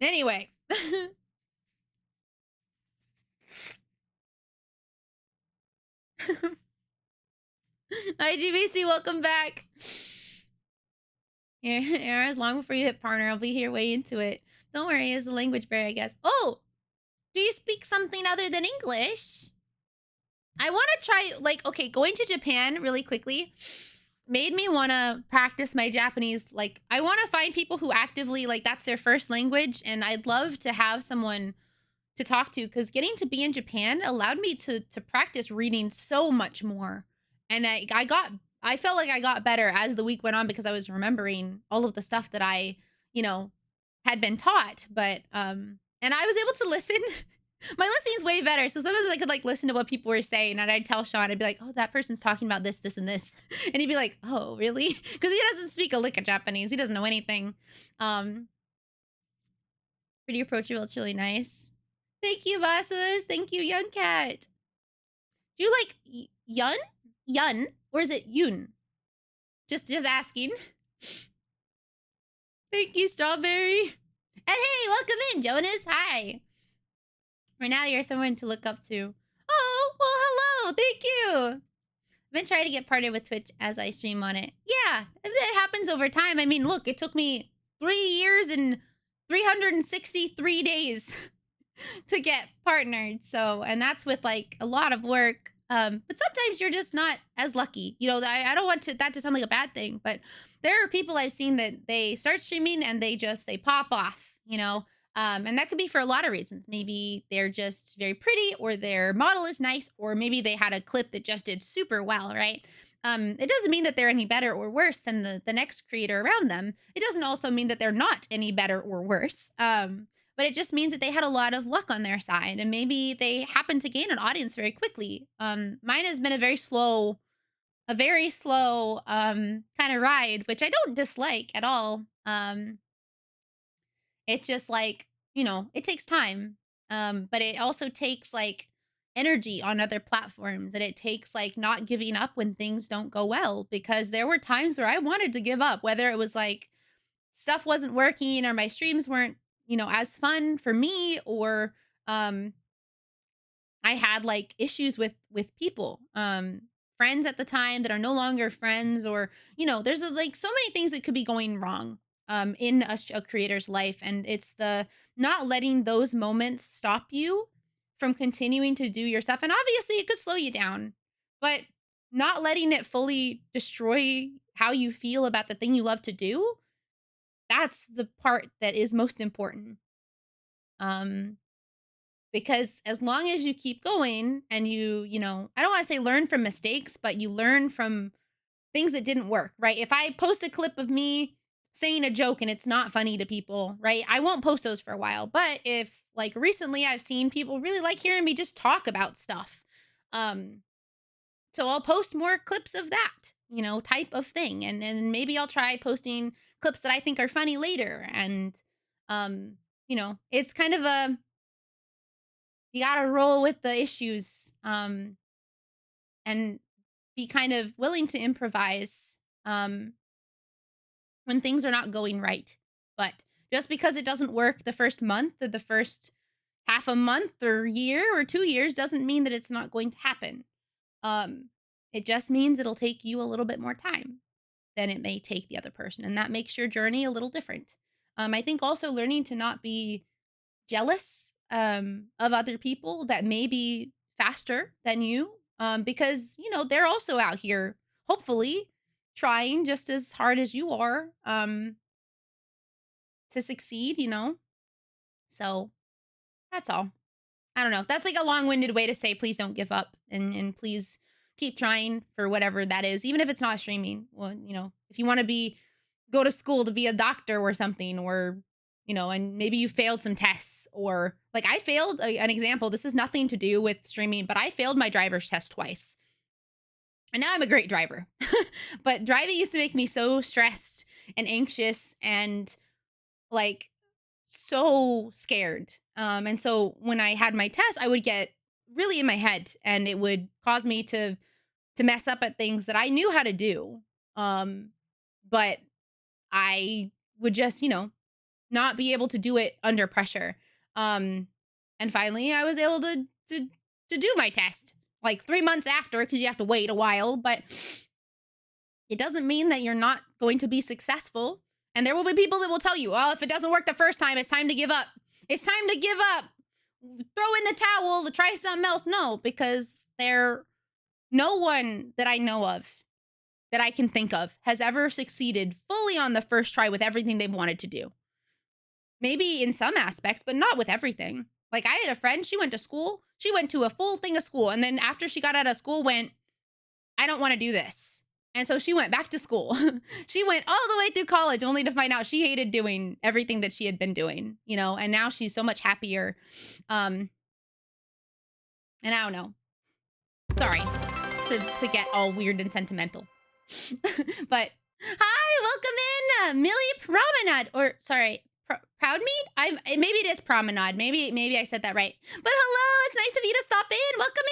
Anyway. IGBC, welcome back. As long before you hit partner, I'll be here way into it. Don't worry, it's the language barrier, I guess. Oh, do you speak something other than English? I want to try, like, okay, going to Japan really quickly made me want to practice my Japanese. Like, I want to find people who actively, like, that's their first language, and I'd love to have someone to talk to, because getting to be in Japan allowed me to practice reading so much more. And I felt like I got better as the week went on because I was remembering all of the stuff that I, you know, had been taught. But and I was able to listen. My listening's way better. So sometimes I could, like, listen to what people were saying, and I'd tell Sean, I'd be like, oh, that person's talking about this, this, and this. And he'd be like, oh, really? Because he doesn't speak a lick of Japanese. He doesn't know anything. Pretty approachable. It's really nice. Thank you, Basas. Thank you, Young Cat. Do you like Yun? Yun? Or is it Yun? Just asking. Thank you, Strawberry. And hey, welcome in, Jonas. Hi. For now, you're someone to look up to. Oh, well, hello. Thank you. I've been trying to get partnered with Twitch as I stream on it. Yeah, it happens over time. I mean, look, it took me 3 years and 363 days to get partnered. So, and that's with, like, a lot of work. But sometimes you're just not as lucky. You know, I don't want that to sound like a bad thing, but there are people I've seen that they start streaming and they pop off, you know? And that could be for a lot of reasons. Maybe they're just very pretty, or their model is nice, or maybe they had a clip that just did super well, right? It doesn't mean that they're any better or worse than the next creator around them. It doesn't also mean that they're not any better or worse. But it just means that they had a lot of luck on their side, and maybe they happened to gain an audience very quickly. Mine has been a very slow kind of ride, which I don't dislike at all. It's just, like, you know, it takes time. But it also takes, like, energy on other platforms, and it takes, like, not giving up when things don't go well, because there were times where I wanted to give up, whether it was, like, stuff wasn't working or my streams weren't, you know, as fun for me, or I had, like, issues with people, friends at the time that are no longer friends, or, you know, there's, like, so many things that could be going wrong in a creator's life, and it's the not letting those moments stop you from continuing to do your stuff. And obviously it could slow you down, but not letting it fully destroy how you feel about the thing you love to do, that's the part that is most important. Because as long as you keep going and you know, I don't want to say learn from mistakes, but you learn from things that didn't work, right? If I post a clip of me saying a joke and it's not funny to people, right, I won't post those for a while. But if, like, recently I've seen people really like hearing me just talk about stuff, so I'll post more clips of that, you know, type of thing, and maybe I'll try posting clips that I think are funny later. And you know, it's kind of a, you gotta roll with the issues, and be kind of willing to improvise when things are not going right. But just because it doesn't work the first month or the first half a month or year or 2 years doesn't mean that it's not going to happen. It just means it'll take you a little bit more time than it may take the other person, and that makes your journey a little different. I think also learning to not be jealous of other people that may be faster than you, because, you know, they're also out here, hopefully, trying just as hard as you are to succeed, you know? So that's all. I don't know. That's like a long-winded way to say please don't give up and please keep trying for whatever that is, even if it's not streaming. Well, you know, if you want to go to school to be a doctor or something, or, you know, and maybe you failed some tests, or like I failed an example. This is nothing to do with streaming, but I failed my driver's test twice. And now I'm a great driver. But driving used to make me so stressed and anxious and like so scared. And so when I had my test, I would get really in my head, and it would cause me to mess up at things that I knew how to do. But I would just, you know, not be able to do it under pressure. And finally I was able to do my test like 3 months after, because you have to wait a while, but it doesn't mean that you're not going to be successful. And there will be people that will tell you, well, if it doesn't work the first time, it's time to give up. It's time to give up. Throw in the towel to try something else. No, because no one that I know of, that I can think of, has ever succeeded fully on the first try with everything they've wanted to do. Maybe in some aspects, but not with everything. Like I had a friend, she went to school. She went to a full thing of school. And then after she got out of school, went, I don't want to do this. And so she went back to school. She went all the way through college only to find out she hated doing everything that she had been doing, you know, and now she's so much happier. And I don't know. Sorry to get all weird and sentimental. But hi, welcome in, Millie Promenade, or sorry, Proudmead? Maybe it is Promenade. Maybe I said that right. But hello, it's nice of you to stop in. Welcome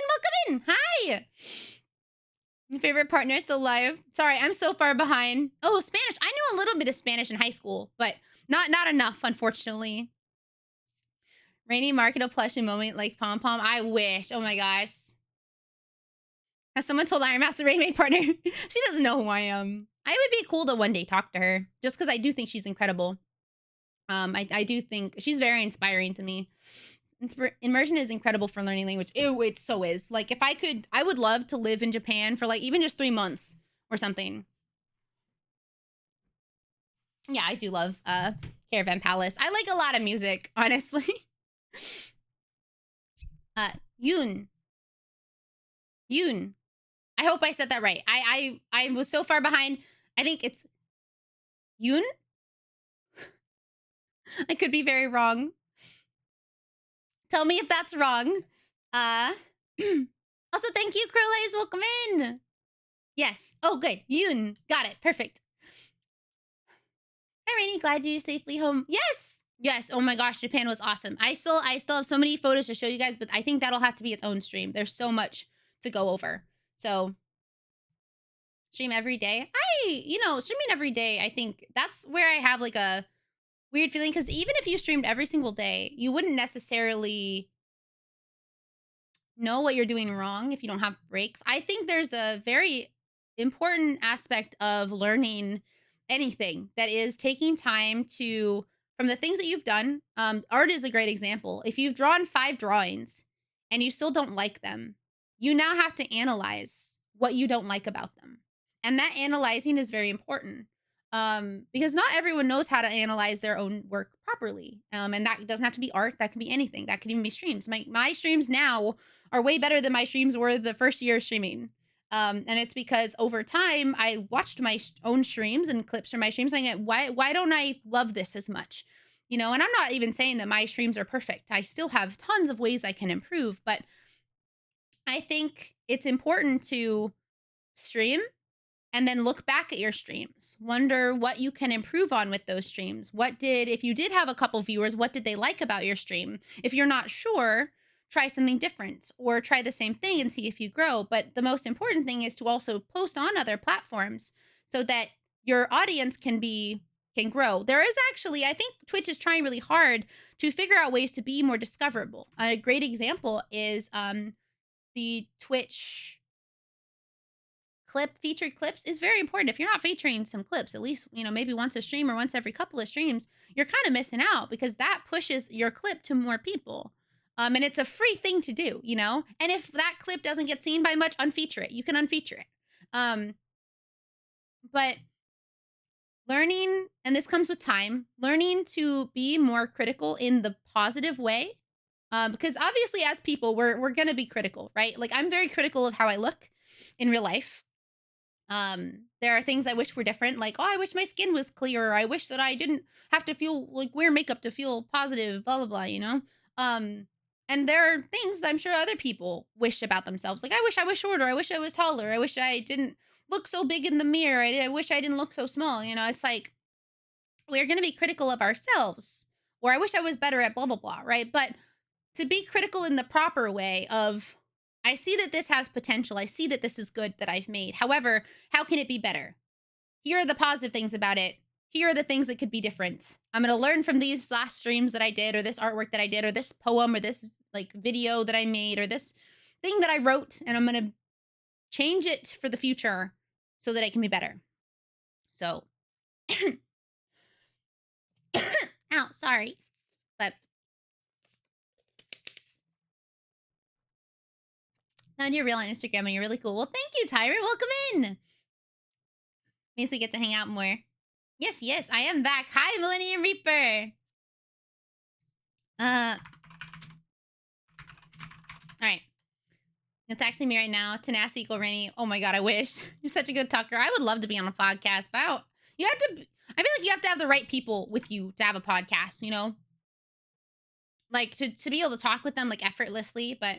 in. Hi. Your favorite partner still alive? Sorry, I'm so far behind. Oh, Spanish. I knew a little bit of Spanish in high school, but not enough, unfortunately. Rainy market a plushie moment like Pom Pom. I wish. Oh my gosh. Has someone told Iron Mouse the Rainmaid partner? She doesn't know who I am. I would be cool to one day talk to her, just because I do think she's incredible. I do think she's very inspiring to me. Immersion is incredible for learning language. It so is. Like, if I could, I would love to live in Japan for like even just 3 months or something. Yeah, I do love Caravan Palace. I like a lot of music, honestly. Yoon. I hope I said that right. I was so far behind. I think it's Yoon. I could be very wrong. Tell me if that's wrong. Also, thank you, Curl Eyes. Welcome in. Yes. Oh, good. Yoon. Got it. Perfect. Hi, Rainy. Glad you're safely home. Yes. Yes. Oh my gosh, Japan was awesome. I still have so many photos to show you guys, but I think that'll have to be its own stream. There's so much to go over. So stream every day. Streaming every day, I think that's where I have like a weird feeling, because even if you streamed every single day, you wouldn't necessarily know what you're doing wrong if you don't have breaks. I think there's a very important aspect of learning anything, that is taking time to, from the things that you've done. Art is a great example. If you've drawn 5 drawings and you still don't like them, you now have to analyze what you don't like about them. And that analyzing is very important. Because not everyone knows how to analyze their own work properly. And that doesn't have to be art. That can be anything. That could even be streams. My streams now are way better than my streams were the first year of streaming. And it's because over time, I watched my own streams and clips from my streams and I get, why don't I love this as much? You know, and I'm not even saying that my streams are perfect. I still have tons of ways I can improve, but I think it's important to stream and then look back at your streams. Wonder what you can improve on with those streams. If you did have a couple viewers, what did they like about your stream? If you're not sure, try something different or try the same thing and see if you grow. But the most important thing is to also post on other platforms so that your audience can grow. There is actually, I think Twitch is trying really hard to figure out ways to be more discoverable. A great example is the Twitch featured clips is very important. If you're not featuring some clips, at least, maybe once a stream or once every couple of streams, you're kind of missing out, because that pushes your clip to more people. And it's a free thing to do, you know? And if that clip doesn't get seen by much, unfeature it. You can unfeature it. But learning, and this comes with time, learning to be more critical in the positive way. Because obviously as people, we're going to be critical, right? Like I'm very critical of how I look in real life. There are things I wish were different, like, oh, I wish my skin was clearer. I wish that I didn't have to feel like wear makeup to feel positive, blah, blah, blah, you know? And there are things that I'm sure other people wish about themselves. Like, I wish I was shorter. I wish I was taller. I wish I didn't look so big in the mirror. I wish I didn't look so small. You know, it's like, we're going to be critical of ourselves. Or I wish I was better at blah, blah, blah, right? But to be critical in the proper way of, I see that this has potential. I see that this is good that I've made. However, how can it be better? Here are the positive things about it. Here are the things that could be different. I'm going to learn from these last streams that I did, or this artwork that I did, or this poem, or this like video that I made, or this thing that I wrote, and I'm going to change it for the future so that it can be better. So, ow, sorry. But found your reel on Instagram and you're really cool. Well, thank you, Tyra. Welcome in. Means we get to hang out more. Yes, yes, I am back. Hi, Millennium Reaper. All right. You're texting me right now. Tenacity equal Rainy. Oh my God, I wish. You're such a good talker. I would love to be on a podcast, but I feel like you have to have the right people with you to have a podcast, you know? Like to be able to talk with them like effortlessly, but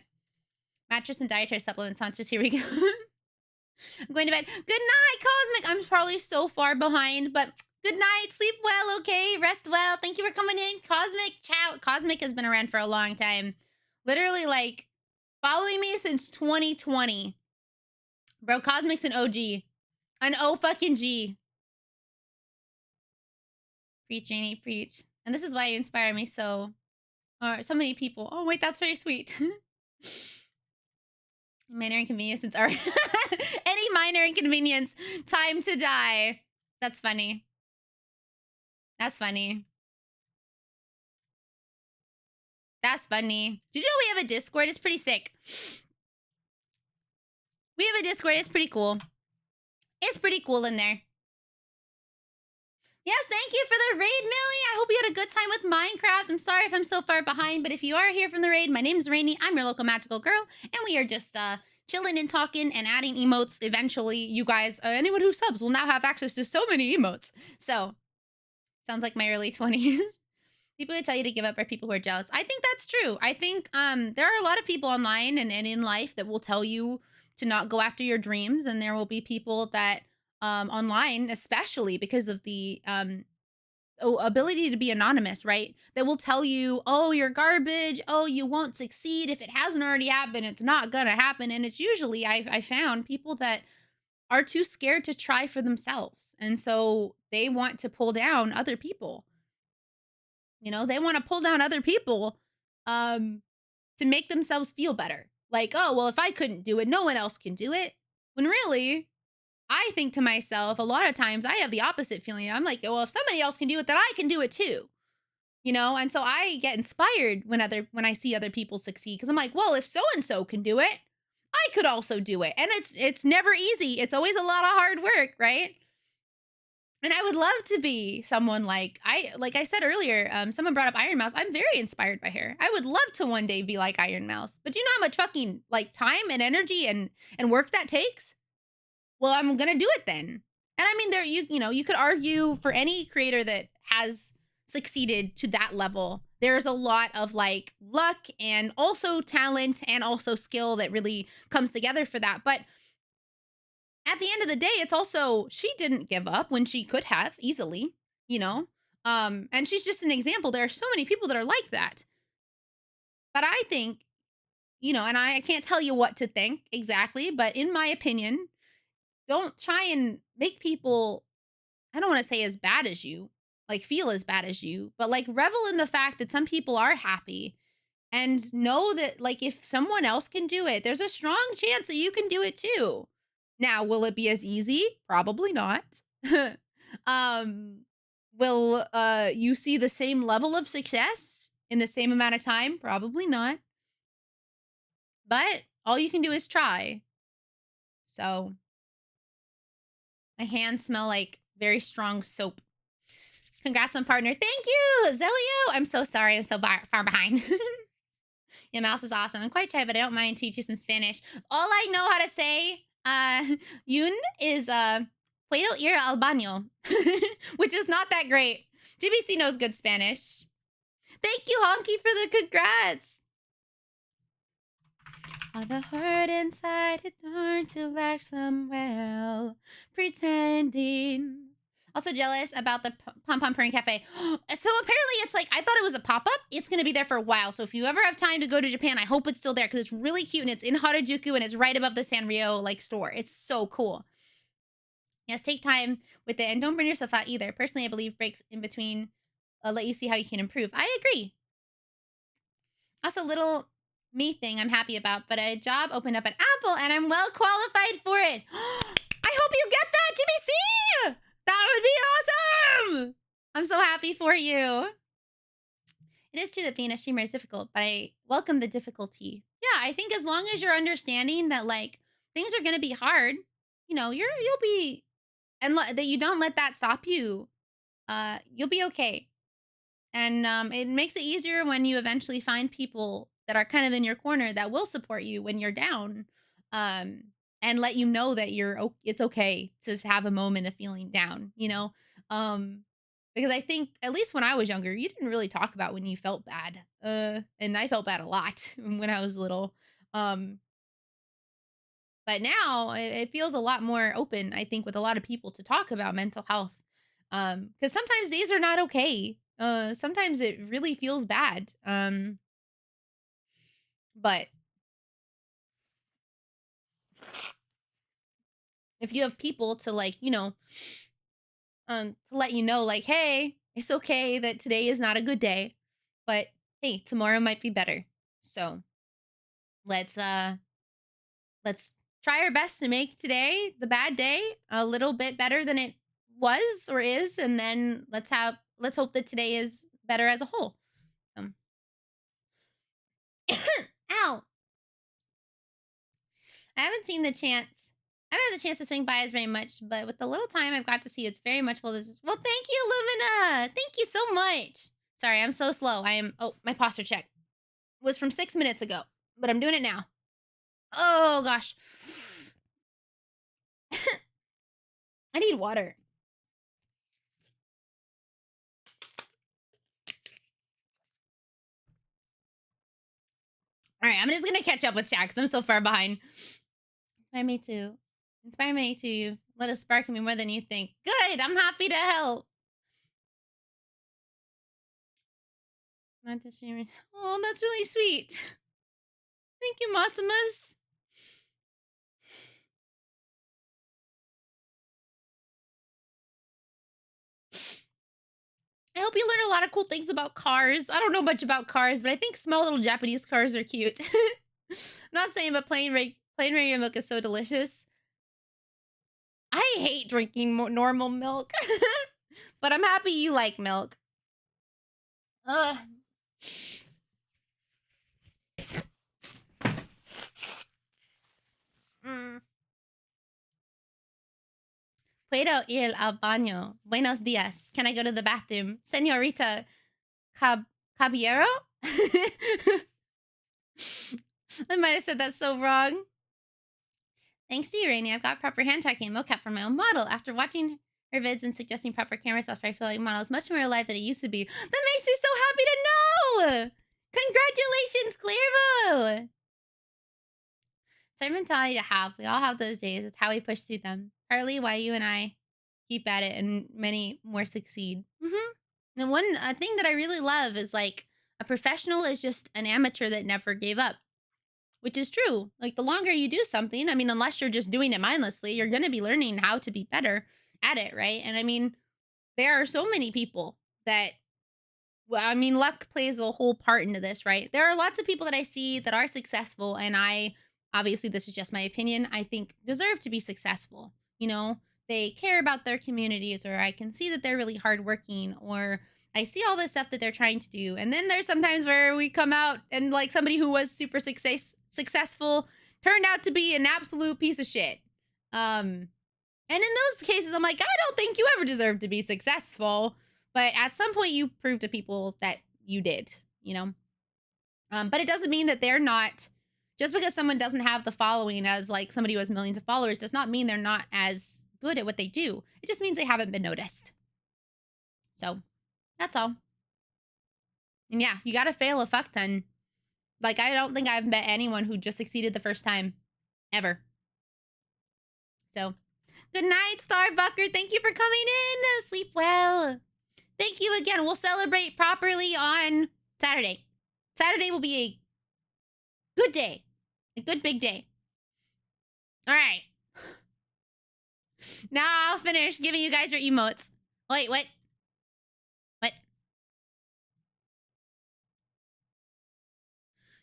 mattress and dietary supplement sponsors, here we go. I'm going to bed. Good night, Cosmic. I'm probably so far behind, but good night. Sleep well, okay? Rest well. Thank you for coming in. Cosmic, ciao. Cosmic has been around for a long time. Literally, like, following me since 2020. Bro, Cosmic's an OG. An O-fucking-G. Preach, Janie, preach. And this is why you inspire me so many people. Oh, wait, that's very sweet. Minor inconvenience since art. Any minor inconvenience, time to die. That's funny. That's funny. That's funny. Did you know we have a Discord? It's pretty sick. We have a Discord. It's pretty cool. It's pretty cool in there. Yes, thank you for the raid, Millie. I hope you had a good time with Minecraft. I'm sorry if I'm so far behind, but if you are here from the raid, my name's Rainy. I'm your local magical girl, and we are just chilling and talking and adding emotes. Eventually, you guys, anyone who subs will now have access to so many emotes. So, sounds like my early 20s. People who tell you to give up are people who are jealous. I think that's true. I think there are a lot of people online and in life that will tell you to not go after your dreams, and there will be people that online, especially because of the ability to be anonymous, right? That will tell you, oh, you're garbage. Oh, you won't succeed. If it hasn't already happened, it's not gonna happen. And it's usually, I found people that are too scared to try for themselves. And so they want to pull down other people. You know, they want to pull down other people to make themselves feel better. Like, oh, well, if I couldn't do it, no one else can do it. When really, I think to myself, a lot of times I have the opposite feeling. I'm like, well, if somebody else can do it, then I can do it too. You know? And so I get inspired when I see other people succeed. Cause I'm like, well, if so-and-so can do it, I could also do it. And it's never easy. It's always a lot of hard work, right? And I would love to be someone like I said earlier, someone brought up Iron Mouse. I'm very inspired by her. I would love to one day be like Iron Mouse. But do you know how much fucking like time and energy and work that takes? Well, I'm gonna do it then. And I mean, there you could argue for any creator that has succeeded to that level. There's a lot of like luck and also talent and also skill that really comes together for that. But at the end of the day, it's also, she didn't give up when she could have easily, you know? And she's just an example. There are so many people that are like that. But I think, you know, and I can't tell you what to think exactly, but in my opinion, don't try and make people, I don't want to say as bad as you, like feel as bad as you, but like revel in the fact that some people are happy and know that like if someone else can do it, there's a strong chance that you can do it too. Now, will it be as easy? Probably not. Will you see the same level of success in the same amount of time? Probably not. but all you can do is try. So my hands smell like very strong soap. Congrats on partner. Thank you, Zelio. I'm so sorry. I'm so far behind. Your mouse is awesome. I'm quite shy, but I don't mind teach you some Spanish. All I know how to say, Yun, is puedo ir al baño, which is not that great. GBC knows good Spanish. Thank you, Honky, for the congrats. All the hurt inside had learned to lack some pretending. Also jealous about the Pom Pom Purring Cafe. So apparently it's like, I thought it was a pop-up. It's going to be there for a while. So if you ever have time to go to Japan, I hope it's still there because it's really cute and it's in Harajuku and it's right above the Sanrio like store. It's so cool. Yes, take time with it and don't burn yourself out either. Personally, I believe breaks in between let you see how you can improve. I agree. Also, little me thing I'm happy about, but a job opened up at Apple and I'm well qualified for it. I hope you get that, GBC! That would be awesome! I'm so happy for you. It is true that being a streamer is difficult, but I welcome the difficulty. Yeah, I think as long as you're understanding that like things are gonna be hard, you know, you'll be, and that you don't let that stop you. You'll be okay. And it makes it easier when you eventually find people that are kind of in your corner that will support you when you're down, and let you know that it's okay to have a moment of feeling down, you know? Because I think, at least when I was younger, you didn't really talk about when you felt bad. And I felt bad a lot when I was little. But now it feels a lot more open, I think, with a lot of people to talk about mental health. Because sometimes days are not okay. Sometimes it really feels bad. But if you have people to like, you know, to let you know, like, hey, it's okay that today is not a good day, but hey, tomorrow might be better. So let's try our best to make today, the bad day, a little bit better than it was or is, and then let's hope that today is better as a whole. Ow. I haven't had the chance to swing by as very much, but with the little time I've got to see, it's very much well. Well, thank you, Lumina. Thank you so much. Sorry, I'm so slow. Oh, my posture check was from 6 minutes ago, but I'm doing it now. Oh, gosh. I need water. All right, I'm just going to catch up with chat because I'm so far behind. Inspire me too. Inspire me to let us spark me more than you think. Good, I'm happy to help. Not just streaming. Oh, that's really sweet. Thank you, Masimus. I hope you learn a lot of cool things about cars. I don't know much about cars, but I think small little Japanese cars are cute. Not saying, but plain regular milk is so delicious. I hate drinking normal milk, but I'm happy you like milk. Puedo ir al baño. Buenos días. Can I go to the bathroom? Señorita Caballero? I might have said that so wrong. Thanks to you, Rainy, I've got proper hand tracking and mocap for my own model. After watching her vids and suggesting proper camera software, I feel like model is much more alive than it used to be. That makes me so happy to know! Congratulations, Clairvo! It's our mentality to have. We all have those days. It's how we push through them. Partly why you and I keep at it and many more succeed. And one thing that I really love is like a professional is just an amateur that never gave up. Which is true. Like the longer you do something, I mean, unless you're just doing it mindlessly, you're going to be learning how to be better at it, right? And I mean, there are so many people that, well, I mean, luck plays a whole part into this, right? There are lots of people that I see that are successful, and obviously this is just my opinion, I think deserve to be successful. You know, they care about their communities, or I can see that they're really hardworking, or I see all this stuff that they're trying to do. And then there's sometimes where we come out and like somebody who was super successful turned out to be an absolute piece of shit. And in those cases, I'm like, I don't think you ever deserved to be successful. But at some point you prove to people that you did, you know? But it doesn't mean that they're not, just because someone doesn't have the following as like somebody who has millions of followers does not mean they're not as good at what they do. It just means they haven't been noticed. So that's all. And yeah, you gotta fail a fuck ton. Like, I don't think I've met anyone who just succeeded the first time. Ever. So, good night, Starbucker. Thank you for coming in. Sleep well. Thank you again. We'll celebrate properly on Saturday. Saturday will be a good day. A good big day. All right. Now I'll finish giving you guys your emotes. Wait, what? What?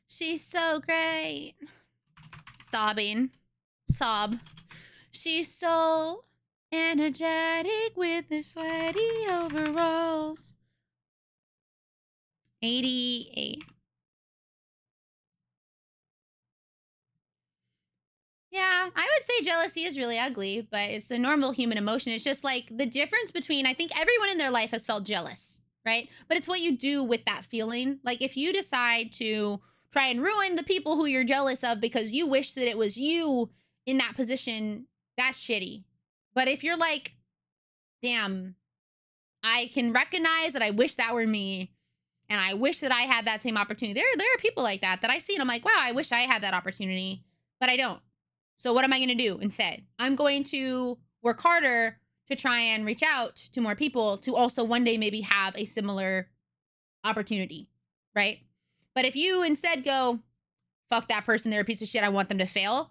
She's so great. Sobbing. Sob. She's so energetic with her sweaty overalls. 88. Yeah, I would say jealousy is really ugly, but it's a normal human emotion. It's just like the difference between, I think everyone in their life has felt jealous, right? But it's what you do with that feeling. Like if you decide to try and ruin the people who you're jealous of because you wish that it was you in that position, that's shitty. But if you're like, damn, I can recognize that I wish that were me, and I wish that I had that same opportunity. There are people like that I see, and I'm like, wow, I wish I had that opportunity, but I don't. So what am I going to do instead? I'm going to work harder to try and reach out to more people to also one day maybe have a similar opportunity, right? But if you instead go, fuck that person, they're a piece of shit, I want them to fail,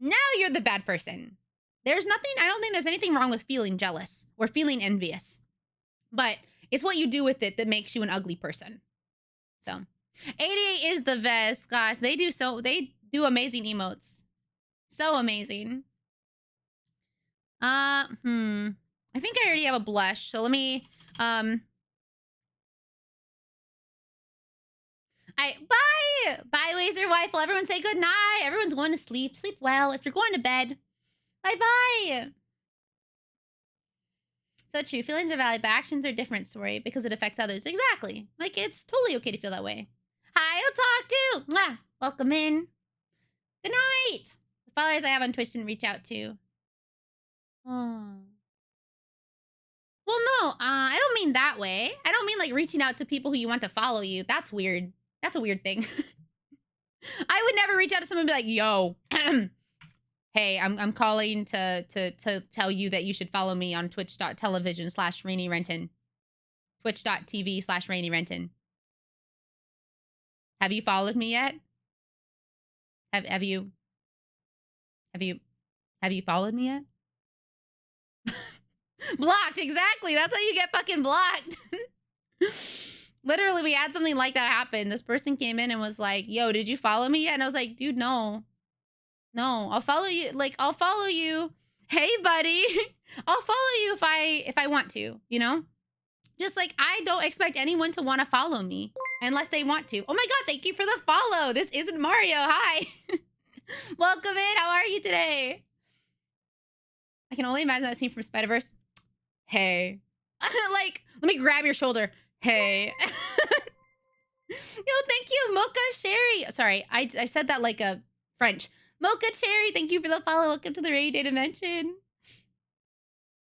now you're the bad person. There's nothing, I don't think there's anything wrong with feeling jealous or feeling envious, but it's what you do with it that makes you an ugly person. So 88 is the best. Gosh, they do amazing emotes. So amazing. I think I already have a blush, so let me bye Laser Wifle. Everyone say good night. Everyone's going to sleep. Sleep well. If you're going to bed, bye. So true. Feelings are valid, but actions are different story because it affects others. Exactly. Like, it's totally okay to feel that way. Hi, Otaku. Mwah. Welcome in. Good night. The followers I have on Twitch didn't reach out to. Oh. Well, no, I don't mean that way. I don't mean like reaching out to people who you want to follow you. That's weird. That's a weird thing. I would never reach out to someone and be like, yo, hey, I'm calling to tell you that you should follow me on twitch.tv/RainyRentyn. Twitch.tv/RainyRentyn. Have you followed me yet? Have you followed me yet? Blocked, exactly. That's how you get fucking blocked. Literally, we had something like that happen. This person came in and was like, yo, did you follow me yet? And I was like, dude, no. No, I'll follow you. Like, I'll follow you. Hey, buddy. I'll follow you if I want to, you know? Just like, I don't expect anyone to want to follow me unless they want to. Oh my God, thank you for the follow. This isn't Mario. Hi. Welcome in. How are you today? I can only imagine that scene from Spider-Verse. Hey. Like, let me grab your shoulder. Hey. Yo, thank you, Mocha Sherry. Sorry, I said that like a French. Mocha Cherry, thank you for the follow. Welcome to the Rainy Day Dimension.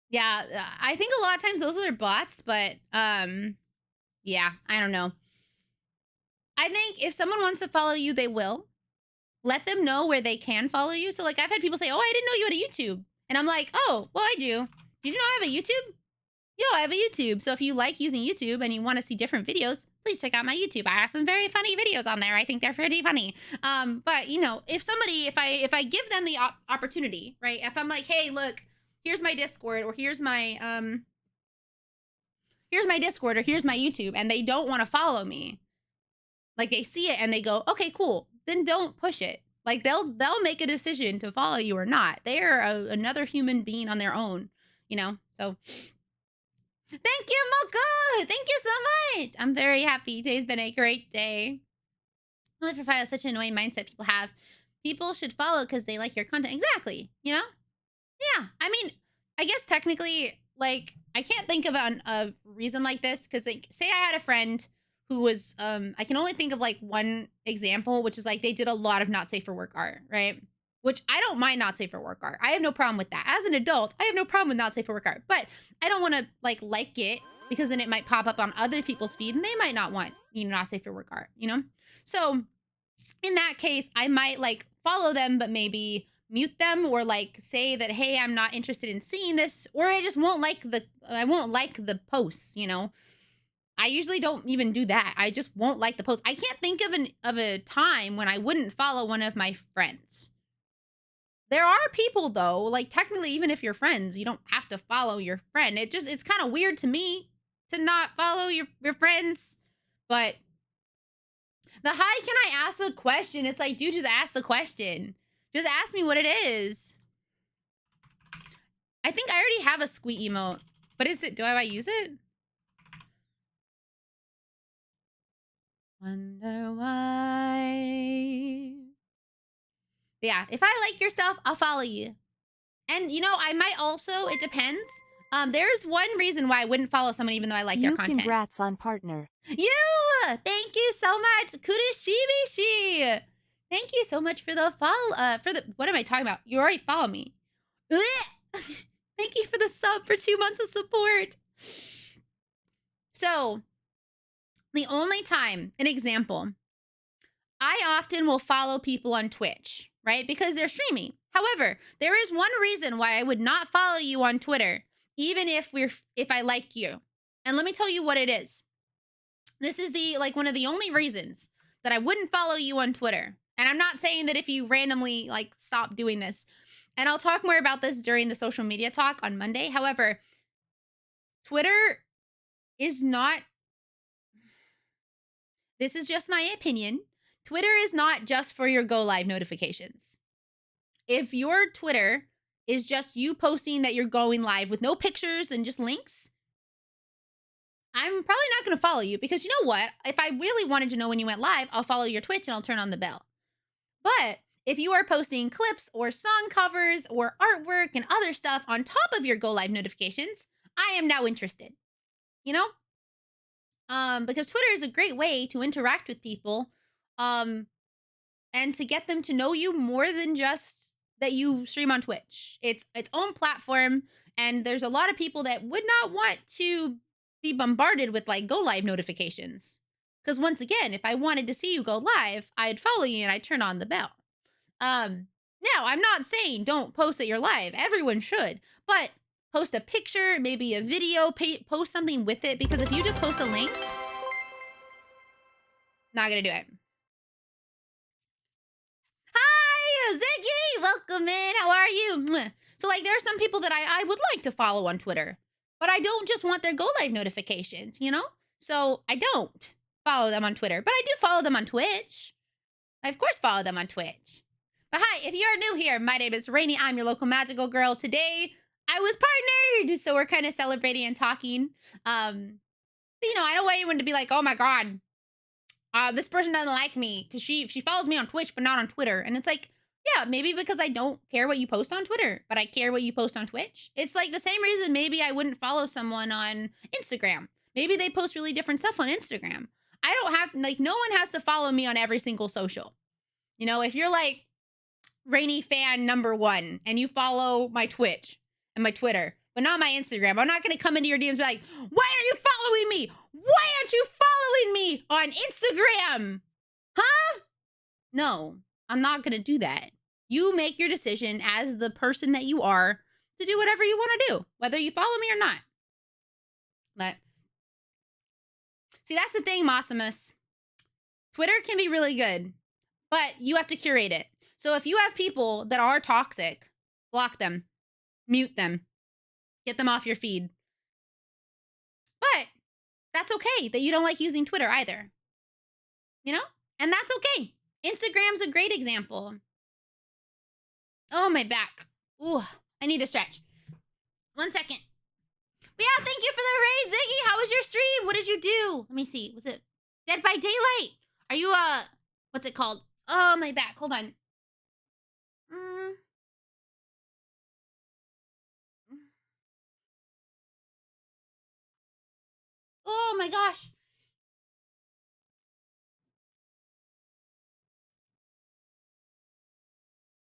Yeah, I think a lot of times those are bots, but yeah, I don't know. I think if someone wants to follow you, they will. Let them know where they can follow you. So like I've had people say, oh, I didn't know you had a YouTube. And I'm like, oh, well, I do. Did you know I have a YouTube? Yo, I have a YouTube. So if you like using YouTube and you want to see different videos, please check out my YouTube. I have some very funny videos on there. I think they're pretty funny. But you know, if I give them the opportunity, right? If I'm like, hey, look, here's my Discord, or here's my Discord, or here's my YouTube, and they don't want to follow me, like they see it and they go, okay, cool, then don't push it. Like they'll make a decision to follow you or not. They are another human being on their own, you know. So Thank you, Mocha. Thank you so much. I'm very happy. Today's been a great day. Only for five, such an annoying mindset people have. People should follow because they like your content. Exactly. You know? Yeah. I mean, I guess technically, like, I can't think of a reason like this because, like, say I had a friend who was, I can only think of like one example, which is like they did a lot of not safe for work art, right? Which I don't mind not safe for work art. I have no problem with that. As an adult, I have no problem with not safe for work art, but I don't want to like it because then it might pop up on other people's feed and they might not want, you know, not safe for work art, you know? So in that case, I might like follow them, but maybe mute them or like say that, hey, I'm not interested in seeing this, or I just won't like the posts, you know? I usually don't even do that. I just won't like the post. I can't think of a time when I wouldn't follow one of my friends. There are people though, like technically even if you're friends, you don't have to follow your friend. It's kind of weird to me to not follow your friends. But the hi, can I ask a question? It's like, dude, just ask the question. Just ask me what it is. I think I already have a squeak emote, but do I use it? Wonder why. Yeah, if I like your stuff, I'll follow you. And you know, I might also, it depends. There's one reason why I wouldn't follow someone even though I like their content. Congrats on partner. You! Thank you so much. Kurishibishi. Thank you so much for the follow, what am I talking about? You already follow me. Thank you for the sub for 2 months of support. So, the only time, an example, I often will follow people on Twitch, right? Because they're streaming. However, there is one reason why I would not follow you on Twitter, even if I like you. And let me tell you what it is. This is one of the only reasons that I wouldn't follow you on Twitter. And I'm not saying that if you randomly stop doing this. And I'll talk more about this during the social media talk on Monday. However, Twitter is not, this is just my opinion. Twitter is not just for your go live notifications. If your Twitter is just you posting that you're going live with no pictures and just links, I'm probably not going to follow you because you know what? If I really wanted to know when you went live, I'll follow your Twitch and I'll turn on the bell. But if you are posting clips or song covers or artwork and other stuff on top of your go live notifications, I am now interested. You know? Because Twitter is a great way to interact with people and to get them to know you more than just that you stream on Twitch. It's its own platform, and there's a lot of people that would not want to be bombarded with go live notifications. Because once again, if I wanted to see you go live, I'd follow you and I'd turn on the bell. Now, I'm not saying don't post that you're live. Everyone should. But post a picture, maybe a video, post something with it. Because if you just post a link, not going to do it. Hi, Ziggy! Welcome in. How are you? So, there are some people that I would like to follow on Twitter. But I don't just want their go live notifications, you know? So, I don't follow them on Twitter. But I do follow them on Twitch. I, of course, follow them on Twitch. But hi, if you are new here, my name is Rainy. I'm your local magical girl. Today, I was partnered. So, we're kind of celebrating and talking. But, you know, I don't want anyone to be like, oh, my God. This person doesn't like me because she follows me on Twitch, but not on Twitter. And it's like, yeah, maybe because I don't care what you post on Twitter, but I care what you post on Twitch. It's like the same reason maybe I wouldn't follow someone on Instagram. Maybe they post really different stuff on Instagram. I don't have, no one has to follow me on every single social. You know, if you're Rainy fan #1 and you follow my Twitch and my Twitter, but not my Instagram, I'm not going to come into your DMs and be like, why are you following me? Why aren't you following me on Instagram? Huh? No, I'm not going to do that. You make your decision as the person that you are to do whatever you want to do, whether you follow me or not. But see, that's the thing, Maximus. Twitter can be really good, but you have to curate it. So if you have people that are toxic, block them, mute them, get them off your feed. But that's okay that you don't like using Twitter either. You know? And that's okay. Instagram's a great example. Oh, my back. Ooh, I need to stretch. 1 second. But yeah, thank you for the raise, Ziggy. How was your stream? What did you do? Let me see. Was it Dead by Daylight? Are you, what's it called? Oh, my back. Hold on. Oh, my gosh.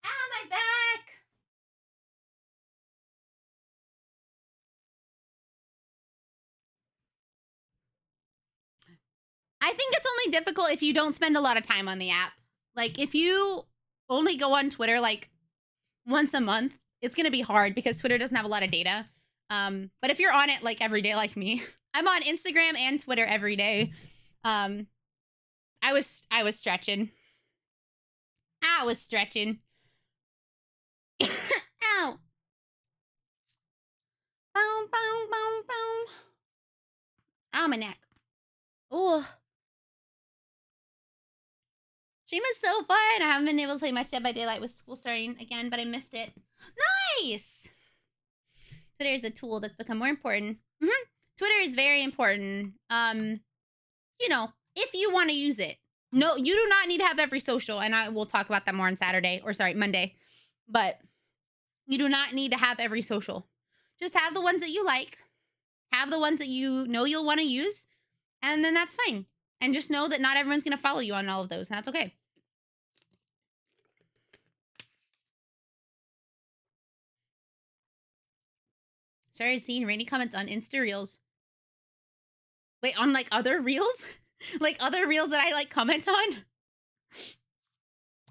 Ah, my back. I think it's only difficult if you don't spend a lot of time on the app. Like, if you only go on Twitter, like, once a month, it's going to be hard because Twitter doesn't have a lot of data. But if you're on it, like, every day like me, I'm on Instagram and Twitter every day. I was stretching. I was stretching. Ow. Boom, boom, boom, boom. Ow, my neck. Oh. Stream is so fun. I haven't been able to play much Dead by Daylight with school starting again, but I missed it. Nice! Twitter is a tool that's become more important. Twitter is very important. You know, if you want to use it. No, you do not need to have every social, and I will talk about that more on Saturday, or sorry, Monday. But you do not need to have every social. Just have the ones that you like. Have the ones that you know you'll want to use, and then that's fine. And just know that not everyone's going to follow you on all of those, and that's okay. Started seeing Rainy comments on Insta Reels. Wait, on like other reels? Like other reels that I like comment on?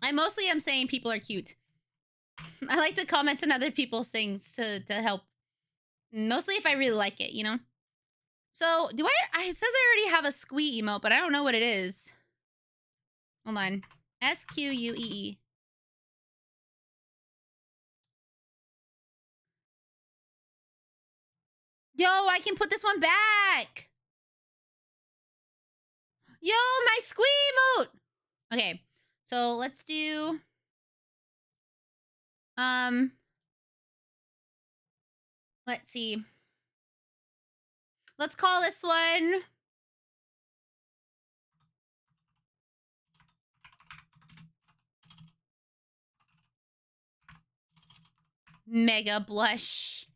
I mostly am saying people are cute. I like to comment on other people's things to help. Mostly if I really like it, you know? So, it says I already have a squee emote, but I don't know what it is. Hold on. SQUEE. Yo, I can put this one back. Yo, my squee emote. Okay, so let's do... Let's see. Let's call this one... Mega Blush.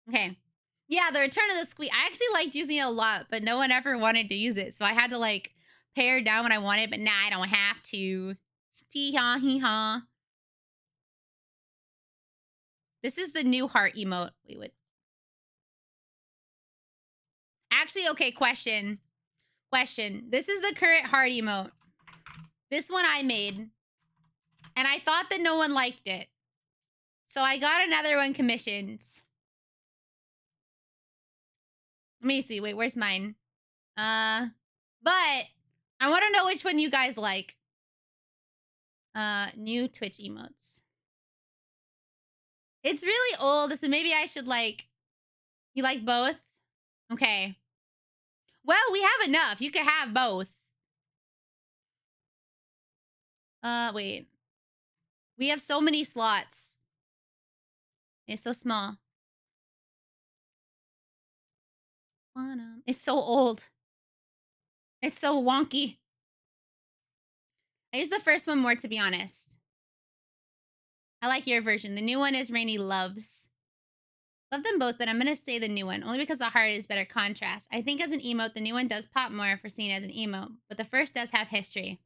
Okay. Yeah, the return of the squeak. I actually liked using it a lot, but no one ever wanted to use it. So I had to like pare down when I wanted, but nah, I don't have to. Tee-haw, hee-haw. This is the new heart emote. Wait. Actually, okay, question. This is the current heart emote. This one I made. And I thought that no one liked it. So I got another one commissioned. Let me see. Wait, where's mine? But I want to know which one you guys like. New Twitch emotes. It's really old, so maybe I should like... You like both? Okay. Well, we have enough. You can have both. Wait. We have so many slots. It's so small. It's so old. It's so wonky. I use the first one more, to be honest. I like your version. The new one is Rainy Loves. Love them both, but I'm going to say the new one, only because the heart is better contrast. I think as an emote, the new one does pop more if we're seen as an emote, but the first does have history.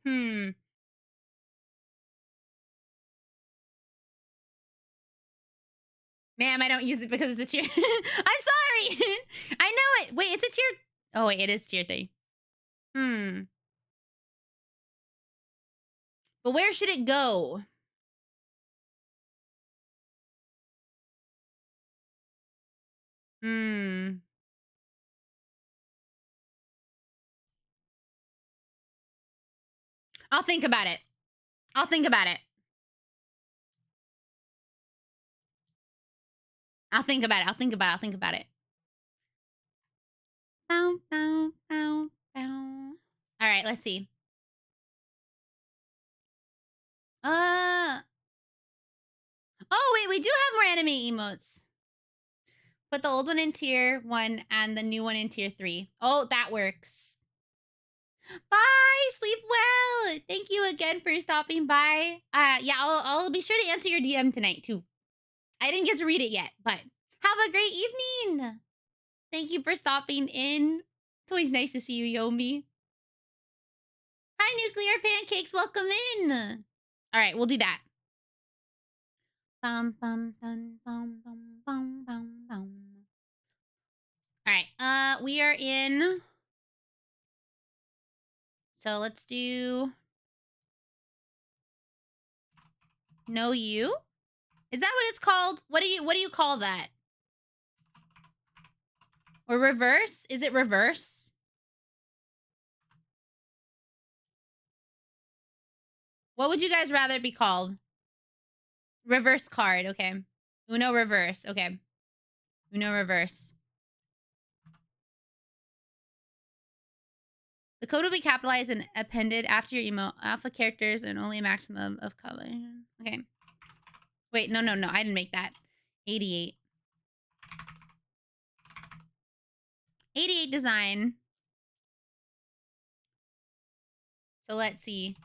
Ma'am, I don't use it because it's a tier... I'm sorry! I know it! Wait, it's a tier... Oh, wait, it is tier 3. But where should it go? I'll think about it. I'll think about it. I'll think about it. I'll think about it. I'll think about it. Bow, bow, bow, bow. All right, let's see. wait, we do have more anime emotes. Put the old one in tier 1 and the new one in tier 3. Oh, that works. Bye. Sleep well. Thank you again for stopping by. Yeah, I'll be sure to answer your DM tonight too. I didn't get to read it yet, but have a great evening. Thank you for stopping in. It's always nice to see you, Yomi. Hi, Nuclear Pancakes. Welcome in. All right, we'll do that. Bum, bum, bum, bum, bum, bum, bum, bum. All right, we are in. So let's do Know You. Is that what it's called? What do you call that? Or reverse? Is it reverse? What would you guys rather be called? Reverse card, okay. Uno reverse, okay. Uno reverse. The code will be capitalized and appended after your email. Alpha characters and only a maximum of color. Okay. Wait, no. I didn't make that. 88. 88 design. So let's see.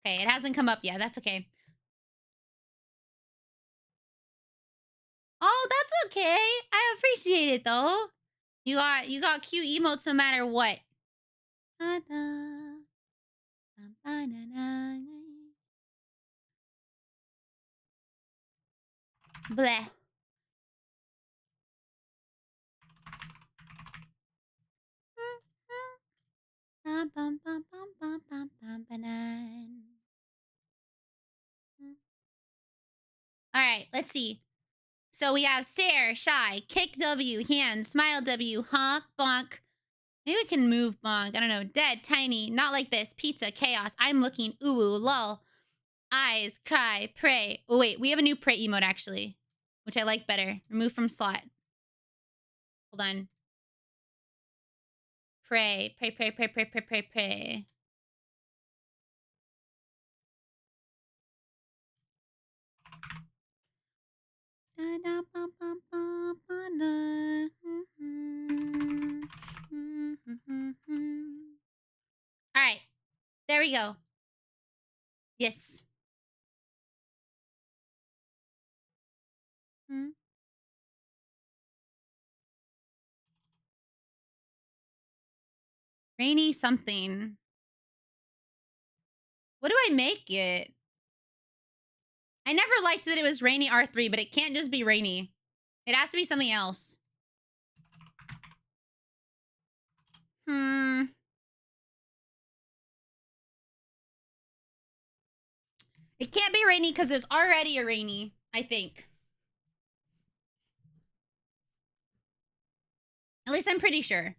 Okay, it hasn't come up yet. That's okay. Oh, that's okay. I appreciate it though. You got cute emotes no matter what. Bleh. All right, let's see. So we have stare, shy, kick W, hand, smile W, honk, bonk. Maybe we can move bonk. I don't know. Dead, tiny, not like this. Pizza, chaos. I'm looking. Ooh, ooh, lol. Eyes, cry, pray. Oh, wait. We have a new pray emote, actually, which I like better. Remove from slot. Hold on. Pray, pray, pray, pray, pray, pray, pray, pray. All right. There we go. Yes. Rainy something. What do I make it? I never liked that it was Rainy R3, but it can't just be Rainy. It has to be something else. It can't be Rainy because there's already a Rainy, I think. At least I'm pretty sure.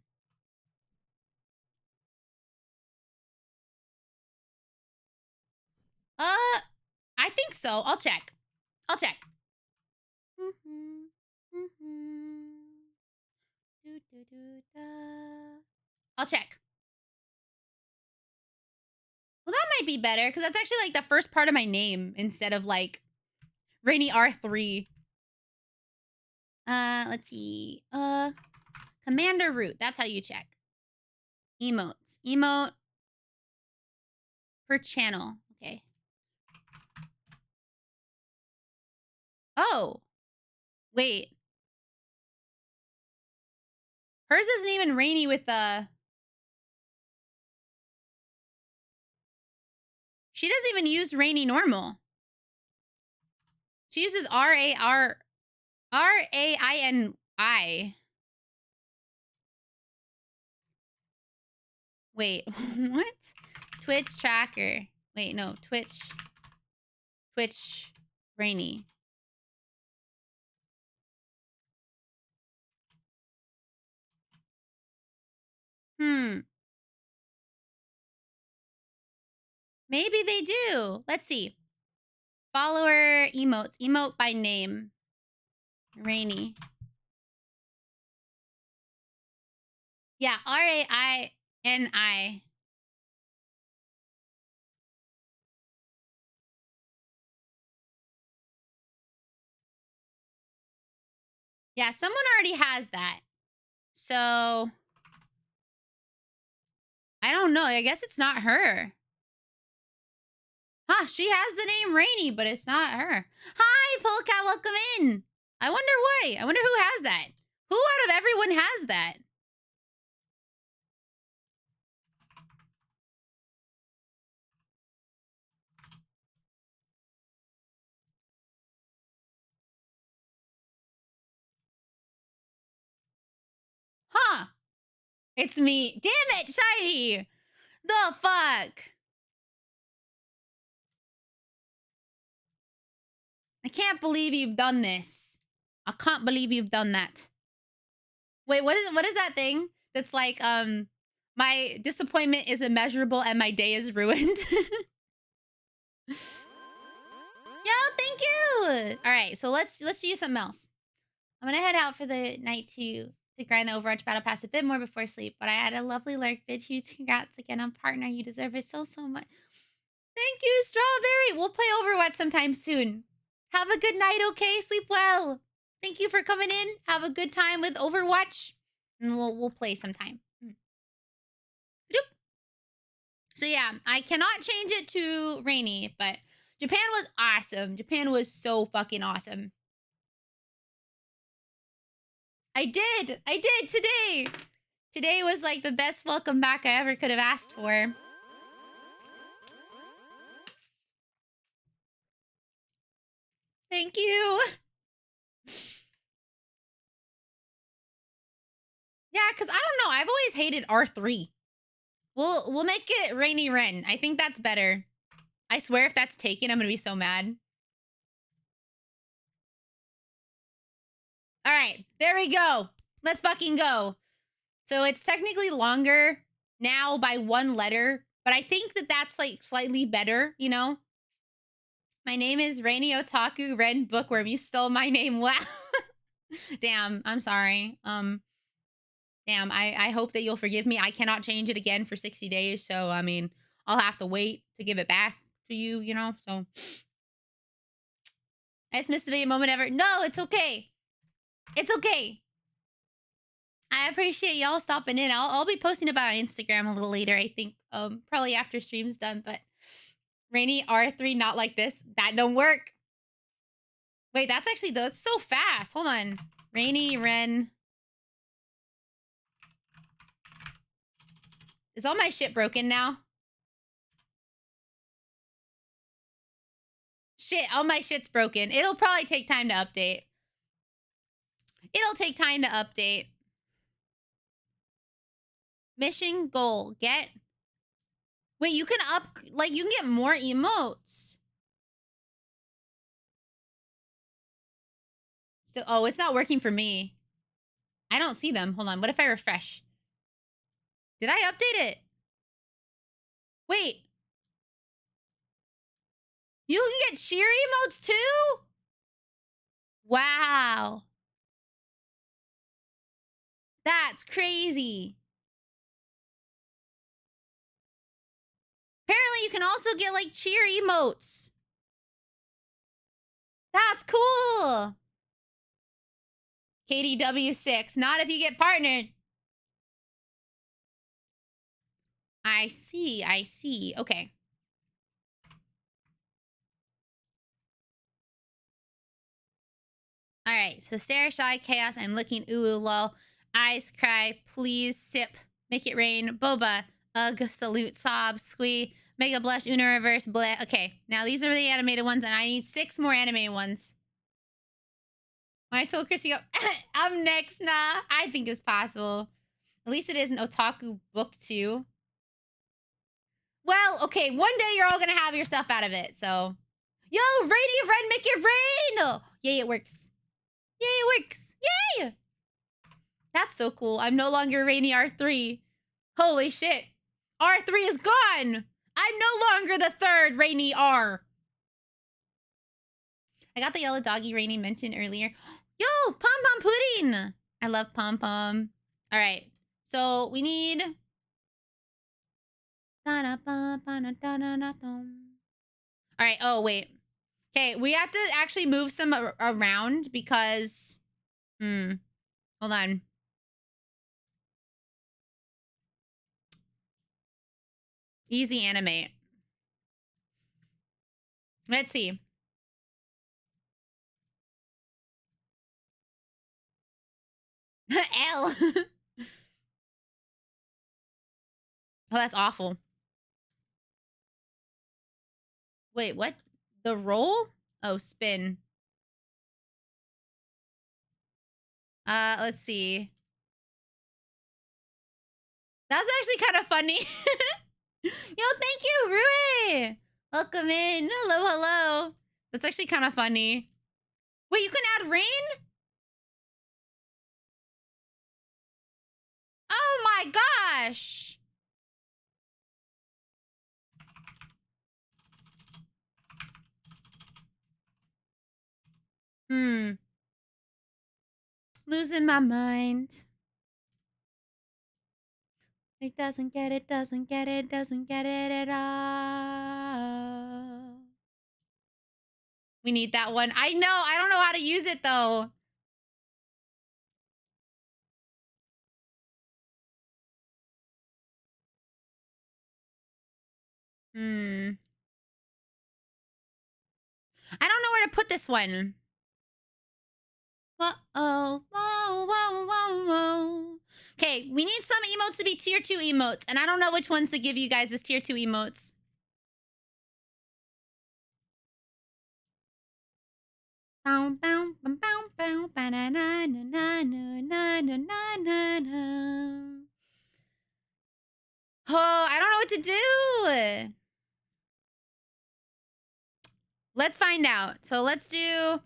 I think so. I'll check. I'll check. I'll check. Well, that might be better because that's actually like the first part of my name instead of like Rainy R3. Let's see. Commander root. That's how you check. Emotes. Emote per channel. Okay. Oh. Wait. Hers isn't even Rainy with the... She doesn't even use Rainy normal. She uses R-A-I-N-I. Wait, what? Twitch tracker. Wait, no, Twitch Rainy. Maybe they do. Let's see. Follower emotes. Emote by name. Rainy. Yeah, RAINI. Yeah, someone already has that. So I don't know. I guess it's not her. Huh, she has the name Rainy, but it's not her. Hi, Polka, welcome in. I wonder why. I wonder who has that. Who out of everyone has that? Huh. It's me. Damn it, Shiny. The fuck? I can't believe you've done this. I can't believe you've done that. Wait, what is that thing that's like, my disappointment is immeasurable and my day is ruined? Yo, thank you. All right, so let's do something else. I'm gonna head out for the night to grind the Overwatch Battle Pass a bit more before sleep. But I had a lovely lurk, bitch. Huge congrats again on partner. You deserve it so much. Thank you, Strawberry. We'll play Overwatch sometime soon. Have a good night, okay? Sleep well. Thank you for coming in. Have a good time with Overwatch, and we'll play sometime. So yeah, I cannot change it to Rainy, but Japan was awesome. Japan was so fucking awesome. I did today. Today was like the best welcome back I ever could have asked for. Thank you. Yeah, because I don't know. I've always hated R3. We'll make it RainyRentyn. I think that's better. I swear if that's taken, I'm gonna be so mad. All right, there we go. Let's fucking go. So it's technically longer now by one letter, but I think that that's like slightly better, you know? My name is Rainy Otaku Ren Bookworm. You stole my name. Wow. Damn, I'm sorry. Damn, I hope that you'll forgive me. I cannot change it again for 60 days, so I mean, I'll have to wait to give it back to you, you know? So I just missed the video moment ever. No, it's okay. It's okay. I appreciate y'all stopping in. I'll be posting about it on Instagram a little later, I think. Probably after stream's done, but Rainy R3 not like this. That don't work. Wait, that's so fast. Hold on. RainyRentyn. Is all my shit broken now? Shit, all my shit's broken. It'll probably take time to update. It'll take time to update. Mission goal. Get. Wait, you can you can get more emotes. So, oh, it's not working for me. I don't see them. Hold on. What if I refresh? Did I update it? Wait. You can get cheer emotes too? Wow. That's crazy. Apparently, you can also get like cheer emotes. That's cool. KDW6. Not if you get partnered. I see. Okay. All right. So Sarah, Shy, Chaos. I'm looking. Ooh, lol. Eyes, cry. Please, sip. Make it rain. Boba. Ugh. Salute. Sob. Squee. Mega blush. Una reverse. Bleh. Okay. Now these are the animated ones, and I need 6 more animated ones. When I told Chris, you go, I'm next. Nah. I think it's possible. At least it is an otaku book too. Well, okay, one day you're all gonna have your stuff out of it, so. Yo, RainyRentyn, make it rain! Yay, it works. Yay, it works. Yay! That's so cool. I'm no longer Rainy R3. Holy shit. R3 is gone! I'm no longer the third Rainy R. I got the yellow doggy Rainy mentioned earlier. Yo, Oh, pom pom pudding. I love pom pom. All right. So we need. All right. Oh, wait. Okay. We have to actually move some around because. Hold on. Easy animate. Let's see. L. Oh, that's awful. Wait, what? The roll? Oh, spin. Let's see. That's actually kind of funny. Yo, thank you, Rui. Welcome in. Hello, hello. That's actually kind of funny. Wait, you can add rain? Oh my gosh. Losing my mind. It doesn't get it, doesn't get it, doesn't get it at all. We need that one. I know. I don't know how to use it though. I don't know where to put this one. Whoa, whoa, whoa, whoa, whoa. Okay, we need some emotes to be tier 2 emotes, and I don't know which ones to give you guys as tier 2 emotes. Oh, I don't know what to do. Let's find out. So let's do.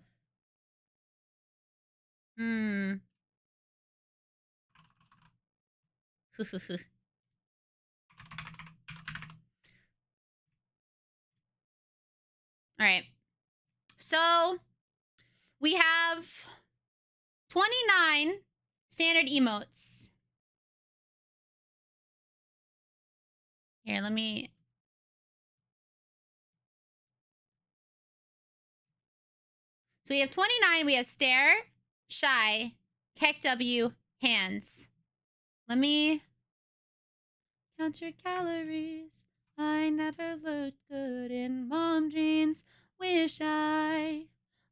All right. So we have 29 standard emotes. Here, let me. So we have 29. We have stare, shy, Keck W, hands. Let me count your calories. I never looked good in mom jeans. Wish I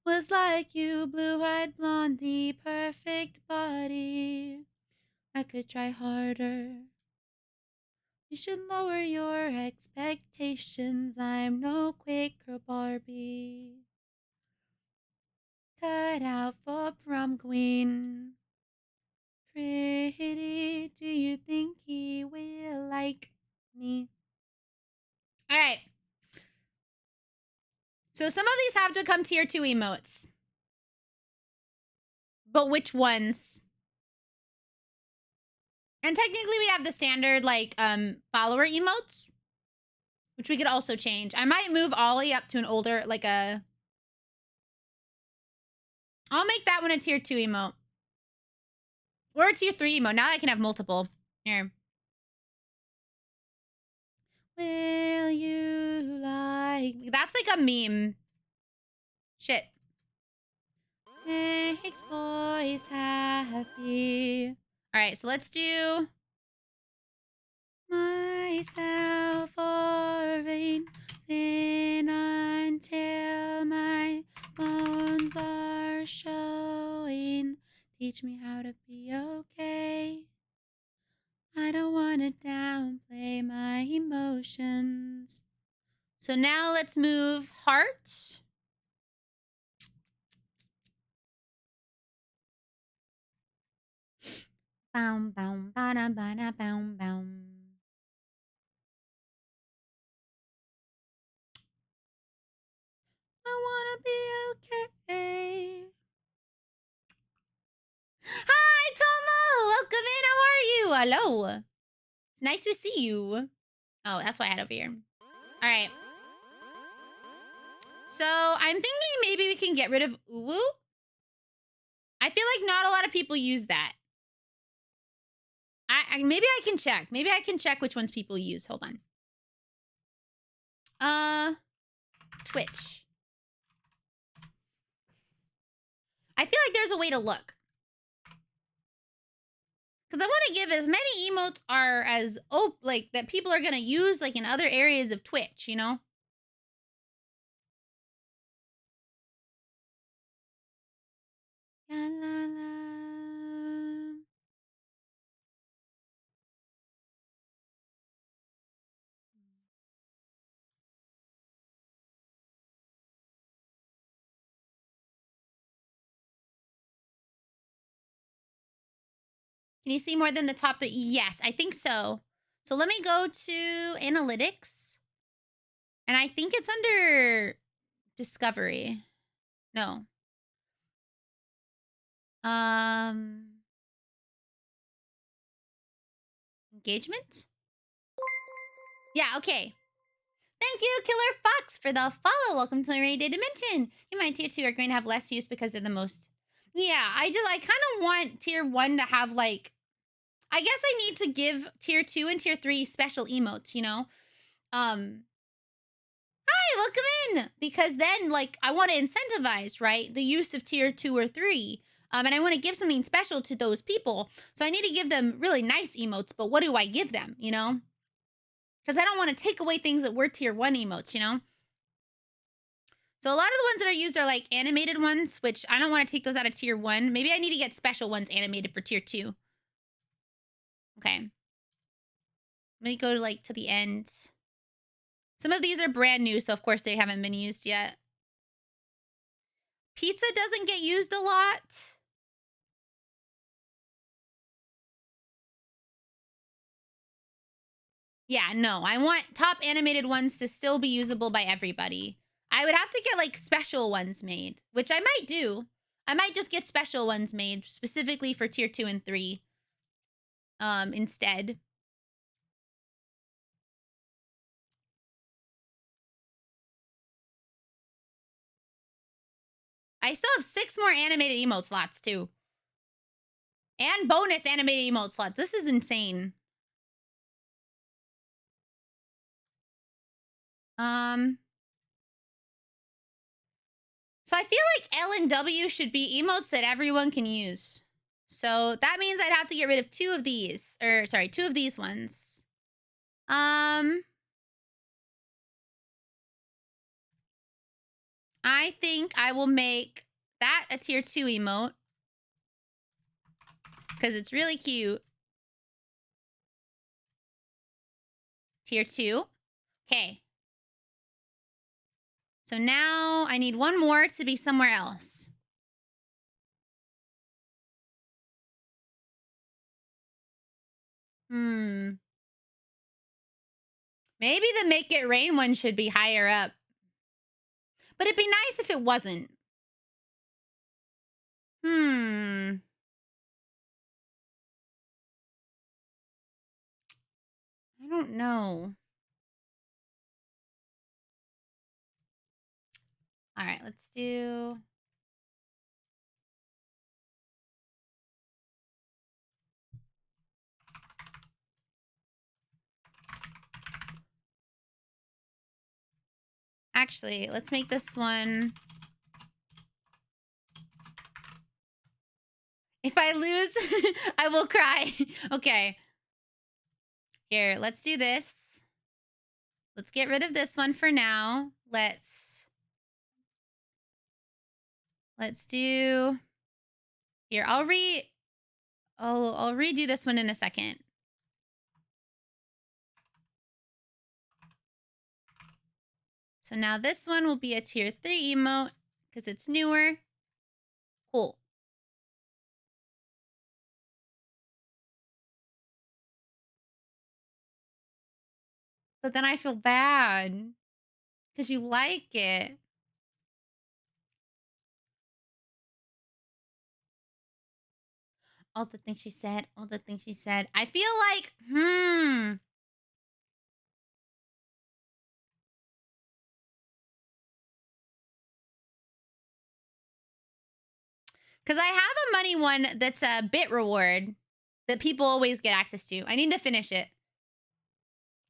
was like you, blue-eyed blondie, perfect body. I could try harder. You should lower your expectations. I'm no Quaker Barbie. Cut out for prom queen. Pretty, do you think he will like me? All right. So some of these have to come tier 2 emotes. But which ones? And technically we have the standard like follower emotes, which we could also change. I might move Ollie up to an older, like a... I'll make that one a tier 2 emote. Or a tier 3 emote. Now I can have multiple. Here. Will you like... That's like a meme. Shit. Makes boys happy. All right, so let's do... Myself or rain until my bones are showing. Teach me how to be okay. I don't want to downplay my emotions. So now let's move heart. Boom, boom, ba-da, ba-da, boom, boom. I wanna be okay. Hi, Tomo! Welcome in, how are you? Hello. It's nice to see you. Oh, that's what I had over here. All right. So I'm thinking maybe we can get rid of Uwu. I I feel like not a lot of people use that. Maybe I can check. Maybe I can check which ones people use. Hold on. Twitch. I feel like there's a way to look. Because I want to give as many emotes are as like that people are gonna use like in other areas of Twitch, you know? La, la, la. Can you see more than the top 3? Yes, I think so. So let me go to analytics. And I think it's under discovery. No. Engagement? Yeah, okay. Thank you, Killer Fox, for the follow. Welcome to the RainyRentyn. You might tier 2 are going to have less use because they're the most. Yeah, I kind of want tier 1 to have like, I guess I need to give tier 2 and tier 3 special emotes, you know? Hi, welcome in. Because then like I want to incentivize, right? The use of tier 2 or 3. And I want to give something special to those people. So I need to give them really nice emotes, but what do I give them, you know? Because I don't want to take away things that were tier 1 emotes, you know? So a lot of the ones that are used are like animated ones, which I don't want to take those out of tier 1. Maybe I need to get special ones animated for tier 2. Okay. Let me go to like to the end. Some of these are brand new, so of course they haven't been used yet. Pizza doesn't get used a lot. Yeah, no, I want top animated ones to still be usable by everybody. I would have to get like special ones made, which I might do. I might just get special ones made specifically for tier 2 and 3 instead. I still have 6 more animated emote slots too. And bonus animated emote slots. This is insane. So I feel like L and W should be emotes that everyone can use. So that means I'd have to get rid of 2 of these. Or sorry, 2 of these ones. I think I will make that a tier 2 emote. Because it's really cute. Tier 2. Okay. So now I need 1 more to be somewhere else. Maybe the Make It Rain one should be higher up. But it'd be nice if it wasn't. I don't know. All right, let's do... Actually, let's make this one... If I lose, I will cry. Okay. Here, let's do this. Let's get rid of this one for now. Let's do... Here, I'll redo this one in a second. So now this one will be a tier 3 emote because it's newer. Cool. But then I feel bad because you like it. All the things she said, all the things she said. I feel like, Because I have a money one that's a bit reward that people always get access to. I need to finish it.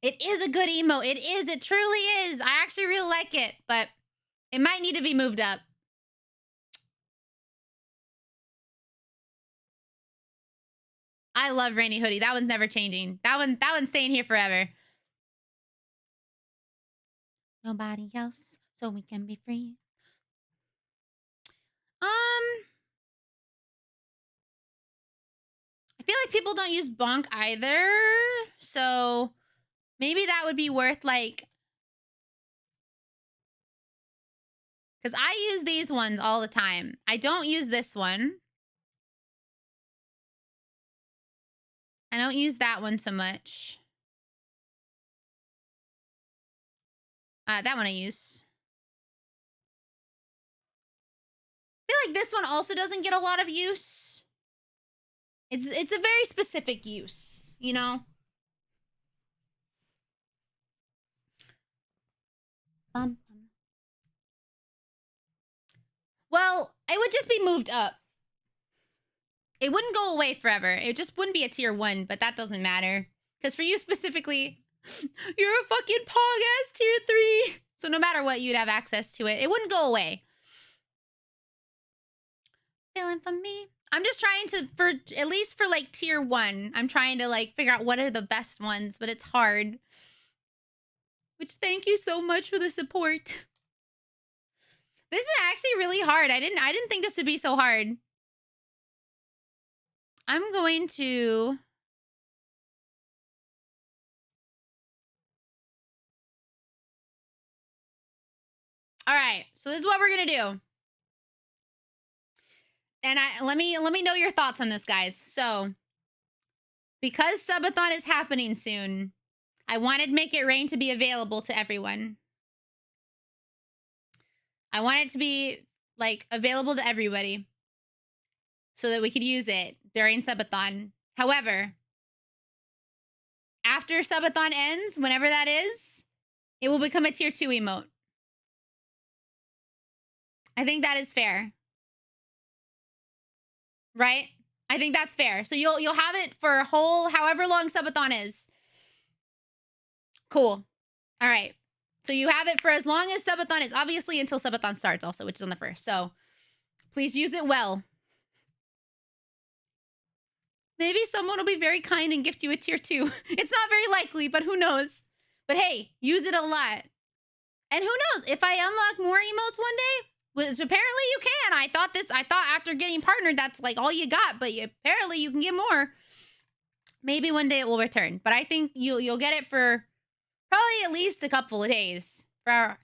It is a good emote. It is. It truly is. I actually really like it, but it might need to be moved up. I love Rainy Hoodie. That one's never changing. That one's staying here forever. Nobody else, so we can be free. I feel like people don't use bonk either, so maybe that would be worth like, because I use these ones all the time. I don't use this one. I don't use that one so much. That one I use. I feel like this one also doesn't get a lot of use. It's a very specific use, you know? Well, it would just be moved up. It wouldn't go away forever. It just wouldn't be a tier 1, but that doesn't matter. Because for you specifically, you're a fucking pog-ass tier 3. So no matter what, you'd have access to it. It wouldn't go away. Feeling for me. I'm just trying to, at least for like tier 1, I'm trying to like figure out what are the best ones, but it's hard. Which, thank you so much for the support. This is actually really hard. I didn't think this would be so hard. I'm going to... All right, so this is what we're gonna do. And let me know your thoughts on this, guys. So, because subathon is happening soon, I wanted Make It Rain to be available to everyone. I want it to be like available to everybody so that we could use it during subathon. However, after subathon ends, whenever that is, it will become a tier 2 emote. I think that is fair. Right? I think that's fair. So you'll have it for a whole however long subathon is. Cool. All right. So you have it for as long as subathon is, obviously until subathon starts also, which is on the 1st. So please use it well. Maybe someone will be very kind and gift you a tier 2. It's not very likely, but who knows? But hey, use it a lot. And who knows? If I unlock more emotes one day, which apparently you can. I thought after getting partnered, that's like all you got, but apparently you can get more. Maybe one day it will return. But I think you'll get it for probably at least a couple of days. Because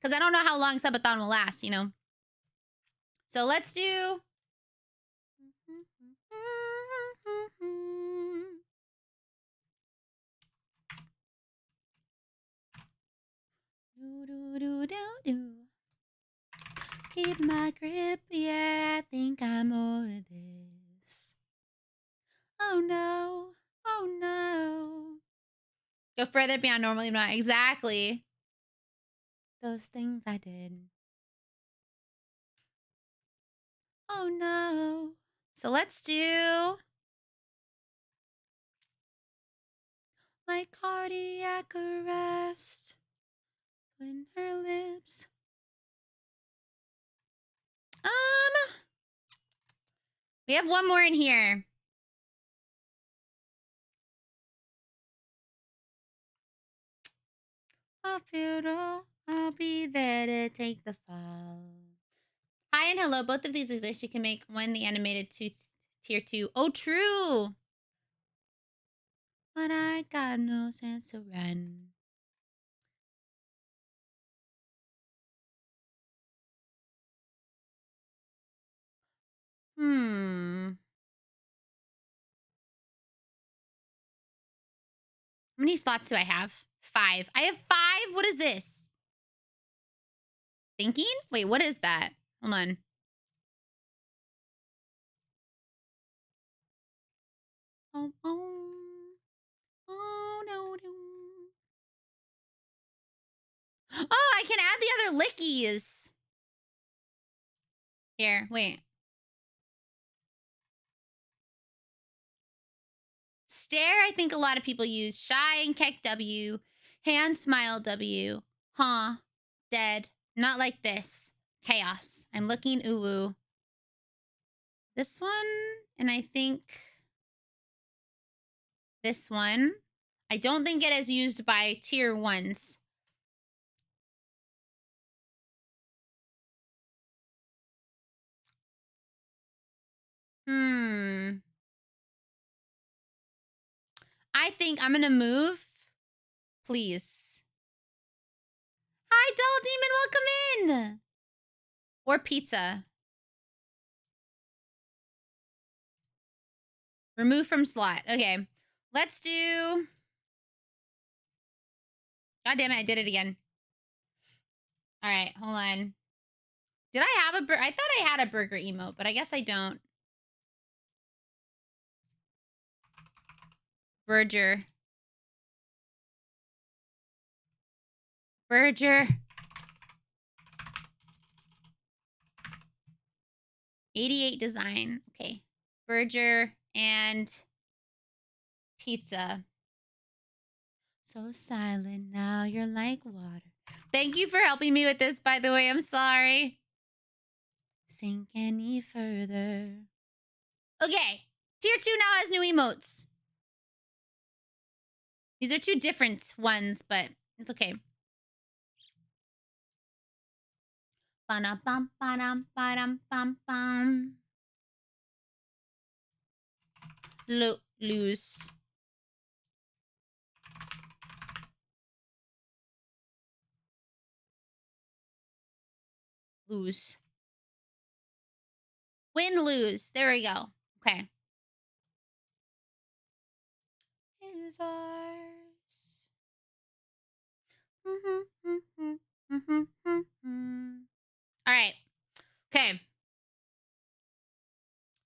I don't know how long subathon will last, you know? So let's do... Keep my grip, yeah, I think I'm over this. Oh no, oh no. Go further beyond normally not. Exactly. Those things I did. Oh no. So let's do... like cardiac arrest when her lips... we have one more in here. I'll be there to take the fall. Hi and hello. Both of these exist. You can make one the animated tier 2. Oh, true. But I got no sense to run. How many slots do I have? 5. I have 5? What is this? Thinking? Wait, what is that? Hold on. Oh, no. Oh, I can add the other lickies. Here, wait. Stare, I think a lot of people use. Shy and keck W. Hand smile W. Huh. Dead. Not like this. Chaos. I'm looking ooh. This one, and I think this one. I don't think it is used by tier 1s. I think I'm gonna move. Please. Hi, Doll Demon, welcome in. Or pizza. Remove from slot. Okay. Let's do... God damn it, I did it again. All right, hold on. Did I have a burger? I thought I had a burger emote, but I guess I don't. Burger. Burger. 88 design. Okay. Burger and pizza. So silent now, you're like water. Thank you for helping me with this, by the way. I'm sorry. Sink any further. Okay. Tier 2 now has new emotes. These are 2 different ones, but it's okay. Ba-dum, ba-dum, ba-dum, bum, bum. Lose. Lose. Win, lose. There we go. Okay. Is ours. All right. Okay.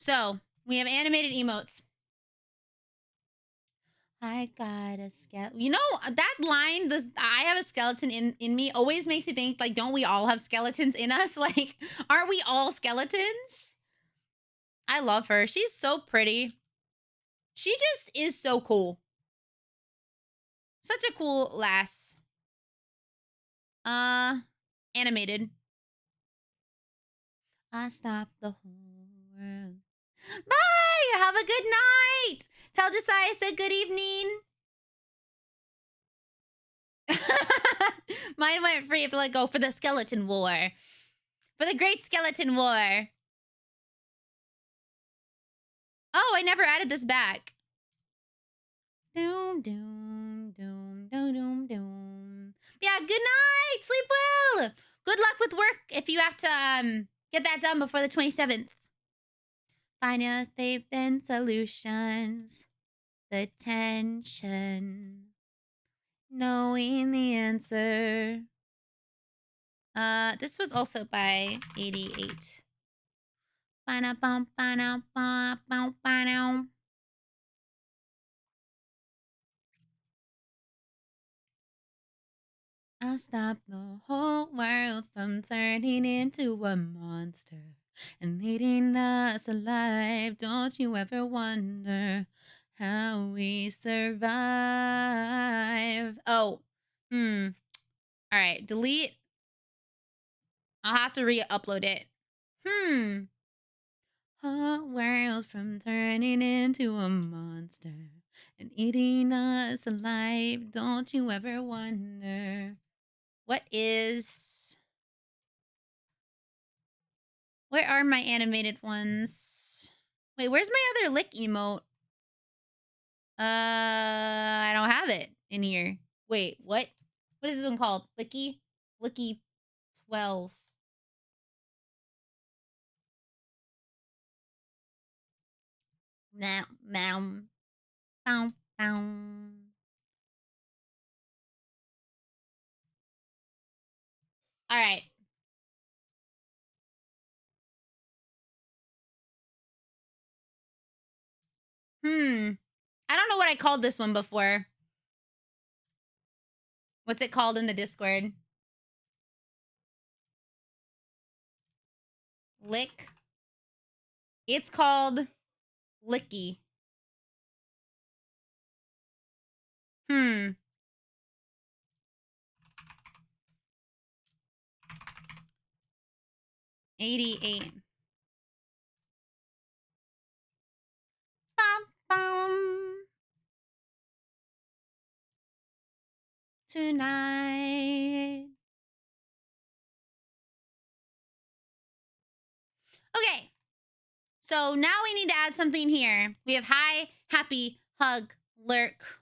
So we have animated emotes. I got a skeleton. You know, that line, this I have a skeleton in me always makes me think, like, don't we all have skeletons in us? Like, aren't we all skeletons? I love her. She's so pretty. She just is so cool. Such a cool lass. Animated. I stopped the whole world. Bye! Have a good night! Tell Josiah I said good evening. Mine went free. I have to let go for the skeleton war. For the great skeleton war. Oh, I never added this back. Doom, doom, doom, doom, doom, doom. Yeah, good night. Sleep well. Good luck with work if you have to get that done before the 27th. Find your faith and solutions. The tension. Knowing the answer. This was also by 88. I'll stop the whole world from turning into a monster and eating us alive. Don't you ever wonder how we survive? Oh, all right, delete. I'll have to re-upload it. Whole world from turning into a monster and eating us alive. Don't you ever wonder? What is... Where are my animated ones? Wait, where's my other lick emote? I don't have it in here. Wait, what? What is this one called? Licky? Licky 12. Now, bow, bow. All right. I don't know what I called this one before. What's it called in the Discord? Lick. It's called Licky. Hmm. $88. Bum, bum. Tonight. Okay. So now we need to add something here. We have hi, happy, hug, lurk.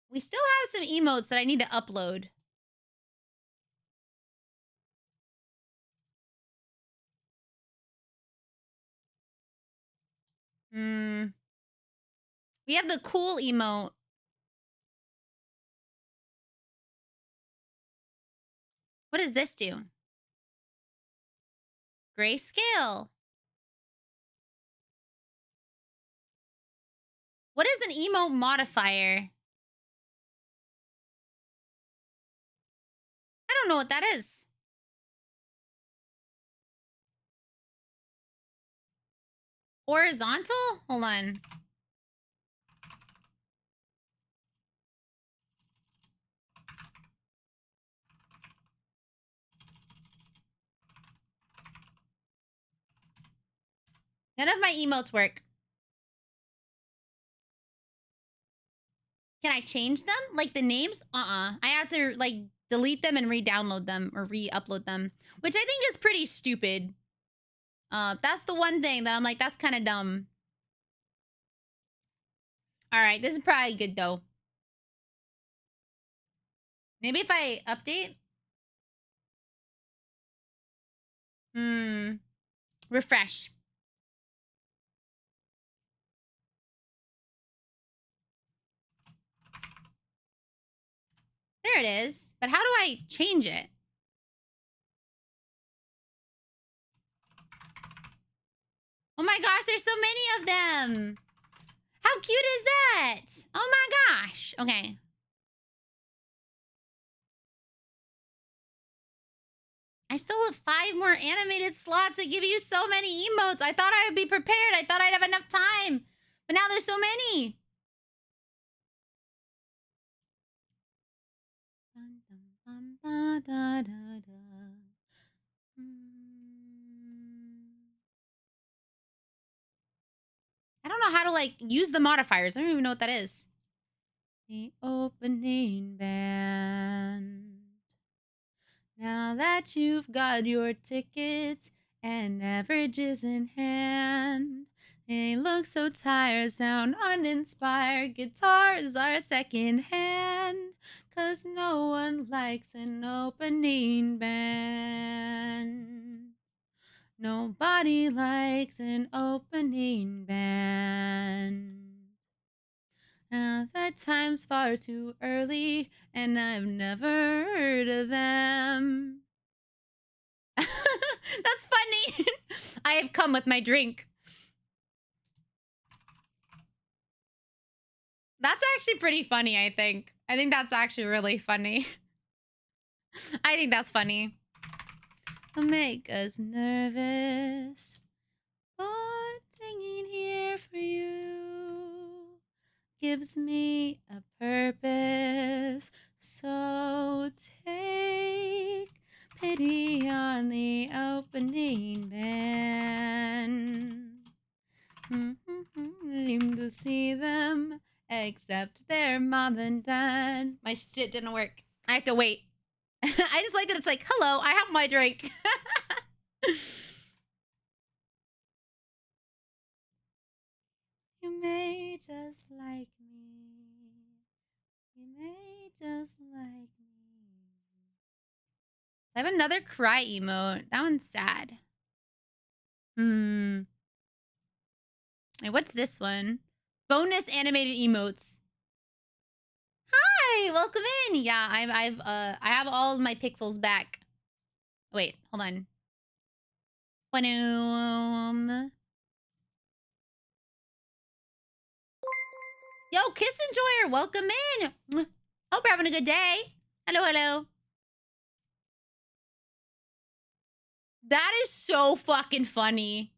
We still have some emotes that I need to upload. We have the cool emote. What does this do? Grayscale. What is an emote modifier? I don't know what that is. Horizontal? Hold on. None of my emotes work. Can I change them? Like the names? I have to like delete them and re-download them or re-upload them, which I think is pretty stupid. That's the one thing that I'm like, that's kind of dumb. All right, this is probably good though. Maybe if I update. Refresh. There it is. But how do I change it? Oh my gosh, there's so many of them. How cute is that? Oh my gosh. Okay. I still have 5 more animated slots that give you so many emotes. I thought I would be prepared. I thought I'd have enough time. But now there's so many. I don't know how to like use the modifiers. I don't even know what that is. The opening band. Now that you've got your tickets and averages in hand, they look so tired, sound uninspired. Guitars are second hand, 'cause no one likes an opening band. Nobody likes an opening band. Now that time's far too early, and I've never heard of them. That's funny. I have come with my drink. That's actually pretty funny, I think. I think that's actually really funny. I think that's funny. They'll make us nervous, but singing here for you gives me a purpose. So take pity on the opening band. Seem to see them, except their mom and dad. My shit didn't work. I have to wait. I just like that it's like, hello, I have my drink. You may just like me. You may just like me. I have another cry emote. That one's sad. Hey, what's this one? Bonus animated emotes. Hi, welcome in. Yeah, I have all of my pixels back. Wait, hold on. Yo, Kiss Enjoyer, welcome in. Hope you're having a good day. Hello, hello. That is so fucking funny.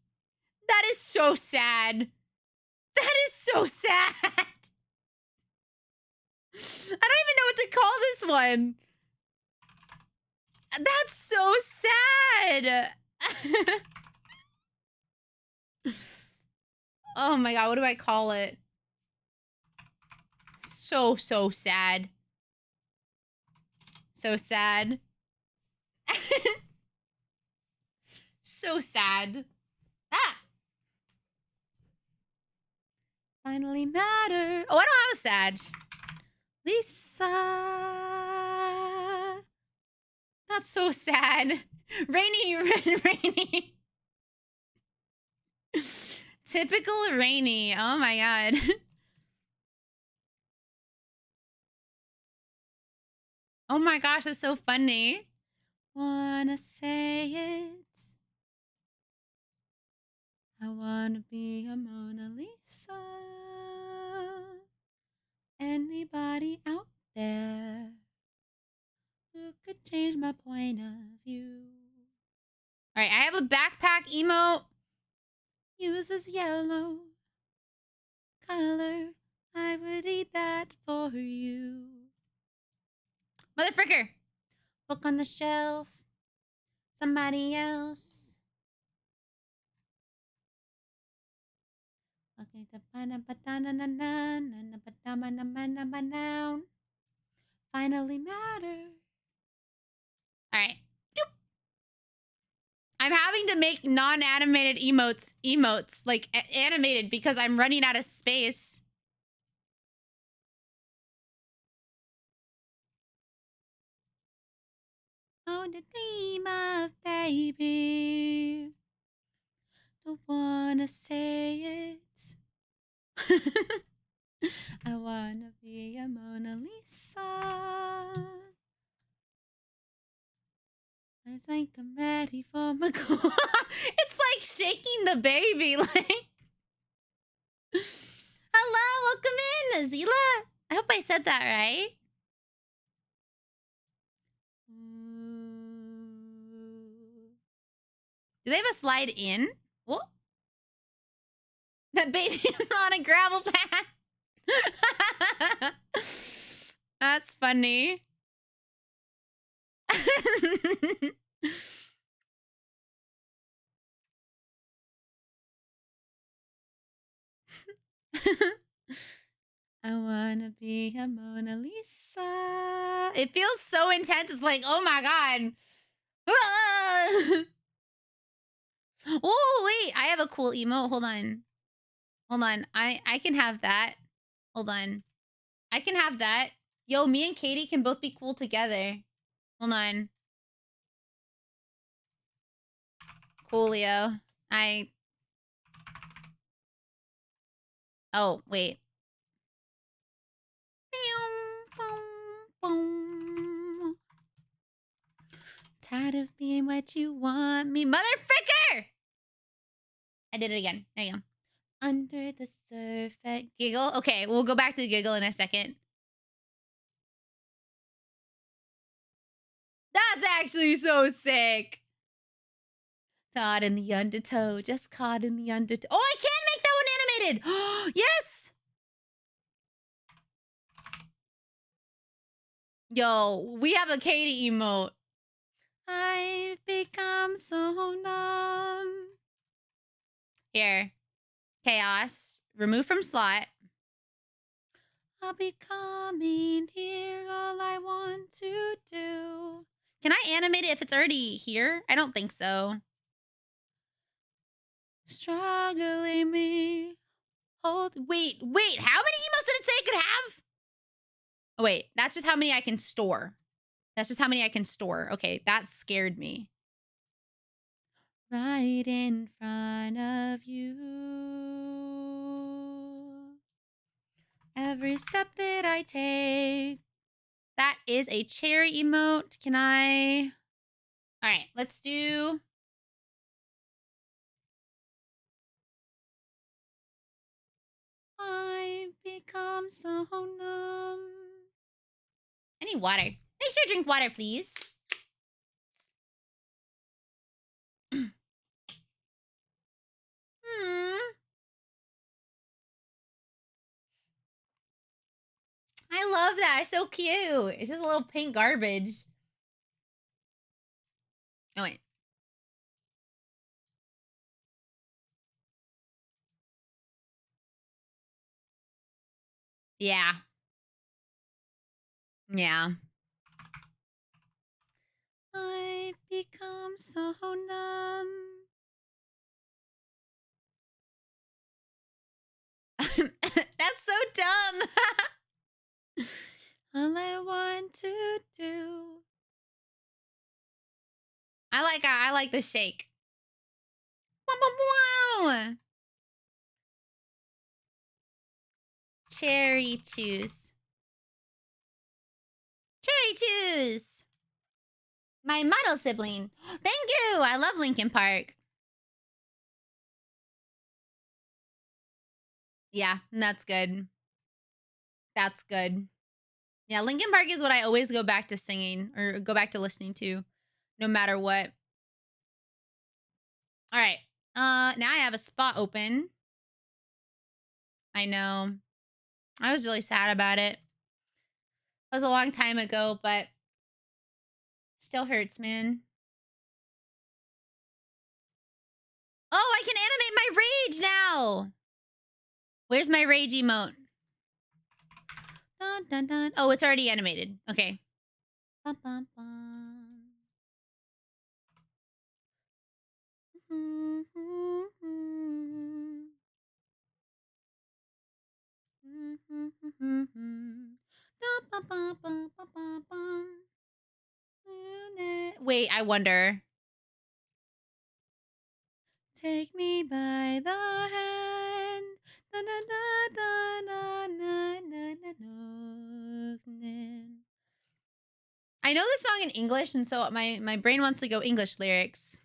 That is so sad. That is so sad. I don't even know what to call this one. That's so sad. Oh my god, what do I call it? So sad. So sad. So sad. Ah! Finally matter. Oh, I don't have a sad. Lisa. That's so sad. Rainy. Typical Rainy. Oh my god. Oh my gosh, that's so funny. Wanna say it. I wanna be a Mona Lisa. Anybody out there who could change my point of view? All right, I have a backpack emote. Uses yellow color. I would eat that for you. Motherfricker. Book on the shelf. Somebody else. Okay, finally matter. All right. Doop. I'm having to make non-animated emotes like animated because I'm running out of space. Oh, the dream of baby. Don't wanna say it. I wanna be a Mona Lisa. It's like I'm ready for my call. It's like shaking the baby. Like, hello, welcome in, Azila. I hope I said that right. Do they have a slide in? What? That baby is on a gravel path. That's funny. I wanna be a Mona Lisa. It feels so intense. It's like, oh my god. Oh, wait. I have a cool emote. Hold on. I can have that. Hold on. I can have that. Yo, me and Katie can both be cool together. Hold on. Coolio. Oh, wait. Tired of being what you want me. Motherfricker! I did it again. There you go. Under the surface. Giggle? Okay, we'll go back to the giggle in a second. That's actually so sick. Caught in the undertow. Just caught in the undertow. Oh, I can make that one animated. Yes! Yo, we have a Katie emote. I've become so numb. Here. Chaos. Remove from slot. I'll be coming here. All I want to do. Can I animate it if it's already here? I don't think so. Struggling me. Hold. Wait. How many emos did it say it could have? Oh, wait. That's just how many I can store. Okay, that scared me. Right in front of you. Every step that I take. That is a cherry emote. Can I? All right, let's do. I've become so numb. I need water. Make sure to drink water, please. I love that. It's so cute. It's just a little pink garbage. Oh, wait. Yeah. Yeah. I've become so numb. That's so dumb. All I want to do. I like the shake. Wow. Cherry juice. Cherry juice. My model sibling. Thank you. I love Linkin Park. Yeah, that's good. That's good. Yeah, Linkin Park is what I always go back to singing or go back to listening to, no matter what. All right. Now I have a spot open. I know. I was really sad about it. It was a long time ago, but still hurts, man. Oh, I can animate my rage now. Where's my rage emote? Dun, dun, dun. Oh, it's already animated. Okay. Bum, bum, bum. Wait, I wonder. Take me by the hand. Da, da, da, da, da, da, da, da, da. I know this song in English, and so my brain wants to go English lyrics.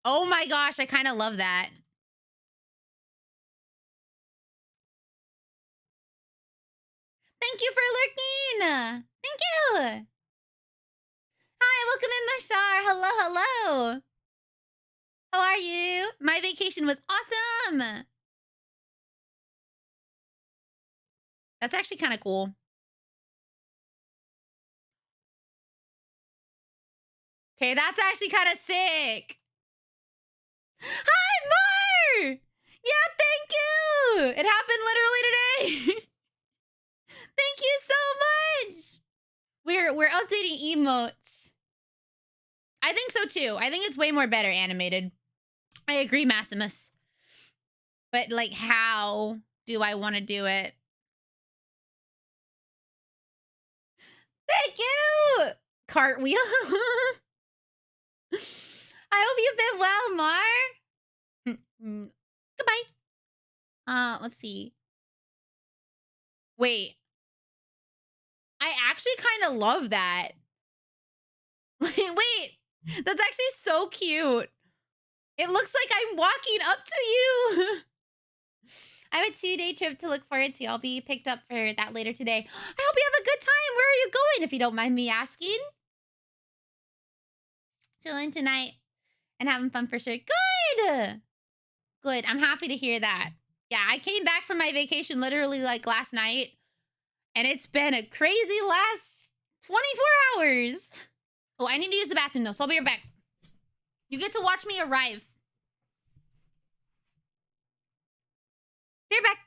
Oh my gosh, I kind of love that. Thank you for lurking. Thank you. Hi, welcome in, Mashar. Hello, hello. How are you? My vacation was awesome. That's actually kind of cool. Okay, that's actually kind of sick. Hi, Mar! Yeah, thank you. It happened literally today. Thank you so much. We're updating emotes. I think so too. I think it's way more better animated. I agree, Maximus. But like, how do I want to do it? Thank you. Cartwheel. I hope you've been well, Mar. Goodbye. Let's see. Wait. I actually kind of love that. Wait. That's actually so cute. It looks like I'm walking up to you. I have a 2-day trip to look forward to. I'll be picked up for that later today. I hope you have a good time. Where are you going, if you don't mind me asking? Chilling tonight and having fun for sure. Good. Good. I'm happy to hear that. Yeah, I came back from my vacation literally like last night, and it's been a crazy last 24 hours. Oh, I need to use the bathroom though, so I'll be right back. You get to watch me arrive. Be right back.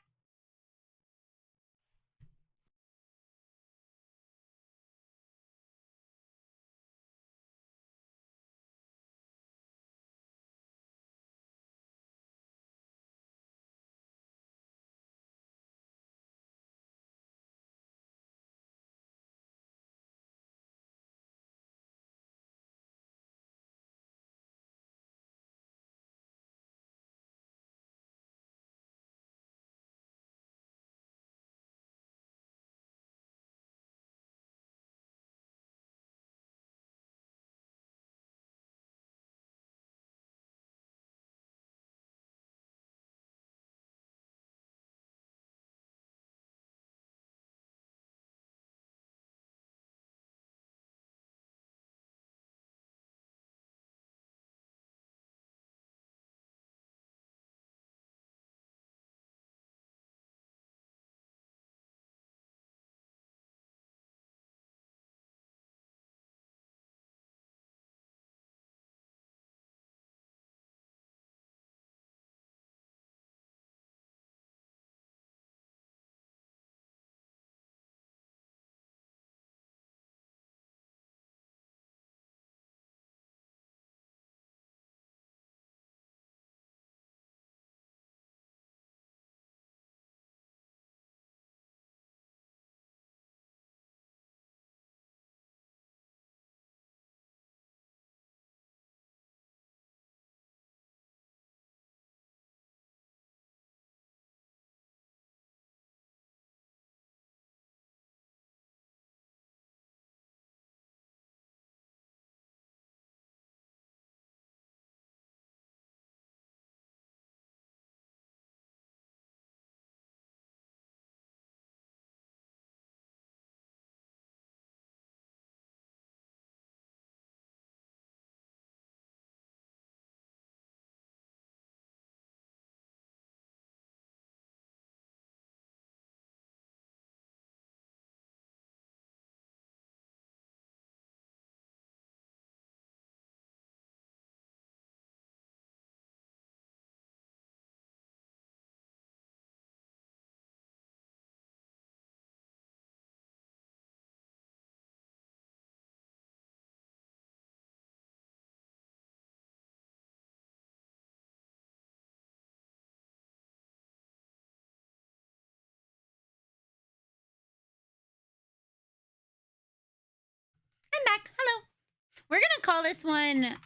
call this one...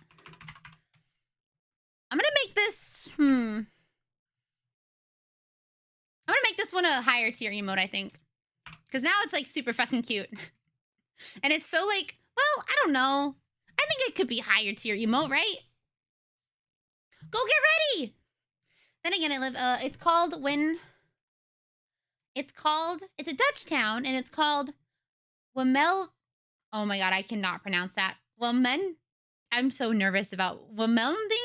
I'm gonna make this... I'm gonna make this one a higher tier emote, I think. Because now it's like super fucking cute. And it's so like, well, I don't know. I think it could be higher tier emote, right? Go get ready! Then again, I live, it's called when... It's a Dutch town, and it's called Wamel... Oh my god, I cannot pronounce that. I'm so nervous about Wamelding?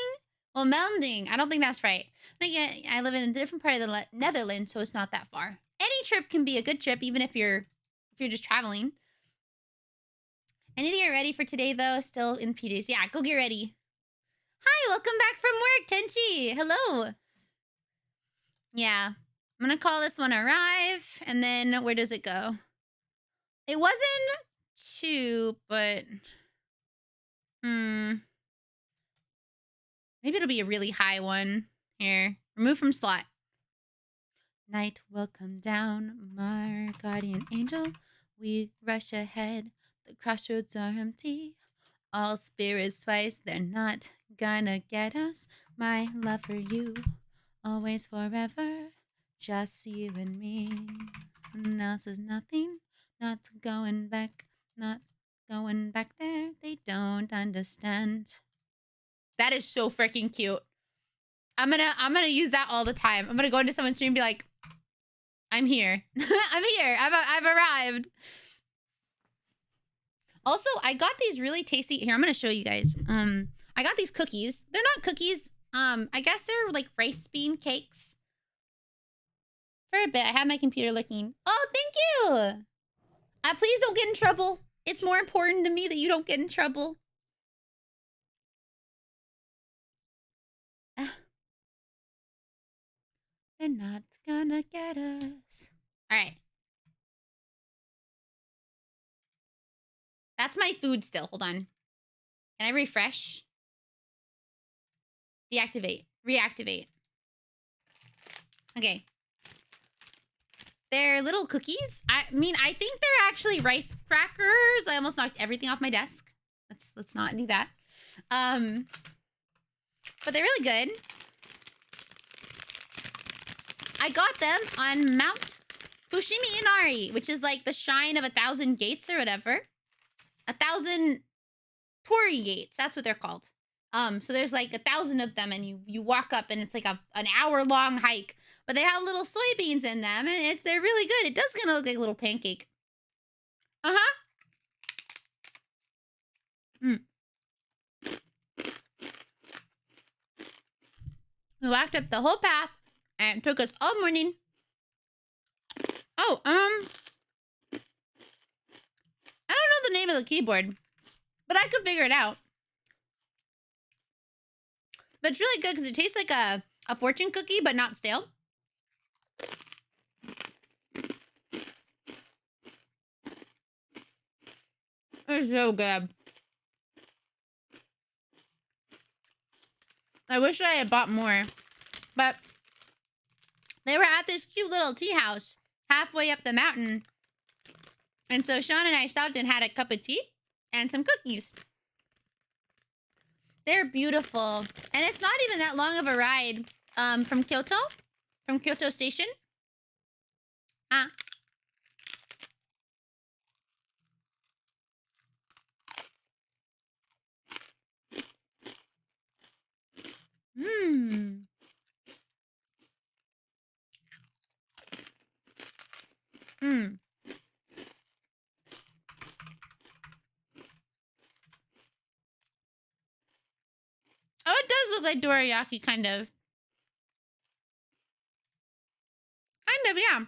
Wamelding. I don't think that's right. Then again, I live in a different part of the Netherlands, so it's not that far. Any trip can be a good trip, even if you're just traveling. I need to get ready for today, though. Still in PJs. Yeah, go get ready. Hi, welcome back from work, Tenchi. Hello. Yeah, I'm gonna call this one Arrive, and then where does it go? It wasn't 2, but... Maybe it'll be a really high one. Here, remove from slot. Night will come down, my guardian angel. We rush ahead, the crossroads are empty. All spirits twice, they're not gonna get us. My love for you, always forever. Just you and me. Nothing else is nothing. Not going back, not going back there. They don't understand. That is so freaking cute. I'm gonna use that all the time. I'm gonna go into someone's stream and be like, I'm here. I'm here. I've arrived. Also, I got these really tasty. Here, I'm gonna show you guys. I got these cookies. They're not cookies. I guess they're like rice bean cakes. For a bit, I have my computer looking. Oh, thank you. Please don't get in trouble. It's more important to me that you don't get in trouble. They're not gonna get us. All right. That's my food still. Hold on. Can I refresh? Deactivate. Reactivate. Okay. They're little cookies. I mean, I think they're actually rice crackers. I almost knocked everything off my desk. Let's not do that. But they're really good. I got them on Mount Fushimi Inari, which is like the shrine of 1,000 gates or whatever. 1,000 torii gates. That's what they're called. So there's like 1,000 of them, and you walk up, and it's like an hour-long hike. But they have little soybeans in them, and they're really good. It does kind of look like a little pancake. Uh-huh. We walked up the whole path, and it took us all morning. Oh, I don't know the name of the keyboard, but I could figure it out. But it's really good because it tastes like a fortune cookie, but not stale. It's so good. I wish I had bought more, but they were at this cute little tea house halfway up the mountain. And so Sean and I stopped and had a cup of tea and some cookies. They're beautiful. And it's not even that long of a ride from Kyoto Station. Oh, it does look like dorayaki, kind of. Yeah.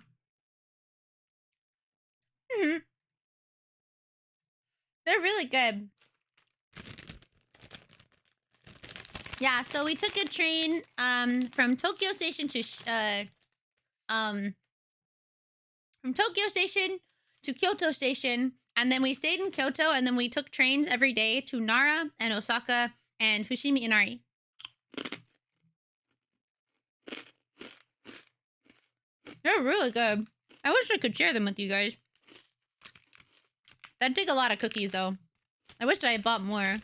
They're really good. Yeah, so we took a train from Tokyo Station to Kyoto Station, and then we stayed in Kyoto, and then we took trains every day to Nara and Osaka and Fushimi Inari. They're really good. I wish I could share them with you guys. That'd take a lot of cookies, though. I wish I had bought more.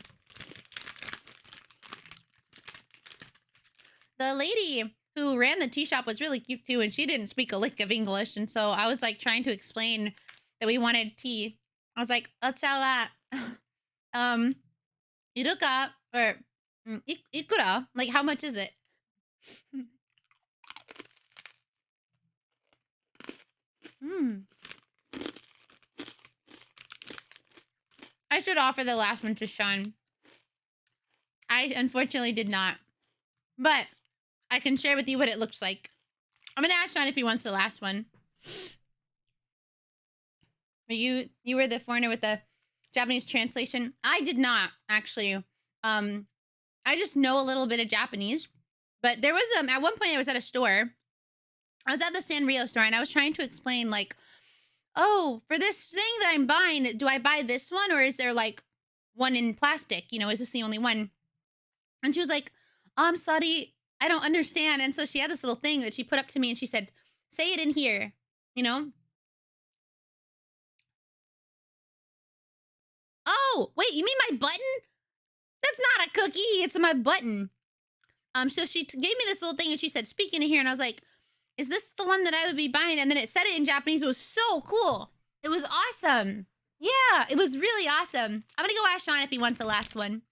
the lady who ran the tea shop was really cute too, and she didn't speak a lick of English, and so I was like trying to explain that we wanted tea. I was like, let's sell that. Iruka or ikura? Like, how much is it? I should offer the last one to Sean. I unfortunately did not, but I can share with you what it looks like. I'm gonna ask Sean if he wants the last one. But you were the foreigner with the Japanese translation. I did not actually. I just know a little bit of Japanese, but there was at one point I was at a store. I was at the Sanrio store and I was trying to explain like, oh, for this thing that I'm buying, do I buy this one or is there like one in plastic? You know, is this the only one? And she was like, oh, I'm sorry, I don't understand. And so she had this little thing that she put up to me and she said, say it in here, you know? Oh, wait, you mean my button? That's not a cookie, it's my button. So she gave me this little thing and she said, speak in here. And I was like, is this the one that I would be buying? And then it said it in Japanese. It was so cool. It was awesome. Yeah, it was really awesome. I'm gonna go ask Sean if he wants the last one.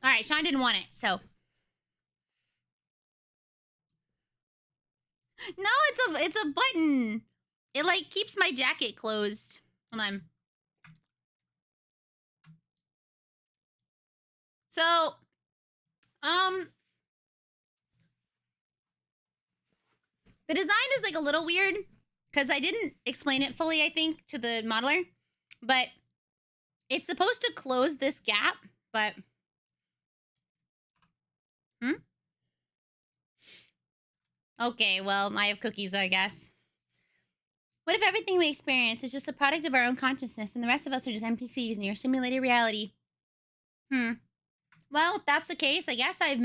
All right, Sean didn't want it, so. No, it's a button. It like keeps my jacket closed. Hold on. So, the design is like a little weird because I didn't explain it fully, I think, to the modeler, but it's supposed to close this gap, but okay, well, I have cookies, I guess. What if everything we experience is just a product of our own consciousness and the rest of us are just NPCs in your simulated reality? Well, if that's the case, I guess I've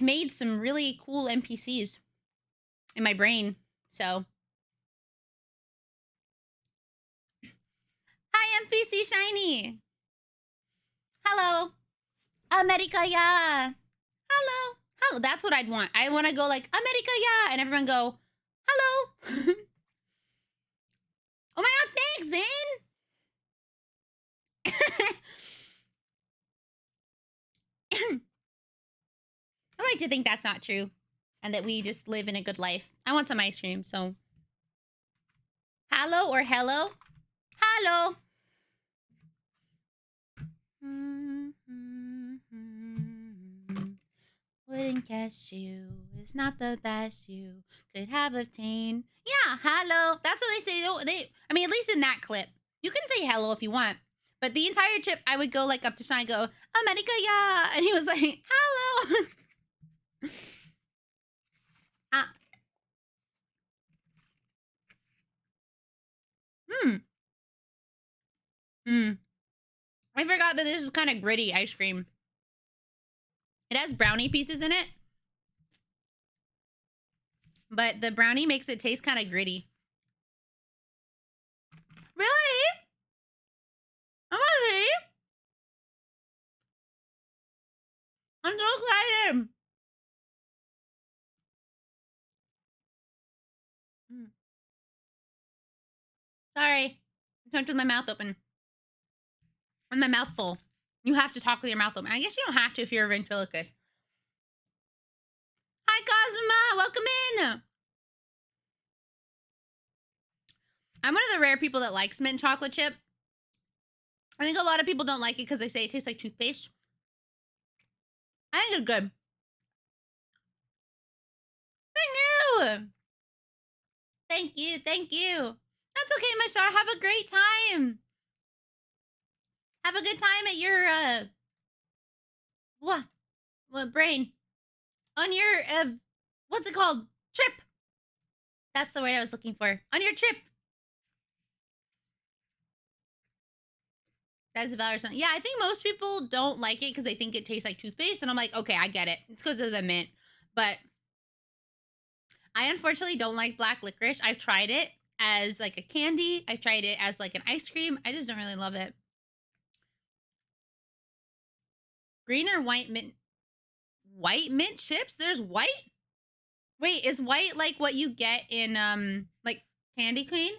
made some really cool NPCs in my brain, so. Hi, NPC Shiny! Hello! America, yeah! Hello! Hello, that's what I'd want. I want to go like, America, yeah! And everyone go, hello! Oh my god, thanks, Zane! I like to think that's not true. And that we just live in a good life. I want some ice cream, so. Hello or hello? Hello! Wouldn't guess you is not the best you could have obtained. Yeah, hello. That's what they say. I mean, at least in that clip. You can say hello if you want. But the entire trip, I would go like up to Sean and go, America, yeah. And he was like, hello. I forgot that this is kind of gritty ice cream. It has brownie pieces in it. But the brownie makes it taste kind of gritty. Really? Really? I'm so excited. Sorry. I talked with my mouth open. with my mouth full. You have to talk with your mouth open. I guess you don't have to if you're a ventriloquist. Hi, Cosma. Welcome in. I'm one of the rare people that likes mint chocolate chip. I think a lot of people don't like it because they say it tastes like toothpaste. I think it's good. Thank you. Thank you. Thank you. That's okay, Mashar. Have a great time. Have a good time at your, what brain? On your, what's it called? Trip. That's the word I was looking for. On your trip. That's valid. Yeah, I think most people don't like it because they think it tastes like toothpaste. And I'm like, okay, I get it. It's because of the mint. But I unfortunately don't like black licorice. I've tried it as like a candy. I've tried it as like an ice cream. I just don't really love it. Green or white mint? White mint chips? There's white? Wait, is white like what you get in like Candy Queen?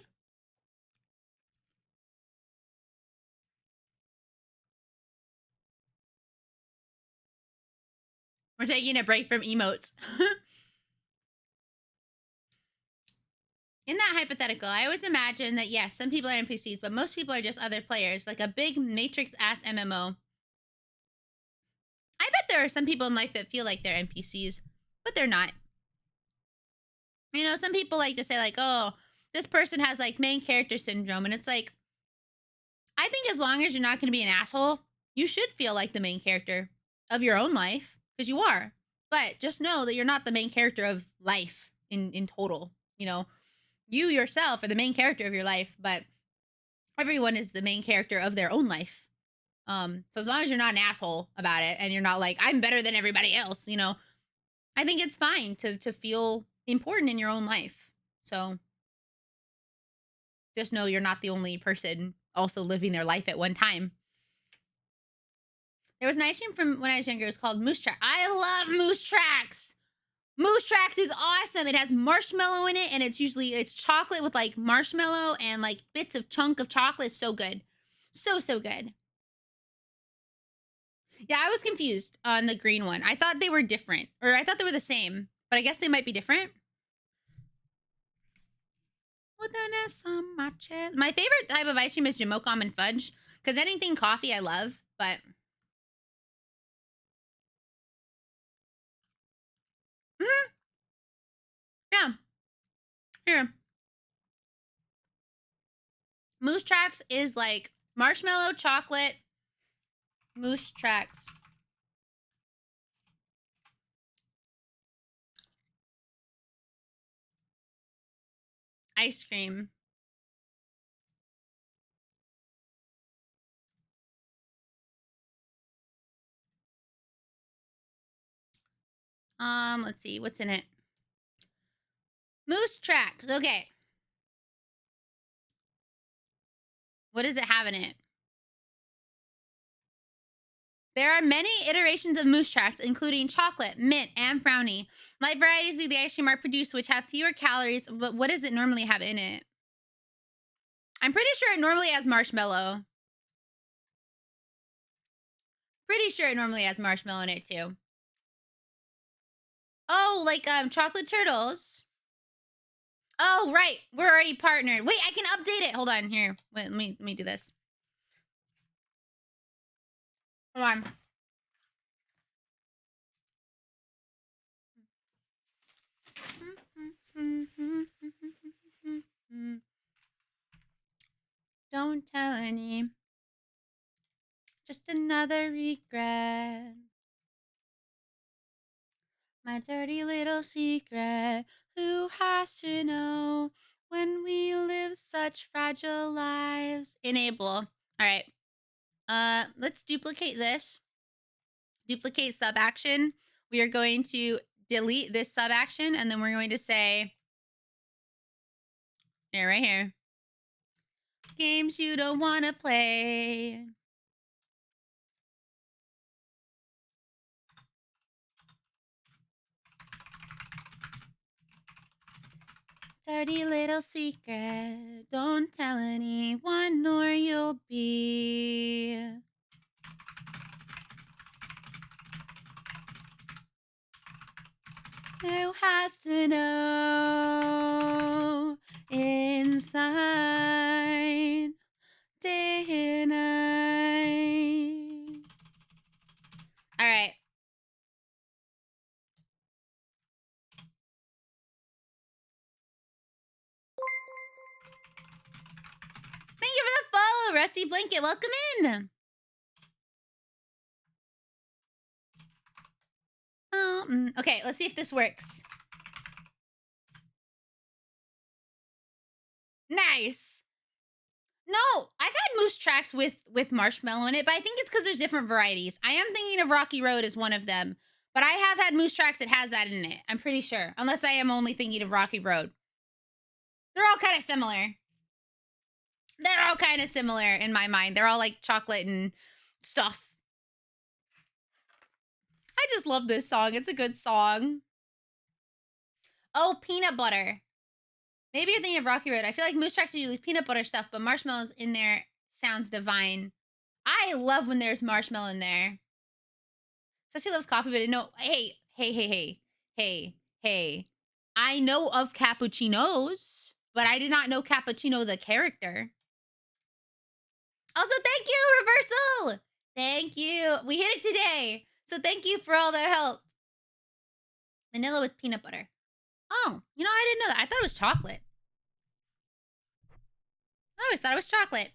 We're taking a break from emotes. In that hypothetical, I always imagine that, yes, some people are NPCs, but most people are just other players, like a big Matrix-ass MMO. I bet there are some people in life that feel like they're NPCs, but they're not. You know, some people like to say, like, oh, this person has, like, main character syndrome, and it's like, I think as long as you're not going to be an asshole, you should feel like the main character of your own life, because you are. But just know that you're not the main character of life in total, you know? You yourself are the main character of your life, but everyone is the main character of their own life. So as long as you're not an asshole about it and you're not like, I'm better than everybody else, you know, I think it's fine to feel important in your own life. So just know you're not the only person also living their life at one time. There was an ice cream from when I was younger. It was called Moose Track. I love Moose Tracks. Moose Tracks is awesome. It has marshmallow in it, and it's chocolate with like marshmallow and like bits of chunk of chocolate. It's so good. So good. Yeah, I was confused on the green one. I thought they were different, or I thought they were the same, but I guess they might be different. My favorite type of ice cream is Jamoke almond fudge, because anything coffee I love, but yeah. Here. Moose Tracks is like marshmallow chocolate Moose Tracks. Ice cream. Let's see. What's in it? Moose Tracks. Okay. What does it have in it? There are many iterations of Moose Tracks, including chocolate, mint, and brownie. Light varieties of the ice cream are produced which have fewer calories, but what does it normally have in it? I'm pretty sure it normally has marshmallow. Pretty sure it normally has marshmallow in it, too. Oh, like, chocolate turtles. Oh, right. We're already partnered. Wait, I can update it. Hold on, here. Wait, let me do this. Hold on. Don't tell any. Just another regret. My dirty little secret. Who has to know when we live such fragile lives? Enable. All right. Let's duplicate this. Duplicate sub action. We are going to delete this sub action, and then we're going to say, here, right here. Games you don't want to play. Dirty little secret, don't tell anyone or you'll be... Who has to know inside day and night? All right. Thank you for the follow, Rusty Blanket. Welcome in. Okay, let's see if this works. Nice. No, I've had moose tracks with marshmallow in it, but I think it's because there's different varieties. I am thinking of Rocky Road as one of them, but I have had moose tracks that has that in it. I'm pretty sure, unless I am only thinking of Rocky Road. They're all kind of similar. They're all kind of similar in my mind. They're all like chocolate and stuff. I just love this song. It's a good song. Oh, peanut butter. Maybe you're thinking of Rocky Road. I feel like moose tracks are usually peanut butter stuff, but marshmallows in there sounds divine. I love when there's marshmallow in there. Sashi loves coffee, but no. Hey. I know of cappuccinos, but I did not know Cappuccino the character. Also, thank you, Reversal. Thank you. We hit it today. So thank you for all the help. Vanilla with peanut butter. Oh, you know, I didn't know that. I thought it was chocolate. I always thought it was chocolate.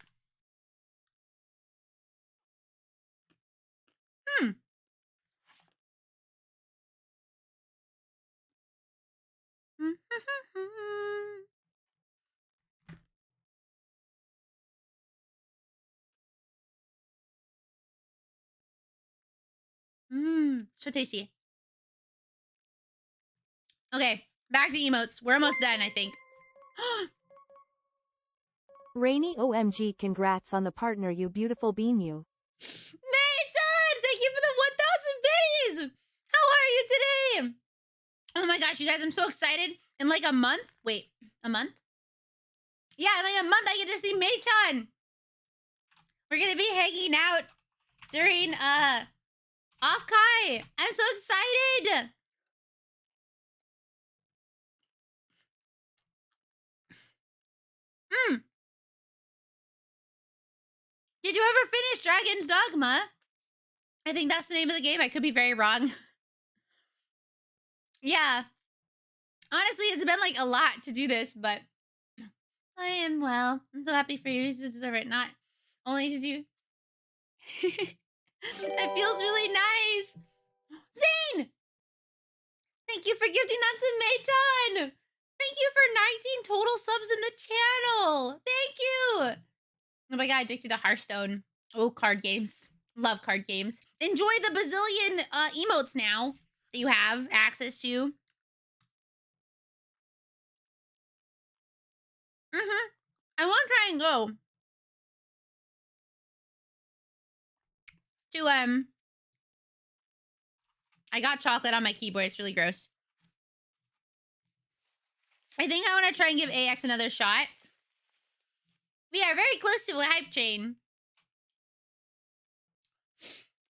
So tasty. Okay, back to emotes. We're almost done, I think. Rainy OMG, congrats on the partner, you beautiful bean, you. Mason, thank you for the 1,000 biddies. How are you today? Oh my gosh, you guys, I'm so excited. In like a month, wait, a month? Yeah, in like a month I get to see Mei-chan. We're gonna be hanging out during Off-Kai. I'm so excited. Did you ever finish Dragon's Dogma? I think that's the name of the game. I could be very wrong. Yeah. Honestly, it's been like a lot to do this, but I am well. I'm so happy for you. You deserve it. Not only did you... That feels really nice. Zane! Thank you for gifting that to Mei-chan. Thank you for 19 total subs in the channel. Thank you. Oh my god, addicted to Hearthstone. Oh, card games. Love card games. Enjoy the bazillion emotes now that you have access to. I want to try and go to, I got chocolate on my keyboard. It's really gross. I think I want to try and give AX another shot. We are very close to a hype train.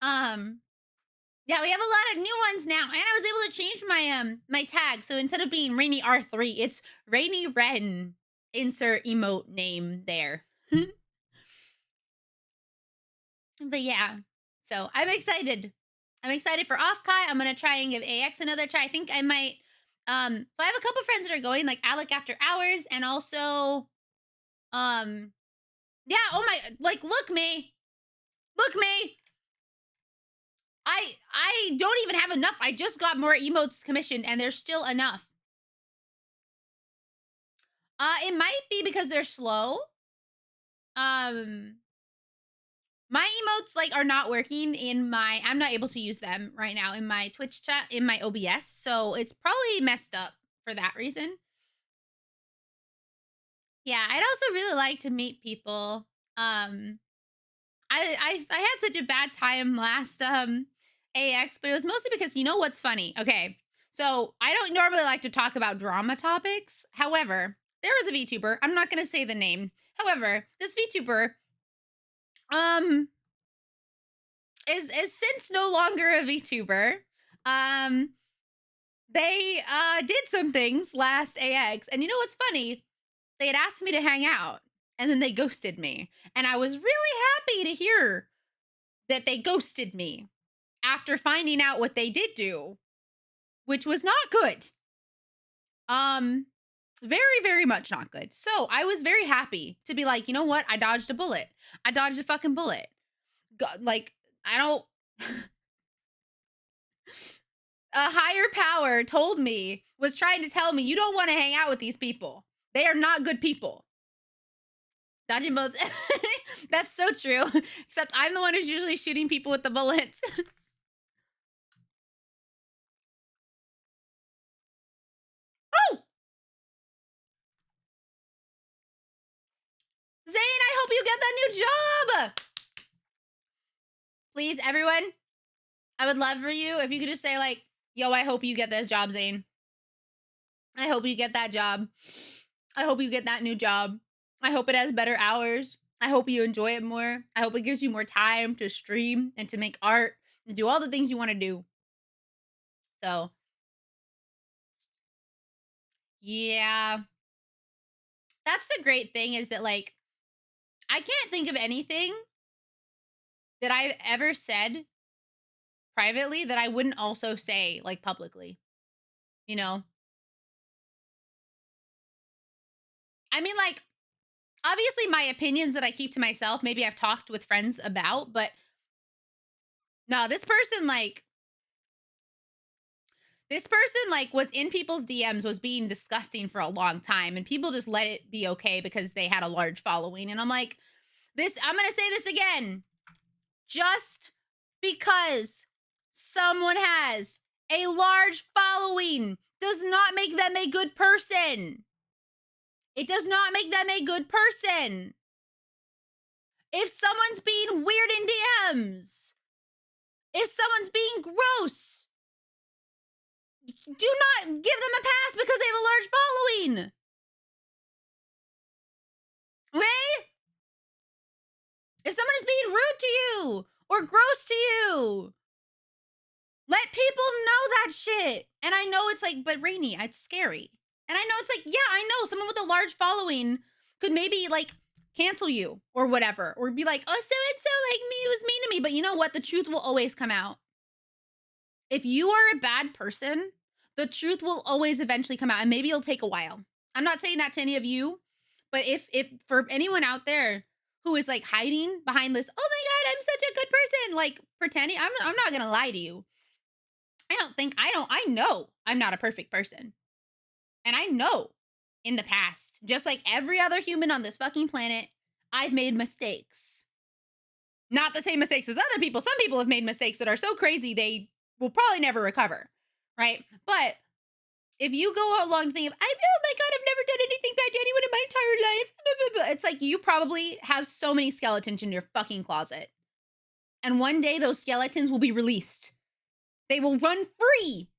Yeah, we have a lot of new ones now. And I was able to change my my tag. So instead of being Rainy R3, it's RainyRentyn. Insert emote name there. But yeah. So I'm excited. I'm excited for Off-Kai. I'm gonna try and give AX another try. I think I might so I have a couple friends that are going, like Alec After Hours, and also yeah, oh my, like look me. I don't even have enough. I just got more emotes commissioned and there's still enough. It might be because they're slow. My emotes like are not working in my, I'm not able to use them right now in my Twitch chat, in my OBS. So it's probably messed up for that reason. Yeah, I'd also really like to meet people. I had such a bad time last AX, but it was mostly because, you know what's funny? Okay, So I don't normally like to talk about drama topics. However, there is a VTuber. I'm not going to say the name. However, this VTuber is since no longer a VTuber. They did some things last AX, and you know what's funny? They had asked me to hang out, and then they ghosted me. And I was really happy to hear that they ghosted me after finding out what they did do, which was not good. Very, very much not good. So I was very happy to be like, you know what? I dodged a bullet. I dodged a fucking bullet. Like, I don't. A higher power told me, was trying to tell me, you don't want to hang out with these people. They are not good people. Dodging bullets. That's so true. Except I'm the one who's usually shooting people with the bullets. Oh! Zane, I hope you get that new job! Please, everyone, I would love for you if you could just say like, yo, I hope you get this job, Zane. I hope you get that job. I hope you get that new job. I hope it has better hours. I hope you enjoy it more. I hope it gives you more time to stream and to make art and do all the things you want to do. So, yeah. That's the great thing is that, like, I can't think of anything that I've ever said privately that I wouldn't also say, like, publicly. You know? I mean, like, obviously my opinions that I keep to myself, maybe I've talked with friends about, but no, this person, like, was in people's DMs, was being disgusting for a long time, and people just let it be okay because they had a large following. And I'm like, I'm going to say this again. Just because someone has a large following does not make them a good person. It does not make them a good person. If someone's being weird in DMs, if someone's being gross, do not give them a pass because they have a large following. Okay? If someone is being rude to you or gross to you, let people know that shit. And I know it's like, but Rainy, it's scary. And I know it's like, yeah, I know someone with a large following could maybe like cancel you or whatever, or be like, oh, so-and-so like me was mean to me. But you know what? The truth will always come out. If you are a bad person, the truth will always eventually come out, and maybe it'll take a while. I'm not saying that to any of you, but if for anyone out there who is like hiding behind this, oh my God, I'm such a good person, like pretending, I'm not gonna lie to you. I know I'm not a perfect person. And I know in the past, just like every other human on this fucking planet, I've made mistakes. Not the same mistakes as other people. Some people have made mistakes that are so crazy they will probably never recover, right? But if you go along thinking, oh my God, I've never done anything bad to anyone in my entire life. It's like you probably have so many skeletons in your fucking closet. And one day those skeletons will be released. They will run free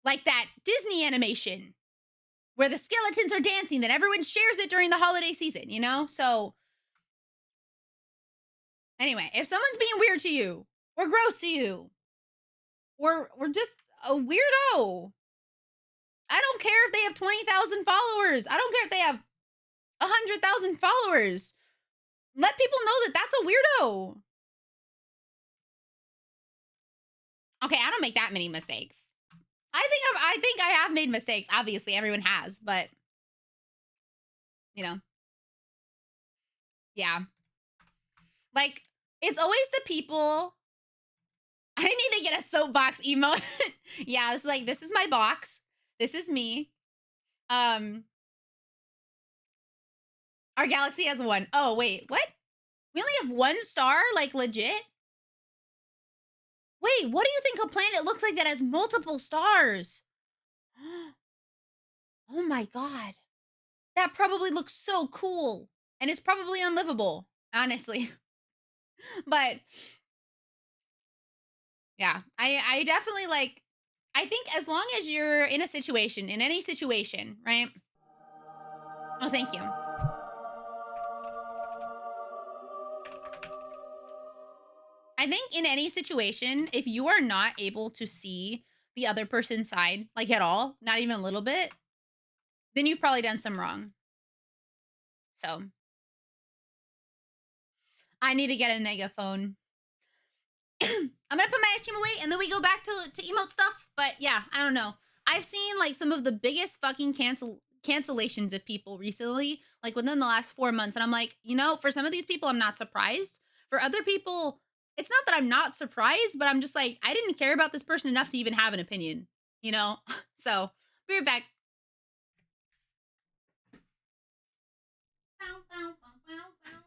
like that Disney animation where the skeletons are dancing, that everyone shares it during the holiday season, you know? So anyway, if someone's being weird to you or gross to you or just a weirdo, I don't care if they have 20,000 followers. I don't care if they have 100,000 followers. Let people know that that's a weirdo. Okay, I don't make that many mistakes. I think I have made mistakes. Obviously, everyone has, but you know. Yeah. Like, it's always the people. I need to get a soapbox emote. Yeah, it's like, this is my box. This is me. Our galaxy has one. Oh, wait, what? We only have one star? Like, legit? Wait, what do you think a planet looks like that has multiple stars? Oh my God. That probably looks so cool. And it's probably unlivable, honestly. But yeah, I definitely like, I think as long as you're in a situation, in any situation, right? Oh, thank you. I think in any situation, if you are not able to see the other person's side, like at all, not even a little bit, then you've probably done some wrong. So I need to get a megaphone. I'm gonna put my ice cream away and then we go back to emote stuff. But yeah, I don't know. I've seen like some of the biggest fucking cancellations of people recently, like within the last 4 months. And I'm like, you know, for some of these people, I'm not surprised. For other people, it's not that I'm not surprised, but I'm just like, I didn't care about this person enough to even have an opinion, you know? So be right back. Bow, bow, bow, bow, bow.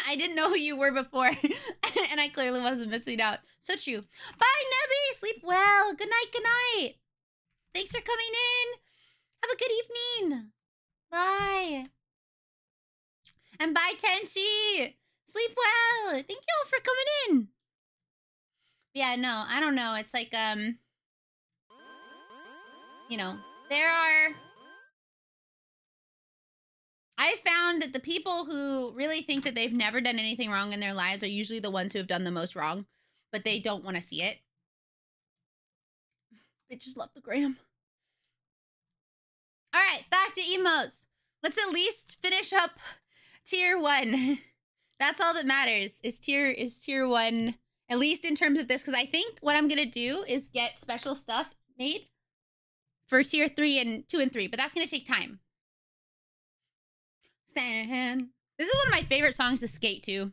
I didn't know who you were before, and I clearly wasn't missing out. So true. Bye, Nebby. Sleep well. Good night. Good night. Thanks for coming in. Have a good evening. Bye. And bye, Tenchi. Sleep well. Thank you all for coming in. Yeah, no, I don't know. It's like, you know, I found that the people who really think that they've never done anything wrong in their lives are usually the ones who have done the most wrong, but they don't want to see it. Bitches love the gram. All right, back to emotes. Let's at least finish up tier 1. That's all that matters. Is tier 1, at least in terms of this, because I think what I'm gonna do is get special stuff made for tier 3 and 2 and 3, but that's gonna take time. Stan. This is one of my favorite songs to skate to.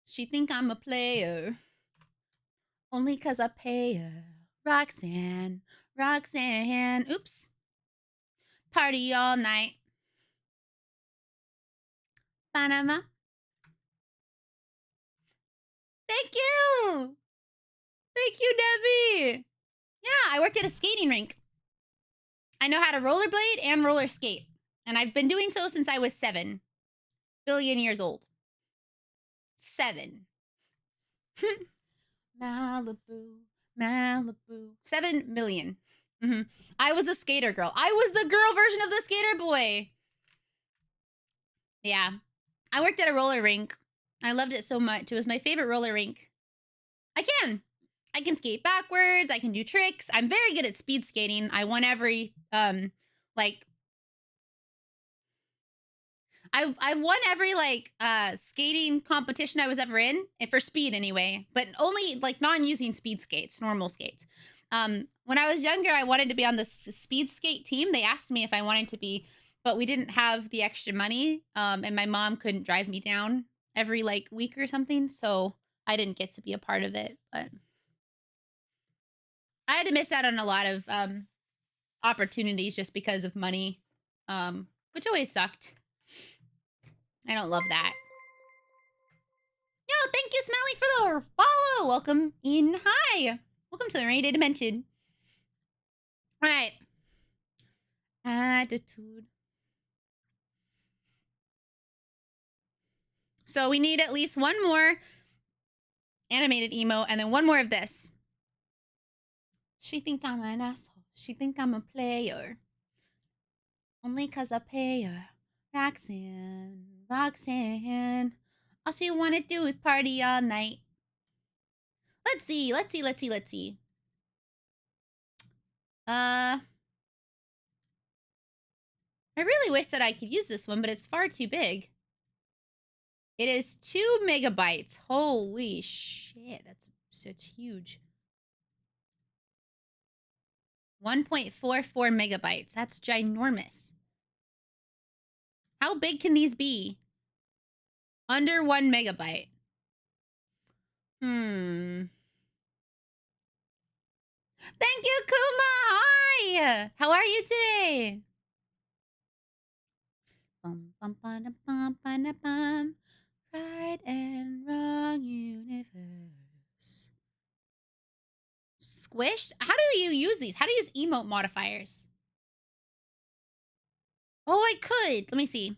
She think I'm a player only 'cause I pay her. Roxanne, Roxanne. Oops. Party all night. Panama. Thank you. Thank you, Debbie. Yeah, I worked at a skating rink. I know how to rollerblade and roller skate. And I've been doing so since I was 7 billion years old. 7. Malibu, Malibu. 7 million. Mm-hmm. I was a skater girl. I was the girl version of the skater boy. Yeah. I worked at a roller rink. I loved it so much. It was my favorite roller rink. I can skate backwards. I can do tricks. I'm very good at speed skating. I won every like I've won every like skating competition I was ever in, and for speed anyway, but only like non-using speed skates, normal skates. When I was younger, I wanted to be on the speed skate team. They asked me if I wanted to be, but we didn't have the extra money, and my mom couldn't drive me down every like week or something, so I didn't get to be a part of it. But I had to miss out on a lot of opportunities just because of money, which always sucked. I don't love that. Yo, thank you, Smelly, for the follow. Welcome in. Hi. Welcome to the Rainy Day Dimension. All right. Attitude. So we need at least one more animated emo and then one more of this. She think I'm an asshole. She think I'm a player. Only 'cause I pay her. Roxanne, Roxanne. All she wanna do is party all night. Let's see. I really wish that I could use this one, but it's far too big. It is 2 megabytes. Holy shit, that's such huge. 1.44 megabytes. That's ginormous. How big can these be? Under 1 megabyte. Thank you, Kuma. Hi. How are you today? Bum, bum, bum, bum, bum, bum. Right and wrong universe. Squished? How do you use these? How do you use emote modifiers? Oh, I could. Let me see.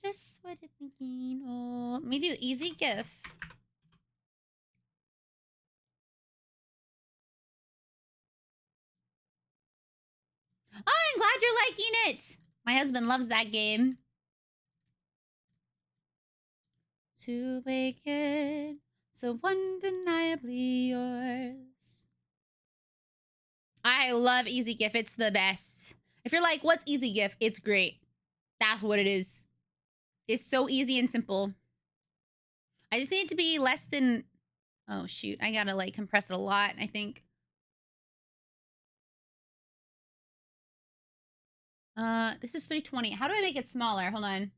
Just what you're thinking. Oh, let me do easy GIF. Oh, I'm glad you're liking it. My husband loves that game. To awaken, so undeniably yours. I love easy GIF. It's the best. If you're like, what's easy GIF? It's great. That's what it is. It's so easy and simple. I just need it to be less than... Oh, shoot. I gotta, like, compress it a lot, I think. This is 320. How do I make it smaller? Hold on.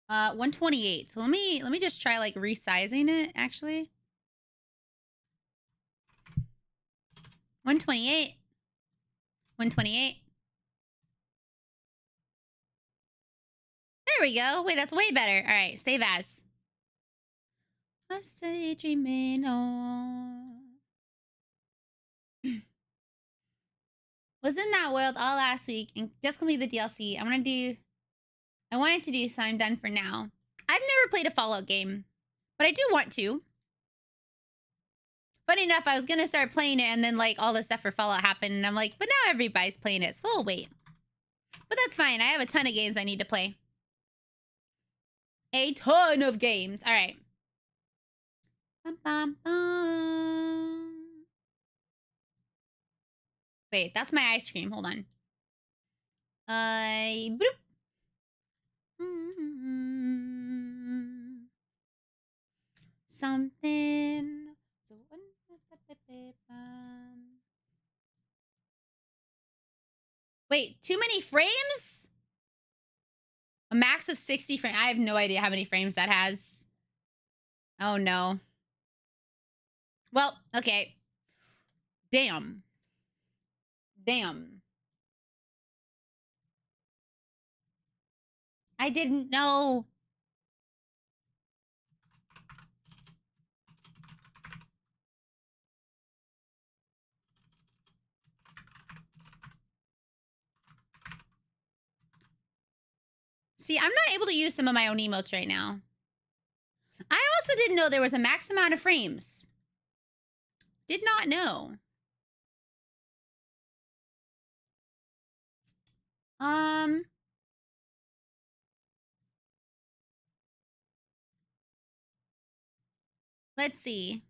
128. So let me just try, like, resizing it, actually. 128. 128. There we go. Wait, that's way better. All right, save as. What's the dreaming on? Was in that world all last week and just completed the DLC. I wanted to do, so I'm done for now. I've never played a Fallout game, but I do want to. Funny enough, I was gonna start playing it and then like all the stuff for Fallout happened and I'm like, but now everybody's playing it, so I'll wait. But that's fine. I have a ton of games I need to play. A ton of games. All right. Bum, bum, bum. Wait, that's my ice cream. Hold on. Bloop. Something. Wait, too many frames? A max of 60 frames. I have no idea how many frames that has. Oh, no. Well, okay. Damn. Damn. I didn't know. See, I'm not able to use some of my own emotes right now. I also didn't know there was a max amount of frames. Did not know. Let's see.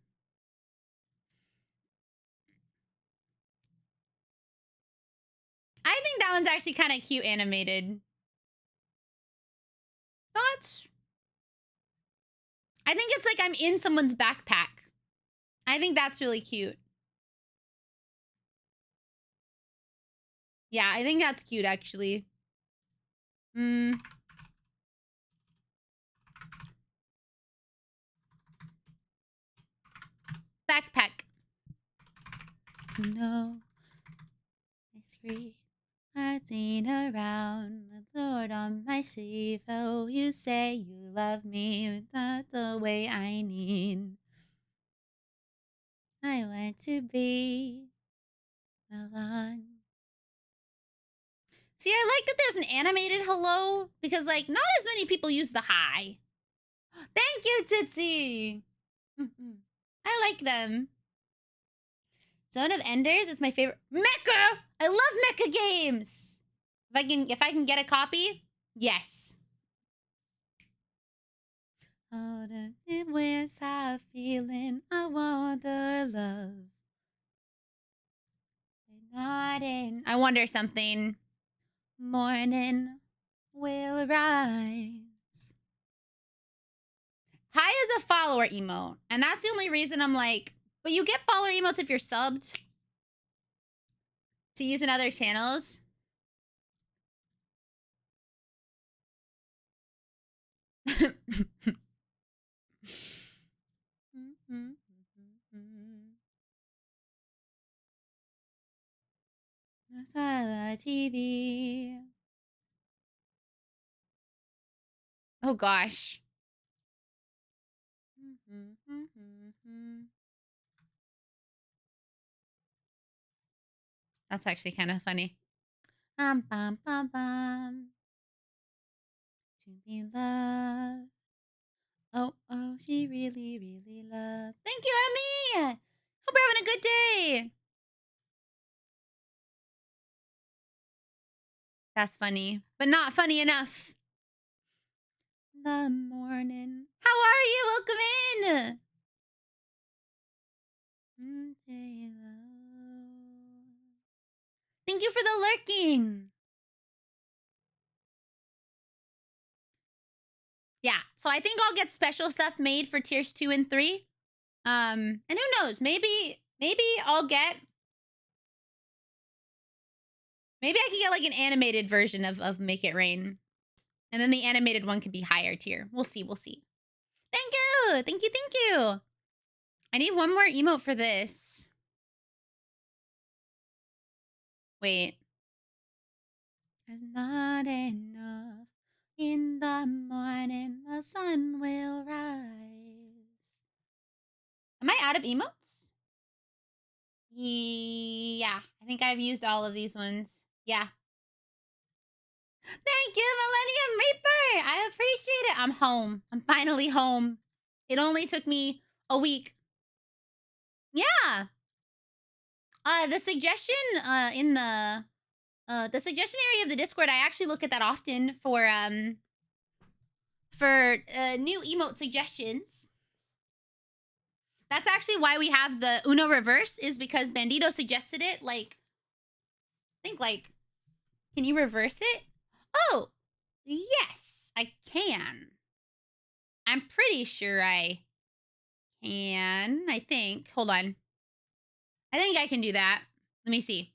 I think that one's actually kind of cute animated. Thoughts? I think it's like I'm in someone's backpack. I think that's really cute. Yeah, I think that's cute, actually. Backpack. No. I scream. I've seen around, my Lord on my sleeve. Oh, you say you love me, it's not the way I need. I want to be alone. See, I like that there's an animated hello because, like, not as many people use the hi. Thank you, Tootsie. I like them. Zone of Enders is my favorite. Mecha! I love mecha games. If I can get a copy, yes. Oh, it was a feeling I wonder love. Not in. I wonder something. Morning will rise. Hi is a follower emote, and that's the only reason I'm like, but you get follower emotes if you're subbed to use in other channels. TV. Oh gosh. That's actually kind of funny. Bum, bum, bum. To be loved. Oh, she really, really loves. Thank you, Emmy! Hope you're having a good day. That's funny, but not funny enough. The morning. How are you? Welcome in. Thank you for the lurking. Yeah, so I think I'll get special stuff made for tiers 2 and 3. And who knows? Maybe I'll get. Maybe I can get like an animated version of Make It Rain. And then the animated one could be higher tier. We'll see. Thank you. Thank you. I need one more emote for this. Wait. It's not enough. In the morning, the sun will rise. Am I out of emotes? Yeah. I think I've used all of these ones. Yeah. Thank you, Millennium Reaper. I appreciate it. I'm home. I'm finally home. It only took me a week. Yeah. The suggestion in the suggestion area of the Discord, I actually look at that often for new emote suggestions. That's actually why we have the Uno reverse, is because Bandito suggested it. Like, I think, like, can you reverse it? Oh, yes, I can. I'm pretty sure I can. I think. Hold on. I think I can do that. Let me see.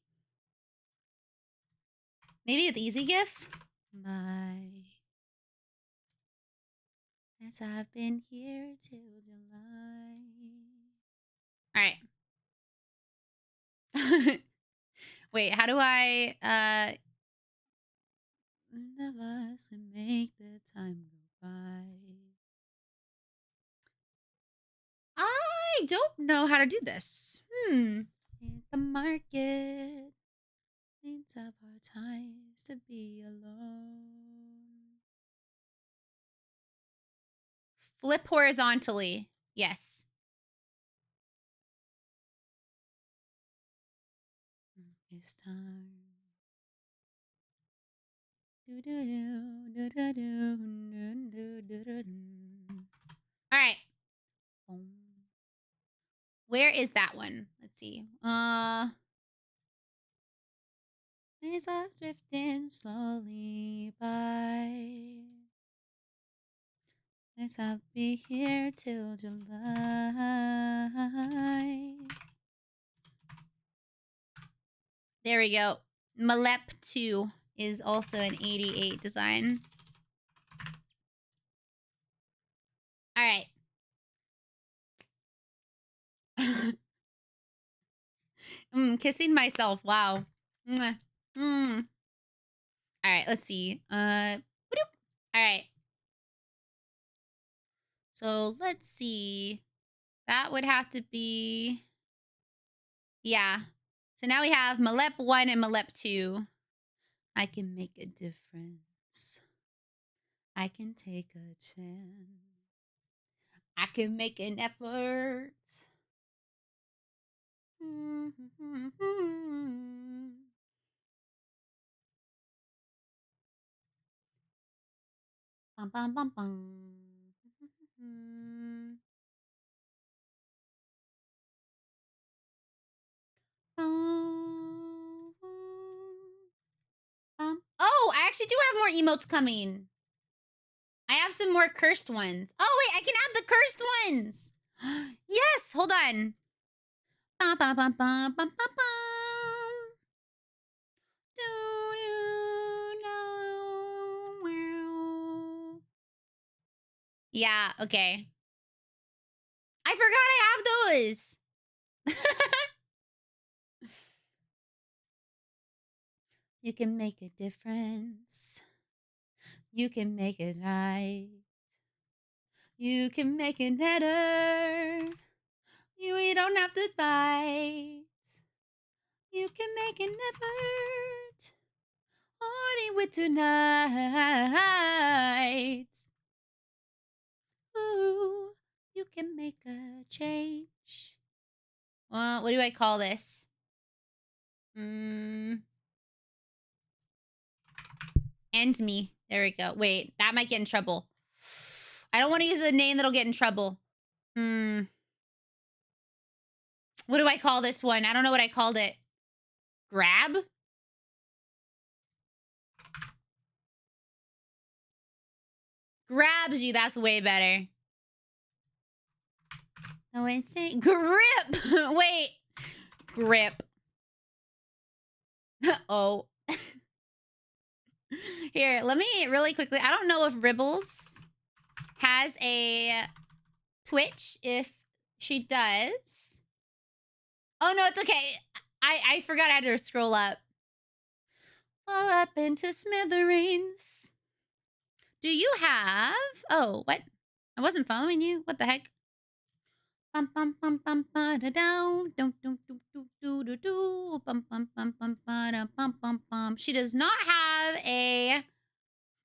Maybe with Easy GIF? As I've been here till July. All right. Wait, how do I none of us can make the time go by. I don't know how to do this. In the market, needs of our times to be alone. Flip horizontally. Yes. It's time. All right. Where is that one? Let's see. Days are drifting slowly by. Guess I'll be here till July. There we go. Malep 2 is also an 88 design. All right. Kissing myself. Wow. Mwah. All right, let's see. All right. So let's see. That would have to be... Yeah. So now we have Malep 1 and Malep 2. I can make a difference. I can take a chance. I can make an effort. Bum, bum, bum, bum. Oh, I actually do have more emotes coming. I have some more cursed ones. Oh, wait, I can add the cursed ones. Yes, hold on. Bum, bum, bum, bum, bum, bum, bum. Yeah, okay. I forgot I have those. You can make a difference. You can make it right. You can make it better. You don't have to fight. You can make an effort. Party with tonight. Ooh, you can make a change. What do I call this? End me. There we go. Wait, that might get in trouble. I don't want to use a name that'll get in trouble. What do I call this one? I don't know what I called it. Grab? Grabs you. That's way better. No, wait, say grip. Wait. Grip. Oh. Here, let me really quickly. I don't know if Ribbles has a Twitch. If she does. Oh, no, it's okay. I forgot I had to scroll up. Blow up into smithereens. Do you have... Oh, what? I wasn't following you. What the heck? Bum bum bum bum ba da down. Dum dum dum dum dum dum dum. Bum bum bum bum ba da bum bum bum. She does not have a...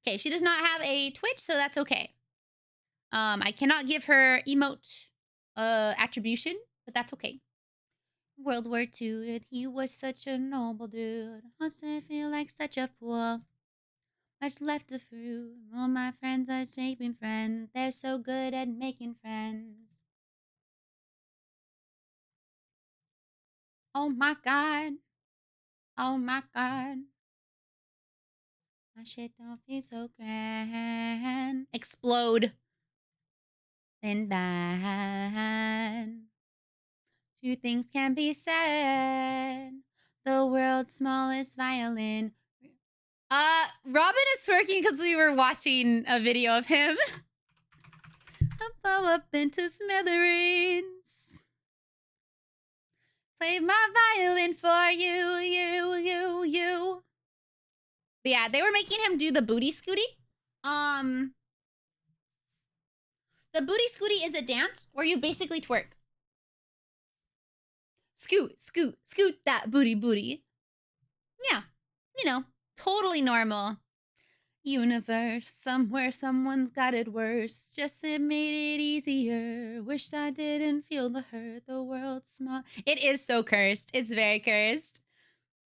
Okay, she does not have a Twitch, so that's okay. I cannot give her emote attribution, but that's okay. World War II, and he was such a noble dude. I feel like such a fool. Much left to fruit. All my friends are shaping friends. They're so good at making friends. Oh my god. Oh my god. My shit don't feel so grand. Explode. Then bad. Two things can be said. The world's smallest violin. Robin is twerking because we were watching a video of him. I'll blow up into smithereens. Play my violin for you, you. But yeah, they were making him do the booty scooty. The booty scooty is a dance where you basically twerk. Scoot, scoot, scoot that booty booty. Yeah, you know, totally normal. Universe, somewhere someone's got it worse. Just it made it easier. Wish I didn't feel the hurt. The world's small. It is so cursed. It's very cursed.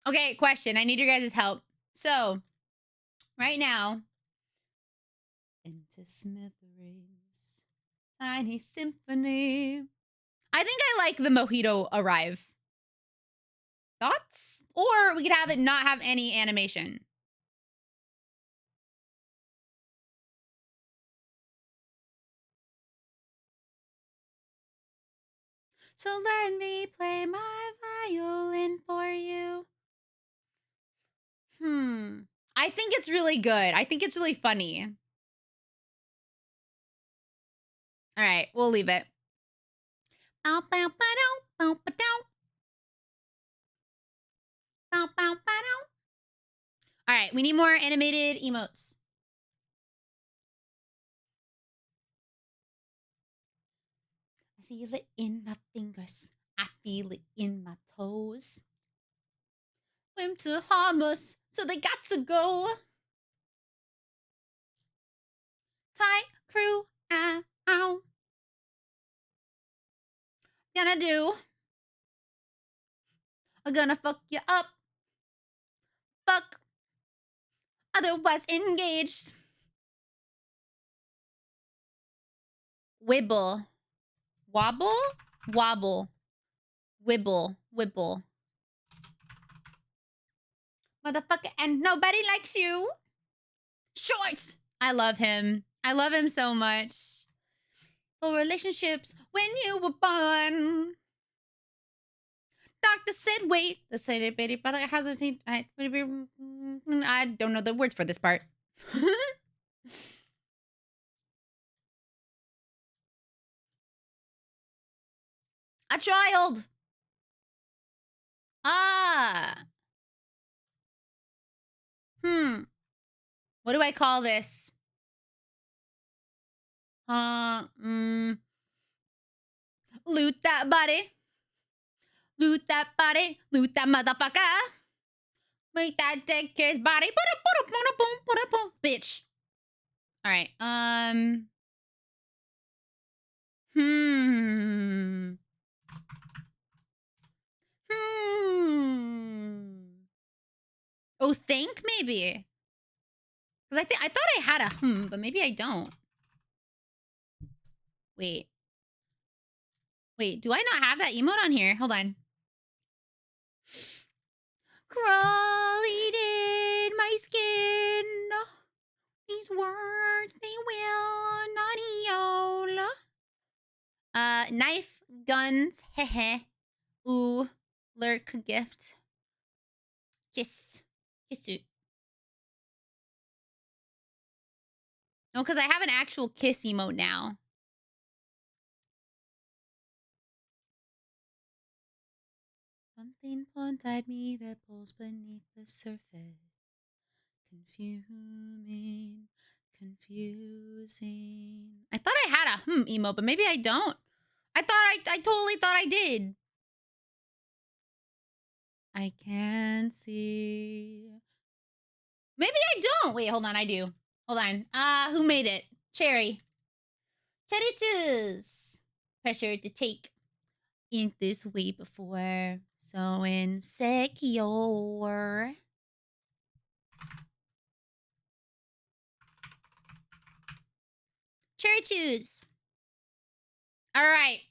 Okay, question. I need your guys' help. So, right now, into smithereens, tiny symphony. I think I like the mojito arrive. Thoughts? Or we could have it not have any animation. So let me play my violin for you. I think it's really good. I think it's really funny. All right, we'll leave it. All right, we need more animated emotes. I feel it in my fingers. I feel it in my toes. Swim to harm us, so they got to go. Tight crew, ow. Gonna do. I'm gonna fuck you up. Fuck. Otherwise engaged. Wibble. Wobble? Wobble. Wibble. Wibble. Motherfucker, and nobody likes you. Shorts! I love him. I love him so much. For relationships, when you were born. Doctor said, wait. The said baby brother has a... I don't know the words for this part. A child. Ah. What do I call this? Loot that body. Loot that body. Loot that motherfucker. Make that dick his body. Bitch. All right. Oh, think maybe. Because I thought I had a but maybe I don't. Wait. Wait, do I not have that emote on here? Hold on. Crawling in my skin. These words, they will not heal. Knife, guns, heh. Ooh, lurk, gift. Kiss. Kiss it. No, because I have an actual kiss emote now. Something inside me that pulls beneath the surface. Confusing. I thought I had a emote, but maybe I don't. I totally thought I did. I can't see. Maybe I don't. Wait, hold on. I do. Hold on. Who made it? Cherry. Cherry Juice. Pressure to take. Ain't this way before. So insecure. Cherry Juice. All right.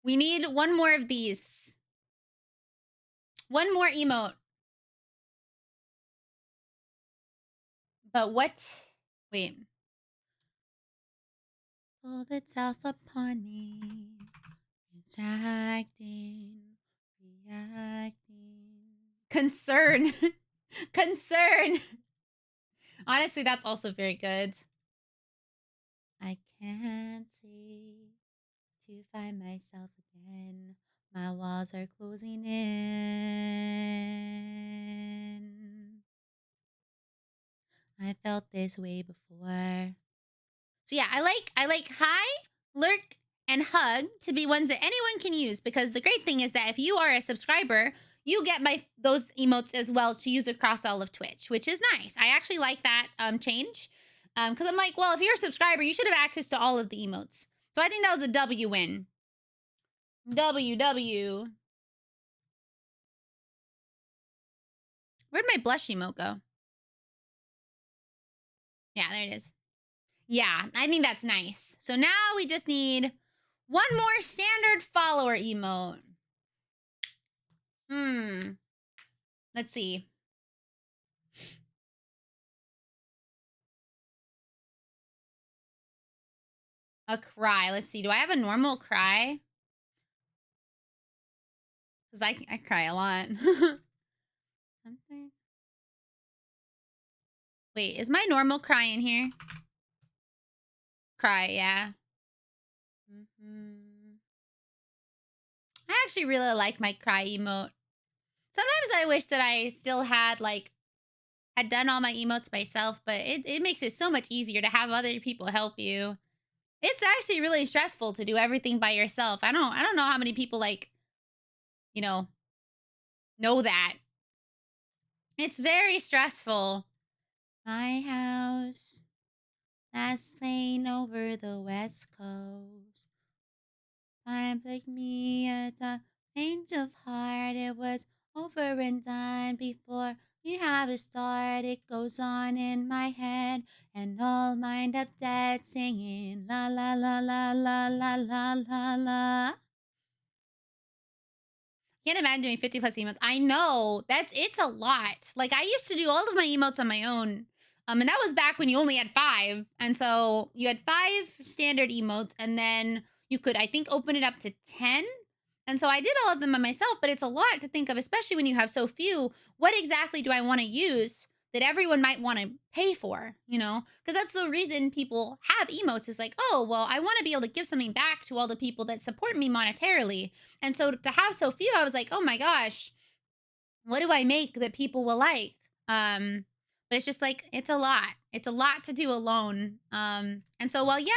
We need one more of these. One more emote. But what? Wait. Pulled itself upon me. Reacting. Concern. Concern. Honestly, that's also very good. I can't see to find myself again. My walls are closing in. I felt this way before. So yeah, I like hi, lurk, and hug to be ones that anyone can use, because the great thing is that if you are a subscriber, you get those emotes as well to use across all of Twitch, which is nice. I actually like that change, because I'm like, well, if you're a subscriber, you should have access to all of the emotes. So I think that was a W win. W. Where'd my blush emote go? Yeah, there it is. Yeah, I think that's nice. So now we just need one more standard follower emote. Let's see. A cry. Let's see. Do I have a normal cry? Because I cry a lot. Something. Wait, is my normal cry in here? Cry, yeah. I actually really like my cry emote. Sometimes I wish that I still had done all my emotes myself, but it makes it so much easier to have other people help you. It's actually really stressful to do everything by yourself. I don't know how many people know that. It's very stressful. My house, last lane over the west coast. Times like me at a change of heart. It was over and done before we have a start. It goes on in my head and all mind up dead singing la la la la la la la la la. Can't imagine doing 50 plus emotes. I know it's a lot. Like I used to do all of my emotes on my own. And that was back when you only had 5. And so you had 5 standard emotes, and then you could, I think, open it up to 10. And so I did all of them by myself, but it's a lot to think of, especially when you have so few. What exactly do I want to use that everyone might want to pay for, Because that's the reason people have emotes, is like, oh, well, I want to be able to give something back to all the people that support me monetarily. And so to have so few, I was like, oh my gosh, what do I make that people will like? But it's just like, it's a lot. It's a lot to do alone. And so, well, yeah,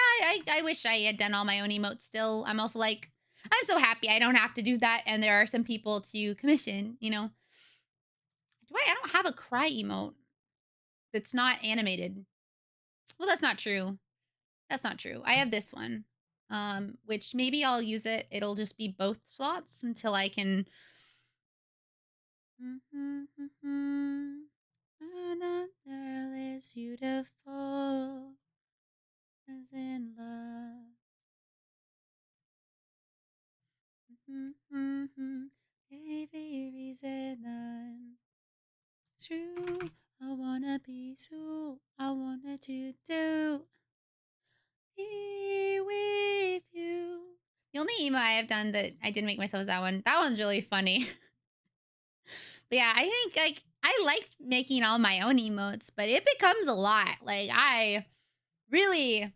I wish I had done all my own emotes still. I'm also like, I'm so happy I don't have to do that. And there are some people to commission, I don't have a cry emote that's not animated. Well, that's not true. That's not true. I have this one, which maybe I'll use it. It'll just be both slots until I can. That girl is beautiful, is in love. Every reason none. True, I wanna be true. I wanted to do be with you. The only emo I have done that I didn't make myself is that one. That one's really funny. But yeah, I think I liked making all my own emotes, but it becomes a lot. Like I really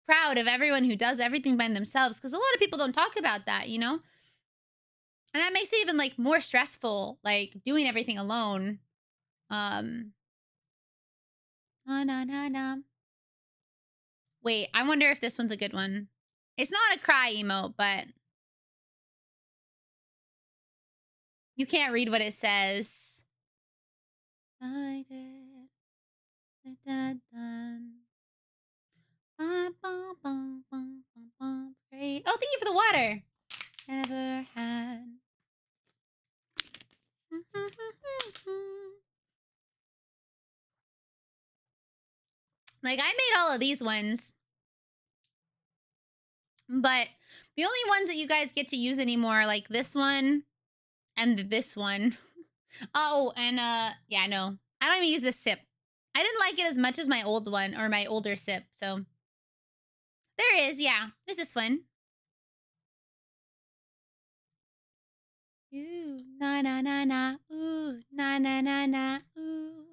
proud of everyone who does everything by themselves, because a lot of people don't talk about that, And that makes it even more stressful, doing everything alone. Wait, I wonder if this one's a good one. It's not a cry emote, but you can't read what it says. I did. Great. Oh, thank you for the water. Never had. I made all of these ones, but the only ones that you guys get to use anymore are this one and this one. Oh, and yeah, no, I don't even use this sip. I didn't like it as much as my old one, or my older sip. So there is, yeah, there's this one. Ooh, na na na na, ooh, na na na na, ooh.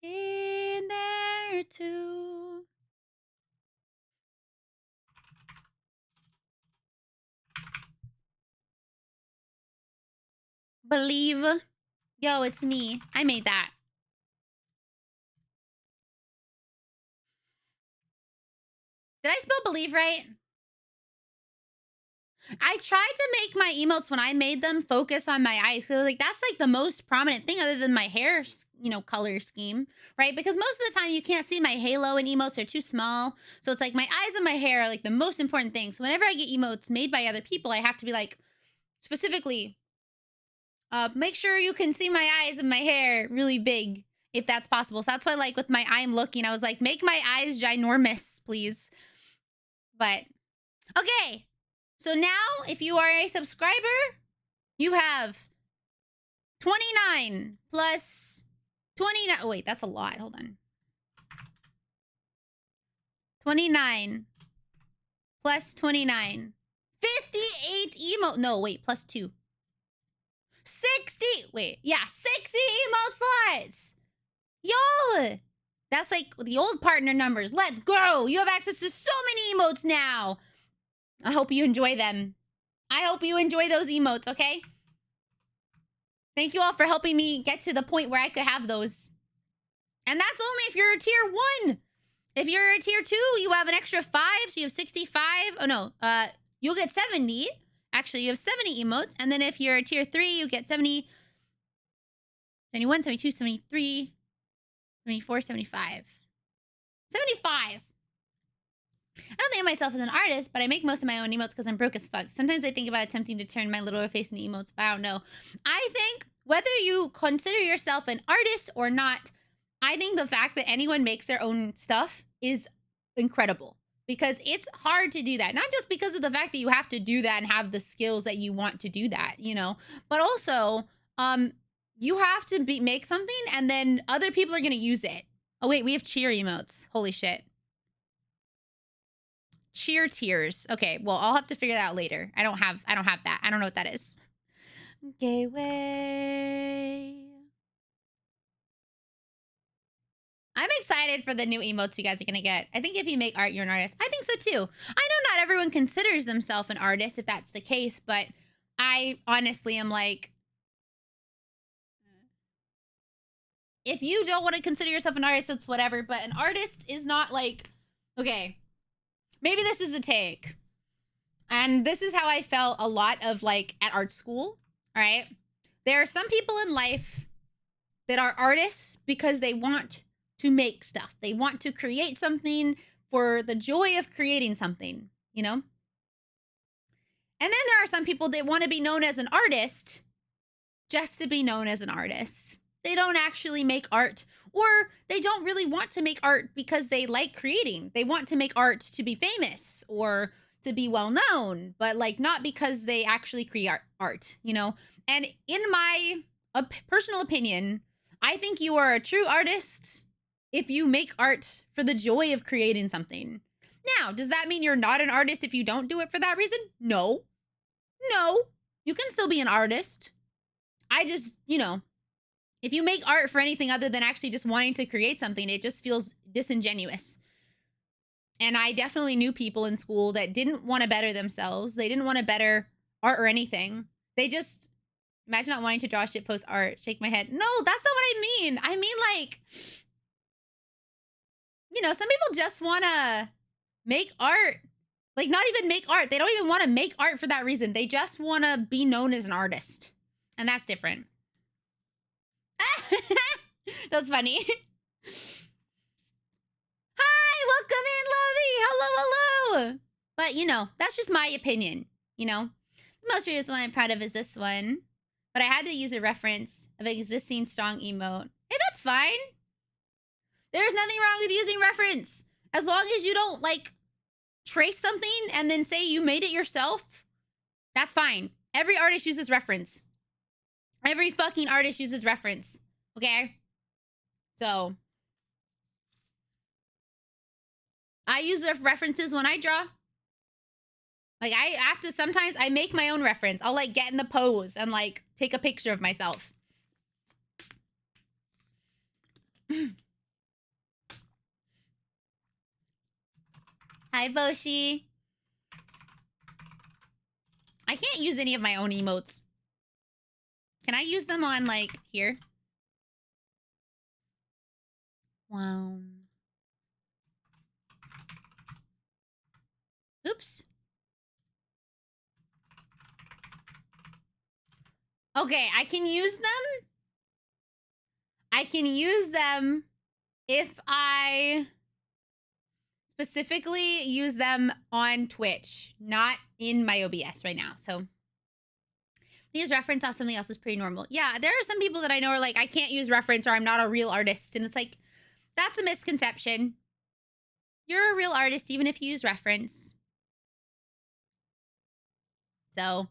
In there too. Believe. Yo, it's me. I made that. Did I spell believe right? I tried to make my emotes when I made them focus on my eyes. So like that's like the most prominent thing other than my hair, color scheme, right? Because most of the time you can't see my halo and emotes are too small. So it's like my eyes and my hair are like the most important thing. So whenever I get emotes made by other people, I have to be like specifically, make sure you can see my eyes and my hair really big if that's possible. So that's why like with my I'm looking, I was like, make my eyes ginormous, please. But okay. So now, if you are a subscriber, you have 29 plus 29. Oh, wait, that's a lot. Hold on. 29 plus 29. 58 emote. No, wait, plus 2. 60. Wait, yeah, 60 emote slots. Yo, that's like the old partner numbers. Let's go. You have access to so many emotes now. I hope you enjoy them. I hope you enjoy those emotes, okay? Thank you all for helping me get to the point where I could have those. And that's only if you're a tier 1. If you're a tier 2, you have an extra 5, so you have 65. Oh, no. You'll get 70. Actually, you have 70 emotes. And then if you're a tier 3, you get 70, 71, 72, 73, 74, 75. 75. I don't think of myself as an artist, but I make most of my own emotes because I'm broke as fuck. Sometimes I think about attempting to turn my little face into emotes, but I don't know. I think whether you consider yourself an artist or not, I think the fact that anyone makes their own stuff is incredible because it's hard to do that. Not just because of the fact that you have to do that and have the skills that you want to do that, but also you have to make something and then other people are going to use it. Oh, wait, we have cheer emotes. Holy shit. Cheer tears. Okay, well, I'll have to figure that out later. I don't have that. I don't know what that is. Okay, way. I'm excited for the new emotes you guys are gonna get. I think if you make art, you're an artist. I think so too. I know not everyone considers themselves an artist if that's the case, but I honestly am like, if you don't want to consider yourself an artist, it's whatever, but an artist is not like, okay, maybe this is a take. And this is how I felt a lot of like at art school, all right? There are some people in life that are artists because they want to make stuff. They want to create something for the joy of creating something, And then there are some people that want to be known as an artist just to be known as an artist. They don't actually make art, or they don't really want to make art because they like creating. They want to make art to be famous or to be well known, but like not because they actually create art, And in my personal opinion, I think you are a true artist if you make art for the joy of creating something. Now, does that mean you're not an artist if you don't do it for that reason? No. No. You can still be an artist. I just, if you make art for anything other than actually just wanting to create something, it just feels disingenuous. And I definitely knew people in school that didn't want to better themselves. They didn't want to better art or anything. They just, imagine not wanting to draw shitpost art, shake my head. No, that's not what I mean. I mean like, some people just want to make art. Like not even make art. They don't even want to make art for that reason. They just want to be known as an artist. And that's different. That's funny. Hi, welcome in, Lovey. Hello. But, that's just my opinion, The most famous one I'm proud of is this one. But I had to use a reference of existing strong emote. Hey, that's fine. There's nothing wrong with using reference. As long as you don't, trace something and then say you made it yourself, that's fine. Every artist uses reference. Every fucking artist uses reference. Okay? So, I use references when I draw. I have to, sometimes I make my own reference. I'll, get in the pose and, take a picture of myself. Hi, Boshi. I can't use any of my own emotes. Can I use them on, like, here? Wow. Oops. Okay, I can use them. I can use them if I specifically use them on Twitch, not in my OBS right now. So these reference off something else is pretty normal. Yeah, there are some people that I know are like, I can't use reference or I'm not a real artist. And it's like, that's a misconception. You're a real artist even if you use reference. So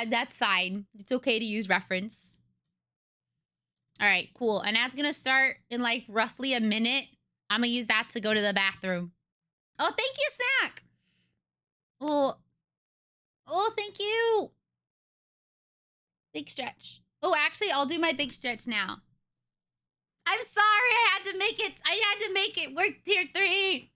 that's fine. It's okay to use reference. All right, cool. And that's going to start in like roughly a minute. I'm going to use that to go to the bathroom. Oh, thank you, Snack. Oh, thank you. Big stretch. Oh, actually, I'll do my big stretch now. I'm sorry. I had to make it. We're tier 3.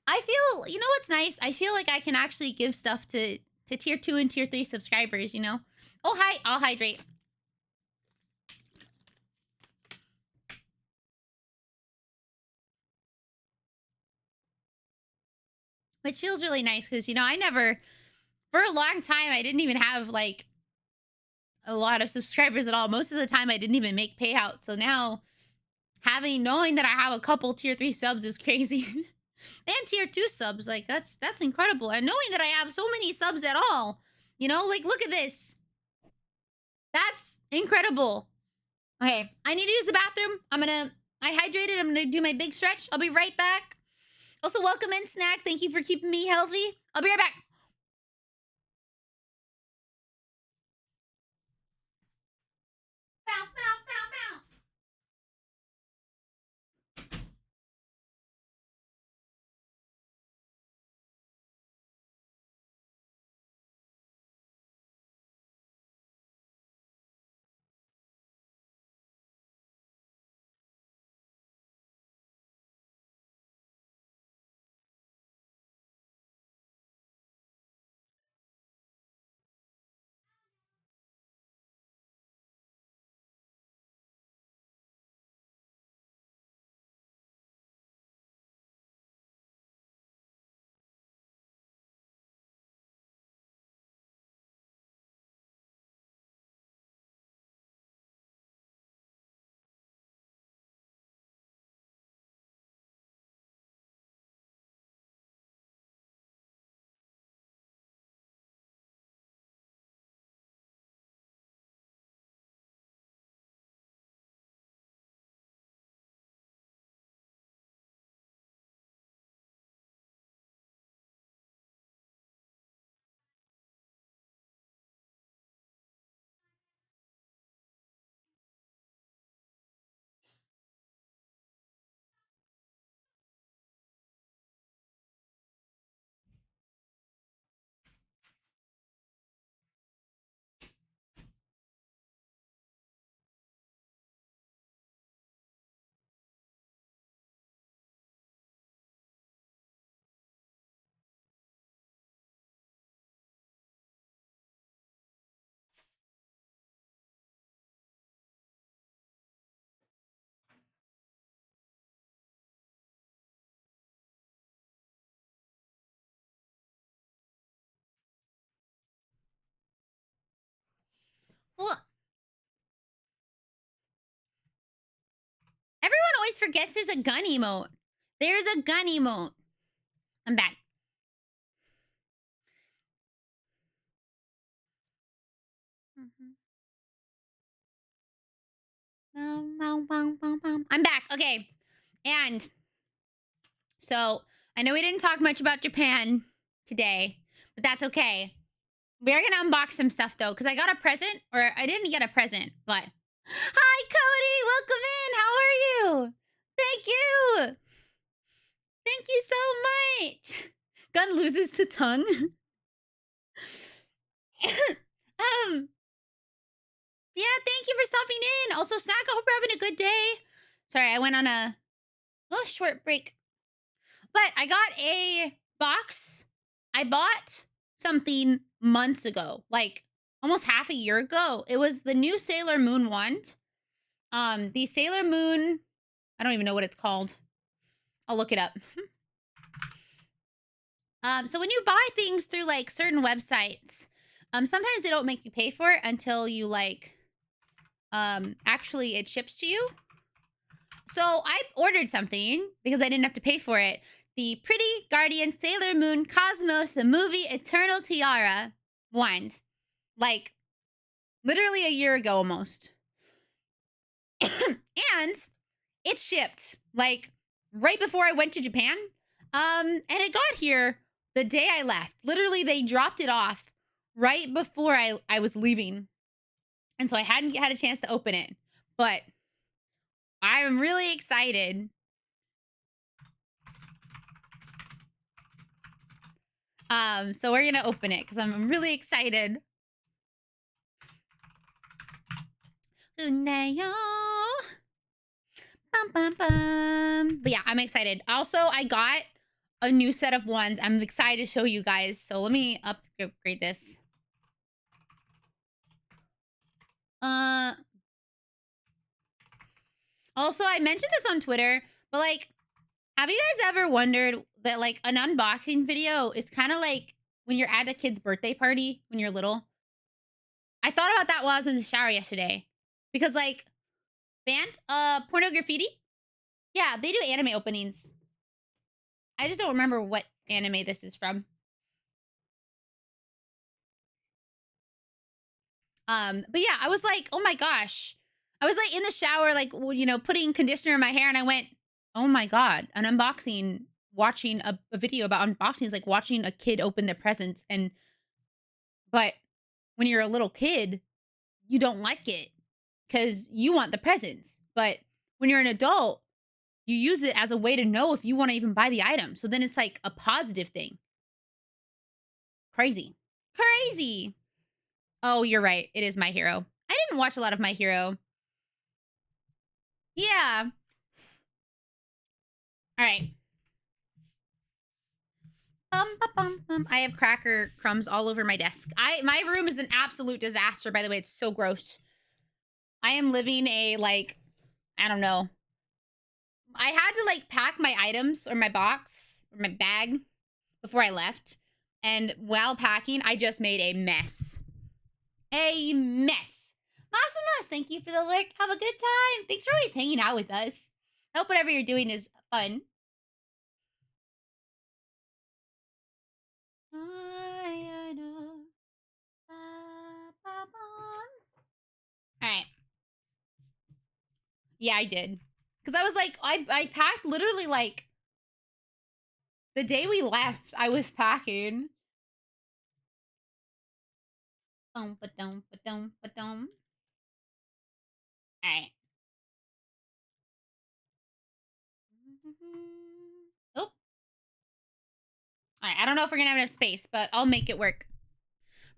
I feel, you know what's nice? I feel like I can actually give stuff to tier 2 and tier 3 subscribers, you know? Oh, hi. I'll hydrate. Which feels really nice because, you know, for a long time, I didn't even have, like, a lot of subscribers at all. Most of the time, I didn't even make payouts. So now, knowing that I have a couple tier 3 subs is crazy. And tier 2 subs, like, that's incredible. And knowing that I have so many subs at all, you know, like, look at this. That's incredible. Okay, I need to use the bathroom. I hydrated. I'm gonna do my big stretch. I'll be right back. Also, welcome in, Snack. Thank you for keeping me healthy. I'll be right back. Bow, bow, bow, bow. Well, everyone always forgets there's a gun emote. There's a gun emote. I'm back. I'm back. Okay. And so I know we didn't talk much about Japan today, but that's okay. We're going to unbox some stuff though, because I got a present, or I didn't get a present, but hi, Cody. Welcome in. How are you? Thank you. Thank you so much. Gun loses to tongue. Yeah, thank you for stopping in. Also, Snack, I hope you're having a good day. Sorry, I went on a short break. But I got a box. I bought something months ago, like almost half a year ago. It was the new Sailor Moon wand. The Sailor Moon, I don't even know what it's called. I'll look it up. So when you buy things through like certain websites, sometimes they don't make you pay for it until you like, actually it ships to you. So I ordered something because I didn't have to pay for it. The Pretty Guardian Sailor Moon Cosmos, the movie Eternal Tiara wand. Like, literally a year ago almost. And it shipped, like, right before I went to Japan. And it got here the day I left. Literally, they dropped it off right before I was leaving. And so I hadn't had a chance to open it. But I'm really excited. So we're gonna open it because I'm really excited. Uneo. Bum, bum, bum. But yeah, I'm excited. Also, I got a new set of ones. I'm excited to show you guys. So let me upgrade this. Also, I mentioned this on Twitter, but like, have you guys ever wondered that like an unboxing video is kind of like when you're at a kid's birthday party when you're little? I thought about that while I was in the shower yesterday. Because like, Porno Graffiti? Yeah, they do anime openings. I just don't remember what anime this is from. But yeah, I was like, oh my gosh. I was like in the shower, like, you know, putting conditioner in my hair, and I went, oh my God, an unboxing, watching a video about unboxing is like watching a kid open their presents. But when you're a little kid, you don't like it because you want the presents. But when you're an adult, you use it as a way to know if you want to even buy the item. So then it's like a positive thing. Crazy. Crazy. Oh, you're right. It is My Hero. I didn't watch a lot of My Hero. Yeah. All right. I have cracker crumbs all over my desk. My room is an absolute disaster, by the way. It's so gross. I am living a, like, I don't know. I had to, like, pack my items or my box or my bag before I left. And while packing, I just made a mess. A mess. Maximus, thank you for the lurk. Have a good time. Thanks for always hanging out with us. I hope whatever you're doing is fun. Alright. Yeah, I did. Because I was like, I packed literally like the day we left, I was packing. Alright. Oh. Alright, I don't know if we're gonna have enough space, but I'll make it work.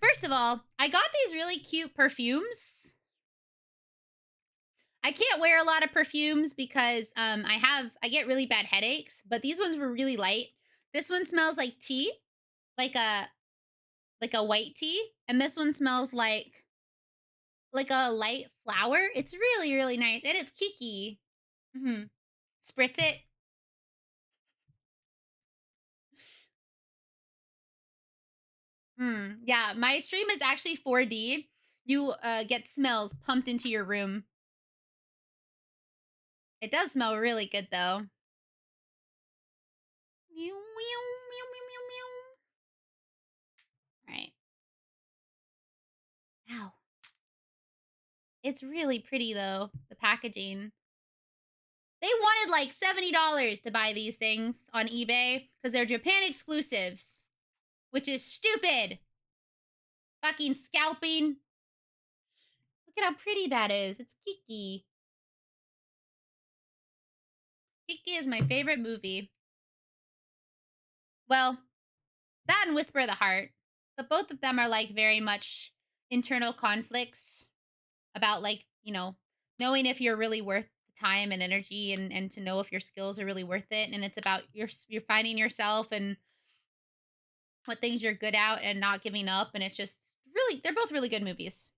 First of all, I got these really cute perfumes. I can't wear a lot of perfumes because I get really bad headaches, but these ones were really light. This one smells like tea, like a white tea, and this one smells like a light flower. It's really, really nice, and it's Kiki. Spritz it. Yeah, my stream is actually 4D. You get smells pumped into your room. It does smell really good, though. All right. Ow. It's really pretty, though, the packaging. They wanted like $70 to buy these things on eBay because they're Japan exclusives, which is stupid. Fucking scalping. Look at how pretty that is. It's Kiki. Kiki is my favorite movie. Well, that and Whisper of the Heart. But both of them are like very much internal conflicts about like, you know, knowing if you're really worth the time and energy and to know if your skills are really worth it. And it's about you're finding yourself and what things you're good at and not giving up. And it's just really, they're both really good movies.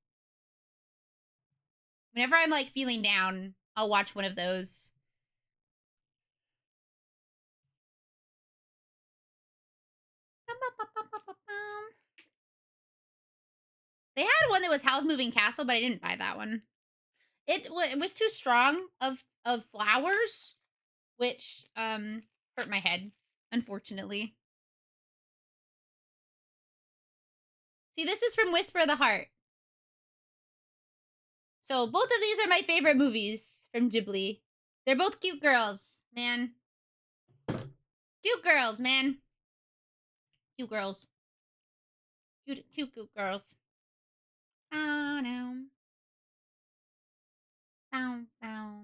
Whenever I'm like feeling down, I'll watch one of those. They had one that was Howl's Moving Castle, but I didn't buy that one. It was too strong of flowers, which hurt my head, unfortunately. See, this is from Whisper of the Heart. So both of these are my favorite movies from Ghibli. They're both cute girls, man. Cute girls, man. Cute girls. Cute girls. Oh no. Bow.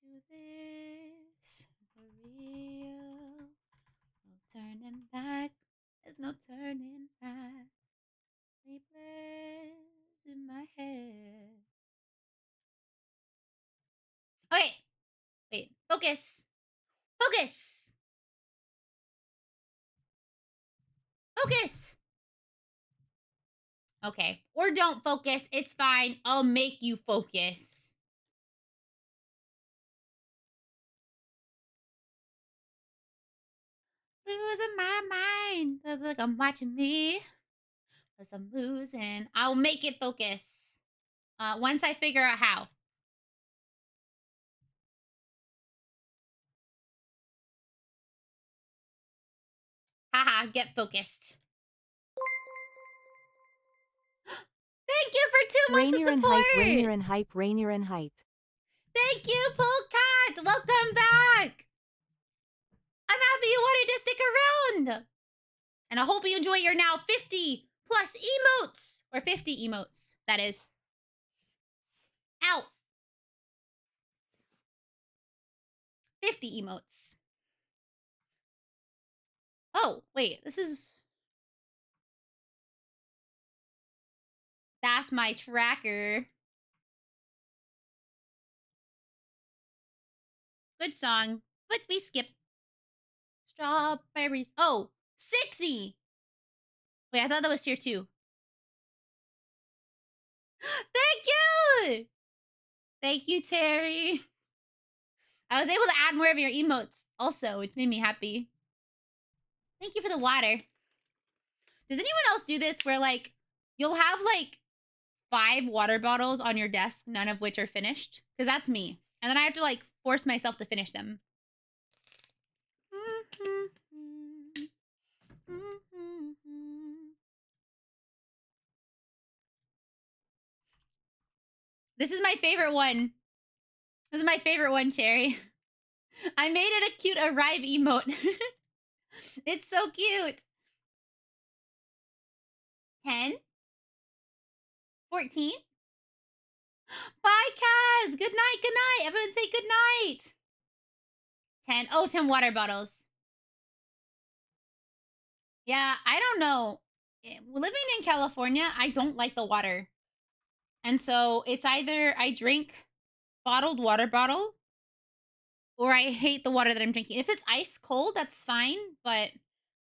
Do this for real. No turning back. There's no turning back. Sleepless in my head. Okay. Wait. Focus. Focus. Focus. Okay. Or don't focus. It's fine. I'll make you focus. Losing my mind. Looks like I'm watching me. Cause I'm losing. I'll make it focus. Once I figure out how. Haha, get focused. Thank you for 2 months of support. RainyRentyn. Thank you, Polkat. Welcome back. I'm happy you wanted to stick around. And I hope you enjoy your now 50 plus emotes. Or 50 emotes, that is. Ow. 50 emotes. Oh, wait, this is... That's my tracker. Good song, but we skip. Strawberries. Oh, 60. Wait, I thought that was tier 2. Thank you. Thank you, Terry. I was able to add more of your emotes also, which made me happy. Thank you for the water. Does anyone else do this where, like, you'll have, like, 5 water bottles on your desk, none of which are finished? Because that's me. And then I have to, like, force myself to finish them. This is my favorite one. This is my favorite one, Cherry. I made it a cute arrive emote. It's so cute. 10? 14? Bye, Kaz. Good night, good night. Everyone say good night. 10. Oh, 10 water bottles. Yeah, I don't know. Living in California, I don't like the water. And so it's either I drink bottled water bottle or I hate the water that I'm drinking. If it's ice cold, that's fine, but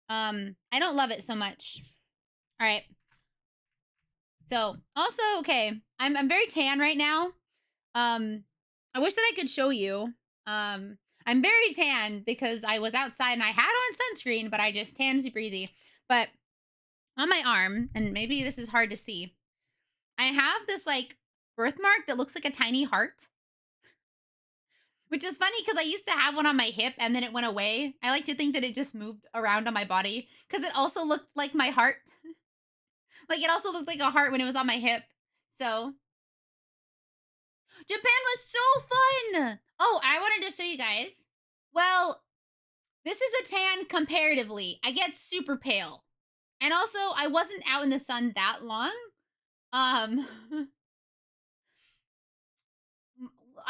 I don't love it so much. All right. So, also, okay, I'm very tan right now. I wish that I could show you. I'm very tan because I was outside and I had on sunscreen, but I just tanned super easy. But on my arm, and maybe this is hard to see, I have this like birthmark that looks like a tiny heart. Which is funny because I used to have one on my hip and then it went away. I like to think that it just moved around on my body because it also looked like my heart. Like it also looked like a heart when it was on my hip. So Japan was so fun. Oh, I wanted to show you guys. Well, this is a tan comparatively. I get super pale. And also, I wasn't out in the sun that long.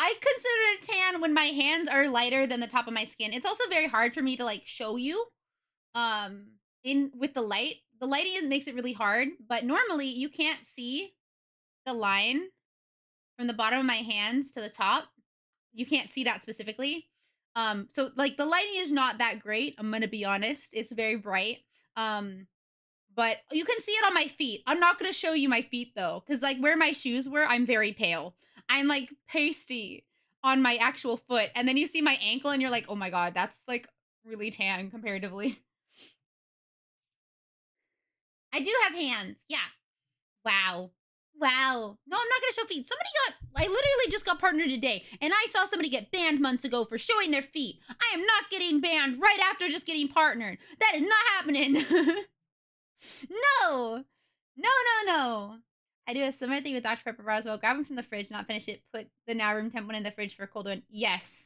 I consider it a tan when my hands are lighter than the top of my skin. It's also very hard for me to like show you in with the light. The lighting makes it really hard, but normally you can't see the line from the bottom of my hands to the top. You can't see that specifically. So like the lighting is not that great. I'm going to be honest. It's very bright. But you can see it on my feet. I'm not gonna show you my feet though, because like where my shoes were, I'm very pale. I'm like pasty on my actual foot, and then you see my ankle, and you're like, oh my god, that's like really tan comparatively. I do have hands. Yeah. Wow. Wow. No, I'm not gonna show feet. I literally just got partnered today, and I saw somebody get banned months ago for showing their feet. I am not getting banned right after just getting partnered. That is not happening. No. No, no, no. I do a similar thing with Dr. Pepper bars. Well, grab them from the fridge, not finish it, put the now room temp one in the fridge for a cold one. Yes.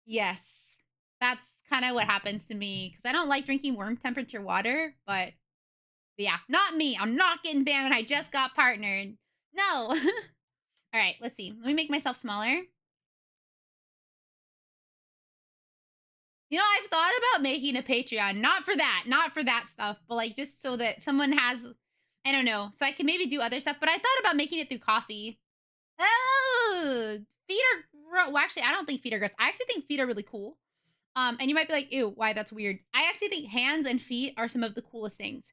Yes. That's kind of what happens to me, because I don't like drinking warm temperature water, but yeah, not me. I'm not getting banned when I just got partnered. No. All right, let's see. Let me make myself smaller. You know, I've thought about making a Patreon. Not for that stuff, but like just so that someone has, I don't know, so I can maybe do other stuff. But I thought about making it through coffee. Oh, feet are, well, actually, I don't think feet are gross. I actually think feet are really cool. And you might be like, ew, why? That's weird. I actually think hands and feet are some of the coolest things.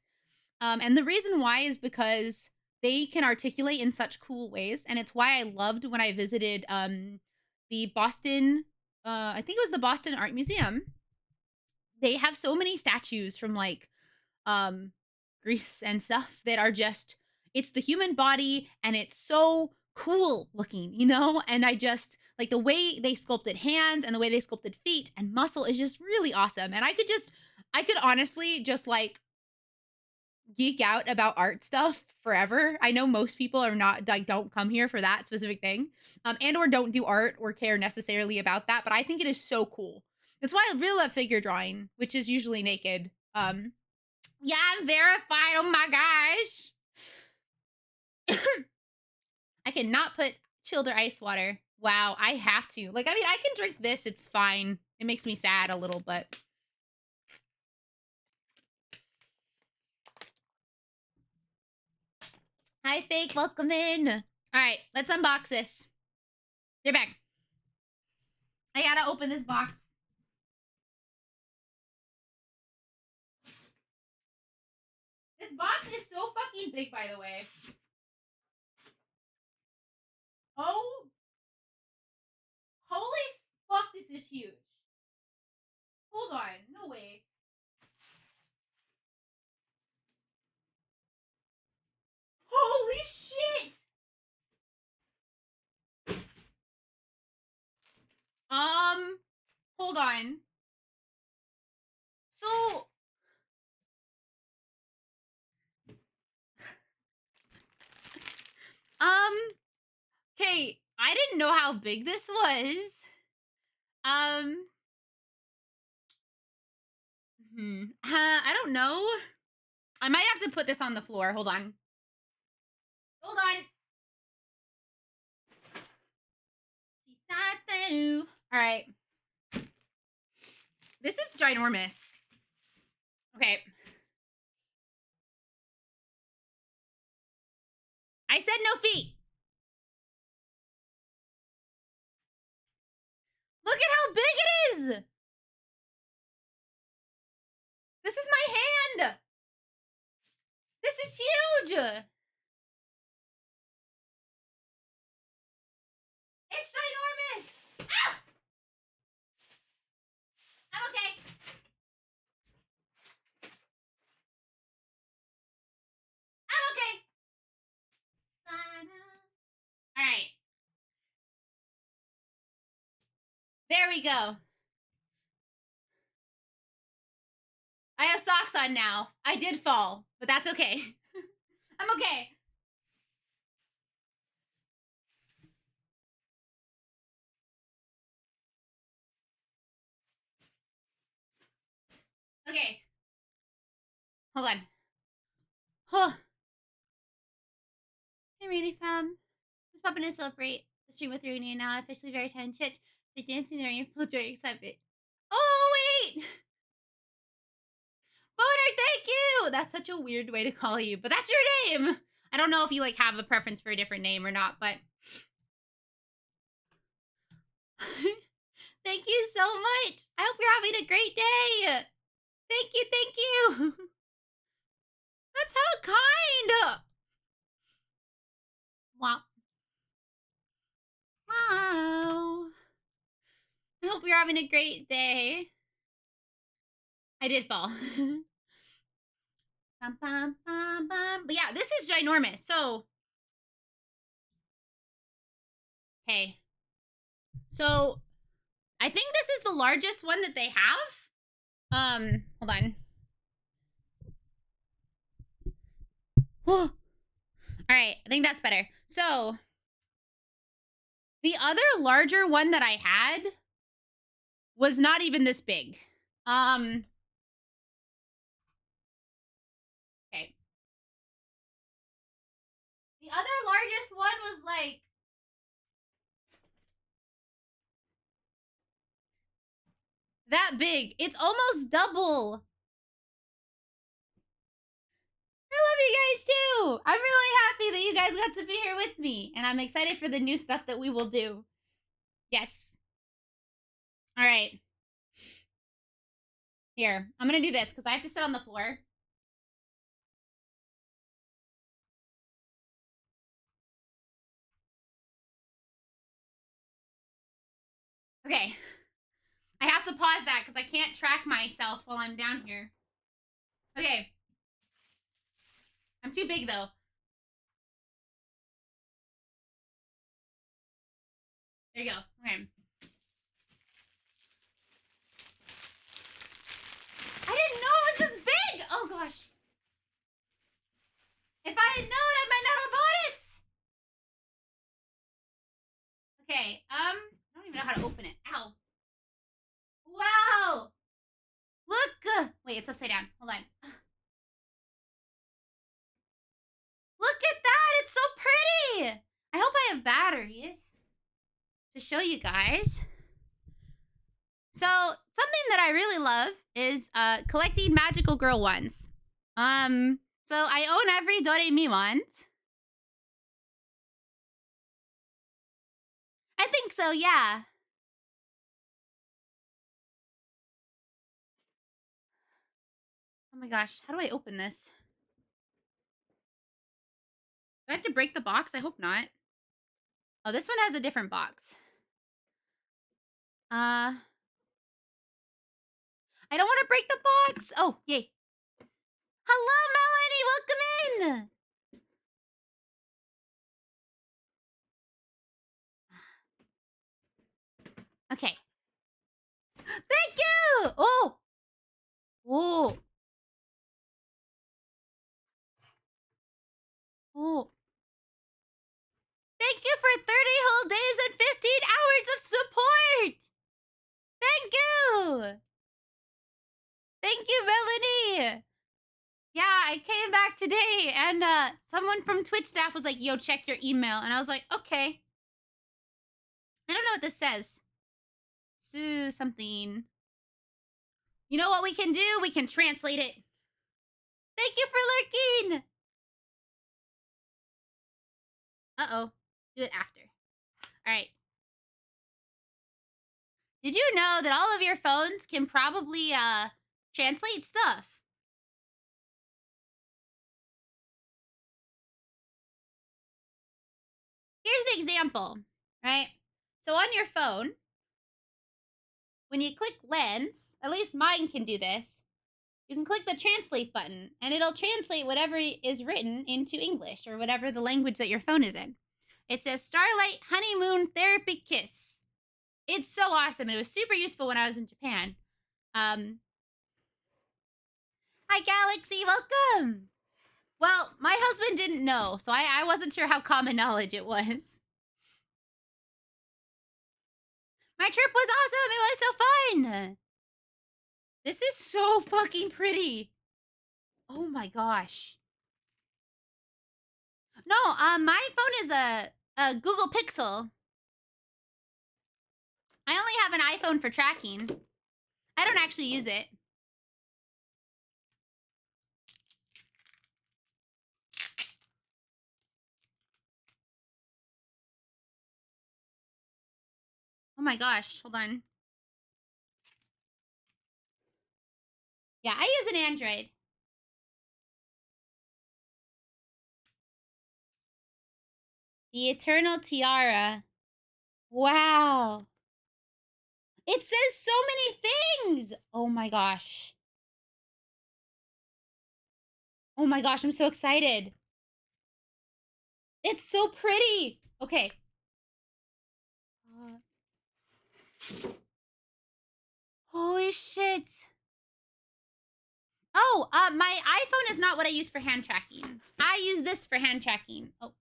And the reason why is because they can articulate in such cool ways. And it's why I loved when I visited the Boston, I think it was the Boston Art Museum. They have so many statues from like Greece and stuff that are just, it's the human body and it's so cool looking, you know? And I just like the way they sculpted hands and the way they sculpted feet and muscle is just really awesome. And I could honestly just like geek out about art stuff forever. I know most people are not like don't come here for that specific thing, and or don't do art or care necessarily about that. But I think it is so cool. That's why I really love figure drawing, which is usually naked. Yeah, I'm verified. Oh my gosh. I cannot put chilled or ice water. Wow, I have to. Like, I mean, I can drink this. It's fine. It makes me sad a little, but hi, Fake. Welcome in. All right, let's unbox this. You're back. I gotta open this box. This box is so fucking big, by the way. Oh. Holy fuck, this is huge. Hold on. No way. Holy shit! Hold on. So, okay, I didn't know how big this was. I don't know. I might have to put this on the floor. Hold on. Hold on. All right. This is ginormous. Okay. I said no feet. Look at how big it is. This is my hand. This is huge. It's ginormous. Ah! I'm okay. I'm okay. All right. There we go. I have socks on now. I did fall, but that's okay. I'm okay. Okay. Hold on. Huh. Hey, Rainy fam. Just popping to celebrate the stream with Rainy and now officially very 10 chit. The dancing there and feel very excited. Oh, wait! Boner, thank you! That's such a weird way to call you, but that's your name! I don't know if you, like, have a preference for a different name or not, but... Thank you so much! I hope you're having a great day! Thank you, thank you! That's how kind. Wow. Wow. I hope you're having a great day. I did fall. Bum, bum, bum, bum. But yeah, this is ginormous. So, hey. So, I think this is the largest one that they have. Hold on. All right, I think that's better. So, the other larger one that I had was not even this big. Okay. The other largest one was like that big. It's almost double. I love you guys too. I'm really happy that you guys got to be here with me, and I'm excited for the new stuff that we will do. Yes. All right. Here, I'm gonna do this because I have to sit on the floor. Okay. I have to pause that because I can't track myself while I'm down here. Okay. I'm too big though. There you go. Okay. I didn't know it was this big. Oh gosh. If I had known, I might not have bought it. Okay. I don't even know how to open it. Ow. Wow. Look. Wait, it's upside down. Hold on. Look at that. It's so pretty. I hope I have batteries to show you guys. So something that I really love is collecting magical girl ones. So I own every Doremi one. I think so, yeah. Oh my gosh, how do I open this? Do I have to break the box? I hope not. Oh, this one has a different box. I don't want to break the box. Oh, yay. Hello, Melanie. Welcome in. Okay. Thank you. Oh. Oh. Oh. Thank you for 30 whole days and 15 hours of support. Thank you. Thank you, Melanie. Yeah, I came back today and someone from Twitch staff was like, yo, check your email. And I was like, okay. I don't know what this says. Sue something. You know what we can do? We can translate it. Thank you for lurking. Uh-oh. Do it after. All right. Did you know that all of your phones can probably translate stuff? Here's an example, right? So on your phone, when you click lens, at least mine can do this, you can click the translate button and it'll translate whatever is written into English or whatever the language that your phone is in. It says Starlight Honeymoon Therapy Kiss. It's so awesome. It was super useful when I was in Japan. Hi, Galaxy. Welcome. Well, my husband didn't know, so I wasn't sure how common knowledge it was. My trip was awesome. It was so fun. This is so fucking pretty. Oh my gosh. No, my phone is a Google Pixel. I only have an iPhone for tracking. I don't actually use it. Oh my gosh, hold on. Yeah, I use an Android. The Eternal Tiara. Wow. It says so many things. Oh my gosh. Oh my gosh, I'm so excited. It's so pretty. Okay. Holy shit. Oh, my iPhone is not what I use for hand tracking. I use this for hand tracking. Oh.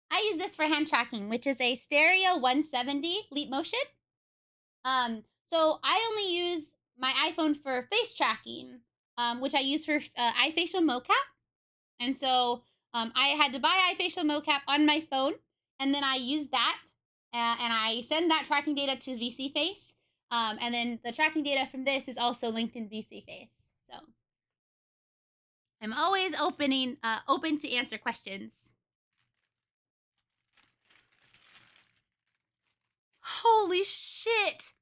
I use this for hand tracking, which is a Stereo 170 Leap Motion. So I only use my iPhone for face tracking, which I use for eye facial mocap. And so I had to buy eye facial mocap on my phone, and then I use that, and I send that tracking data to VC Face. And then the tracking data from this is also linked in VC Face. So I'm always open to answer questions. Holy shit!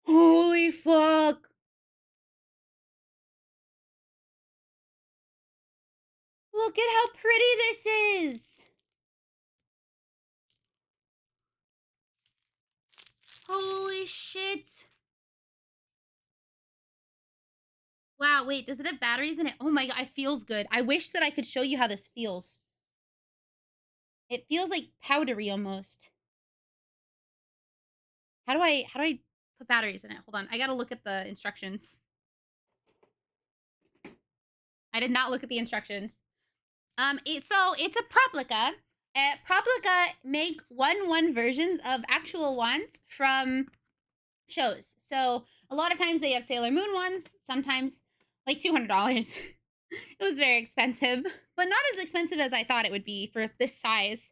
Holy fuck! Look at how pretty this is! Holy shit! Wow, wait, does it have batteries in it? Oh my god, it feels good. I wish that I could show you how this feels. It feels like powdery almost. How do I put batteries in it? Hold on, I gotta look at the instructions. I did not look at the instructions. So it's a Proplica. Proplica make 1/1 versions of actual wands from shows. So a lot of times they have Sailor Moon ones, sometimes like $200. It was very expensive, but not as expensive as I thought it would be for this size.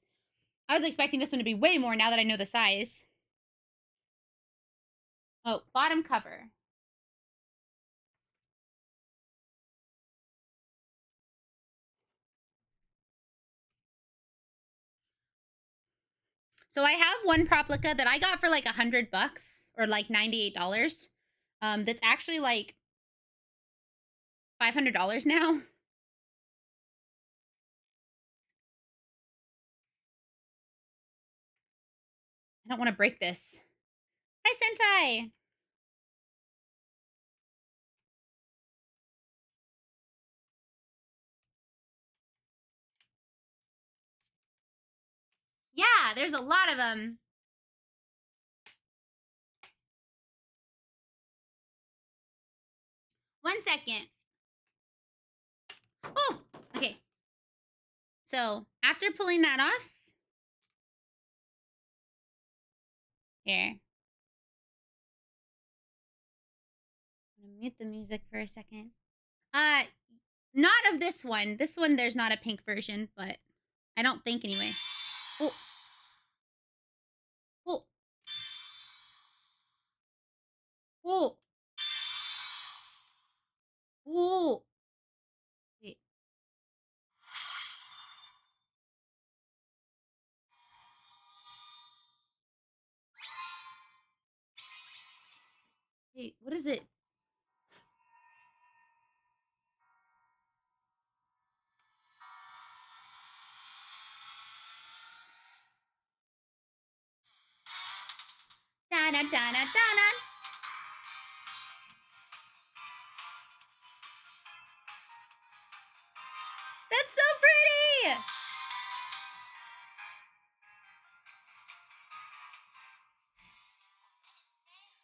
I was expecting this one to be way more now that I know the size. Oh, bottom cover. So I have one Proplica that I got for like $100 or like $98. That's actually like $500 now. I don't want to break this. Hi, Sentai! Yeah, there's a lot of them. One second. Oh, okay. So after pulling that off, here. I'm gonna mute the music for a second. Not of this one. This one, there's not a pink version, but I don't think anyway. Oh. Oh. Oh. Oh. Wait. Wait, what is it? Da da da da da da. That's so pretty!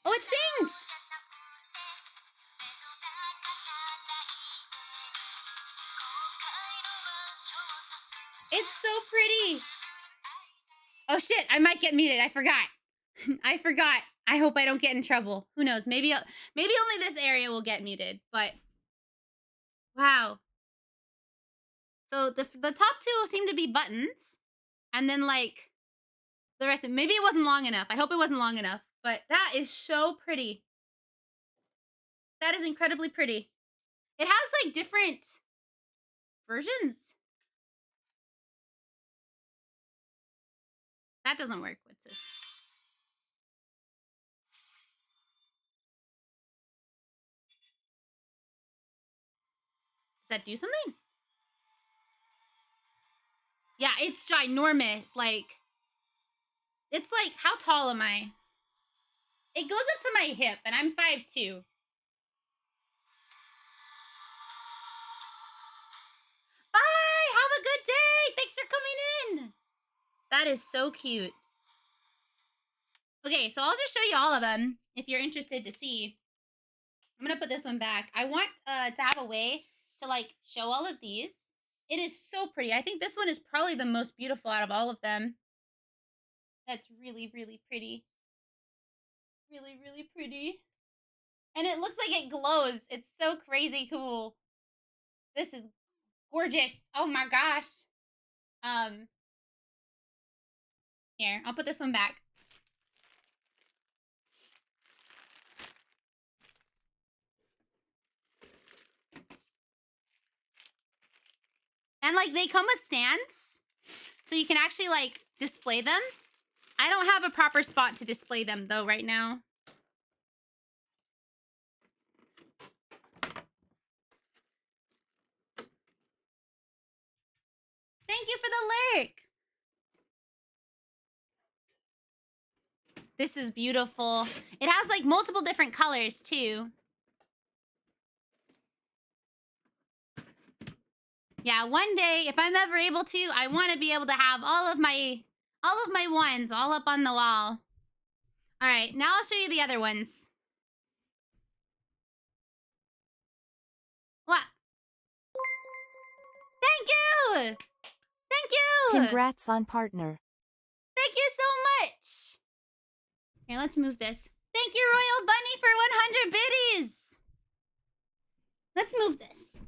Oh, it sings! It's so pretty! Oh shit, I might get muted. I forgot. I forgot. I hope I don't get in trouble. Who knows? Maybe only this area will get muted, but wow. So the top two seem to be buttons, and then like the rest of maybe it wasn't long enough. I hope it wasn't long enough, but that is so pretty. That is incredibly pretty. It has like different versions. That doesn't work. What's this? that do something? Yeah, it's ginormous. Like, it's like, how tall am I? It goes up to my hip, and I'm 5'2". Bye! Have a good day! Thanks for coming in! That is so cute. Okay, so I'll just show you all of them if you're interested to see. I'm gonna put this one back. I want to have a way to like show all of these. It is so pretty. I think this one is probably the most beautiful out of all of them. That's really, really pretty. Really, really pretty. And it looks like it glows. It's so crazy cool. This is gorgeous. Oh my gosh. Here, I'll put this one back. And like they come with stands, so you can actually like display them. I don't have a proper spot to display them though right now. Thank you for the lurk. This is beautiful. It has like multiple different colors too. Yeah, one day, if I'm ever able to, I want to be able to have all of my ones all up on the wall. All right, now I'll show you the other ones. What? Thank you! Thank you! Congrats on partner. Thank you so much! Here, let's move this. Thank you, Royal Bunny, for 100 biddies! Let's move this.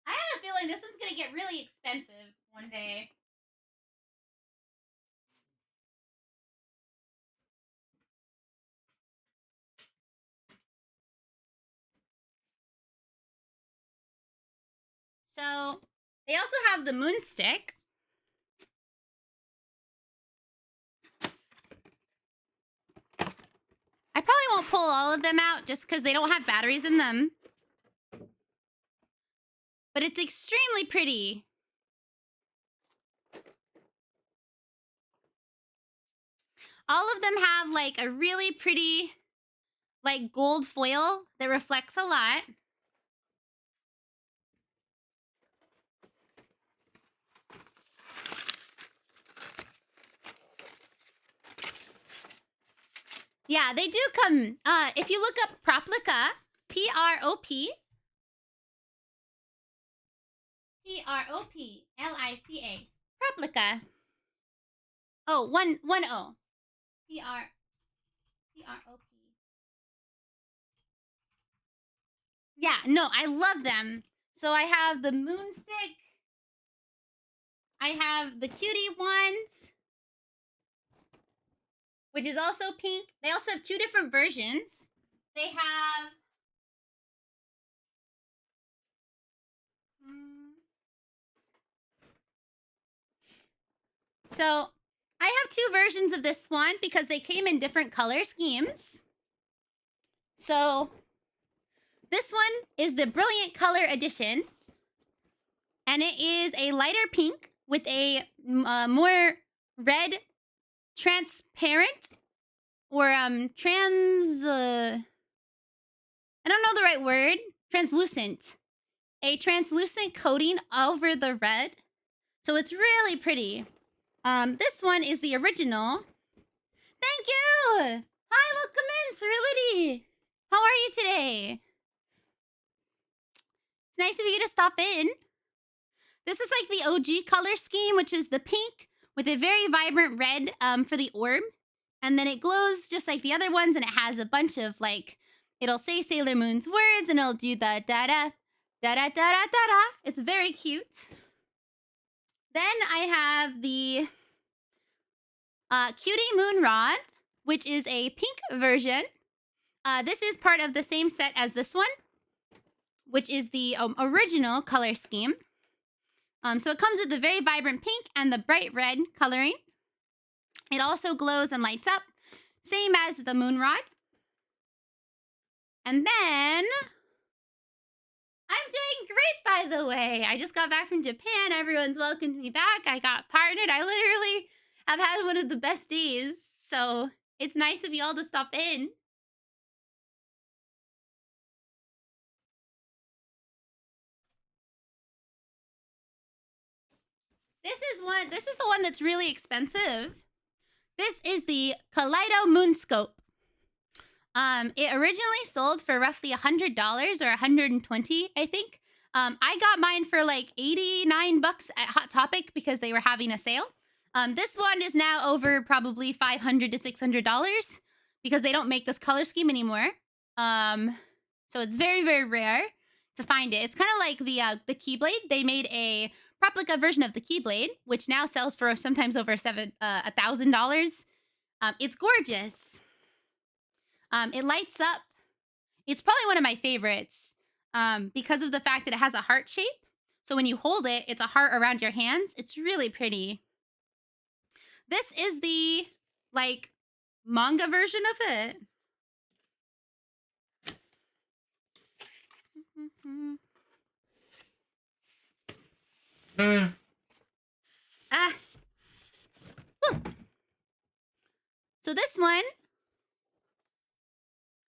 I have a feeling this one's gonna get really expensive one day. So, they also have the moonstick. I probably won't pull all of them out just because they don't have batteries in them. But it's extremely pretty. All of them have like a really pretty like gold foil that reflects a lot. Yeah, they do come. If you look up Proplica, P-R-O-P. P-R-O-P-L-I-C-A. Proplica. Oh, one O. P-R-O-P. Yeah, no, I love them. So I have the moonstick. I have the cutie ones, which is also pink. They also have two different versions. They have... So I have two versions of this one because they came in different color schemes. So this one is the Brilliant Color Edition. And it is a lighter pink with a more red transparent or I don't know the right word. Translucent. A translucent coating over the red. So it's really pretty. This one is the original. Thank you! Hi, welcome in, Cerility. How are you today? It's nice of you to stop in. This is like the OG color scheme, which is the pink with a very vibrant red for the orb. And then it glows just like the other ones, and it has a bunch of like, it'll say Sailor Moon's words, and it'll do the da-da, da-da-da-da-da-da. It's very cute. Then I have the Cutie Moon Rod, which is a pink version. This is part of the same set as this one, which is the original color scheme. So it comes with the very vibrant pink and the bright red coloring. It also glows and lights up, same as the moon rod. And then I'm doing great, by the way. I just got back from Japan. Everyone's welcomed me back. I got partnered. I literally have had one of the best days. So it's nice of you all to stop in. This is the one that's really expensive. This is the Kaleido Moonscope. It originally sold for roughly $100 or $120, I think. I got mine for like $89 at Hot Topic because they were having a sale. This one is now over probably $500 to $600 because they don't make this color scheme anymore. So it's very, very rare to find it. It's kind of like the Keyblade. They made a replica version of the Keyblade, which now sells for sometimes over $1,000. It's gorgeous. It lights up. It's probably one of my favorites because of the fact that it has a heart shape. So when you hold it, it's a heart around your hands. It's really pretty. This is the, like, manga version of it. So this one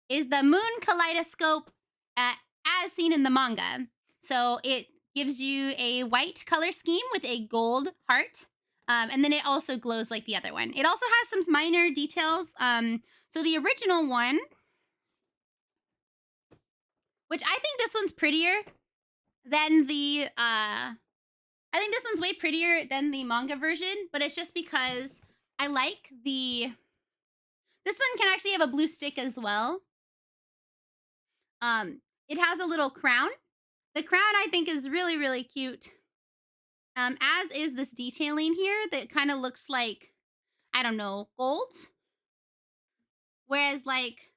is the Moon Kaleidoscope as seen in the manga. So it gives you a white color scheme with a gold heart. And then it also glows like the other one. It also has some minor details. So the original one, which I think this one's prettier than the... I think this one's way prettier than the manga version, but it's just because I like the... This one can actually have a blue stick as well. It has a little crown. The crown, I think, is really, really cute. As is this detailing here that kind of looks like, I don't know, gold. Whereas, like,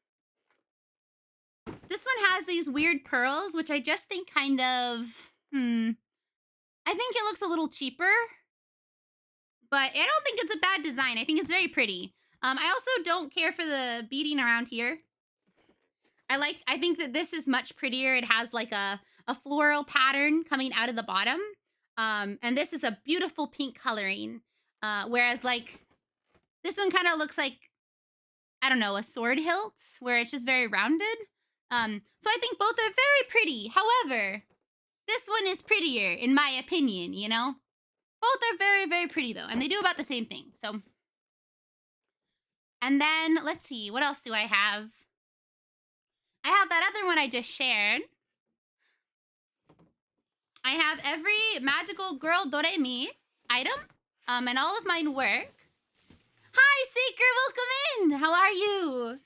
this one has these weird pearls, which I just think kind of, I think it looks a little cheaper. But I don't think it's a bad design. I think it's very pretty. I also don't care for the beading around here. I think that this is much prettier. It has like a floral pattern coming out of the bottom. And this is a beautiful pink coloring. Whereas like this one kind of looks like, I don't know, a sword hilt where it's just very rounded. So I think both are very pretty. However, this one is prettier in my opinion, you know? Both are very, very pretty though. And they do about the same thing. So, and then let's see, what else do I have? I have that other one I just shared. I have every Magical Girl Doremi item, and all of mine work. Hi, Seeker, welcome in. How are you?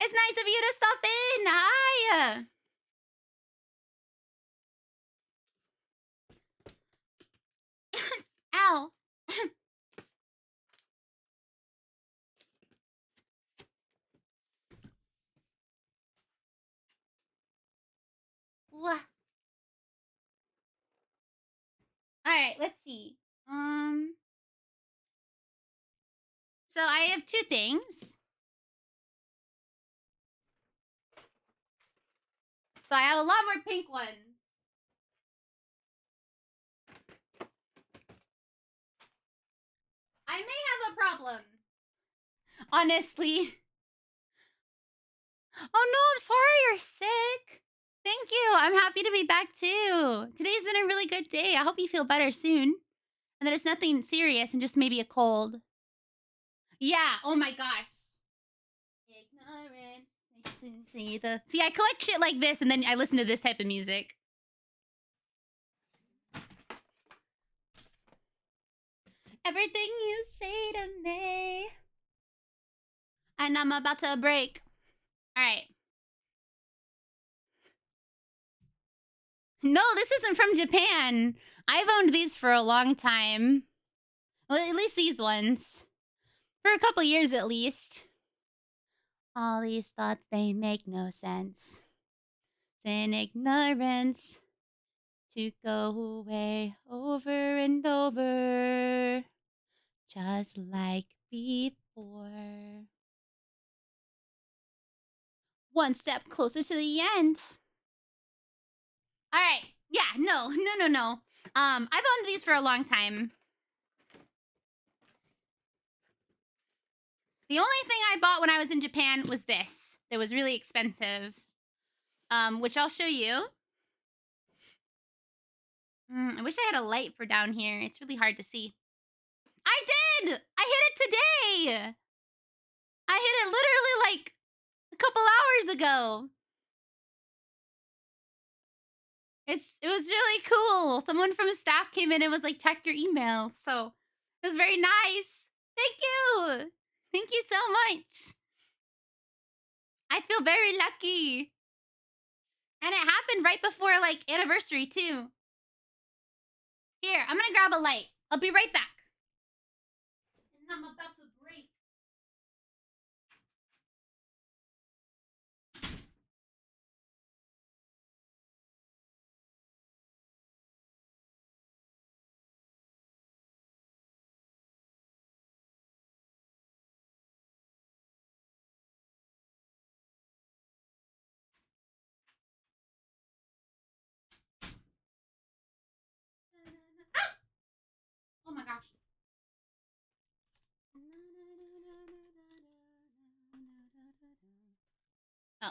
It's nice of you to stop in. Hi. Ow. What? All right, let's see. So I have two things. So I have a lot more pink ones. I may have a problem. Honestly. Oh no, I'm sorry you're sick. Thank you. I'm happy to be back too. Today's been a really good day. I hope you feel better soon. And that it's nothing serious and just maybe a cold. Yeah, oh my gosh. Ignorance. See, I collect shit like this and then I listen to this type of music. Everything you say to me. And I'm about to break. All right. No, this isn't from Japan. I've owned these for a long time. Well, at least these ones. For a couple years at least. All these thoughts, they make no sense. It's in ignorance to to go away over and over, just like before. One step closer to the end. All right. Yeah, no. I've owned these for a long time. The only thing I bought when I was in Japan was this. It was really expensive, which I'll show you. I wish I had a light for down here. It's really hard to see. I did! I hit it today! I hit it literally like a couple hours ago. It was really cool. Someone from staff came in and was like, check your email. So it was very nice. Thank you. Thank you so much. I feel very lucky. And it happened right before like anniversary too. Here, I'm gonna grab a light. I'll be right back. And I'm about to break. Ah! Oh my gosh. Oh.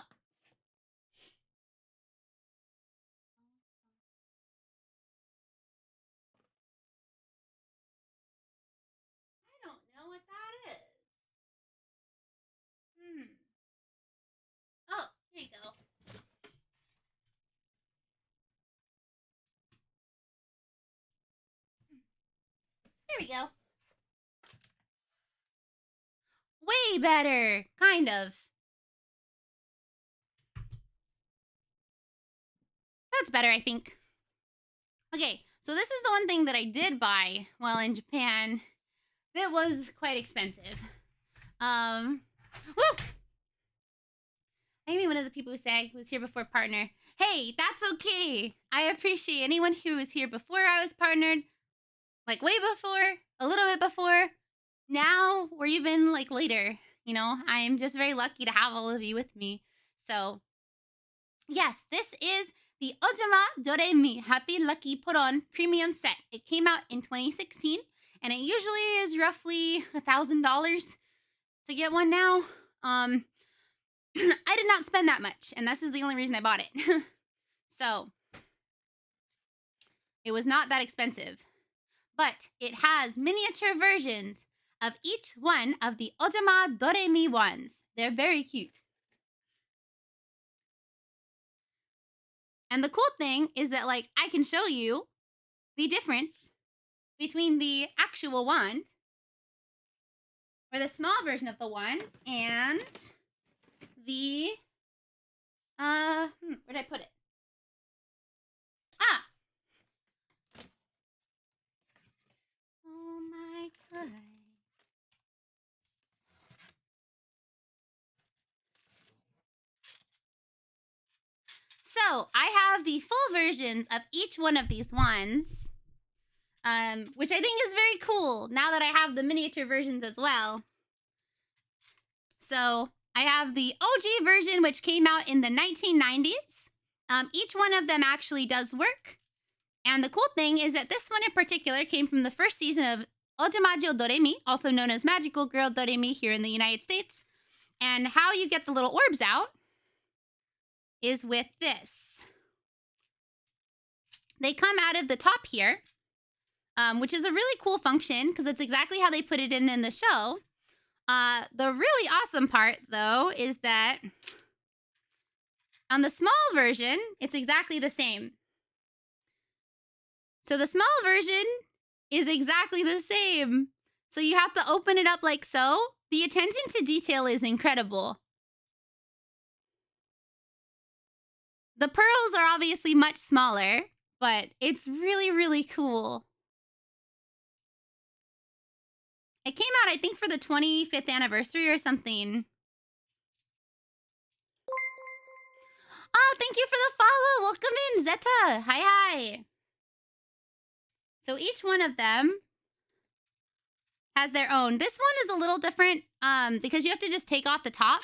I don't know what that is. Oh, here you go. Here we go. Way better, kind of. That's better, I think. Okay, so this is the one thing that I did buy while in Japan that was quite expensive. Woo! Maybe one of the people who say was here before partner. Hey, that's okay. I appreciate anyone who was here before I was partnered, like way before, a little bit before, now, or even like later. You know, I am just very lucky to have all of you with me. So, yes, this is the Ojama Doremi Happy Lucky Put-On Premium Set. It came out in 2016, and it usually is roughly $1,000 to get one now. I did not spend that much, and this is the only reason I bought it. So, it was not that expensive. But it has miniature versions of each one of the Ojama Doremi ones. They're very cute. And the cool thing is that, like, I can show you the difference between the actual wand, or the small version of the wand, and the, where'd I put it? Ah! Oh my time. So, I have the full versions of each one of these wands, which I think is very cool now that I have the miniature versions as well. So, I have the OG version, which came out in the 1990s. Each one of them actually does work. And the cool thing is that this one in particular came from the first season of Ojamajo Doremi, also known as Magical Girl Doremi here in the United States. And how you get the little orbs out is with this. They come out of the top here, which is a really cool function because it's exactly how they put it in the show. The really awesome part, though, is that on the small version, it's exactly the same. So the small version is exactly the same. So you have to open it up like so. The attention to detail is incredible. The pearls are obviously much smaller, but it's really, really cool. It came out, I think, for the 25th anniversary or something. Oh, thank you for the follow. Welcome in, Zeta. Hi. So each one of them has their own. This one is a little different because you have to just take off the top.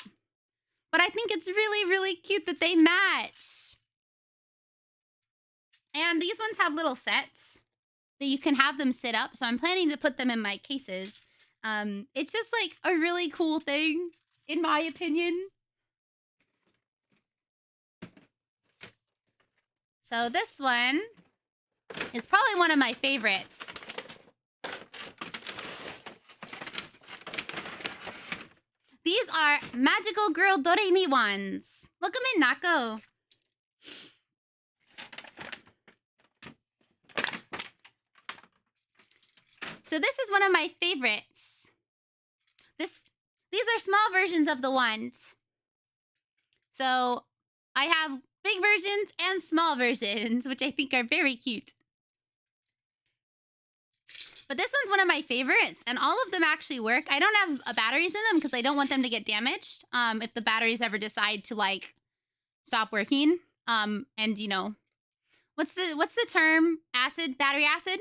But I think it's really, really cute that they match. And these ones have little sets that you can have them sit up. So I'm planning to put them in my cases. It's just like a really cool thing, in my opinion. So this one is probably one of my favorites. These are Magical Girl Doremi ones. Look them in, Nako. So this is one of my favorites. These are small versions of the ones. So I have big versions and small versions, which I think are very cute. But this one's one of my favorites, and all of them actually work. I don't have batteries in them because I don't want them to get damaged if the batteries ever decide to, like, stop working. And, you know, what's the term? Acid? Battery acid?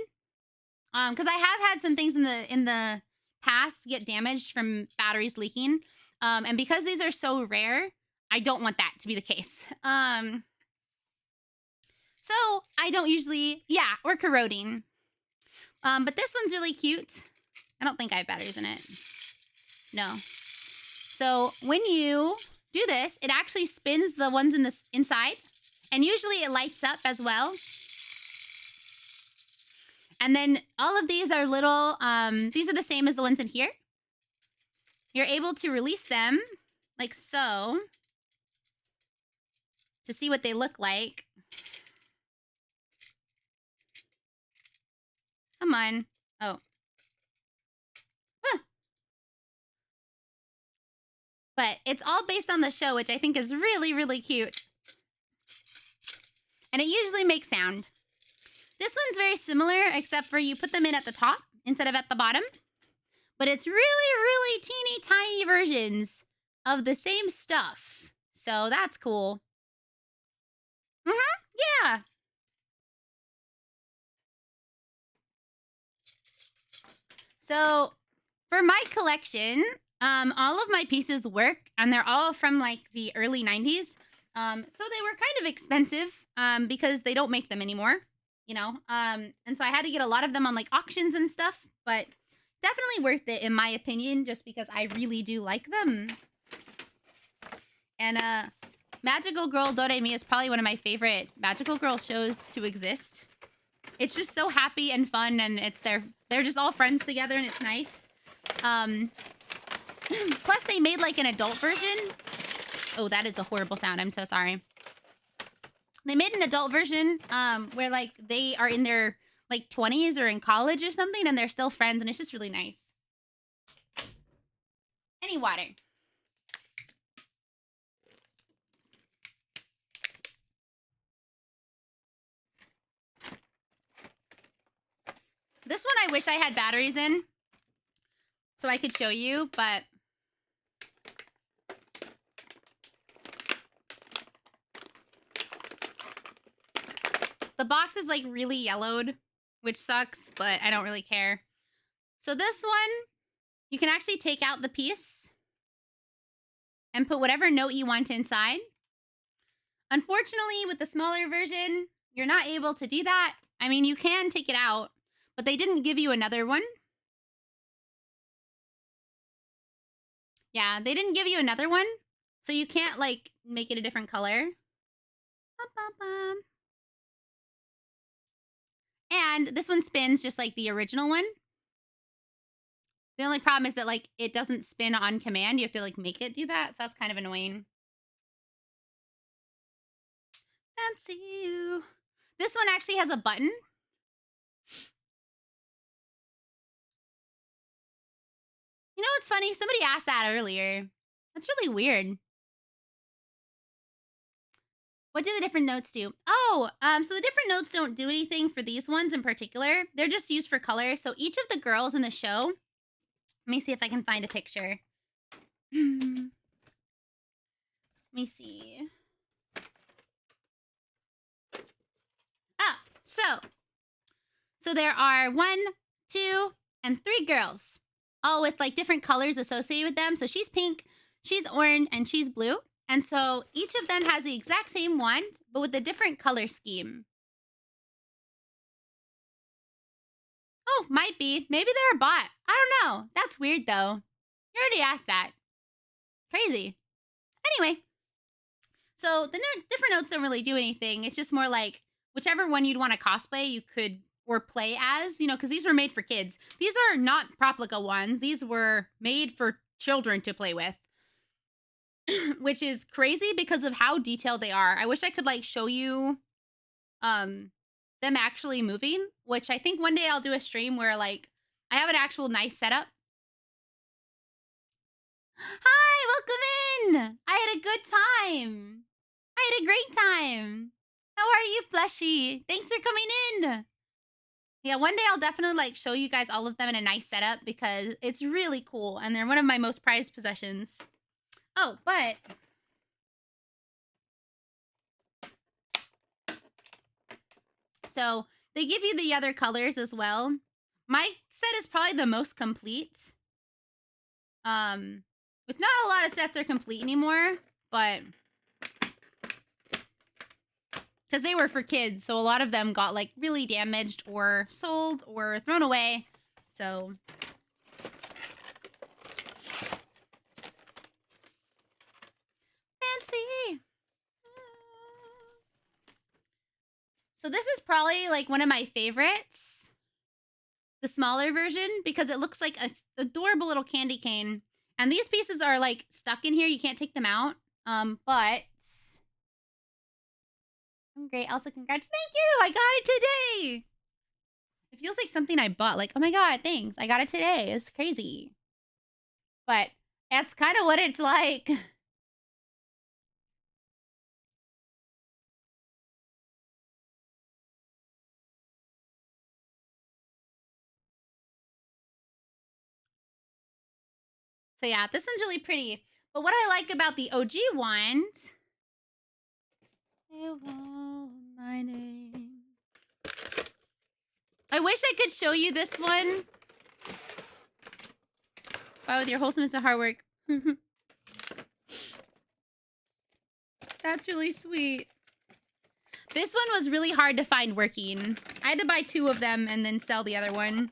Because I have had some things in the past get damaged from batteries leaking. And because these are so rare, I don't want that to be the case. So I don't usually, yeah, or corroding. But this one's really cute. I don't think I have batteries in it. No. So when you do this, it actually spins the ones in the inside. And usually it lights up as well. And then all of these are little, these are the same as the ones in here. You're able to release them like so to see what they look like. Come on. Oh. Huh. But it's all based on the show, which I think is really, really cute. And it usually makes sound. This one's very similar, except for you put them in at the top instead of at the bottom. But it's really, really teeny tiny versions of the same stuff. So that's cool. Yeah. So for my collection, all of my pieces work, and they're all from like the early 90s. So they were kind of expensive because they don't make them anymore, you know. And so I had to get a lot of them on like auctions and stuff, but definitely worth it in my opinion, just because I really do like them. And Magical Girl Doremi is probably one of my favorite Magical Girl shows to exist. It's just so happy and fun, and they're just all friends together, and it's nice. Plus, they made like an adult version. Oh, that is a horrible sound. I'm so sorry. They made an adult version where like they are in their like 20s or in college or something, and they're still friends, and it's just really nice. Any water? This one I wish I had batteries in so I could show you, but the box is like really yellowed, which sucks, but I don't really care. So this one, you can actually take out the piece and put whatever note you want inside. Unfortunately, with the smaller version, you're not able to do that. I mean, you can take it out, but they didn't give you another one. Yeah, they didn't give you another one, so you can't, like, make it a different color. And this one spins just like the original one. The only problem is that, like, it doesn't spin on command. You have to, like, make it do that, so that's kind of annoying. Fancy you. This one actually has a button. You know what's funny? Somebody asked that earlier. That's really weird. What do the different notes do? Oh, so the different notes don't do anything for these ones in particular. They're just used for color. So each of the girls in the show, let me see if I can find a picture. Let me see. Ah, so So there are 1, 2, and 3 girls, all with like different colors associated with them. So she's pink, she's orange, and she's blue. And so each of them has the exact same wand, but with a different color scheme. Oh, might be. Maybe they're a bot. I don't know. That's weird, though. You already asked that. Crazy. Anyway, so the different notes don't really do anything. It's just more like whichever one you'd want to cosplay, you could, or play as, you know, because these were made for kids. These are not Proplica ones. These were made for children to play with, which is crazy because of how detailed they are. I wish I could, like, show you them actually moving, which I think one day I'll do a stream where, like, I have an actual nice setup. Hi, welcome in. I had a good time. I had a great time. How are you, Fleshy? Thanks for coming in. Yeah, one day I'll definitely, like, show you guys all of them in a nice setup because it's really cool and they're one of my most prized possessions. Oh, but so they give you the other colors as well. My set is probably the most complete. With not a lot of sets are complete anymore, but because they were for kids, so a lot of them got like really damaged or sold or thrown away. So fancy. So this is probably like one of my favorites, the smaller version, because it looks like an adorable little candy cane. And these pieces are like stuck in here. You can't take them out. But I'm great. Also, congrats. Thank you. I got it today. It feels like something I bought. Like, oh my God, thanks. I got it today. It's crazy. But that's kind of what it's like. So yeah, this one's really pretty. But what I like about the OG ones, my name. I wish I could show you this one. Wow, with your wholesomeness and hard work. That's really sweet. This one was really hard to find working. I had to buy 2 of them and then sell the other one.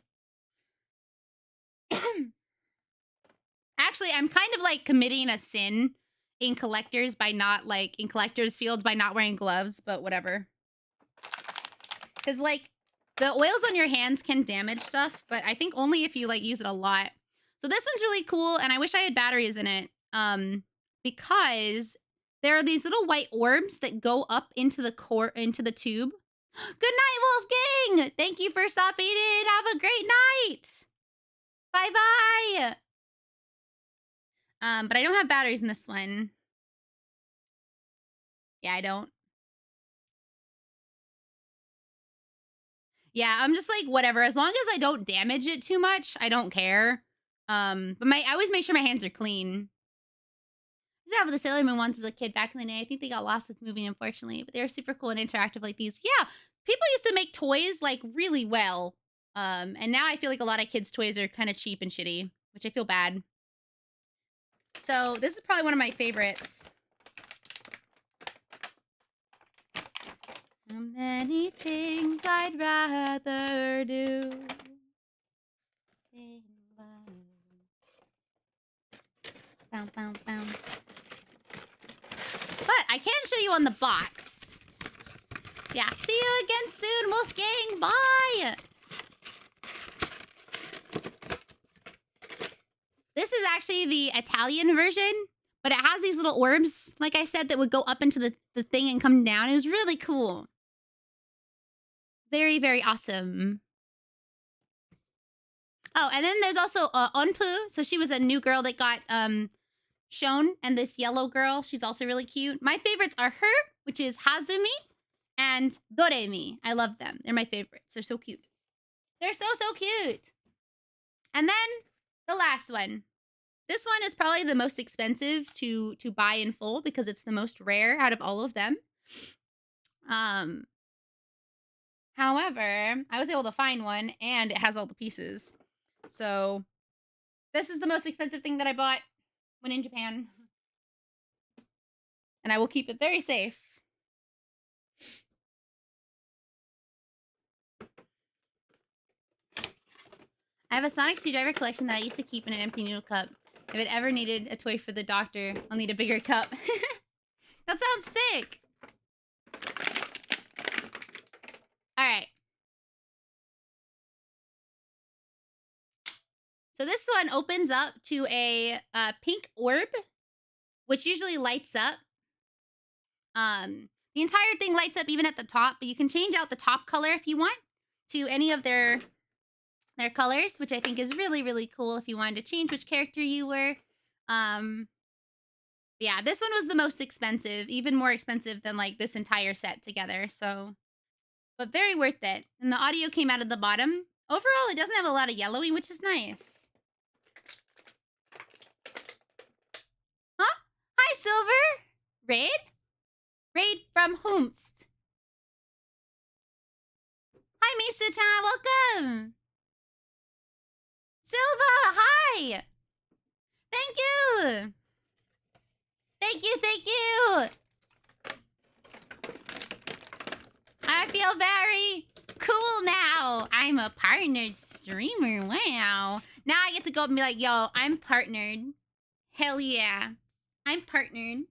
Actually, I'm kind of like committing a sin in collectors by not like in collectors fields by not wearing gloves, but whatever. Because like the oils on your hands can damage stuff, but I think only if you like use it a lot. So this one's really cool, and I wish I had batteries in it. Because there are these little white orbs that go up into the tube. Good night, Wolfgang! Thank you for stopping in. Have a great night. Bye-bye. But I don't have batteries in this one. Yeah, I don't. Yeah, I'm just like, whatever. As long as I don't damage it too much, I don't care. But I always make sure my hands are clean. I used to have the Sailor Moon ones as a kid back in the day. I think they got lost with moving, unfortunately. But they were super cool and interactive like these. Yeah, people used to make toys, like, really well. And now I feel like a lot of kids' toys are kind of cheap and shitty, which I feel bad. So this is probably one of my favorites. So many things I'd rather do. Bow, bow, bow. But I can show you on the box. Yeah. See you again soon, Wolfgang. Bye. This is actually the Italian version, but it has these little orbs, like I said, that would go up into the thing and come down. It was really cool. Very, very awesome. Oh, and then there's also Onpu. So she was a new girl that got shown, and this yellow girl, she's also really cute. My favorites are her, which is Hazumi, and Doremi. I love them. They're my favorites. They're so cute. They're so, so cute. And then the last one. This one is probably the most expensive to buy in full because it's the most rare out of all of them. However, I was able to find one, and it has all the pieces. So, this is the most expensive thing that I bought when in Japan. And I will keep it very safe. I have a Sonic Screwdriver collection that I used to keep in an empty noodle cup. If it ever needed a toy for the doctor, I'll need a bigger cup. That sounds sick! Alright. So this one opens up to a pink orb, which usually lights up. The entire thing lights up even at the top, but you can change out the top color if you want to any of their colors, which I think is really, really cool if you wanted to change which character you were. Yeah, this one was the most expensive, even more expensive than like this entire set together. So, but very worth it. And the audio came out of the bottom. Overall, it doesn't have a lot of yellowing, which is nice. Huh? Hi, Silver. Raid? Raid from Hoomst. Hi, Misa-chan. Welcome. Silva, hi. Thank you. Thank you, thank you. I feel very cool now. I'm a partnered streamer. Wow. Now I get to go up and be like, yo, I'm partnered. Hell yeah. I'm partnered.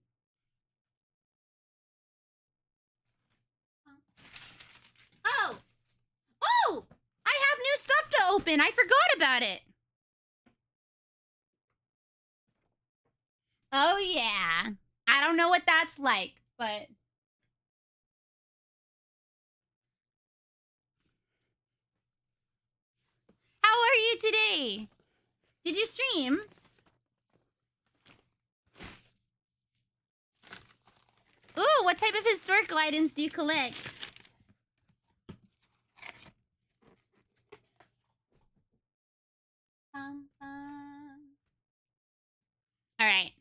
Oh. Oh! I have new stuff to open. I forgot about it. Oh, yeah. I don't know what that's like, but... How are you today? Did you stream? Ooh, what type of historical items do you collect? All right.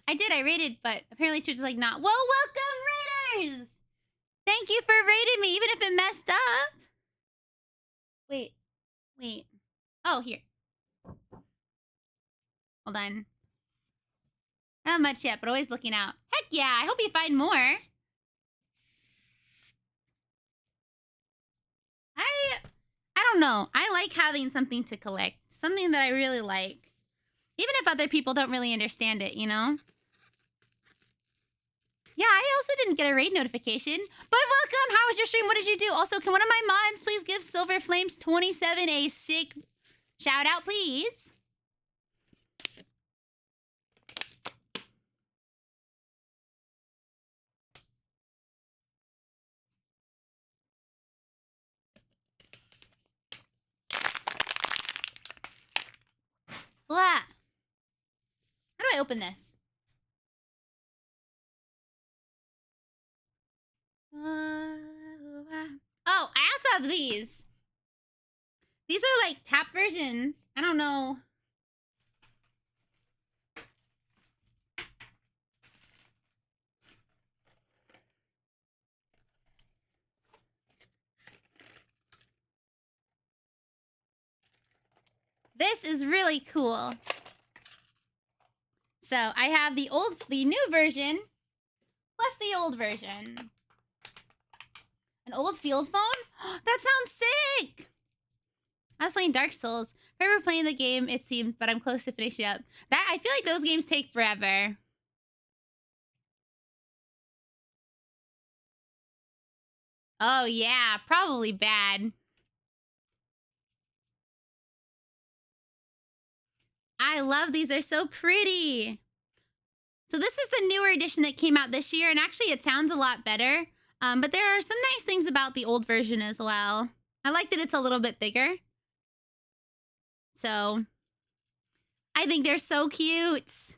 I raided, but apparently Twitch is like, not. Well, welcome, raiders! Thank you for raiding me, even if it messed up. Wait. Oh, here. Hold on. Not much yet, but always looking out. Heck yeah, I hope you find more. I don't know. I like having something to collect. Something that I really like. Even if other people don't really understand it, you know? Yeah, I also didn't get a raid notification. But welcome! How was your stream? What did you do? Also, can one of my mods please give Silver Flames 27 a sick shout out, please? Blah. How do I open this? Oh, I also have these. These are like tap versions. I don't know. This is really cool. So I have the new version, plus the old version. An old field phone? That sounds sick! I was playing Dark Souls. Forever playing the game, it seems, but I'm close to finishing up. I feel like those games take forever. Oh yeah, probably bad. I love these, they're so pretty. So this is the newer edition that came out this year, and actually it sounds a lot better. But there are some nice things about the old version as well. I like that it's a little bit bigger. So, I think they're so cute.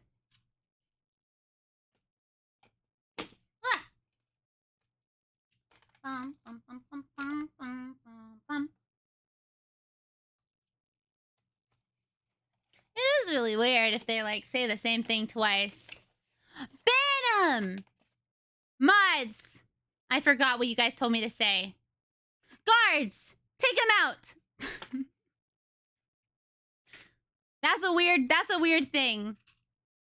It is really weird if they like say the same thing twice. Ban 'em! Mods! I forgot what you guys told me to say. Guards, take him out. That's a weird thing.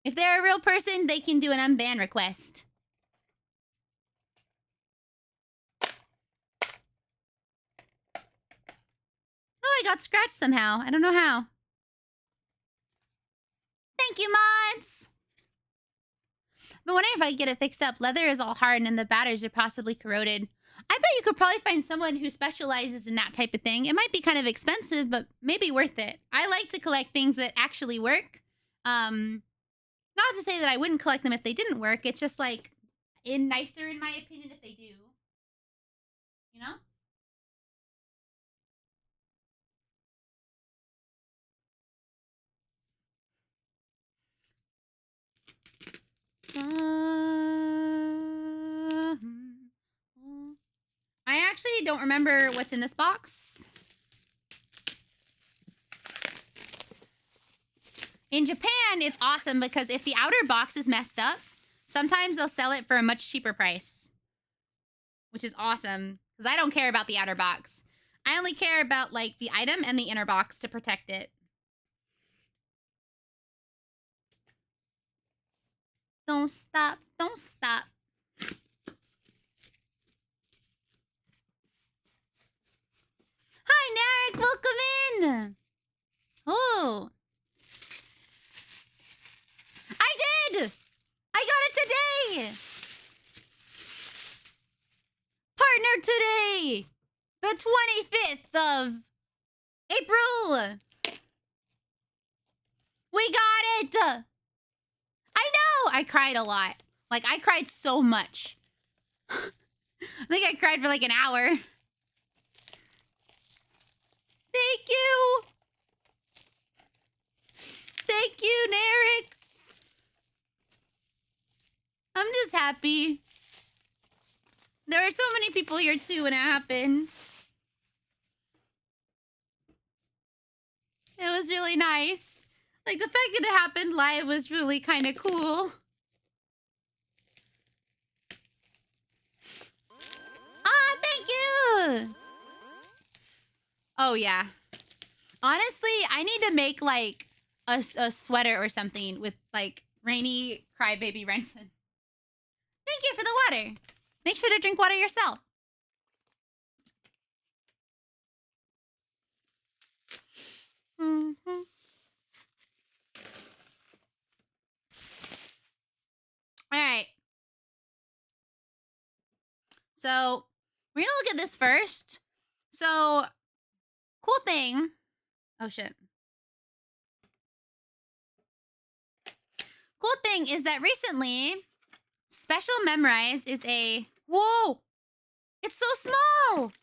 If they're a real person, they can do an unban request. Oh, I got scratched somehow. I don't know how. Thank you, mods. I'm wondering if I can get it fixed up. Leather is all hardened and the batters are possibly corroded. I bet you could probably find someone who specializes in that type of thing. It might be kind of expensive, but maybe worth it. I like to collect things that actually work. Not to say that I wouldn't collect them if they didn't work. It's just like nicer in my opinion if they do. You know? I actually don't remember what's in this box. In Japan, it's awesome because if the outer box is messed up, sometimes they'll sell it for a much cheaper price, which is awesome because I don't care about the outer box. I only care about like the item and the inner box to protect it. Don't stop. Don't stop. Hi, Narek. Welcome in. Oh. I did. I got it today. Partner today. The 25th of April. We got it. I know. I cried a lot. Like, I cried so much. I think I cried for like an hour. Thank you. Thank you, Narek. I'm just happy. There were so many people here too when it happened. It was really nice. Like, the fact that it happened live was really kind of cool. Ah, thank you! Oh, yeah. Honestly, I need to make, like, a sweater or something with, like, Rainy Crybaby Renton. Thank you for the water. Make sure to drink water yourself. Mm-hmm. All right. So, we're going to look at this first. So, cool thing. Oh, shit. Cool thing is that recently, Special Memorize is a... Whoa! It's so small!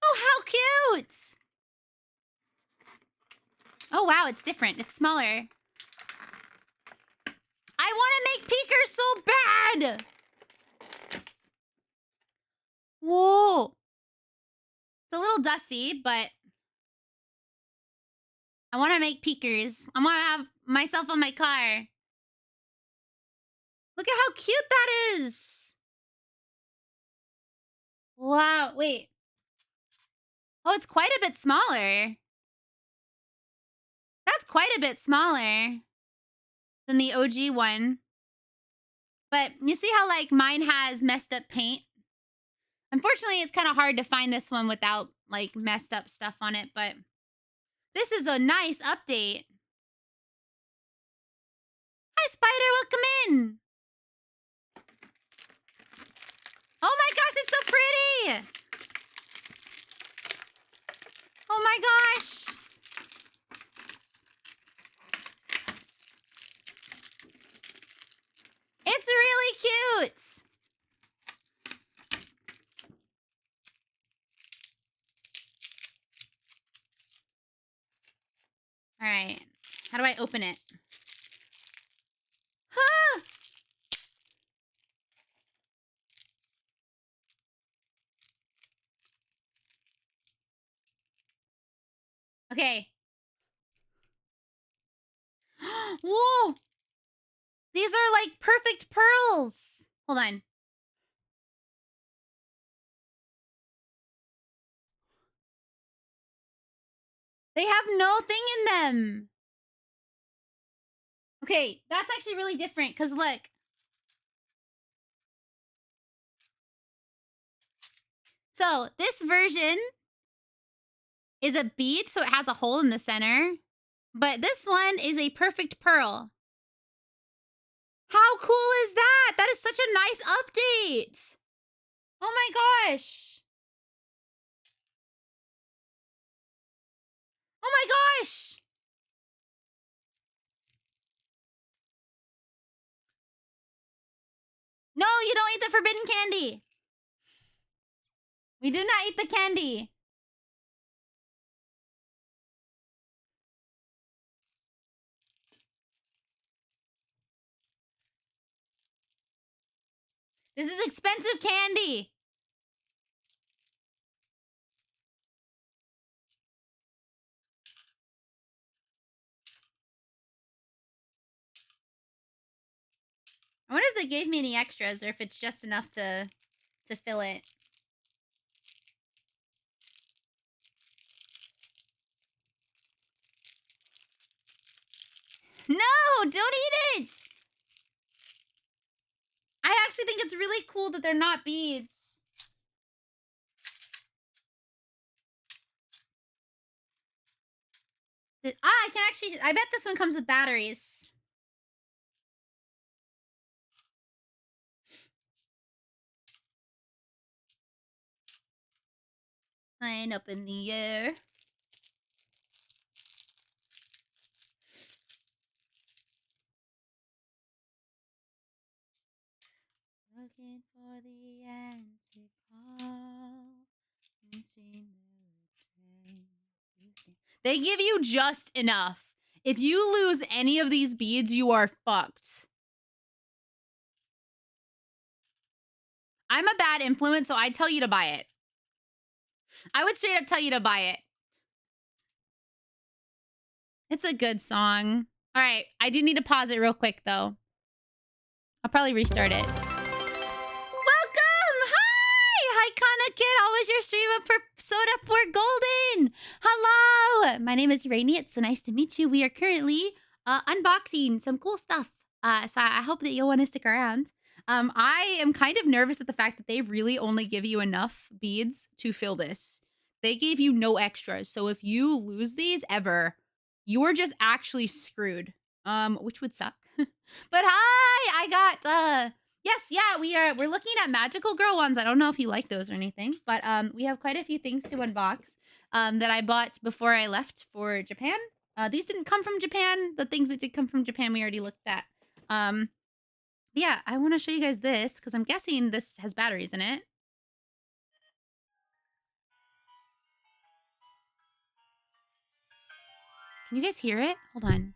Oh, how cute! Oh, wow, it's different. It's smaller. I want to make peekers so bad! Whoa! It's a little dusty, but... I want to make peekers. I want to have myself on my car. Look at how cute that is! Wow, wait. Oh, it's quite a bit smaller. That's quite a bit smaller than the OG one. But you see how, like, mine has messed up paint? Unfortunately, it's kind of hard to find this one without, like, messed up stuff on it, but this is a nice update. Hi, Spider, welcome in. Oh my gosh, it's so pretty. Oh my gosh. It's really cute. All right. How do I open it? Huh. Okay. Whoa. These are like perfect pearls. Hold on. They have no thing in them. Okay, that's actually really different, because look. So, this version is a bead, so it has a hole in the center. But this one is a perfect pearl. How cool is that? That is such a nice update. Oh my gosh. Oh my gosh. No, you don't eat the forbidden candy. We do not eat the candy. This is expensive candy. I wonder if they gave me any extras or if it's just enough to fill it. No, don't eat it. I actually think it's really cool that they're not beads. I can actually, I bet this one comes with batteries. Flying up in the air. Looking for the answer call. They give you just enough. If you lose any of these beads, you are fucked. I'm a bad influence, so I'd tell you to buy it. I would straight up tell you to buy it. It's a good song. All right, I do need to pause it real quick, though. I'll probably restart it. Welcome! Hi, Kana Kid. Always your stream up for Soda for Golden. Hello! My name is Rainy. It's so nice to meet you. We are currently unboxing some cool stuff. So I hope that you'll want to stick around. I am kind of nervous at the fact that they really only give you enough beads to fill this. They gave you no extras. So if you lose these ever, you're just actually screwed. Which would suck. But hi, I got yes, yeah, we're looking at magical girl ones. I don't know if you like those or anything, but we have quite a few things to unbox that I bought before I left for Japan. These didn't come from Japan. The things that did come from Japan we already looked at. Yeah, I want to show you guys this because I'm guessing this has batteries in it. Can you guys hear it? Hold on.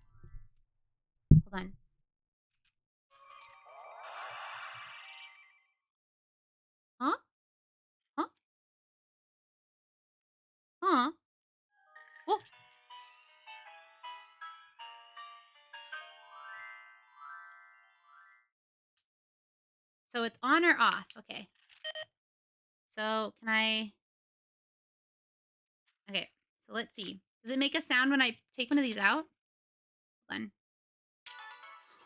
Hold on. Huh? Huh? Huh? Oh. So it's on or off. Okay. So can I... Okay, so let's see. Does it make a sound when I take one of these out? Hold on.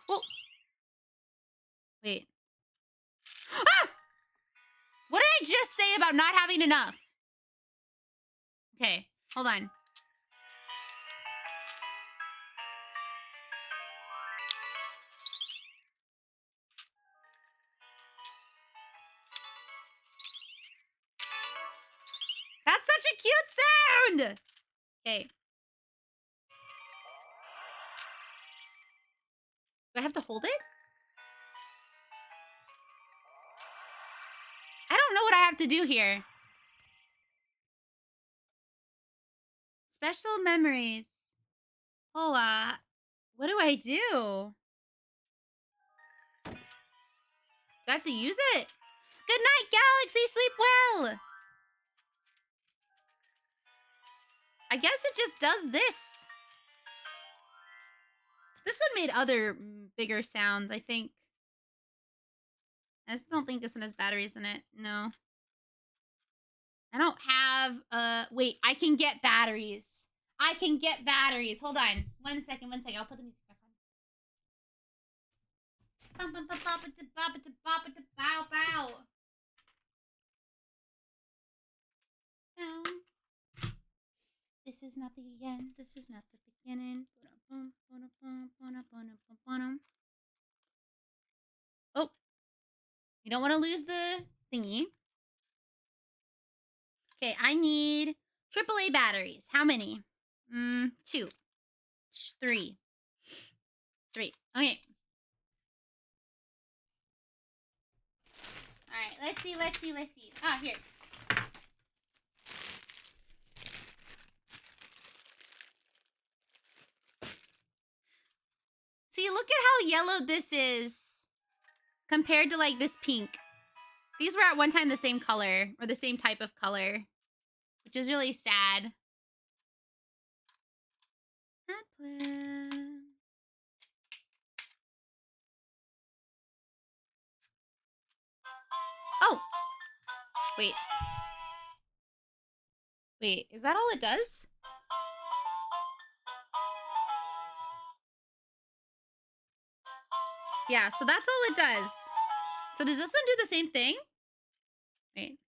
Oh! Wait. Ah! What did I just say about not having enough? Okay, hold on. That's such a cute sound! Okay. Do I have to hold it? I don't know what I have to do here. Special memories. Oh, what do I do? Do I have to use it? Good night, Galaxy. Sleep well. I guess it just does this. This one made other bigger sounds, I think. I just don't think this one has batteries in it. No. I don't have, wait, I can get batteries. I can get batteries. Hold on. One second. I'll put the music back on. This is not the end. This is not the beginning. Oh, you don't want to lose the thingy. Okay, I need AAA batteries. How many? 2, 3. Okay. All right, let's see. Ah, here. See, look at how yellow this is compared to like this pink. These were at one time the same color or the same type of color, which is really sad. Oh, wait. Wait, is that all it does? Yeah, so that's all it does. So does this one do the same thing? Wait.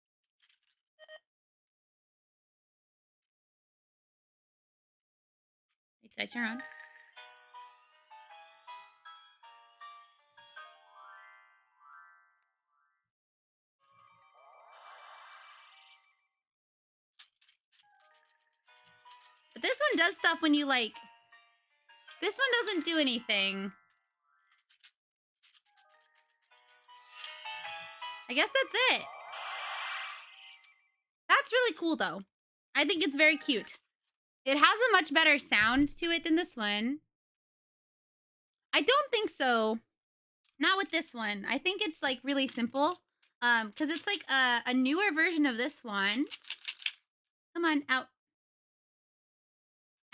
Wait, did I turn on? But this one does stuff when you like... This one doesn't do anything. I guess that's it. That's really cool, though. I think it's very cute. It has a much better sound to it than this one. I don't think so. Not with this one. I think it's like really simple. Because it's like a newer version of this one. Come on, out.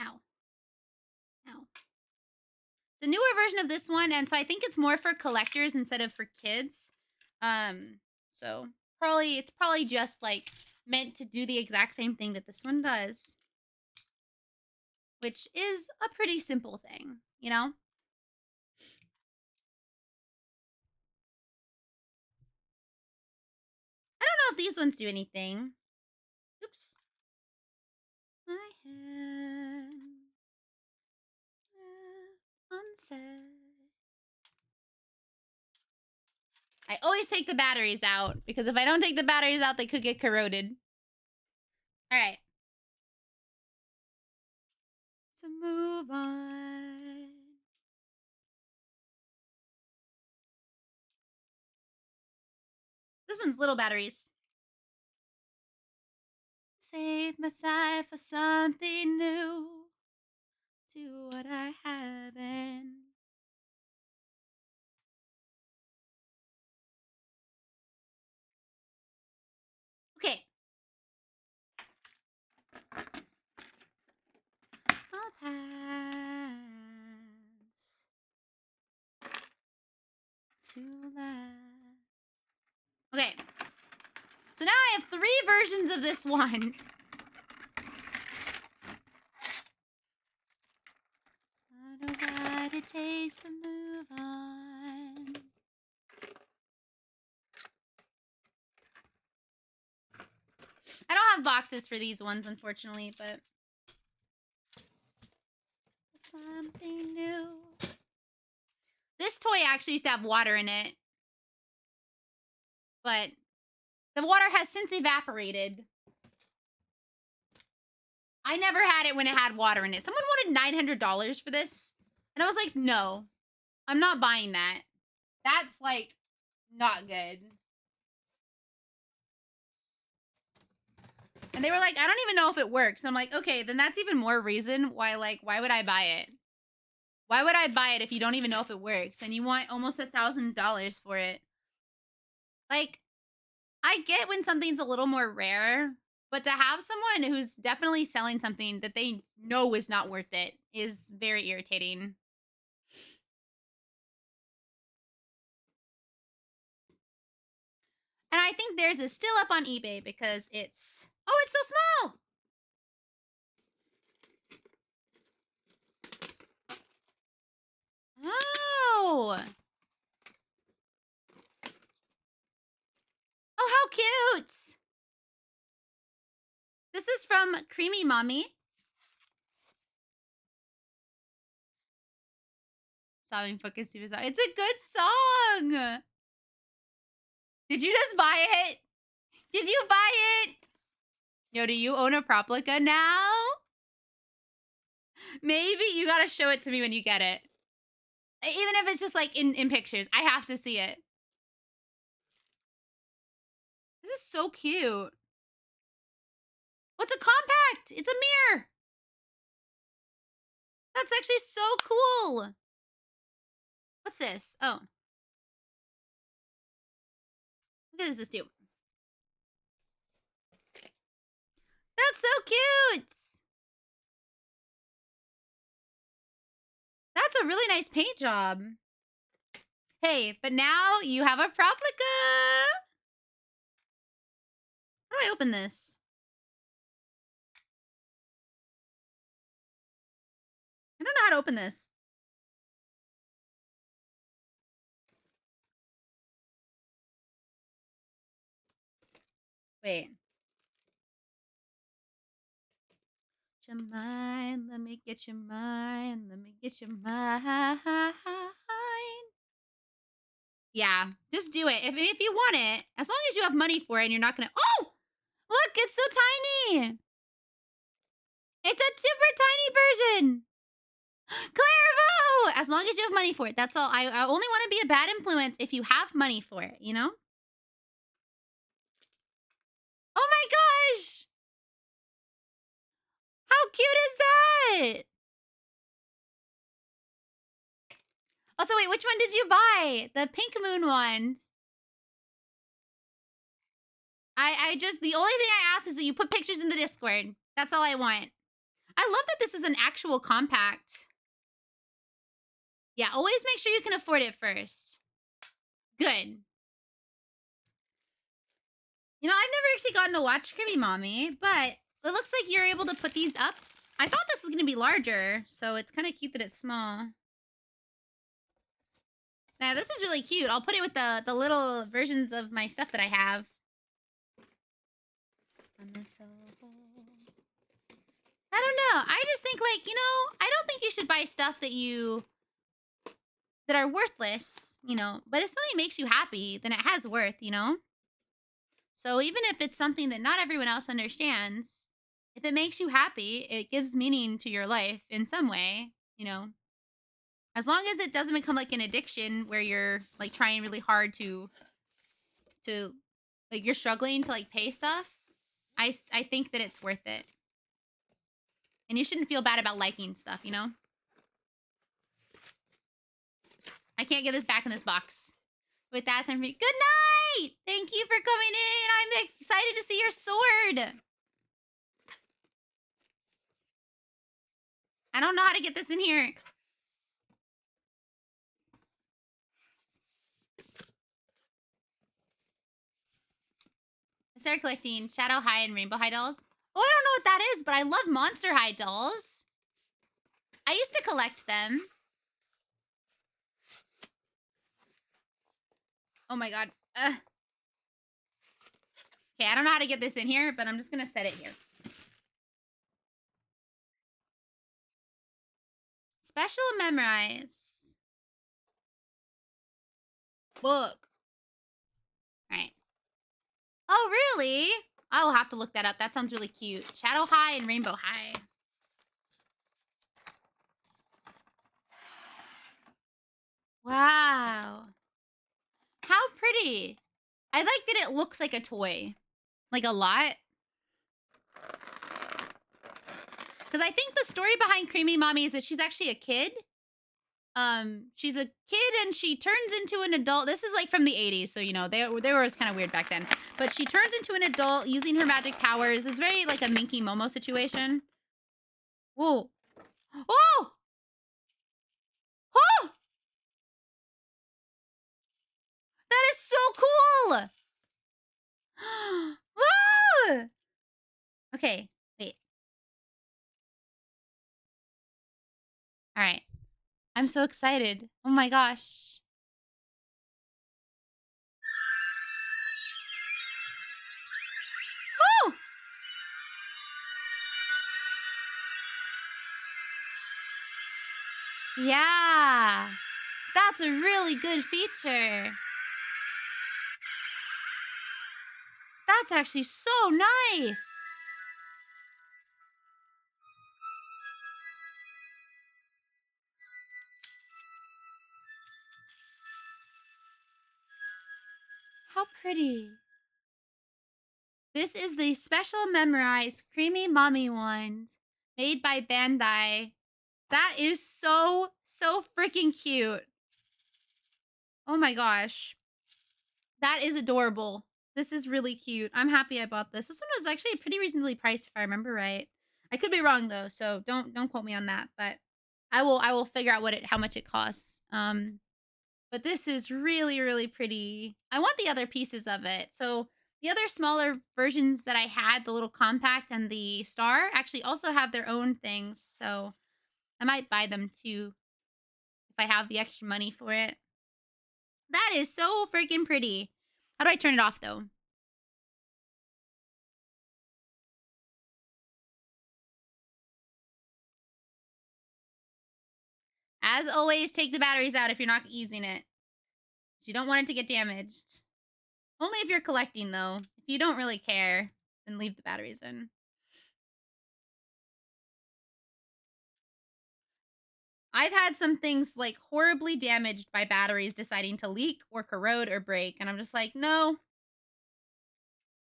Ow. It's a newer version of this one, and so I think it's more for collectors instead of for kids. So it's probably just like meant to do the exact same thing that this one does, which is a pretty simple thing, you know? I don't know if these ones do anything. Oops. My hand. I always take the batteries out because if I don't take the batteries out, they could get corroded. All right. So move on. This one's little batteries. Save my side for something new. Do what I haven't. Okay. I'll pass. To last. Okay. So now I have 3 versions of this one. I know what it takes to move on. I don't have boxes for these ones, unfortunately, but something new. This toy actually used to have water in it, but the water has since evaporated. I never had it when it had water in it. Someone wanted $900 for this, and I was like, no, I'm not buying that. That's, like, not good. And they were like, I don't even know if it works. And I'm like, okay, then that's even more reason why, like, why would I buy it? Why would I buy it if you don't even know if it works? And you want almost $1,000 for it? Like, I get when something's a little more rare, but to have someone who's definitely selling something that they know is not worth it is very irritating. And I think theirs is still up on eBay because it's... Oh, it's so small! is from Creamy Mommy. Sobbing fucking super song. It's a good song. Did you just buy it? Did you buy it? Yo, do you own a Proplica now? Maybe you gotta show it to me when you get it. Even if it's just like in pictures. I have to see it. This is so cute. What's a compact? It's a mirror. That's actually so cool. What's this? Oh. What does this do? That's so cute. That's a really nice paint job. Hey, but now you have a Proplica. How do I open this? I don't know how to open this. Wait. Your mind, let me get your mind, let me get your mind. Yeah, just do it. If you want it, as long as you have money for it and you're not gonna. Oh! Look, it's so tiny! It's a super tiny version! Clairvo! As long as you have money for it. That's all. I only want to be a bad influence if you have money for it, you know? Oh my gosh! How cute is that? Also, wait, which one did you buy? The pink moon ones. I just, the only thing I ask is that you put pictures in the Discord. That's all I want. I love that this is an actual compact. Yeah, always make sure you can afford it first. Good. You know, I've never actually gotten to watch Creamy Mommy, but it looks like you're able to put these up. I thought this was going to be larger, so it's kind of cute that it's small. Now, this is really cute. I'll put it with the little versions of my stuff that I have. I don't know. I just think, like, you know, I don't think you should buy stuff that are worthless, you know, but if something makes you happy, then it has worth, you know? So even if it's something that not everyone else understands, if it makes you happy, it gives meaning to your life in some way, you know? As long as it doesn't become like an addiction where you're like trying really hard to like you're struggling to like pay stuff, I think that it's worth it. And you shouldn't feel bad about liking stuff, you know? I can't get this back in this box. With that, time for you. Good night! Thank you for coming in. I'm excited to see your sword. I don't know how to get this in here. I started collecting Shadow High and Rainbow High dolls. Oh, I don't know what that is, but I love Monster High dolls. I used to collect them. Oh my god. Okay, I don't know how to get this in here, but I'm just gonna set it here. Special memorize. Book. Alright. Oh, really? I will have to look that up. That sounds really cute. Shadow High and Rainbow High. Wow. How pretty. I like that it looks like a toy. Like a lot. Because I think the story behind Creamy Mommy is that she's actually a kid. She's a kid and she turns into an adult. This is like from the 80s, so you know, they were kind of weird back then. But she turns into an adult using her magic powers. It's very like a Minky Momo situation. Whoa. Oh! Oh! That is so cool! Wow! Okay, wait. All right. I'm so excited. Oh my gosh. Woo! Yeah. That's a really good feature. That's actually so nice. How pretty. This is the special memorized creamy mommy wand made by Bandai. That is so freaking cute. Oh my gosh. That is adorable. This is really cute. I'm happy I bought this. This one was actually pretty reasonably priced if I remember right. I could be wrong though, so don't quote me on that, but I will figure out how much it costs. But this is really pretty. I want the other pieces of it. So the other smaller versions that I had, the little compact and the star, actually also have their own things. So I might buy them too if I have the extra money for it. That is so freaking pretty. How do I turn it off though? As always, take the batteries out if you're not using it. You don't want it to get damaged. Only if you're collecting though. If you don't really care, then leave the batteries in. I've had some things like horribly damaged by batteries deciding to leak or corrode or break, and I'm just like, no.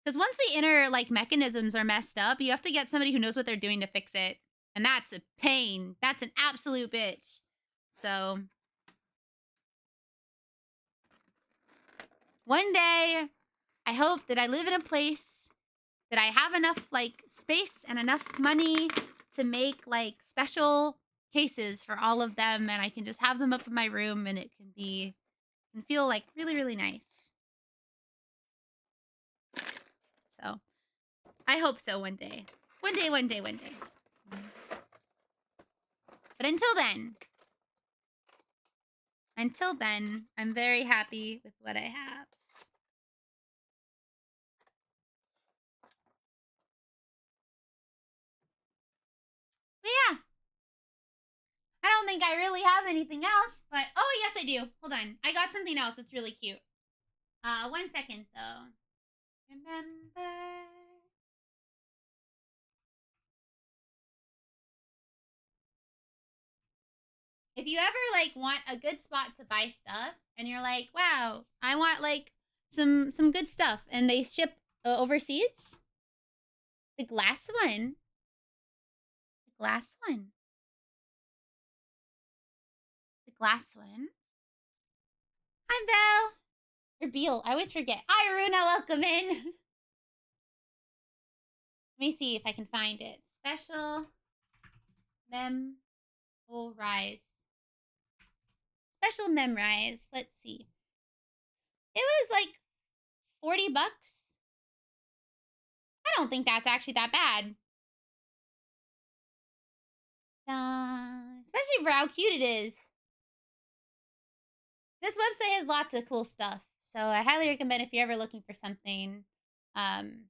Because once the inner like mechanisms are messed up, you have to get somebody who knows what they're doing to fix it. And that's a pain. That's an absolute bitch. So one day, I hope that I live in a place that I have enough like space and enough money to make like special cases for all of them, and I can just have them up in my room, and it can feel like really nice. So I hope so one day. One day. But until then, I'm very happy with what I have. But yeah, I don't think I really have anything else, but oh yes I do. Hold on. I got something else that's really cute. 1 second though. Remember. If you ever like want a good spot to buy stuff and you're like, wow, I want like some good stuff and they ship overseas, the glass one. The glass one. The glass one. I'm Belle. Or Beal. I always forget. Hi, Aruna. Welcome in. Let me see if I can find it. Special memorize. Special memorize. Let's see. It was like 40 bucks. I don't think that's actually that bad. Especially for how cute it is. This website has lots of cool stuff, so I highly recommend if you're ever looking for something. Boom,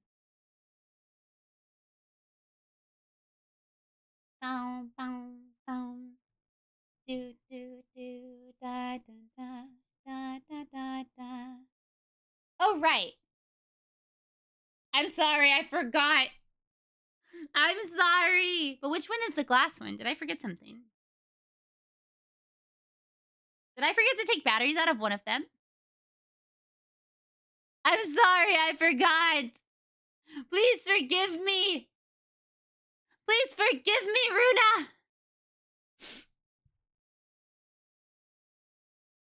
boom, boom. Do, do, do, da, da, da, da, da, da, da. Oh, right. I'm sorry, I forgot. I'm sorry. But which one is the glass one? Did I forget something? Did I forget to take batteries out of one of them? I'm sorry, I forgot. Please forgive me. Please forgive me, Runa.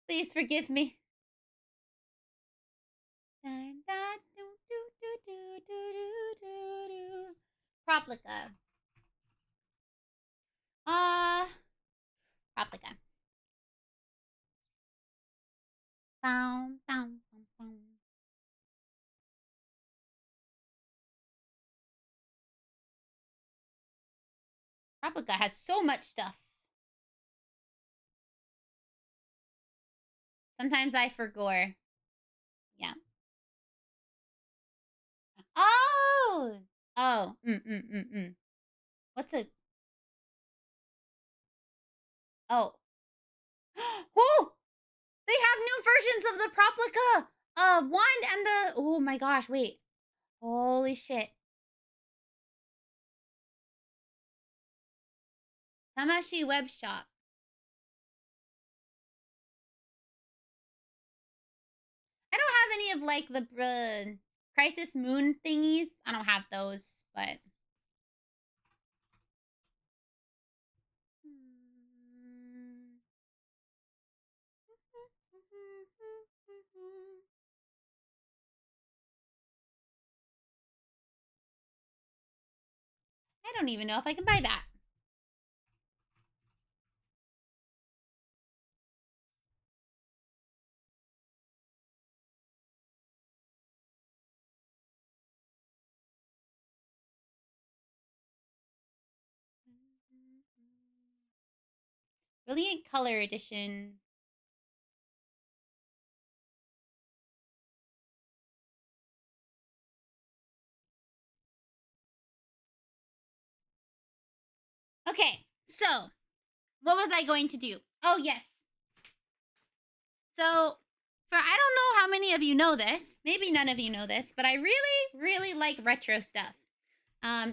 Please forgive me. Proplica. Proplica. Boom, boom, boom, boom. Proplica has so much stuff. Sometimes I forgot. Yeah. Oh! Oh. What's a... Oh. Oh, they have new versions of the Proplica wand and the. Oh my gosh! Wait. Holy shit. Tamashi web shop. I don't have any of like the Crisis Moon thingies. I don't have those, but. I don't even know if I can buy that. Brilliant Color Edition. Okay, so what was I going to do? Oh, yes. So, I don't know how many of you know this. Maybe none of you know this, but I really, really like retro stuff.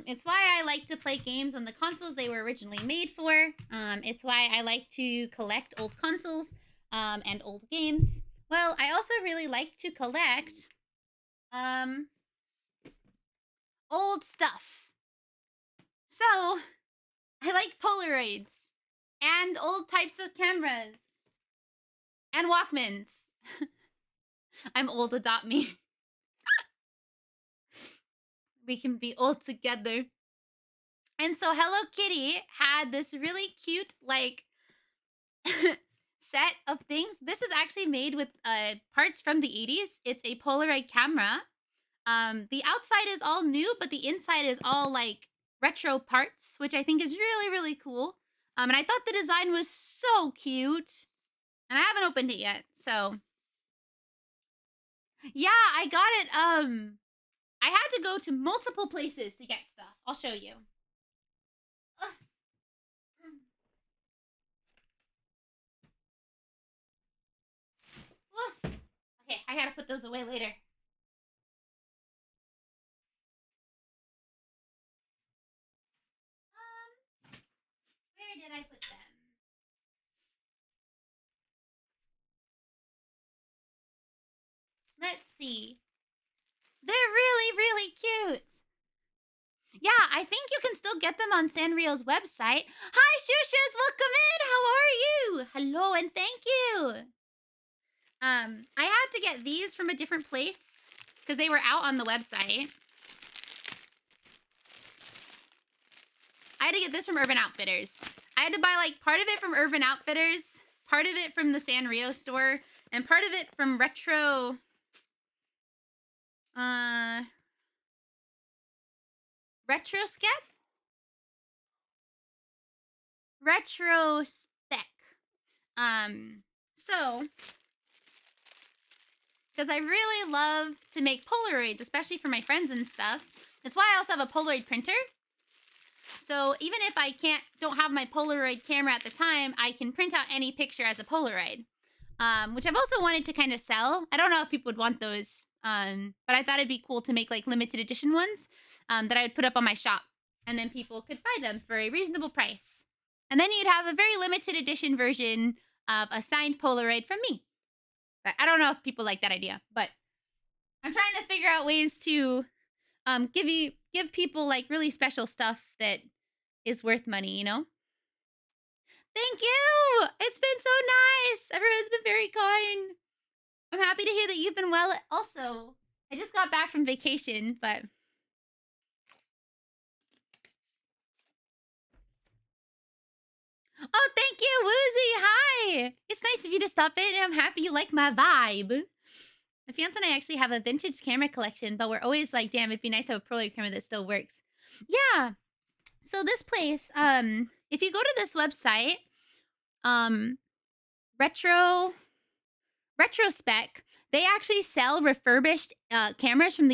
It's why I like to play games on the consoles they were originally made for. It's why I like to collect old consoles and old games. Well, I also really like to collect old stuff. So, I like Polaroids and old types of cameras and Walkmans. I'm old, adopt me. We can be old together. And so Hello Kitty had this really cute, like, set of things. This is actually made with parts from the 80s. It's a Polaroid camera. The outside is all new, but the inside is all, like, retro parts, which I think is really, really cool. And I thought the design was so cute. And I haven't opened it yet, so. Yeah, I got it, I had to go to multiple places to get stuff. I'll show you. Okay, I gotta put those away later. Where did I put them? Let's see. They're really, really cute. Yeah, I think you can still get them on Sanrio's website. Hi, Shushas, welcome in. How are you? Hello, and thank you. I had to get these from a different place because they were out on the website. I had to get this from Urban Outfitters. I had to buy like part of it from Urban Outfitters, part of it from the Sanrio store, and part of it from Retro. Retrospec? Retrospec. So, because I really love to make Polaroids, especially for my friends and stuff. That's why I also have a Polaroid printer. So even if I don't have my Polaroid camera at the time, I can print out any picture as a Polaroid, which I've also wanted to kind of sell. I don't know if people would want those, but I thought it'd be cool to make like limited edition ones that I would put up on my shop, and then people could buy them for a reasonable price. And then you'd have a very limited edition version of a signed Polaroid from me. But I don't know if people like that idea, but I'm trying to figure out ways to give people like really special stuff that is worth money, you know? Thank you! It's been so nice! Everyone's been very kind. I'm happy to hear that you've been well also. I just got back from vacation, but... Oh, thank you, Woozy! Hi! It's nice of you to stop in, and I'm happy you like my vibe. My fiance and I actually have a vintage camera collection, but we're always like, damn, it'd be nice to have a Polaroid camera that still works. Yeah. So this place, if you go to this website, Retrospec, they actually sell refurbished cameras from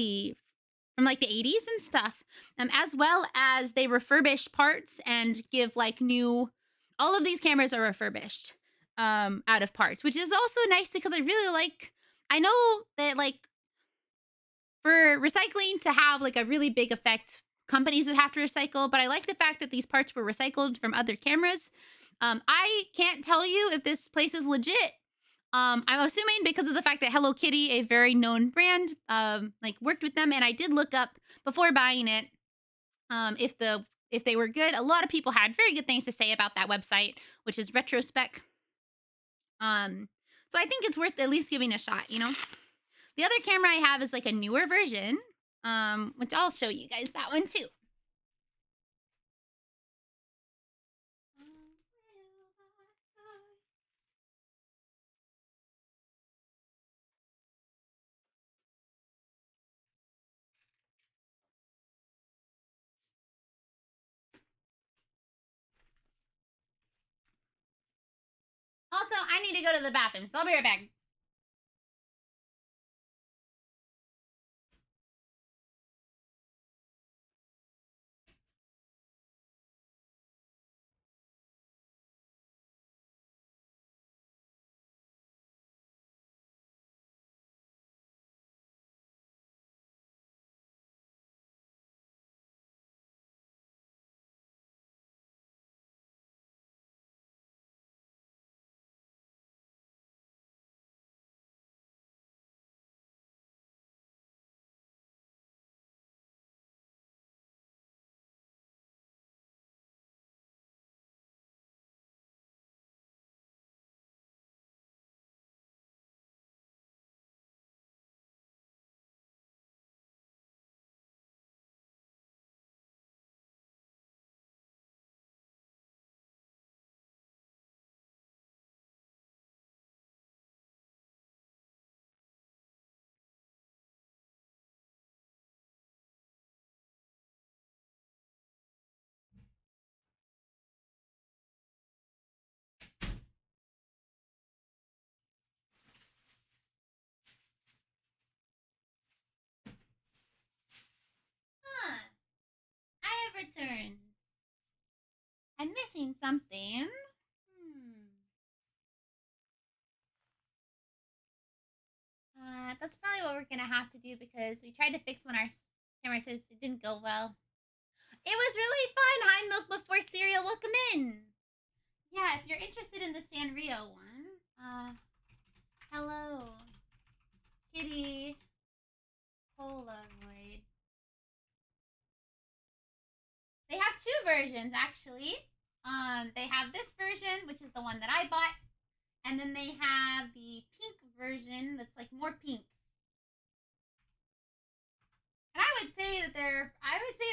like the 80s and stuff, as well as they refurbish parts and give like new. All of these cameras are refurbished. out of parts, which is also nice because I really like, I know that like for recycling to have like a really big effect, companies would have to recycle, but I like the fact that these parts were recycled from other cameras. I can't tell you if this place is legit. I'm assuming because of the fact that Hello Kitty, a very known brand, like worked with them, and I did look up before buying it if they were good. A lot of people had very good things to say about that website, which is Retrospec. So I think it's worth at least giving a shot, you know? The other camera I have is like a newer version, which I'll show you guys that one too. Also, I need to go to the bathroom, so I'll be right back. I have returned. I'm missing something. That's probably what we're gonna have to do because we tried to fix when our camera says it didn't go well. It was really fun. Hi, Milk Before Cereal. Welcome in. Yeah, if you're interested in the Sanrio one, hello, Kitty Polaroid. They have two versions actually. They have this version, which is the one that I bought, and then they have the pink version that's like more pink. And I would say that they're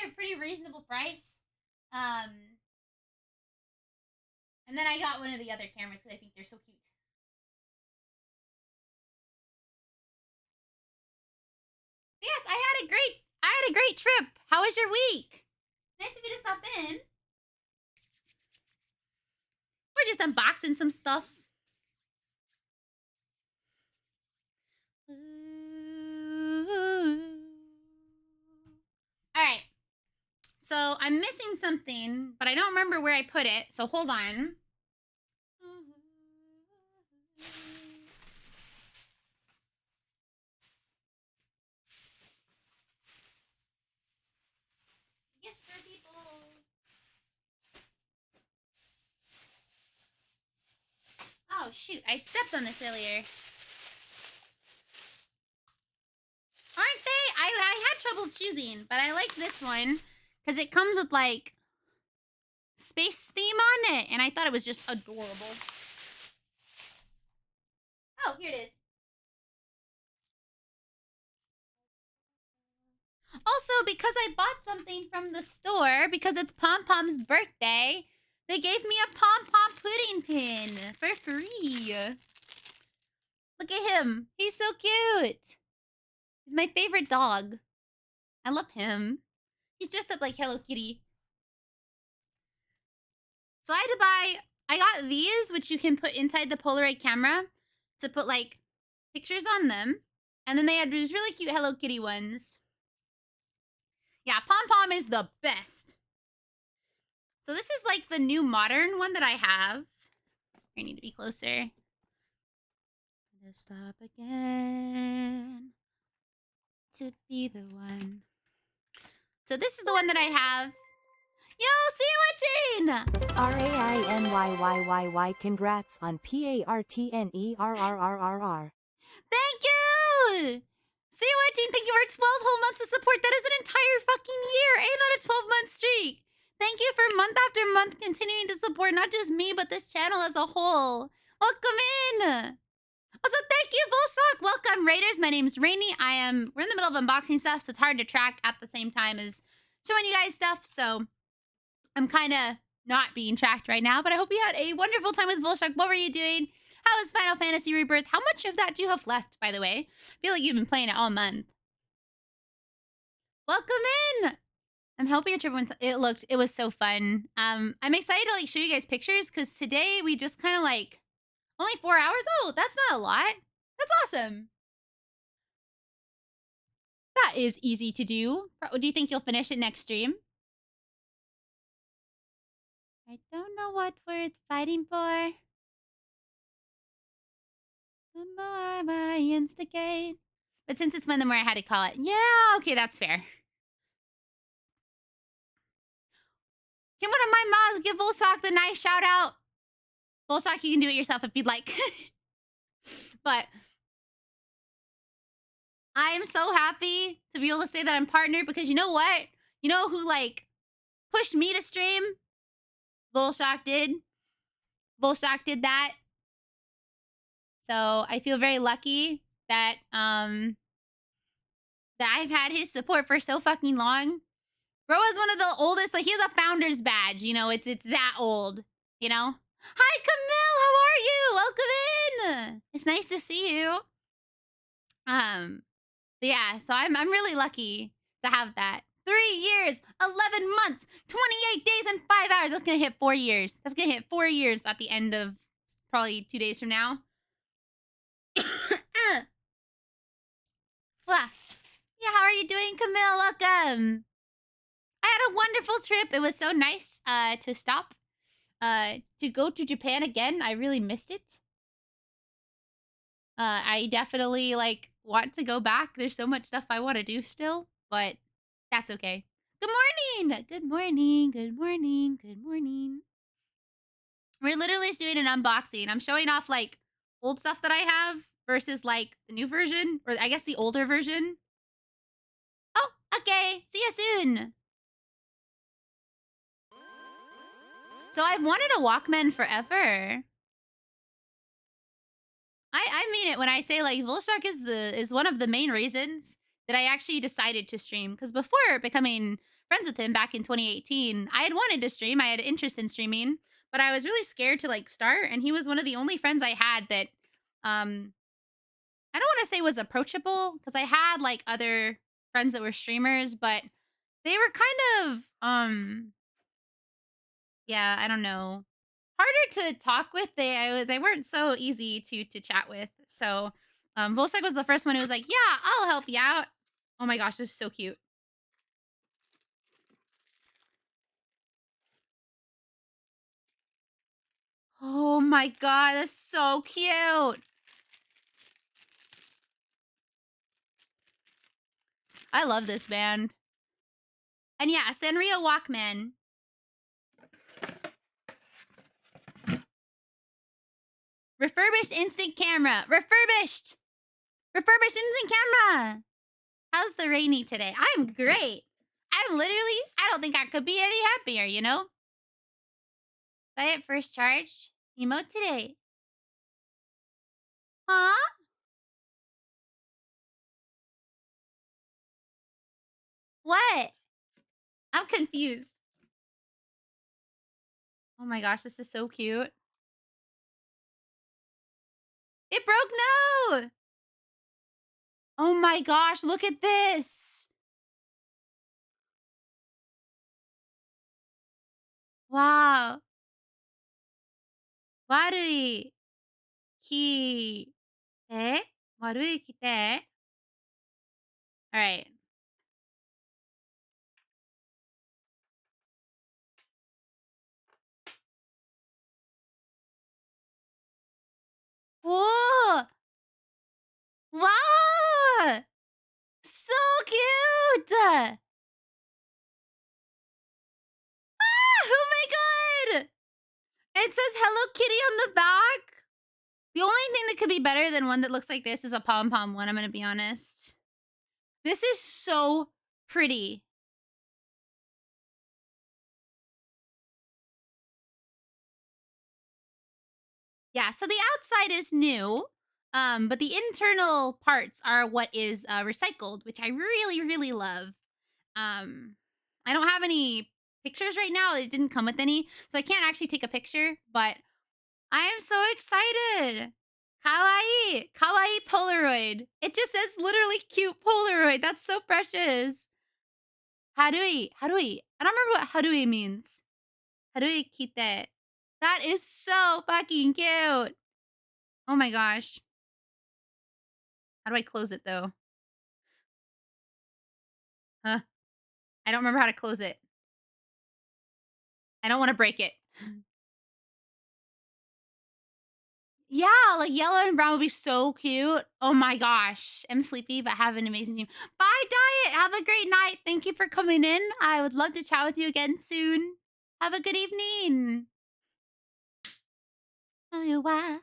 a pretty reasonable price. And then I got one of the other cameras because I think they're so cute. Yes, I had a great trip. How was your week? Nice of you to stop in. We're just unboxing some stuff. All right. So I'm missing something, but I don't remember where I put it. So hold on. Yes, for people. Oh shoot! I stepped on this earlier. Aren't they? I had trouble choosing, but I like this one because it comes with like space theme on it, and I thought it was just adorable. Oh, here it is. Also, because I bought something from the store, because it's Pom Pom's birthday, they gave me a Pom Pom pudding pin for free. Look at him. He's so cute. He's my favorite dog. I love him. He's dressed up like Hello Kitty. So I got these, which you can put inside the Polaroid camera to put like pictures on them. And then they had these really cute Hello Kitty ones. Yeah, Pom Pom is the best. So this is like the new modern one that I have. I need to be closer. To stop again. To be the one. So this is the one that I have. Yo, see you watching! RainyYYY, congrats on PARTNERRRRR. Thank you! See you watching, thank you for 12 whole months of support. That is an entire fucking year and on a 12-month streak. Thank you for month after month continuing to support not just me, but this channel as a whole. Welcome in! Also, thank you, Bullsock. Welcome, Raiders. My name's Rainy. we're in the middle of unboxing stuff, so it's hard to track at the same time as showing you guys stuff. So I'm kind of not being tracked right now, but I hope you had a wonderful time with Bullshock. What were you doing? How was Final Fantasy Rebirth? How much of that do you have left, by the way? I feel like you've been playing it all month. Welcome in! I'm hoping your trip went. It was so fun. I'm excited to like show you guys pictures because today we just kind of like only 4 hours. Oh, that's not a lot. That's awesome. That is easy to do. Do you think you'll finish it next stream? I don't know what we're fighting for. Don't know why I instigate. But since it's one of them where I had to call it. Yeah, okay, that's fair. Can one of my moms give Volsock the nice shout out? Volsock, you can do it yourself if you'd like. But I am so happy to be able to say that I'm partnered because you know what? You know who like pushed me to stream? Volsock did. Volsock did that. So I feel very lucky that I've had his support for so fucking long. Bro is one of the oldest, like he has a founder's badge, you know, it's that old, you know? Hi Camille, how are you? Welcome in. It's nice to see you. But yeah, so I'm really lucky to have that. 3 years, 11 months, 28 days and 5 hours. That's gonna hit 4 years. That's gonna hit 4 years at the end of probably 2 days from now. Well, yeah, how are you doing, Camille? Welcome. I had a wonderful trip. It was so nice to stop. To go to Japan again. I really missed it. I definitely like want to go back. There's so much stuff I want to do still, but that's okay. Good morning. Good morning. Good morning. Good morning. We're literally doing an unboxing. I'm showing off like old stuff that I have versus like the new version, or I guess the older version. Oh, okay. See you soon. So I've wanted a Walkman forever. I mean it when I say like Volshark is one of the main reasons that I actually decided to stream. Because before becoming friends with him back in 2018, I had wanted to stream. I had interest in streaming, but I was really scared to like start. And he was one of the only friends I had that I don't want to say was approachable because I had like other friends that were streamers, but they were kind of yeah, I don't know, harder to talk with. They weren't so easy to chat with. So Volsek was the first one who was like, yeah, I'll help you out. Oh my gosh, this is so cute. Oh my god, that's so cute. I love this band. And yeah, Sanrio Walkman. Refurbished instant camera. Refurbished instant camera. How's the Rainy today? I'm great. I don't think I could be any happier, you know? Play it first charge. Emote today. Huh? What? I'm confused. Oh my gosh, this is so cute. It broke, no! Oh my gosh, look at this. Wow. Warui kite. Warui kite. All right. It says Hello Kitty on the back. The only thing that could be better than one that looks like this is a pom-pom one, I'm gonna be honest. This is so pretty. Yeah, so the outside is new, but the internal parts are what is recycled, which I really, really love. I don't have any pictures right now. It didn't come with any, so I can't actually take a picture, but I am so excited. Kawaii, kawaii Polaroid. It just says literally cute Polaroid. That's so precious. Harui, harui. I don't remember what harui means. Harui kite. That is so fucking cute. Oh my gosh. How do I close it though? Huh? I don't remember how to close it. I don't want to break it. Yeah, like yellow and brown would be so cute. Oh my gosh. I'm sleepy, but have an amazing dream. Bye, Diet. Have a great night. Thank you for coming in. I would love to chat with you again soon. Have a good evening. Oh, you why?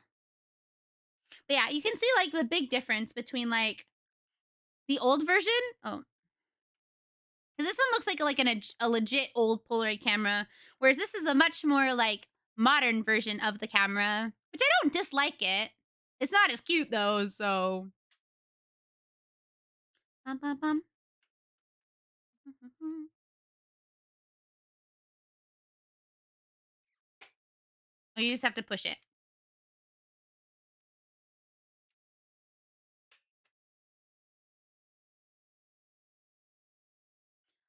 But yeah, you can see like the big difference between like the old version. Oh, because this one looks like a legit old Polaroid camera, whereas this is a much more like modern version of the camera, which I don't dislike it. It's not as cute though, so. Bum, bum, bum. Oh, you just have to push it.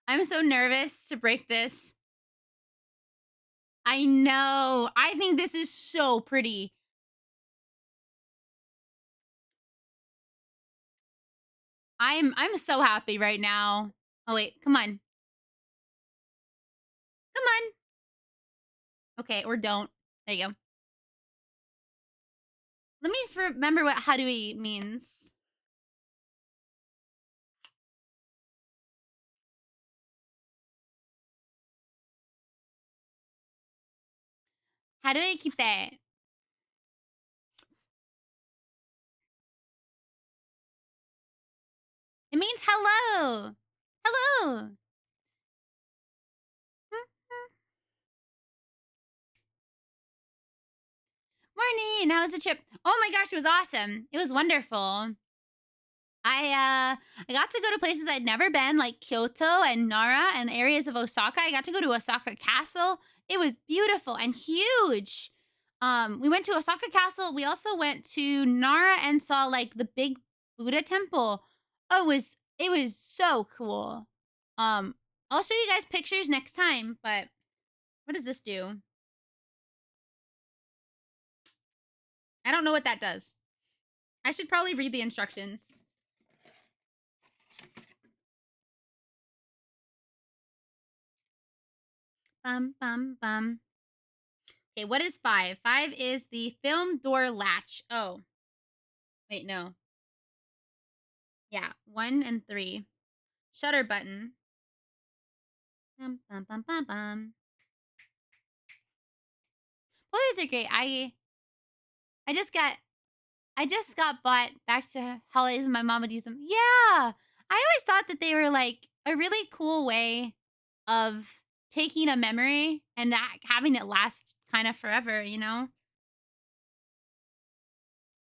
I'm so nervous to break this. I know. I think this is so pretty. I'm so happy right now. Oh wait, come on. Come on. Okay, or don't. There you go. Let me just remember what Harui means. Harui kite. It means hello. Hello. Morning. How was the trip? Oh my gosh, it was awesome. It was wonderful. I got to go to places I'd never been, like Kyoto and Nara and areas of Osaka. I got to go to Osaka Castle. It was beautiful and huge. We went to Osaka Castle. We also went to Nara and saw like the big Buddha temple. Oh, it was so cool. I'll show you guys pictures next time, but what does this do? I don't know what that does. I should probably read the instructions. Bum, bum, bum. Okay, what is 5? 5 is the film door latch. Oh. Wait, no. Yeah, 1 and 3. Shutter button. Bum, bum, bum, bum, bum. Polaroids are great. I just got bought back to holidays and my mom would use them. Yeah. I always thought that they were like a really cool way of taking a memory and that having it last kind of forever, you know?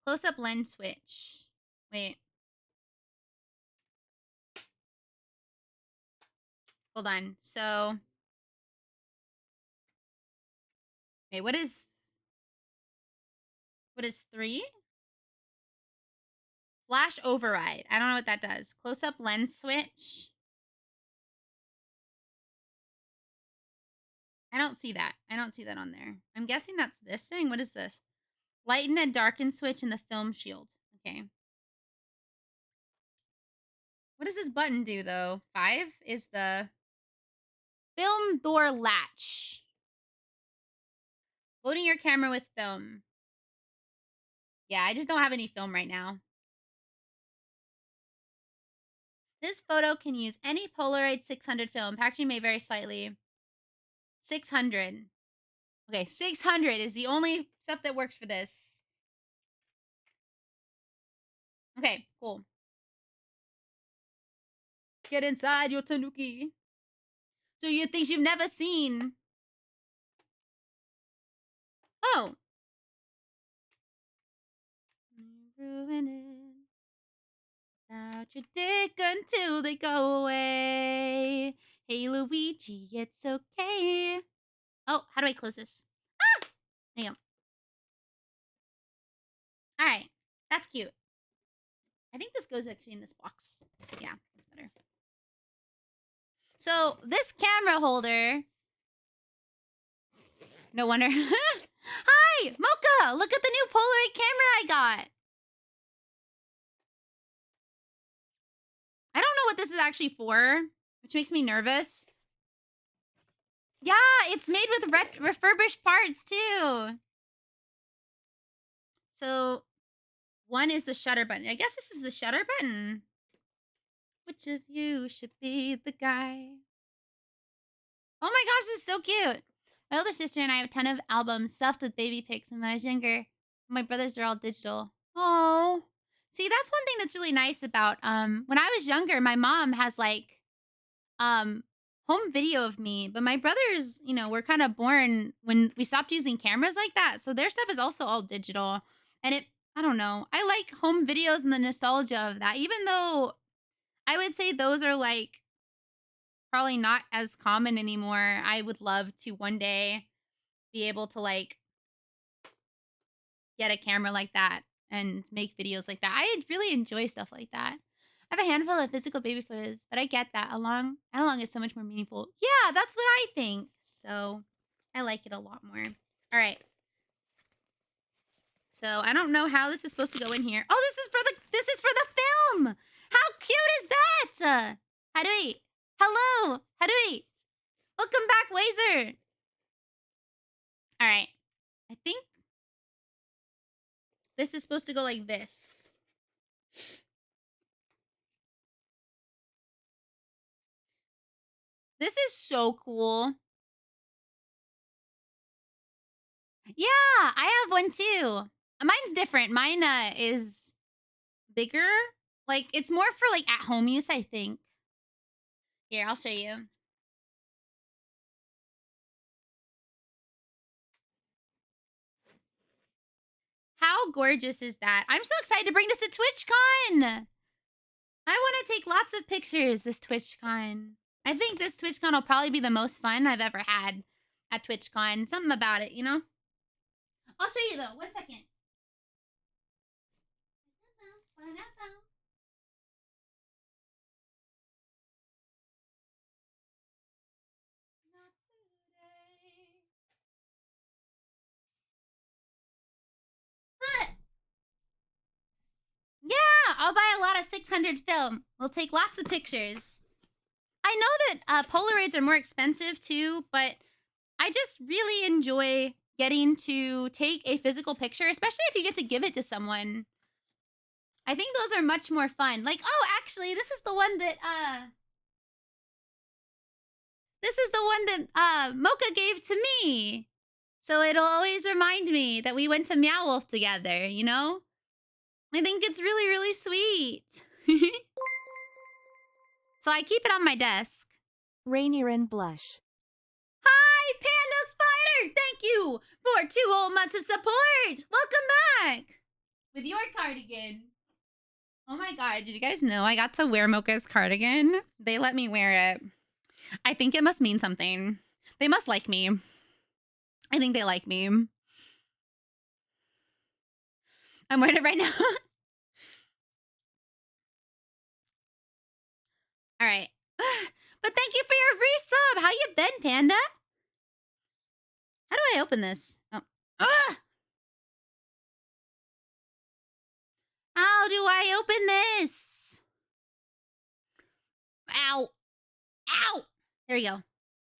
Close-up lens switch. Wait. Hold on. So, wait, what is 3? Flash override. I don't know what that does. Close-up lens switch. I don't see that. I don't see that on there. I'm guessing that's this thing. What is this? Lighten and darken switch in the film shield. Okay. What does this button do, though? 5 is the film door latch. Loading your camera with film. Yeah, I just don't have any film right now. This photo can use any Polaroid 600 film. Packaging may vary slightly. 600. Okay, 600 is the only stuff that works for this. Okay, cool. Get inside your tanuki. So you things you've never seen. Oh. Ruin it. Out your dick until they go away. Hey, Luigi, it's okay. Oh, how do I close this? Ah! There you go. All right. That's cute. I think this goes actually in this box. Yeah, that's better. So this camera holder. No wonder. Hi, Mocha! Look at the new Polaroid camera I got. I don't know what this is actually for, which makes me nervous. Yeah, it's made with refurbished parts too. So one is the shutter button. I guess this is the shutter button. Which of you should be the guy? Oh my gosh, this is so cute. My older sister and I have a ton of albums stuffed with baby pics when I was younger. My brothers are all digital. Oh. See, that's one thing that's really nice about when I was younger, my mom has like home video of me, but my brothers, you know, were kind of born when we stopped using cameras like that. So their stuff is also all digital. And I don't know. I like home videos and the nostalgia of that, even though I would say those are like probably not as common anymore. I would love to one day be able to like get a camera like that and make videos like that. I really enjoy stuff like that. I have a handful of physical baby footage, but I get that along is so much more meaningful. Yeah, that's what I think. So I like it a lot more. All right. So I don't know how this is supposed to go in here. Oh, this is for the film. How cute is that? How do we? Hello. How do we? Welcome back, Wazer. All right. I think this is supposed to go like this. This is so cool. Yeah, I have one too. Mine's different. Mine is bigger. Like, it's more for like at home use, I think. Here, I'll show you. How gorgeous is that? I'm so excited to bring this to TwitchCon. I want to take lots of pictures this TwitchCon. I think this TwitchCon will probably be the most fun I've ever had at TwitchCon. Something about it, you know? I'll show you though. 1 second. Yeah, I'll buy a lot of 600 film. We'll take lots of pictures. I know that Polaroids are more expensive too, but I just really enjoy getting to take a physical picture, especially if you get to give it to someone. I think those are much more fun. Like, oh, actually, this is the one that Mocha gave to me. So it'll always remind me that we went to Meow Wolf together, you know? I think it's really, really sweet. So I keep it on my desk. RainyRentyn blush. Hi, Panda Fighter! Thank you for 2 whole months of support! Welcome back! With your cardigan. Oh my god, did you guys know I got to wear Mocha's cardigan? They let me wear it. I think it must mean something. They must like me. I think they like me. I'm wearing it right now. All right. But thank you for your free sub. How you been, Panda? How do I open this? Oh. Ah! How do I open this? Ow. Ow. There we go.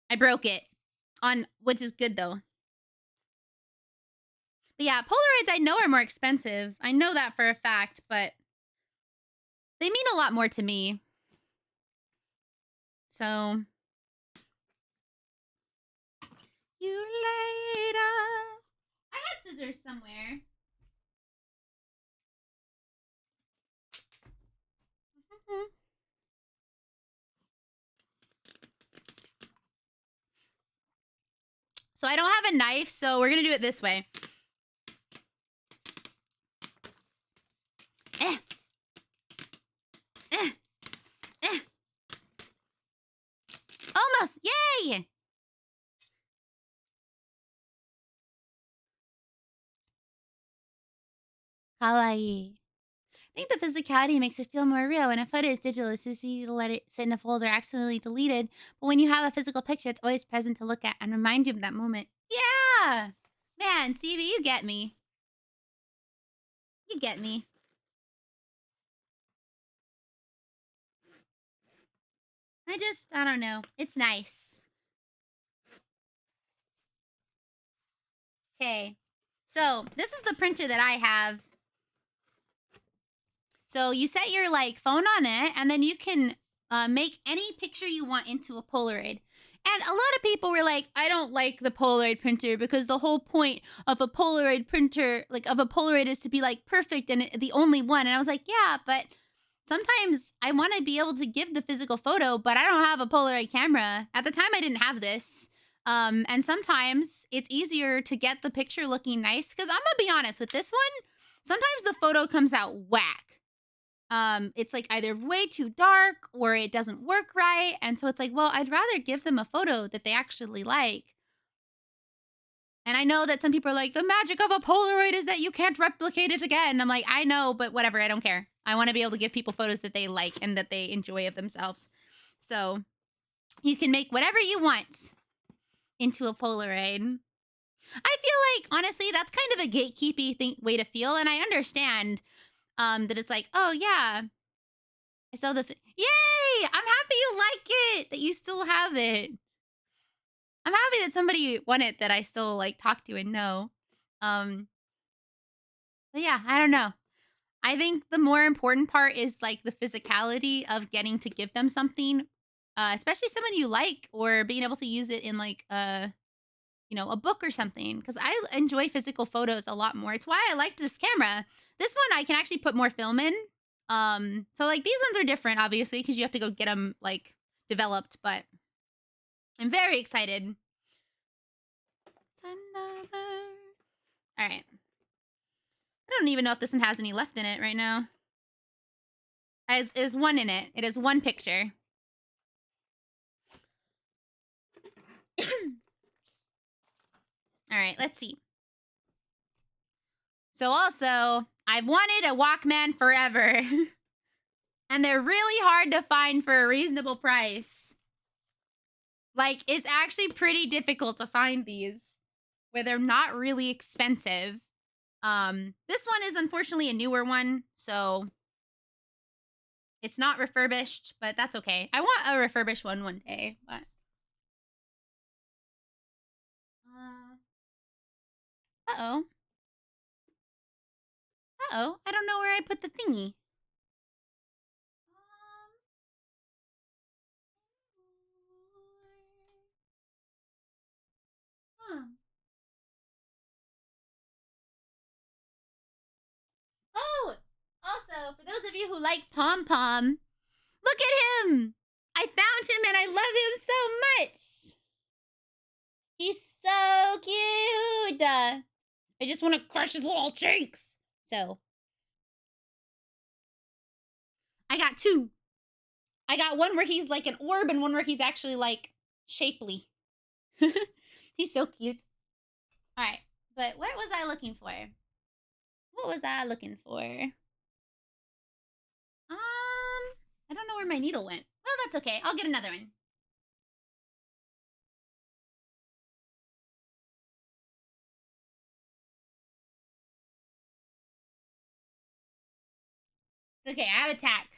I broke it. Which is good though. But yeah, Polaroids I know are more expensive. I know that for a fact, but they mean a lot more to me. So you laid scissors somewhere. So I don't have a knife, so we're gonna do it this way. Almost! Yay! Kawaii. I think the physicality makes it feel more real. When a photo is digital, it's just easy to let it sit in a folder accidentally deleted. But when you have a physical picture, it's always present to look at and remind you of that moment. Yeah! Man, CB, you get me. You get me. I don't know. It's nice. Okay. So, this is the printer that I have. So, you set your, phone on it, and then you can make any picture you want into a Polaroid. And a lot of people were like, I don't like the Polaroid printer because the whole point of a Polaroid printer, of a Polaroid is to be, perfect and the only one. And I was like, yeah, but sometimes I want to be able to give the physical photo, but I don't have a Polaroid camera. At the time, I didn't have this. And sometimes it's easier to get the picture looking nice. Because I'm going to be honest with this one, sometimes the photo comes out whack. It's either way too dark or it doesn't work right. And so it's well, I'd rather give them a photo that they actually like. And I know that some people are like, the magic of a Polaroid is that you can't replicate it again. I'm like, I know, but whatever, I don't care. I want to be able to give people photos that they like and that they enjoy of themselves. So you can make whatever you want into a Polaroid. I feel honestly, that's kind of a gatekeepy way to feel. And I understand that it's oh, yeah. I saw the... Yay! I'm happy you like it! That you still have it. I'm happy that somebody won it that I still, talk to and know. But yeah, I don't know. I think the more important part is, the physicality of getting to give them something. Especially someone you like, or being able to use it in, a book or something. Because I enjoy physical photos a lot more. It's why I liked this camera. This one I can actually put more film in. So these ones are different, obviously, because you have to go get them developed, but I'm very excited. It's another. All right. I don't even know if this one has any left in it right now. Is one in it. It is one picture. All right, let's see. So also, I've wanted a Walkman forever. And they're really hard to find for a reasonable price. It's actually pretty difficult to find these where they're not really expensive. This one is unfortunately a newer one, so it's not refurbished, but that's okay. I want a refurbished one day, but uh-oh. Uh-oh, I don't know where I put the thingy. Oh, also, for those of you who like Pom Pom, look at him! I found him and I love him so much! He's so cute! I just want to crush his little cheeks! So, I got two. I got one where he's an orb and one where he's actually shapely. He's so cute. All right, but what was I looking for? What was I looking for? I don't know where my needle went. Well, that's okay. I'll get another one. It's okay. I have a tack.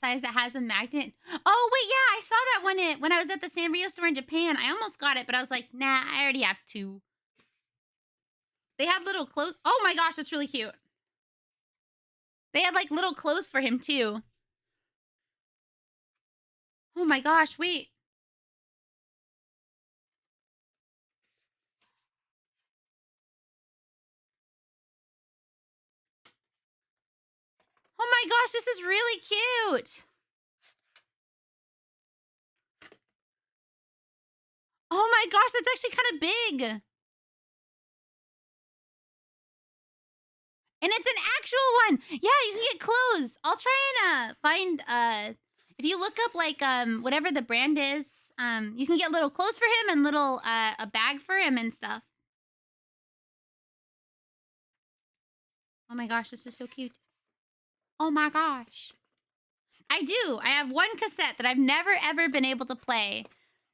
Size that has a magnet. Oh, wait, yeah. I saw that when I was at the Sanrio store in Japan. I almost got it, but I was like, nah, I already have two. They had little clothes. Oh my gosh, that's really cute. They had little clothes for him too. Oh my gosh, wait. my gosh, this is really cute. Oh my gosh, that's actually kind of big. And it's an actual one. Yeah, you can get clothes. I'll try and find if you look up like whatever the brand is, you can get little clothes for him and little a bag for him and stuff. Oh my gosh, this is so cute. Oh my gosh. I do. I have one cassette that I've never ever been able to play.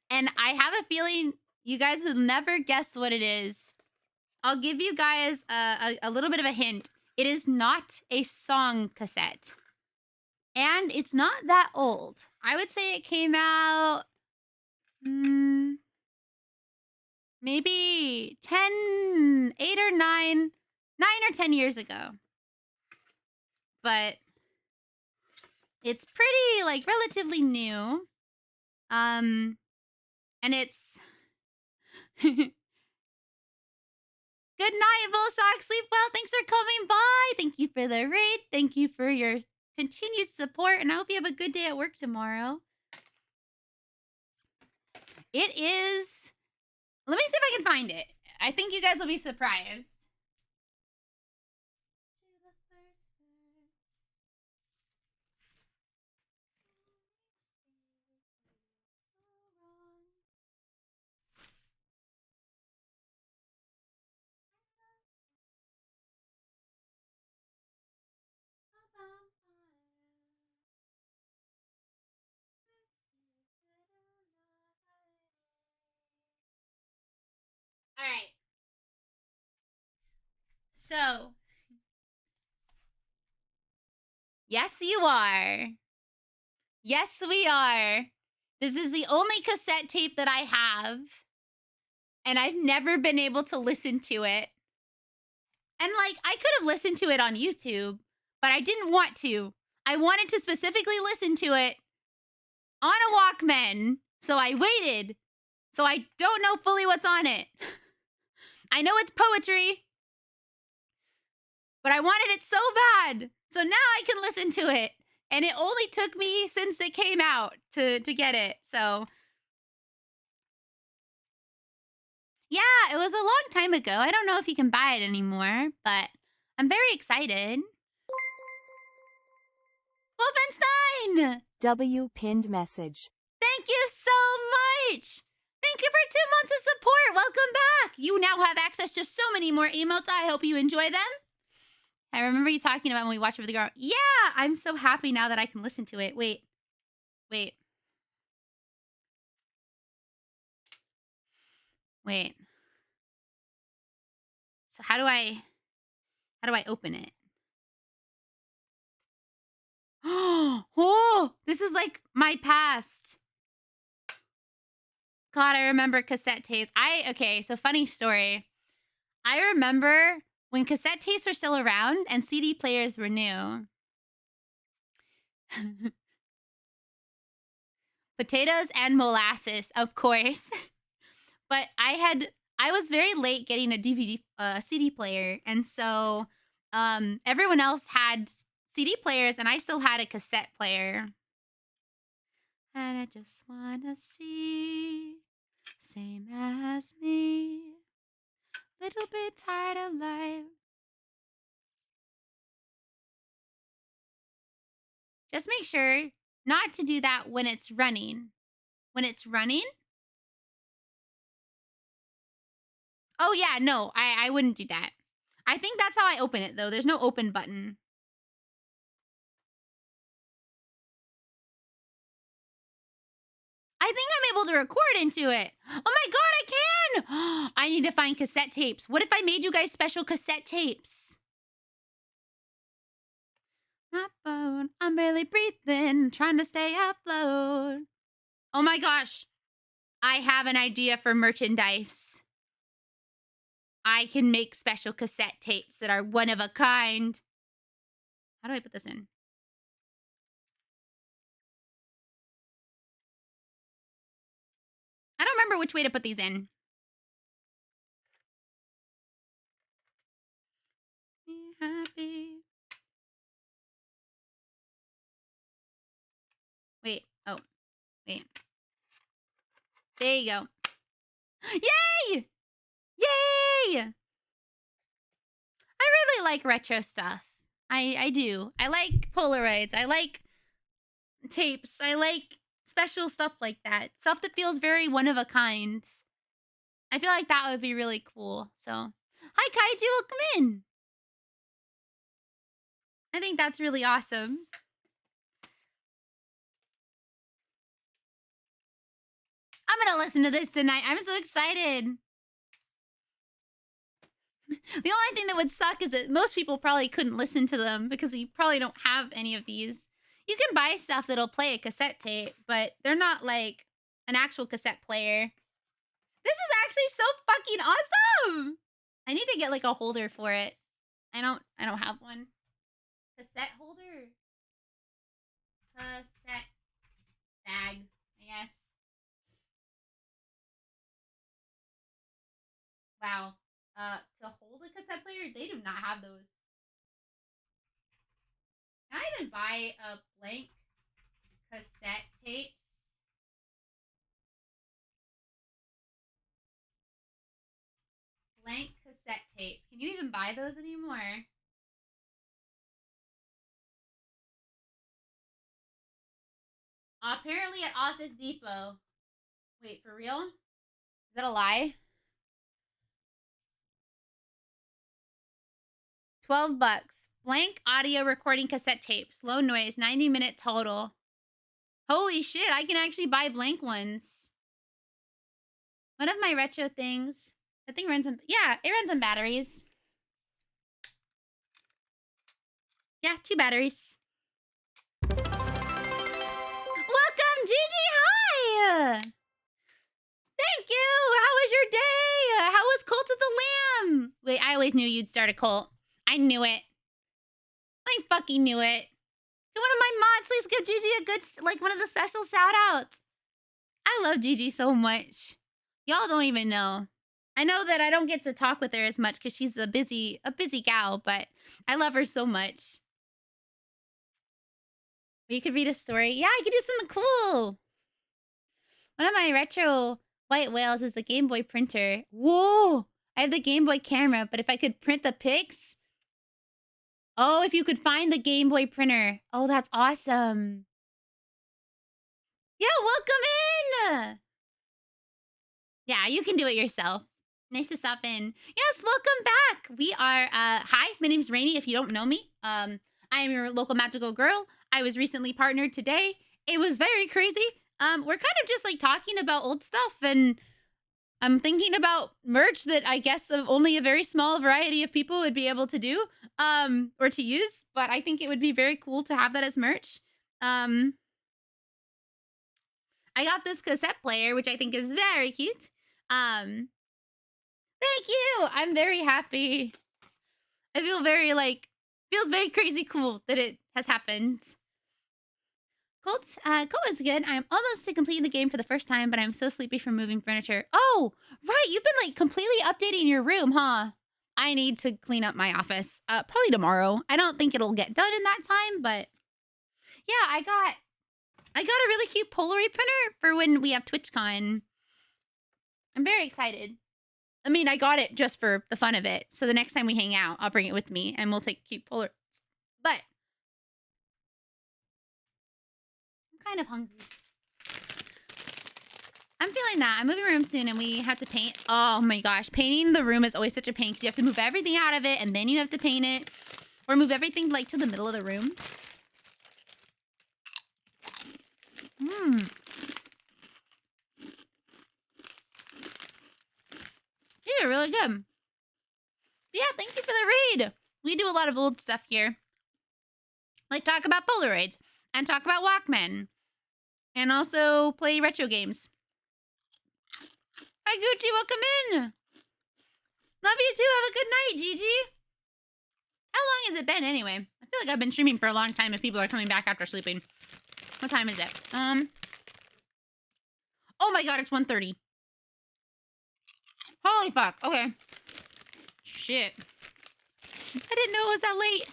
And I have a feeling you guys will never guess what it is. I'll give you guys a little bit of a hint. It is not a song cassette. And it's not that old. I would say it came out maybe 8 or 9 or 10 years ago. But it's pretty, like, relatively new. And it's... Good night, Volsock. Sleep well. Thanks for coming by. Thank you for the raid. Thank you for your continued support. And I hope you have a good day at work tomorrow. It is... Let me see if I can find it. I think you guys will be surprised. All right. So, yes, you are. Yes, we are. This is the only cassette tape that I have. And I've never been able to listen to it. And, like, I could have listened to it on YouTube, but I didn't want to. I wanted to specifically listen to it on a Walkman. So I waited. So I don't know fully what's on it. I know it's poetry, but I wanted it so bad. So now I can listen to it. And it only took me since it came out to get it. So yeah, it was a long time ago. I don't know if you can buy it anymore, but I'm very excited. Wolfenstein! W pinned message. Thank you so much! Thank you for 2 months of support! Welcome back! You now have access to so many more emotes. I hope you enjoy them. I remember you talking about when we watched it with the girl. Yeah, I'm so happy now that I can listen to it. Wait. So how do I open it? Oh, this is like my past. God, I remember cassette tapes. Okay, so funny story. I remember when cassette tapes were still around and CD players were new. Potatoes and molasses, of course. But I was very late getting a DVD, CD player, and so everyone else had CD players, and I still had a cassette player. And I just wanna see, same as me, little bit tired of life. Just make sure not to do that when it's running. When it's running? Oh yeah, no, I wouldn't do that. I think that's how I open it though. There's no open button. I think I'm able to record into it. Oh my god, I can! I need to find cassette tapes. What if I made you guys special cassette tapes? My phone, I'm barely breathing, trying to stay afloat. Oh my gosh, I have an idea for merchandise. I can make special cassette tapes that are one of a kind. How do I put this in? I don't remember which way to put these in. Be happy. Wait. Oh, wait. There you go. Yay! Yay! I really like retro stuff. I do. I like Polaroids. I like tapes. I like special stuff like that. Stuff that feels very one of a kind. I feel like that would be really cool. So, hi Kaiju, welcome in. I think that's really awesome. I'm gonna listen to this tonight. I'm so excited. The only thing that would suck is that most people probably couldn't listen to them because you probably don't have any of these. You can buy stuff that'll play a cassette tape, but they're not like an actual cassette player. This is actually so fucking awesome. I need to get like a holder for it. I don't have one. Cassette holder? Cassette bag, I guess. Wow. To hold a cassette player, they do not have those. Can I even buy a blank cassette tapes? Blank cassette tapes. Can you even buy those anymore? Apparently at Office Depot. Wait, for real? Is that a lie? $12. Blank audio recording cassette tapes. Low noise, 90-minute total. Holy shit, I can actually buy blank ones. One of my retro things. I think runs on, yeah, it runs on batteries. Yeah, 2 batteries. Welcome, Gigi, hi! Thank you! How was your day? How was Cult of the Lamb? Wait, I always knew you'd start a cult. I knew it. I fucking knew it. Can one of my mods please give Gigi a good, like, one of the special shout-outs? I love Gigi so much. Y'all don't even know. I know that I don't get to talk with her as much because she's a busy gal, but I love her so much. You could read a story. Yeah, I could do something cool. One of my retro white whales is the Game Boy printer. Whoa! I have the Game Boy camera, but if I could print the pics... Oh, if you could find the Game Boy printer. Oh, that's awesome. Yeah, welcome in! Yeah, you can do it yourself. Nice to stop in. Yes, welcome back. We are, hi, my name's Rainy, if you don't know me. I am your local magical girl. I was recently partnered today. It was very crazy. We're kind of just like talking about old stuff, and I'm thinking about merch that I guess only a very small variety of people would be able to do, or to use, but I think it would be very cool to have that as merch. I got this cassette player, which I think is very cute. Thank you. I'm very happy. I feel very feels very crazy cool that it has happened. Colt is good. I'm almost to completing the game for the first time, but I'm so sleepy from moving furniture. Oh, right. You've been like completely updating your room, huh? I need to clean up my office. Probably tomorrow. I don't think it'll get done in that time, but yeah, I got a really cute Polaroid printer for when we have TwitchCon. I'm very excited. I mean, I got it just for the fun of it. So the next time we hang out, I'll bring it with me and we'll take cute Polaroids. But I'm kind of hungry. I'm feeling that. I'm moving room soon and we have to paint. Oh my gosh. Painting the room is always such a pain because you have to move everything out of it and then you have to paint it. Or move everything like to the middle of the room. These are really good. Yeah, thank you for the raid. We do a lot of old stuff here. Like talk about Polaroids and talk about Walkman. And also play retro games. Hi, Gucci, welcome in. Love you too. Have a good night, Gigi. How long has it been anyway? I feel like I've been streaming for a long time if people are coming back after sleeping. What time is it? Oh my god, it's 1:30. Holy fuck. Okay. Shit. I didn't know it was that late.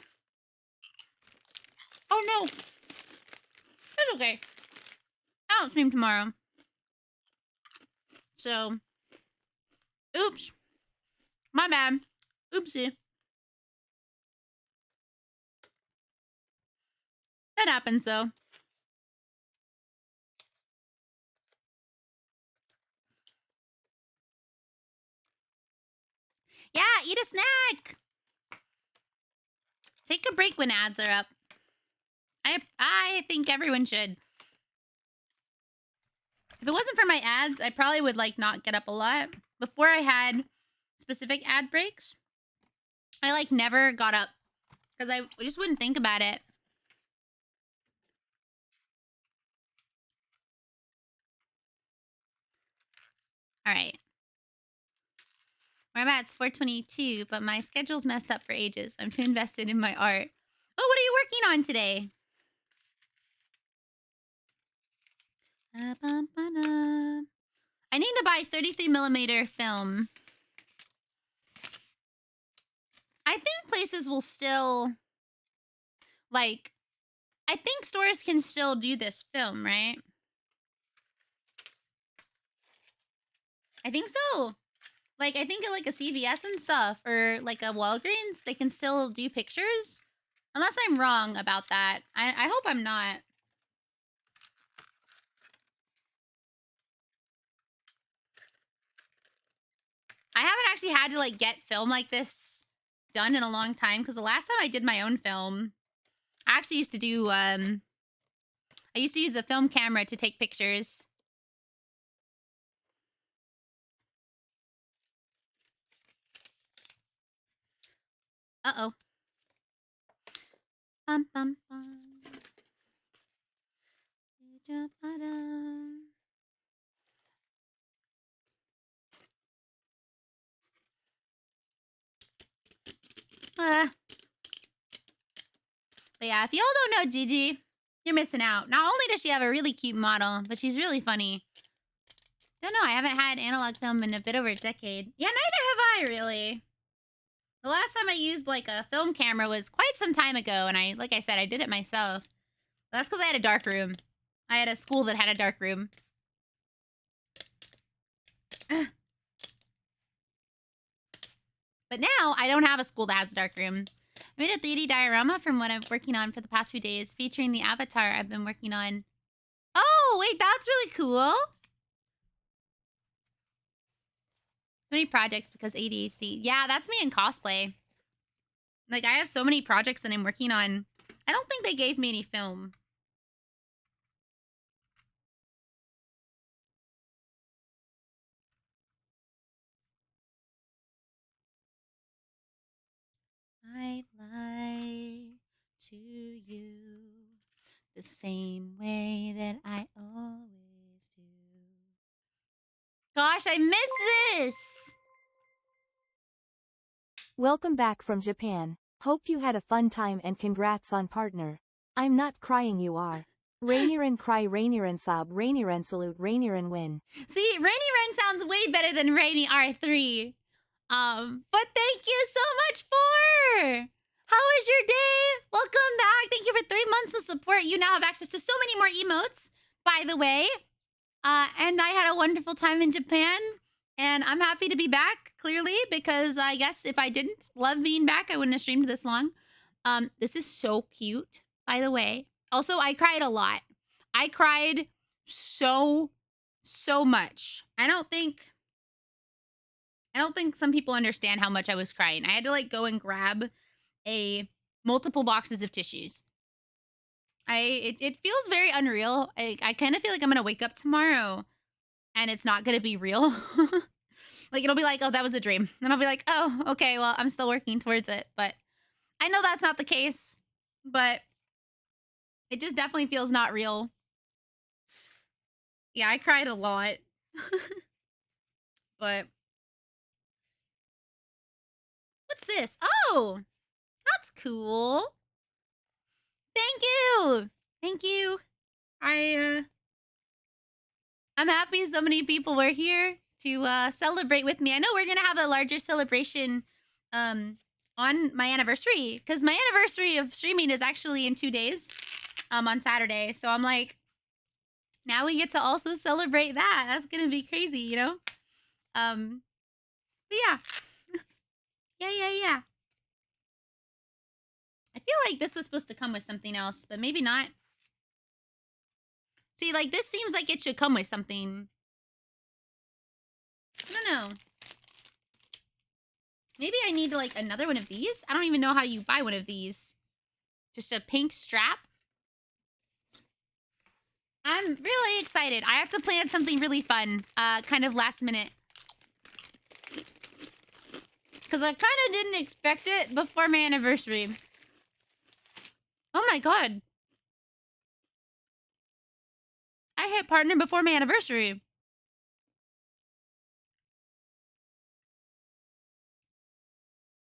Oh no. It's okay. I don't stream tomorrow. So, oops. My bad. Oopsie. That happens, though. Yeah, eat a snack. Take a break when ads are up. I think everyone should. If it wasn't for my ads, I probably would like not get up a lot. Before I had specific ad breaks, I like never got up because I just wouldn't think about it. All right. Where I'm at, it's 4:22, but my schedule's messed up for ages. I'm too invested in my art. Oh, what are you working on today? I need to buy 33mm film. I think places will still, like, I think stores can still do this film, right? I think so. Like, I think at, like, a CVS and stuff, or, like, a Walgreens, they can still do pictures. Unless I'm wrong about that. I hope I'm not. I haven't actually had to, like, get film like this done in a long time, because the last time I did my own film, I actually used to do, I used to use a film camera to take pictures. Uh-oh. Bum, bum, bum. But yeah, if y'all don't know Gigi, you're missing out. Not only does she have a really cute model, but she's really funny. Don't know, I haven't had analog film in a bit over a decade. Yeah, neither have I, really. The last time I used, like, a film camera was quite some time ago, and like I said, I did it myself. But that's because I had a dark room. I had a school that had a dark room. But now, I don't have a school that has a dark room. I made a 3D diorama from what I'm working on for the past few days, featuring the avatar I've been working on. Oh, wait, that's really cool. So many projects because ADHD. Yeah, that's me in cosplay. Like, I have so many projects that I'm working on. I don't think they gave me any film. I'd lie to you the same way that I always do. Gosh, I miss this! Welcome back from Japan. Hope you had a fun time and congrats on partner. I'm not crying, you are. RainyRentyn cry, RainyRentyn sob, RainyRentyn salute, RainyRentyn win. See, RainyRentyn sounds way better than Rainy R3. But thank you so much for. How was your day? Welcome back. Thank you for 3 months of support. You now have access to so many more emotes, by the way. And I had a wonderful time in Japan. And I'm happy to be back, clearly, because I guess if I didn't love being back, I wouldn't have streamed this long. This is so cute, by the way. Also, I cried a lot. I cried so much. I don't think some people understand how much I was crying. I had to like go and grab multiple boxes of tissues. It feels very unreal. I kind of feel like I'm gonna wake up tomorrow and it's not gonna be real. Like it'll be like, oh, that was a dream. And I'll be like, oh, okay, well, I'm still working towards it. But I know that's not the case. But it just definitely feels not real. Yeah, I cried a lot. But what's this? Oh, that's cool. Thank you. Thank you. I'm happy so many people were here to celebrate with me. I know we're gonna have a larger celebration on my anniversary, because my anniversary of streaming is actually in 2 days, on Saturday. So I'm like, Now we get to also celebrate that. That's gonna be crazy, you know? But yeah. Yeah. I feel like this was supposed to come with something else, but maybe not. See, like, this seems like it should come with something. I don't know. Maybe I need, like, another one of these? I don't even know how you buy one of these. Just a pink strap? I'm really excited. I have to plan something really fun, kind of last minute. Because I kind of didn't expect it before my anniversary. Oh my god. I hit partner before my anniversary.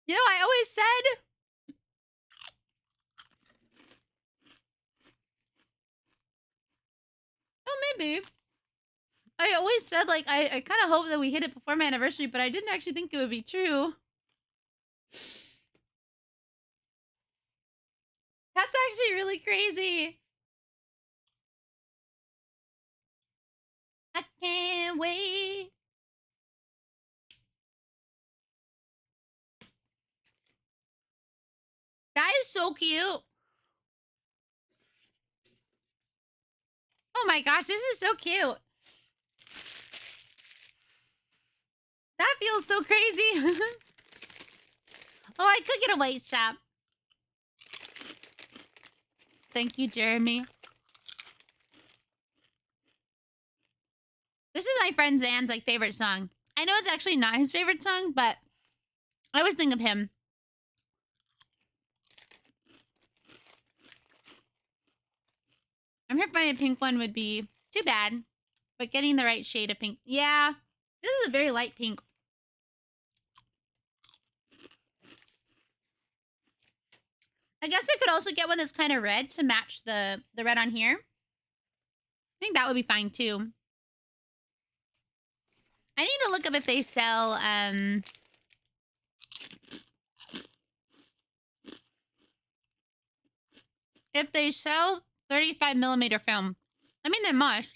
You know, I always said... Oh, maybe. I always said, like, I kind of hope that we hit it before my anniversary, but I didn't actually think it would be true. That's actually really crazy. I can't wait. That is so cute. Oh my gosh, this is so cute. That feels so crazy. Oh, I could get a white strap. Thank you, Jeremy. This is my friend Zan's, like, favorite song. I know it's actually not his favorite song, but I always think of him. I'm here finding a pink one would be too bad, but getting the right shade of pink. Yeah, this is a very light pink. I guess I could also get one that's kind of red to match the red on here. I think that would be fine too. I need to look up if they sell if they sell 35mm film. I mean, they must.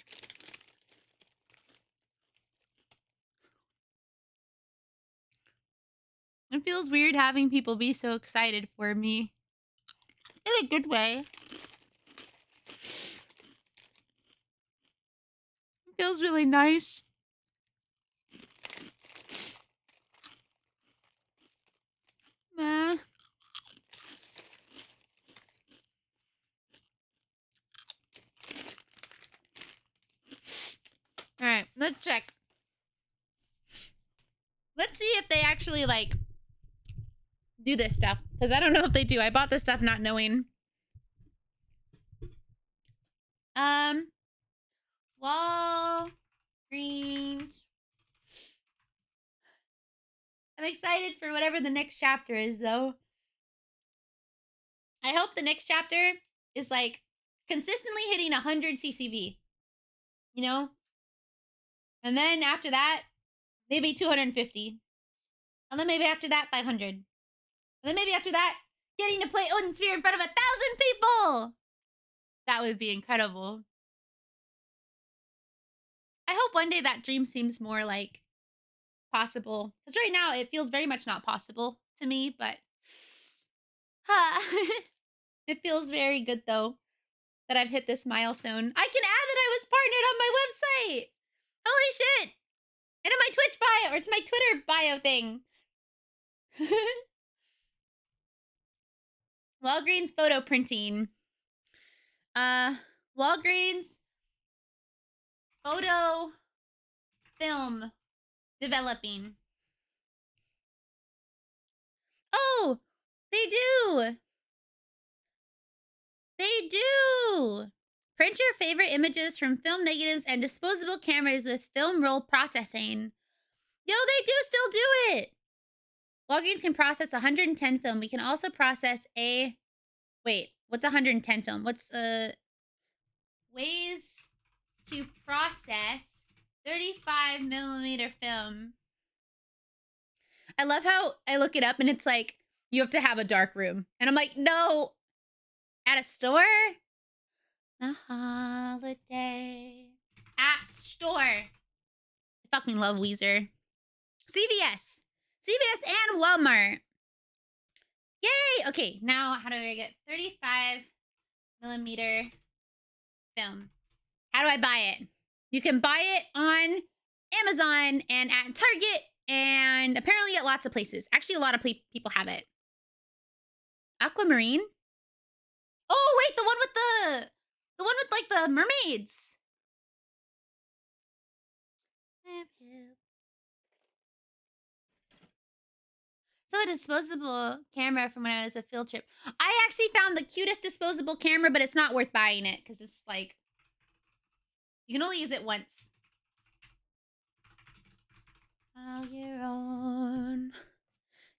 It feels weird having people be so excited for me. In a good way. It feels really nice. All right, let's check. Let's see if they actually, like, do this stuff. Because I don't know if they do. I bought this stuff not knowing. Walgreens. I'm excited for whatever the next chapter is, though. I hope the next chapter is, like, consistently hitting 100 CCV. You know? And then after that, maybe 250. And then maybe after that, 500. And then maybe after that, getting to play Odin Sphere in front of 1,000 people! That would be incredible. I hope one day that dream seems more, like, possible. Because right now, it feels very much not possible to me, but... It feels very good, though, that I've hit this milestone. I can add that I was partnered on my website! Holy shit! And in my Twitch bio, or it's my Twitter bio thing. Walgreens photo printing. Walgreens photo film developing. Oh, they do. They do. Print your favorite images from film negatives and disposable cameras with film roll processing. Yo, they do still do it. Walgreens can process 110 film. We can also process a... Wait, what's 110 film? What's, ways to process 35mm film. I love how I look it up and it's like, you have to have a dark room. And I'm like, no. At a store? a holiday. At store. I fucking love Weezer. CVS. CVS and Walmart. Yay! Okay, now how do I get 35mm film? How do I buy it? You can buy it on Amazon and at Target and apparently at lots of places. Actually, a lot of people have it. Aquamarine? Oh, wait, the one with like the mermaids. So a disposable camera from when I was a field trip. I actually found the cutest disposable camera, but it's not worth buying it because it's like, you can only use it once. All your own.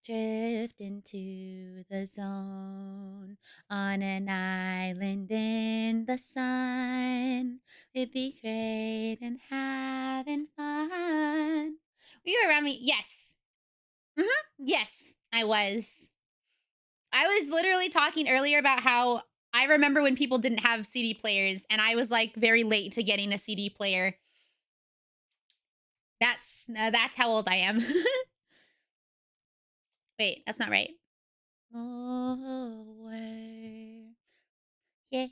Drift into the zone on an island in the sun. We'd be great and having fun. Were you around me? Yes. Yes, I was. I was literally talking earlier about how I remember when people didn't have CD players, and I was like very late to getting a CD player. That's how old I am. Wait, that's not right. Oh, yeah.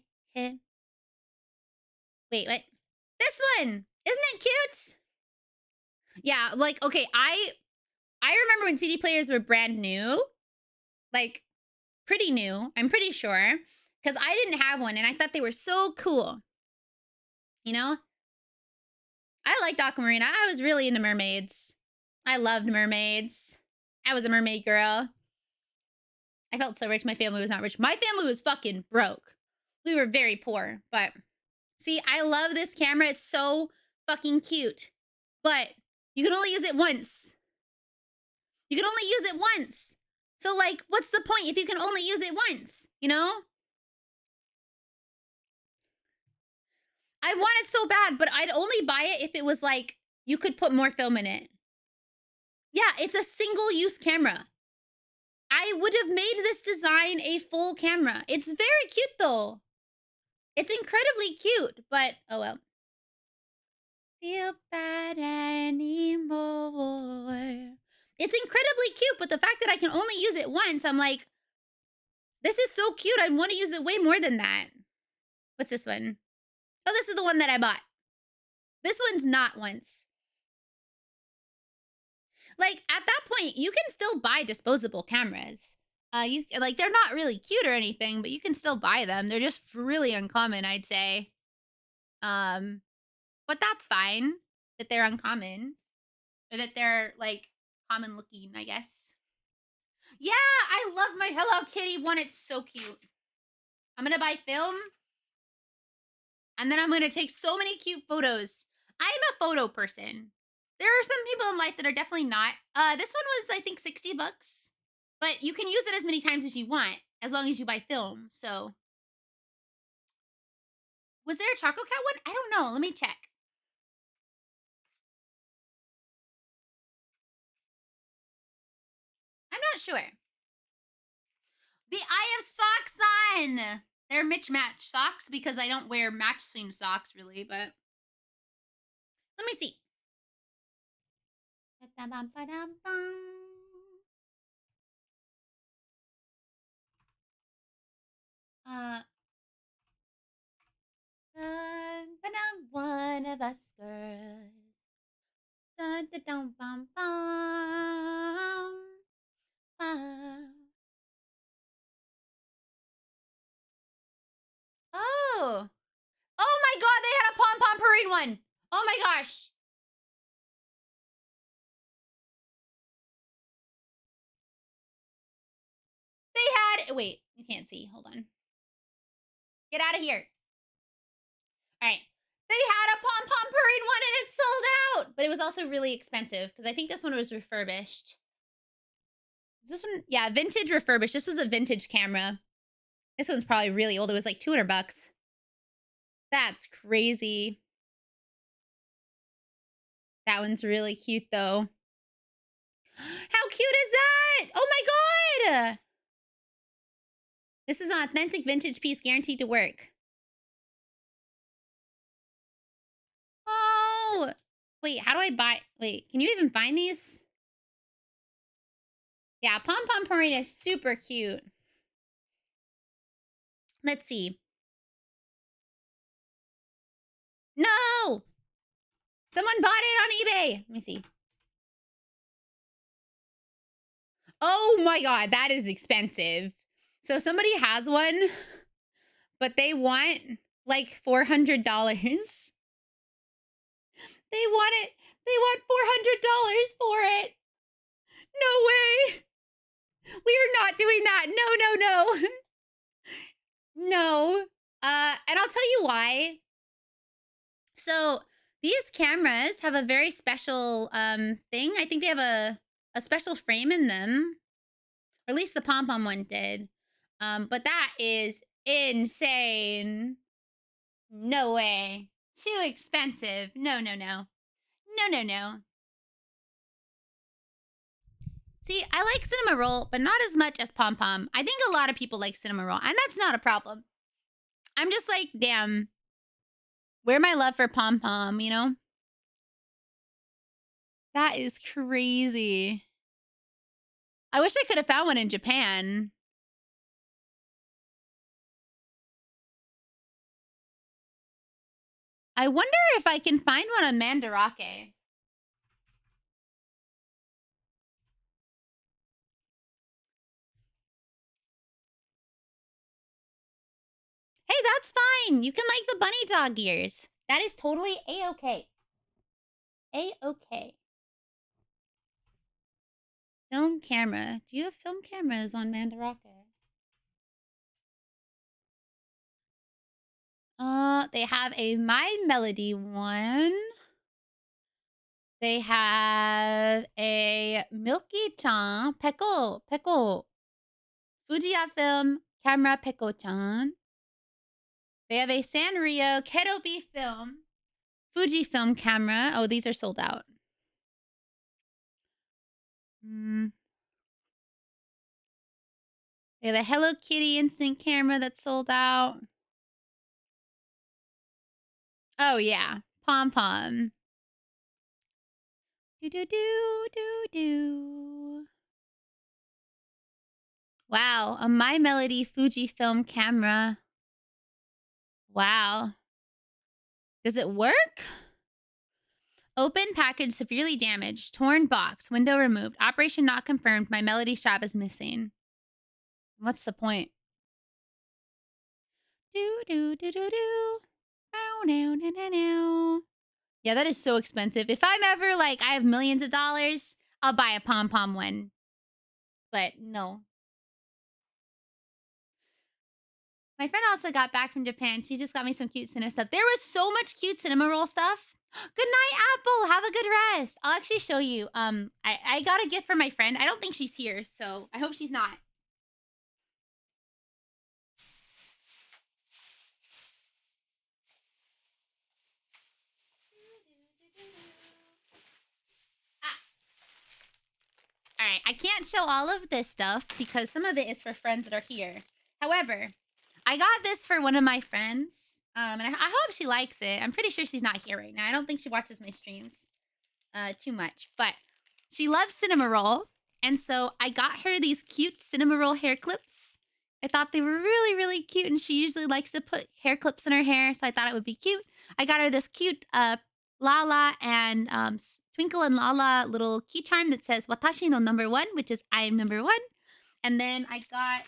Wait, what? This one! Isn't it cute? Yeah, like, okay, I remember when CD players were brand new. Like, pretty new, I'm pretty sure. Because I didn't have one, and I thought they were so cool. You know? I liked Aquamarine. I was really into mermaids. I loved mermaids. I was a mermaid girl. I felt so rich. My family was not rich. My family was fucking broke. We were very poor, but see, I love this camera. It's so fucking cute, but you can only use it once. You can only use it once. So like, what's the point if you can only use it once, you know? I want it so bad, but I'd only buy it if it was like, you could put more film in it. Yeah, it's a single-use camera. I would have made this design a full camera. It's very cute, though. It's incredibly cute, but oh well. Feel bad anymore. It's incredibly cute, but the fact that I can only use it once, I'm like, this is so cute. I want to use it way more than that. What's this one? Oh, this is the one that I bought. This one's not once. Like, at that point, you can still buy disposable cameras. You like, they're not really cute or anything, but you can still buy them. They're just really uncommon, I'd say. But that's fine that they're uncommon. Or that they're, like, common looking, I guess. Yeah, I love my Hello Kitty one. It's so cute. I'm gonna buy film. And then I'm gonna take so many cute photos. I'm a photo person. There are some people in life that are definitely not. This one was, I think, 60 bucks. But you can use it as many times as you want, as long as you buy film, so. Was there a Choco Cat one? I don't know. Let me check. I'm not sure. The I have socks on. They're match socks because I don't wear matching socks really, but let me see. But I'm one of us girls. Dun, dun, dun, bum, bum, bum. Oh. Oh my god, they had a pom-pom parade one. Oh my gosh. They had, wait, you can't see. Hold on. Get out of here. All right. They had a pom-pom parade one and it sold out. But it was also really expensive because I think this one was refurbished. Is this one? Yeah, vintage refurbished. This was a vintage camera. This one's probably really old. It was like 200 bucks. That's crazy. That one's really cute though. How cute is that? Oh my god! This is an authentic vintage piece guaranteed to work. Wait, how do I buy? Wait, can you even find these? Yeah, Pom Pom Parade is super cute. Let's see. No! Someone bought it on eBay. Let me see. Oh my god, that is expensive. So somebody has one, but they want like $400. They want it. They want $400 for it. No way. We are not doing that. No. No. And I'll tell you why. So these cameras have a very special thing. I think they have a special frame in them. Or at least the Pom Pom one did. But that is insane. No way. Too expensive. No. See, I like Cinema Roll, but not as much as Pom Pom. I think a lot of people like Cinema Roll, and that's not a problem. I'm just like, damn. Where my love for Pom Pom, you know? That is crazy. I wish I could have found one in Japan. I wonder if I can find one on Mandarake. Hey, that's fine. You can like the bunny dog ears. That is totally A-okay. A-okay. Film camera. Do you have film cameras on Mandarake? They have a My Melody one. They have a Milky-chan, Peko. Fujifilm camera Peko-chan. They have a Sanrio Kerobi film, Fujifilm camera. Oh, these are sold out. They have a Hello Kitty instant camera that's sold out. Oh, yeah. Pom Pom. Do. Wow. A My Melody Fujifilm camera. Wow. Does it work? Open package severely damaged. Torn box. Window removed. Operation not confirmed. My Melody strap is missing. What's the point? Do. Now. Yeah, that is so expensive. If I'm ever like, I have millions of dollars, I'll buy a Pom Pom one. But no. My friend also got back from Japan. She just got me some cute cinema stuff. There was so much cute Cinema Roll stuff. Good night, Apple. Have a good rest. I'll actually show you. I got a gift for my friend. I don't think she's here, so I hope she's not. All right, I can't show all of this stuff because some of it is for friends that are here. However, I got this for one of my friends, and I hope she likes it. I'm pretty sure she's not here right now. I don't think she watches my streams too much, but she loves Cinema Roll, and so I got her these cute Cinema Roll hair clips. I thought they were really, really cute, and she usually likes to put hair clips in her hair, so I thought it would be cute. I got her this cute Lala and Twinkle and Lala little key charm that says Watashi no number 1, which is I am number 1. And then I got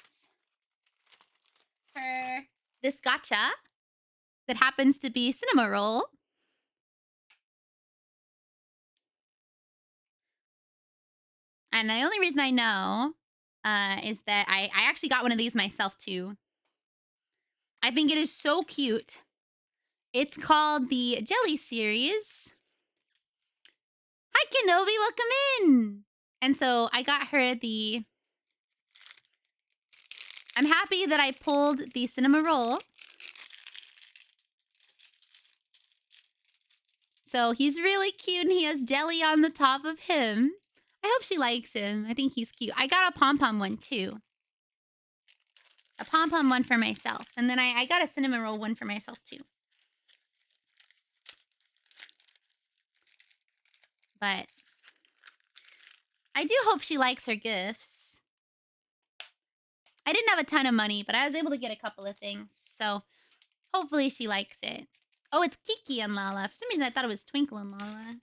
her this gacha that happens to be Cinema Roll. And the only reason I know is that I actually got one of these myself too. I think it is so cute. It's called the Jelly series. Hi, Kenobi, welcome in. And so I got her the... I'm happy that I pulled the Cinema Roll. So he's really cute and he has jelly on the top of him. I hope she likes him. I think he's cute. I got a Pom Pom one too. A Pom Pom one for myself. And then I got a Cinnamon Roll one for myself too. But I do hope she likes her gifts. I didn't have a ton of money, but I was able to get a couple of things. So hopefully she likes it. Oh, it's Kiki and Lala. For some reason, I thought it was Twinkle and Lala.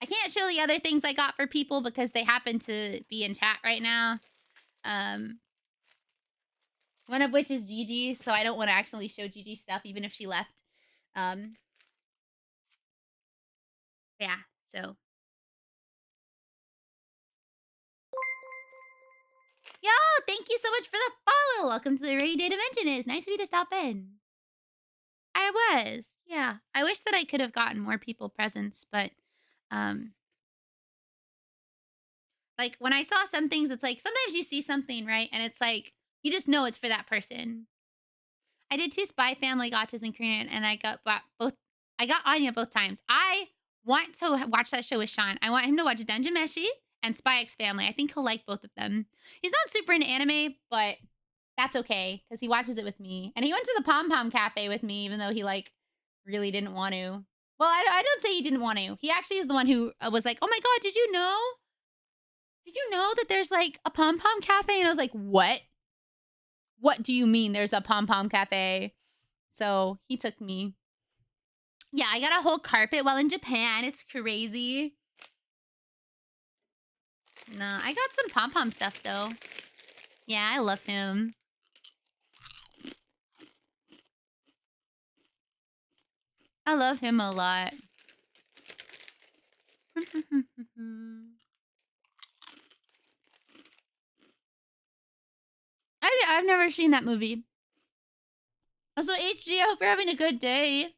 I can't show the other things I got for people because they happen to be in chat right now. One of which is Gigi, so I don't want to actually show Gigi stuff even if she left. Yeah, so. Yo, thank you so much for the follow. Welcome to the RainyRentyn. It's nice of you to stop in. I was, yeah. I wish that I could have gotten more people presents, but like when I saw some things, it's like sometimes you see something, right? And it's like you just know it's for that person. I did 2 Spy Family gotchas in Korean, and I got both. I got Anya both times. I want to watch that show with Sean. I want him to watch Dungeon Meshi and Spy X Family. I think he'll like both of them. He's not super into anime, but that's okay because he watches it with me. And he went to the Pom Pom Cafe with me, even though he like really didn't want to. Well, I don't say he didn't want to. He actually is the one who was like, "Oh my god, did you know? Did you know that there's like a Pom Pom Cafe?" And I was like, "What? What do you mean there's a Pom Pom Cafe?" So he took me. Yeah, I got a whole carpet while in Japan. It's crazy. No, I got some Pom Pom stuff though. Yeah, I love him. I love him a lot. I've never seen that movie. Also, HG, I hope you're having a good day.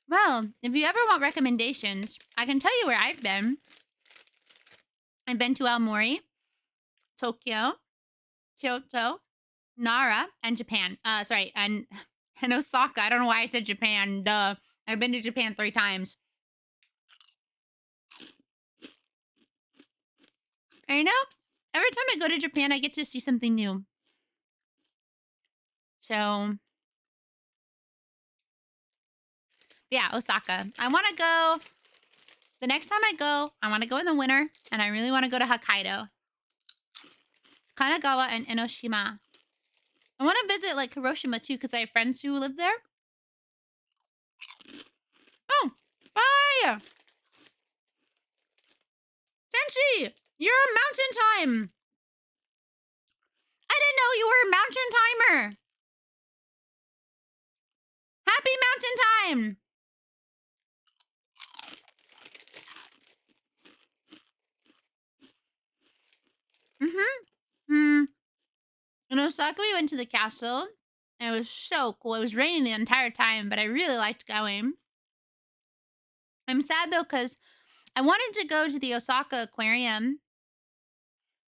Well, if you ever want recommendations, I can tell you where I've been. I've been to Aomori, Tokyo, Kyoto, Nara, and Japan. And Osaka. I don't know why I said Japan. Duh. I've been to Japan 3 times. And you know, every time I go to Japan, I get to see something new. So, yeah, Osaka. I want to go. The next time I go, I want to go in the winter, and I really want to go to Hokkaido, Kanagawa, and Enoshima. I want to visit like Hiroshima too, because I have friends who live there. Oh, bye! Senshi, you're a mountain time! I didn't know you were a mountain timer! Happy mountain time! In Osaka, we went to the castle, and it was so cool. It was raining the entire time, but I really liked going. I'm sad, though, because I wanted to go to the Osaka Aquarium,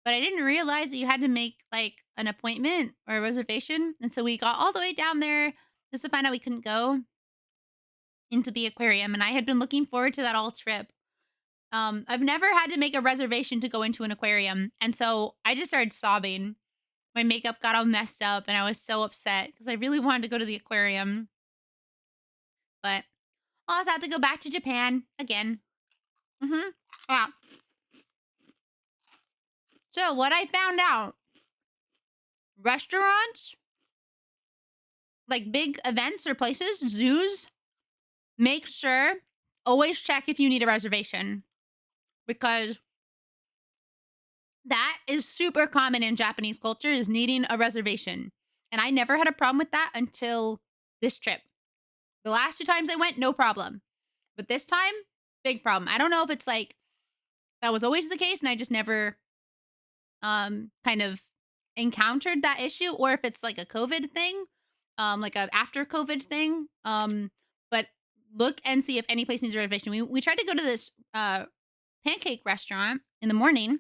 but I didn't realize that you had to make, like, an appointment or a reservation, and so we got all the way down there just to find out we couldn't go into the aquarium, and I had been looking forward to that all trip. I've never had to make a reservation to go into an aquarium, and so I just started sobbing. My makeup got all messed up, and I was so upset because I really wanted to go to the aquarium. But I'll also have to go back to Japan again. Yeah. So what I found out, restaurants, like big events or places, zoos, make sure, always check if you need a reservation. Because that is super common in Japanese culture, is needing a reservation. And I never had a problem with that until this trip. The last 2 times I went, no problem. But this time, big problem. I don't know if it's like that was always the case and I just never kind of encountered that issue, or if it's like a COVID thing, like a after COVID thing. But look and see if any place needs a reservation. We tried to go to this pancake restaurant in the morning.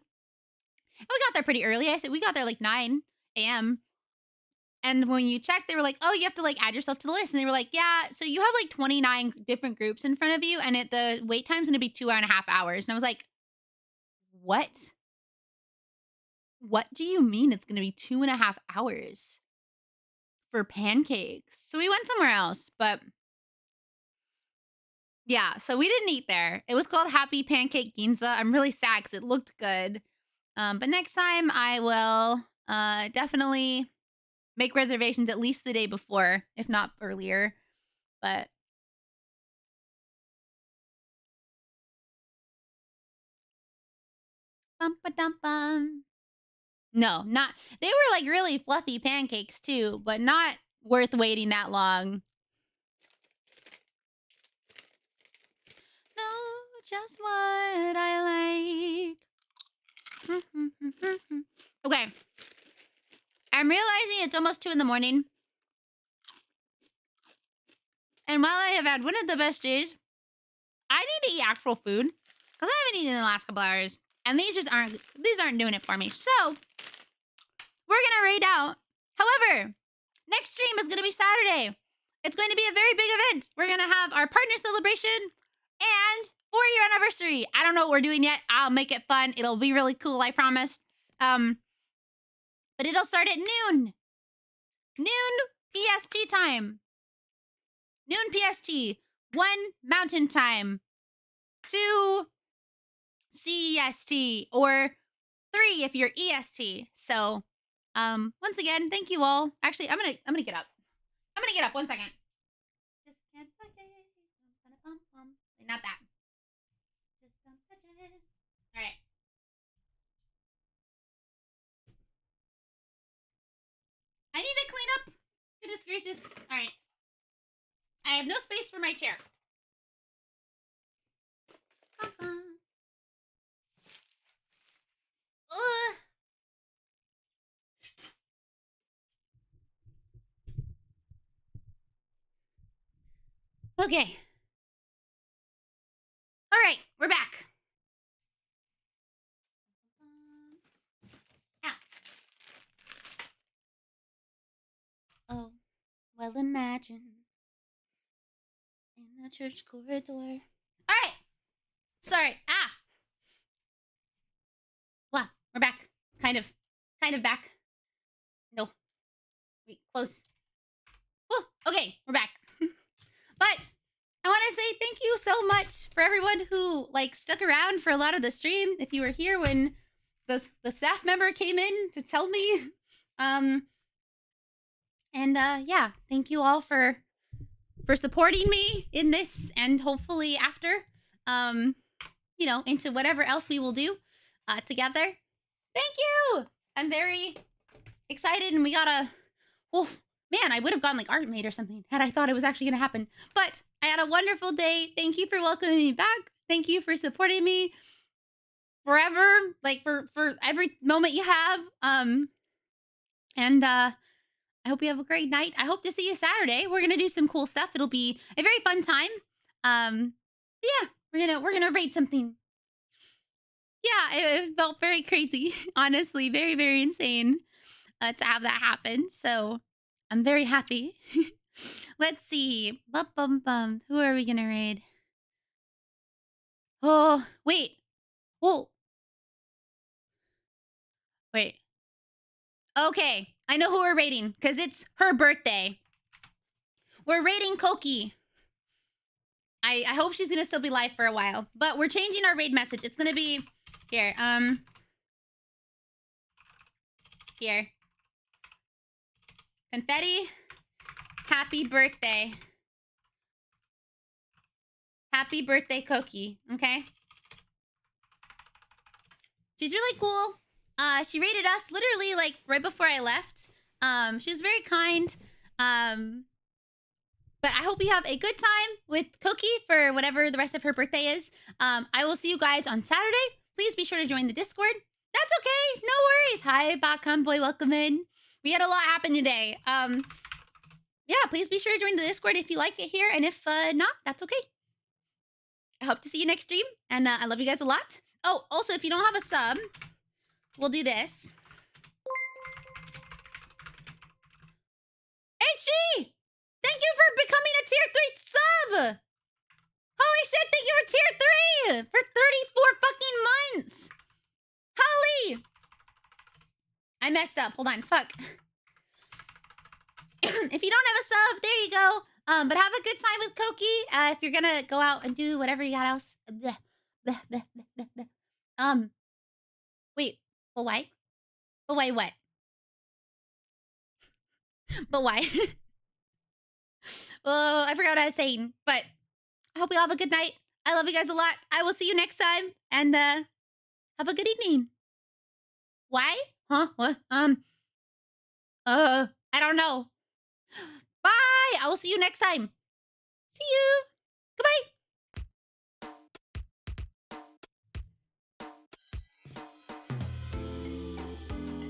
And we got there pretty early. I said we got there like 9 a.m. And when you checked, they were like, oh, you have to like add yourself to the list. And they were like, yeah, so you have like 29 different groups in front of you, and the wait time's gonna be 2.5 hours. And I was like, what? What do you mean it's gonna be 2.5 hours for pancakes? So we went somewhere else, but yeah, so we didn't eat there. It was called Happy Pancake Ginza. I'm really sad because it looked good. But next time I will definitely make reservations at least the day before, if not earlier. But bum. No, not. They were like really fluffy pancakes too, but not worth waiting that long. Know just what I like. Okay. I'm realizing it's almost 2 in the morning. And while I have had one of the best days, I need to eat actual food because I haven't eaten in the last couple hours. And these aren't doing it for me. So we're gonna raid out. However, next stream is gonna be Saturday. It's going to be a very big event. We're gonna have our partner celebration and 4-year anniversary. I don't know what we're doing yet. I'll make it fun. It'll be really cool, I promise. But it'll start at noon. Noon PST time. Noon PST. 1 Mountain Time. 2 CEST. Or 3 if you're EST. So, once again, thank you all. Actually, I'm gonna get up. I'm gonna get up 1 second. Just can't touch it. Not that. Just don't touch it. All right. I need to clean up. Goodness gracious. All right. I have no space for my chair. Okay. All right, we're back. Oh, well, imagine in the church corridor. All right. Sorry. Well, we're back. Kind of back. No. Wait, close. Oh, okay, we're back. But I want to say thank you so much for everyone who like stuck around for a lot of the stream. If you were here when the staff member came in to tell me, yeah, thank you all for supporting me in this and hopefully after, into whatever else we will do together. Thank you. I'm very excited, and we got man, I would have gone like art mate or something had I thought it was actually going to happen. But I had a wonderful day. Thank you for welcoming me back. Thank you for supporting me forever, like for every moment you have. I hope you have a great night. I hope to see you Saturday. We're going to do some cool stuff. It'll be a very fun time. Yeah, we're going to raid something. Yeah, it felt very crazy. Honestly, very, very insane to have that happen. So I'm very happy. Let's see. Bum. Who are we going to raid? Oh, wait. Whoa. Wait. Okay. I know who we're raiding because it's her birthday. We're raiding Koki. I hope she's going to still be live for a while. But we're changing our raid message. It's going to be... Here. Here. Confetti. Happy birthday. Happy birthday, Koki. Okay? She's really cool. She rated us literally like right before I left. She was very kind. But I hope you have a good time with Koki for whatever the rest of her birthday is. I will see you guys on Saturday. Please be sure to join the Discord. That's okay. No worries. Hi, Bot Convoy. Welcome in. We had a lot happen today. Yeah, please be sure to join the Discord if you like it here. And if not, that's okay. I hope to see you next stream. And I love you guys a lot. Oh, also, if you don't have a sub, we'll do this. Richie! Thank you for becoming a tier 3 sub! Holy shit, thank you for tier 3! For 34 fucking months! Holy! I messed up. Hold on. Fuck. If you don't have a sub, there you go. But have a good time with Koki. If you're gonna go out and do whatever you got else. Bleh, bleh, bleh, bleh, bleh, bleh. Wait. But why? But why what? But why? Oh, I forgot what I was saying. But I hope you all have a good night. I love you guys a lot. I will see you next time. And have a good evening. Why? Huh? What? I don't know. Bye. I will see you next time. See you. Goodbye.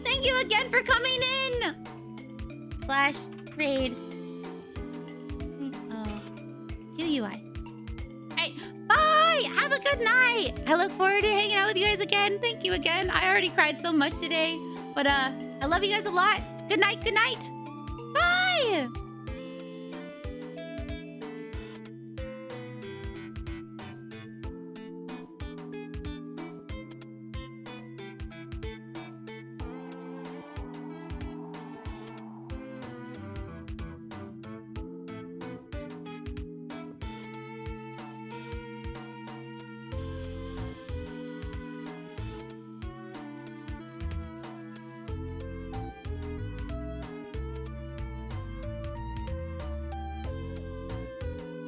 Thank you again for coming in. /raid. Oh. QUI. Hey, bye. Have a good night. I look forward to hanging out with you guys again. Thank you again. I already cried so much today. But I love you guys a lot. Good night. Good night.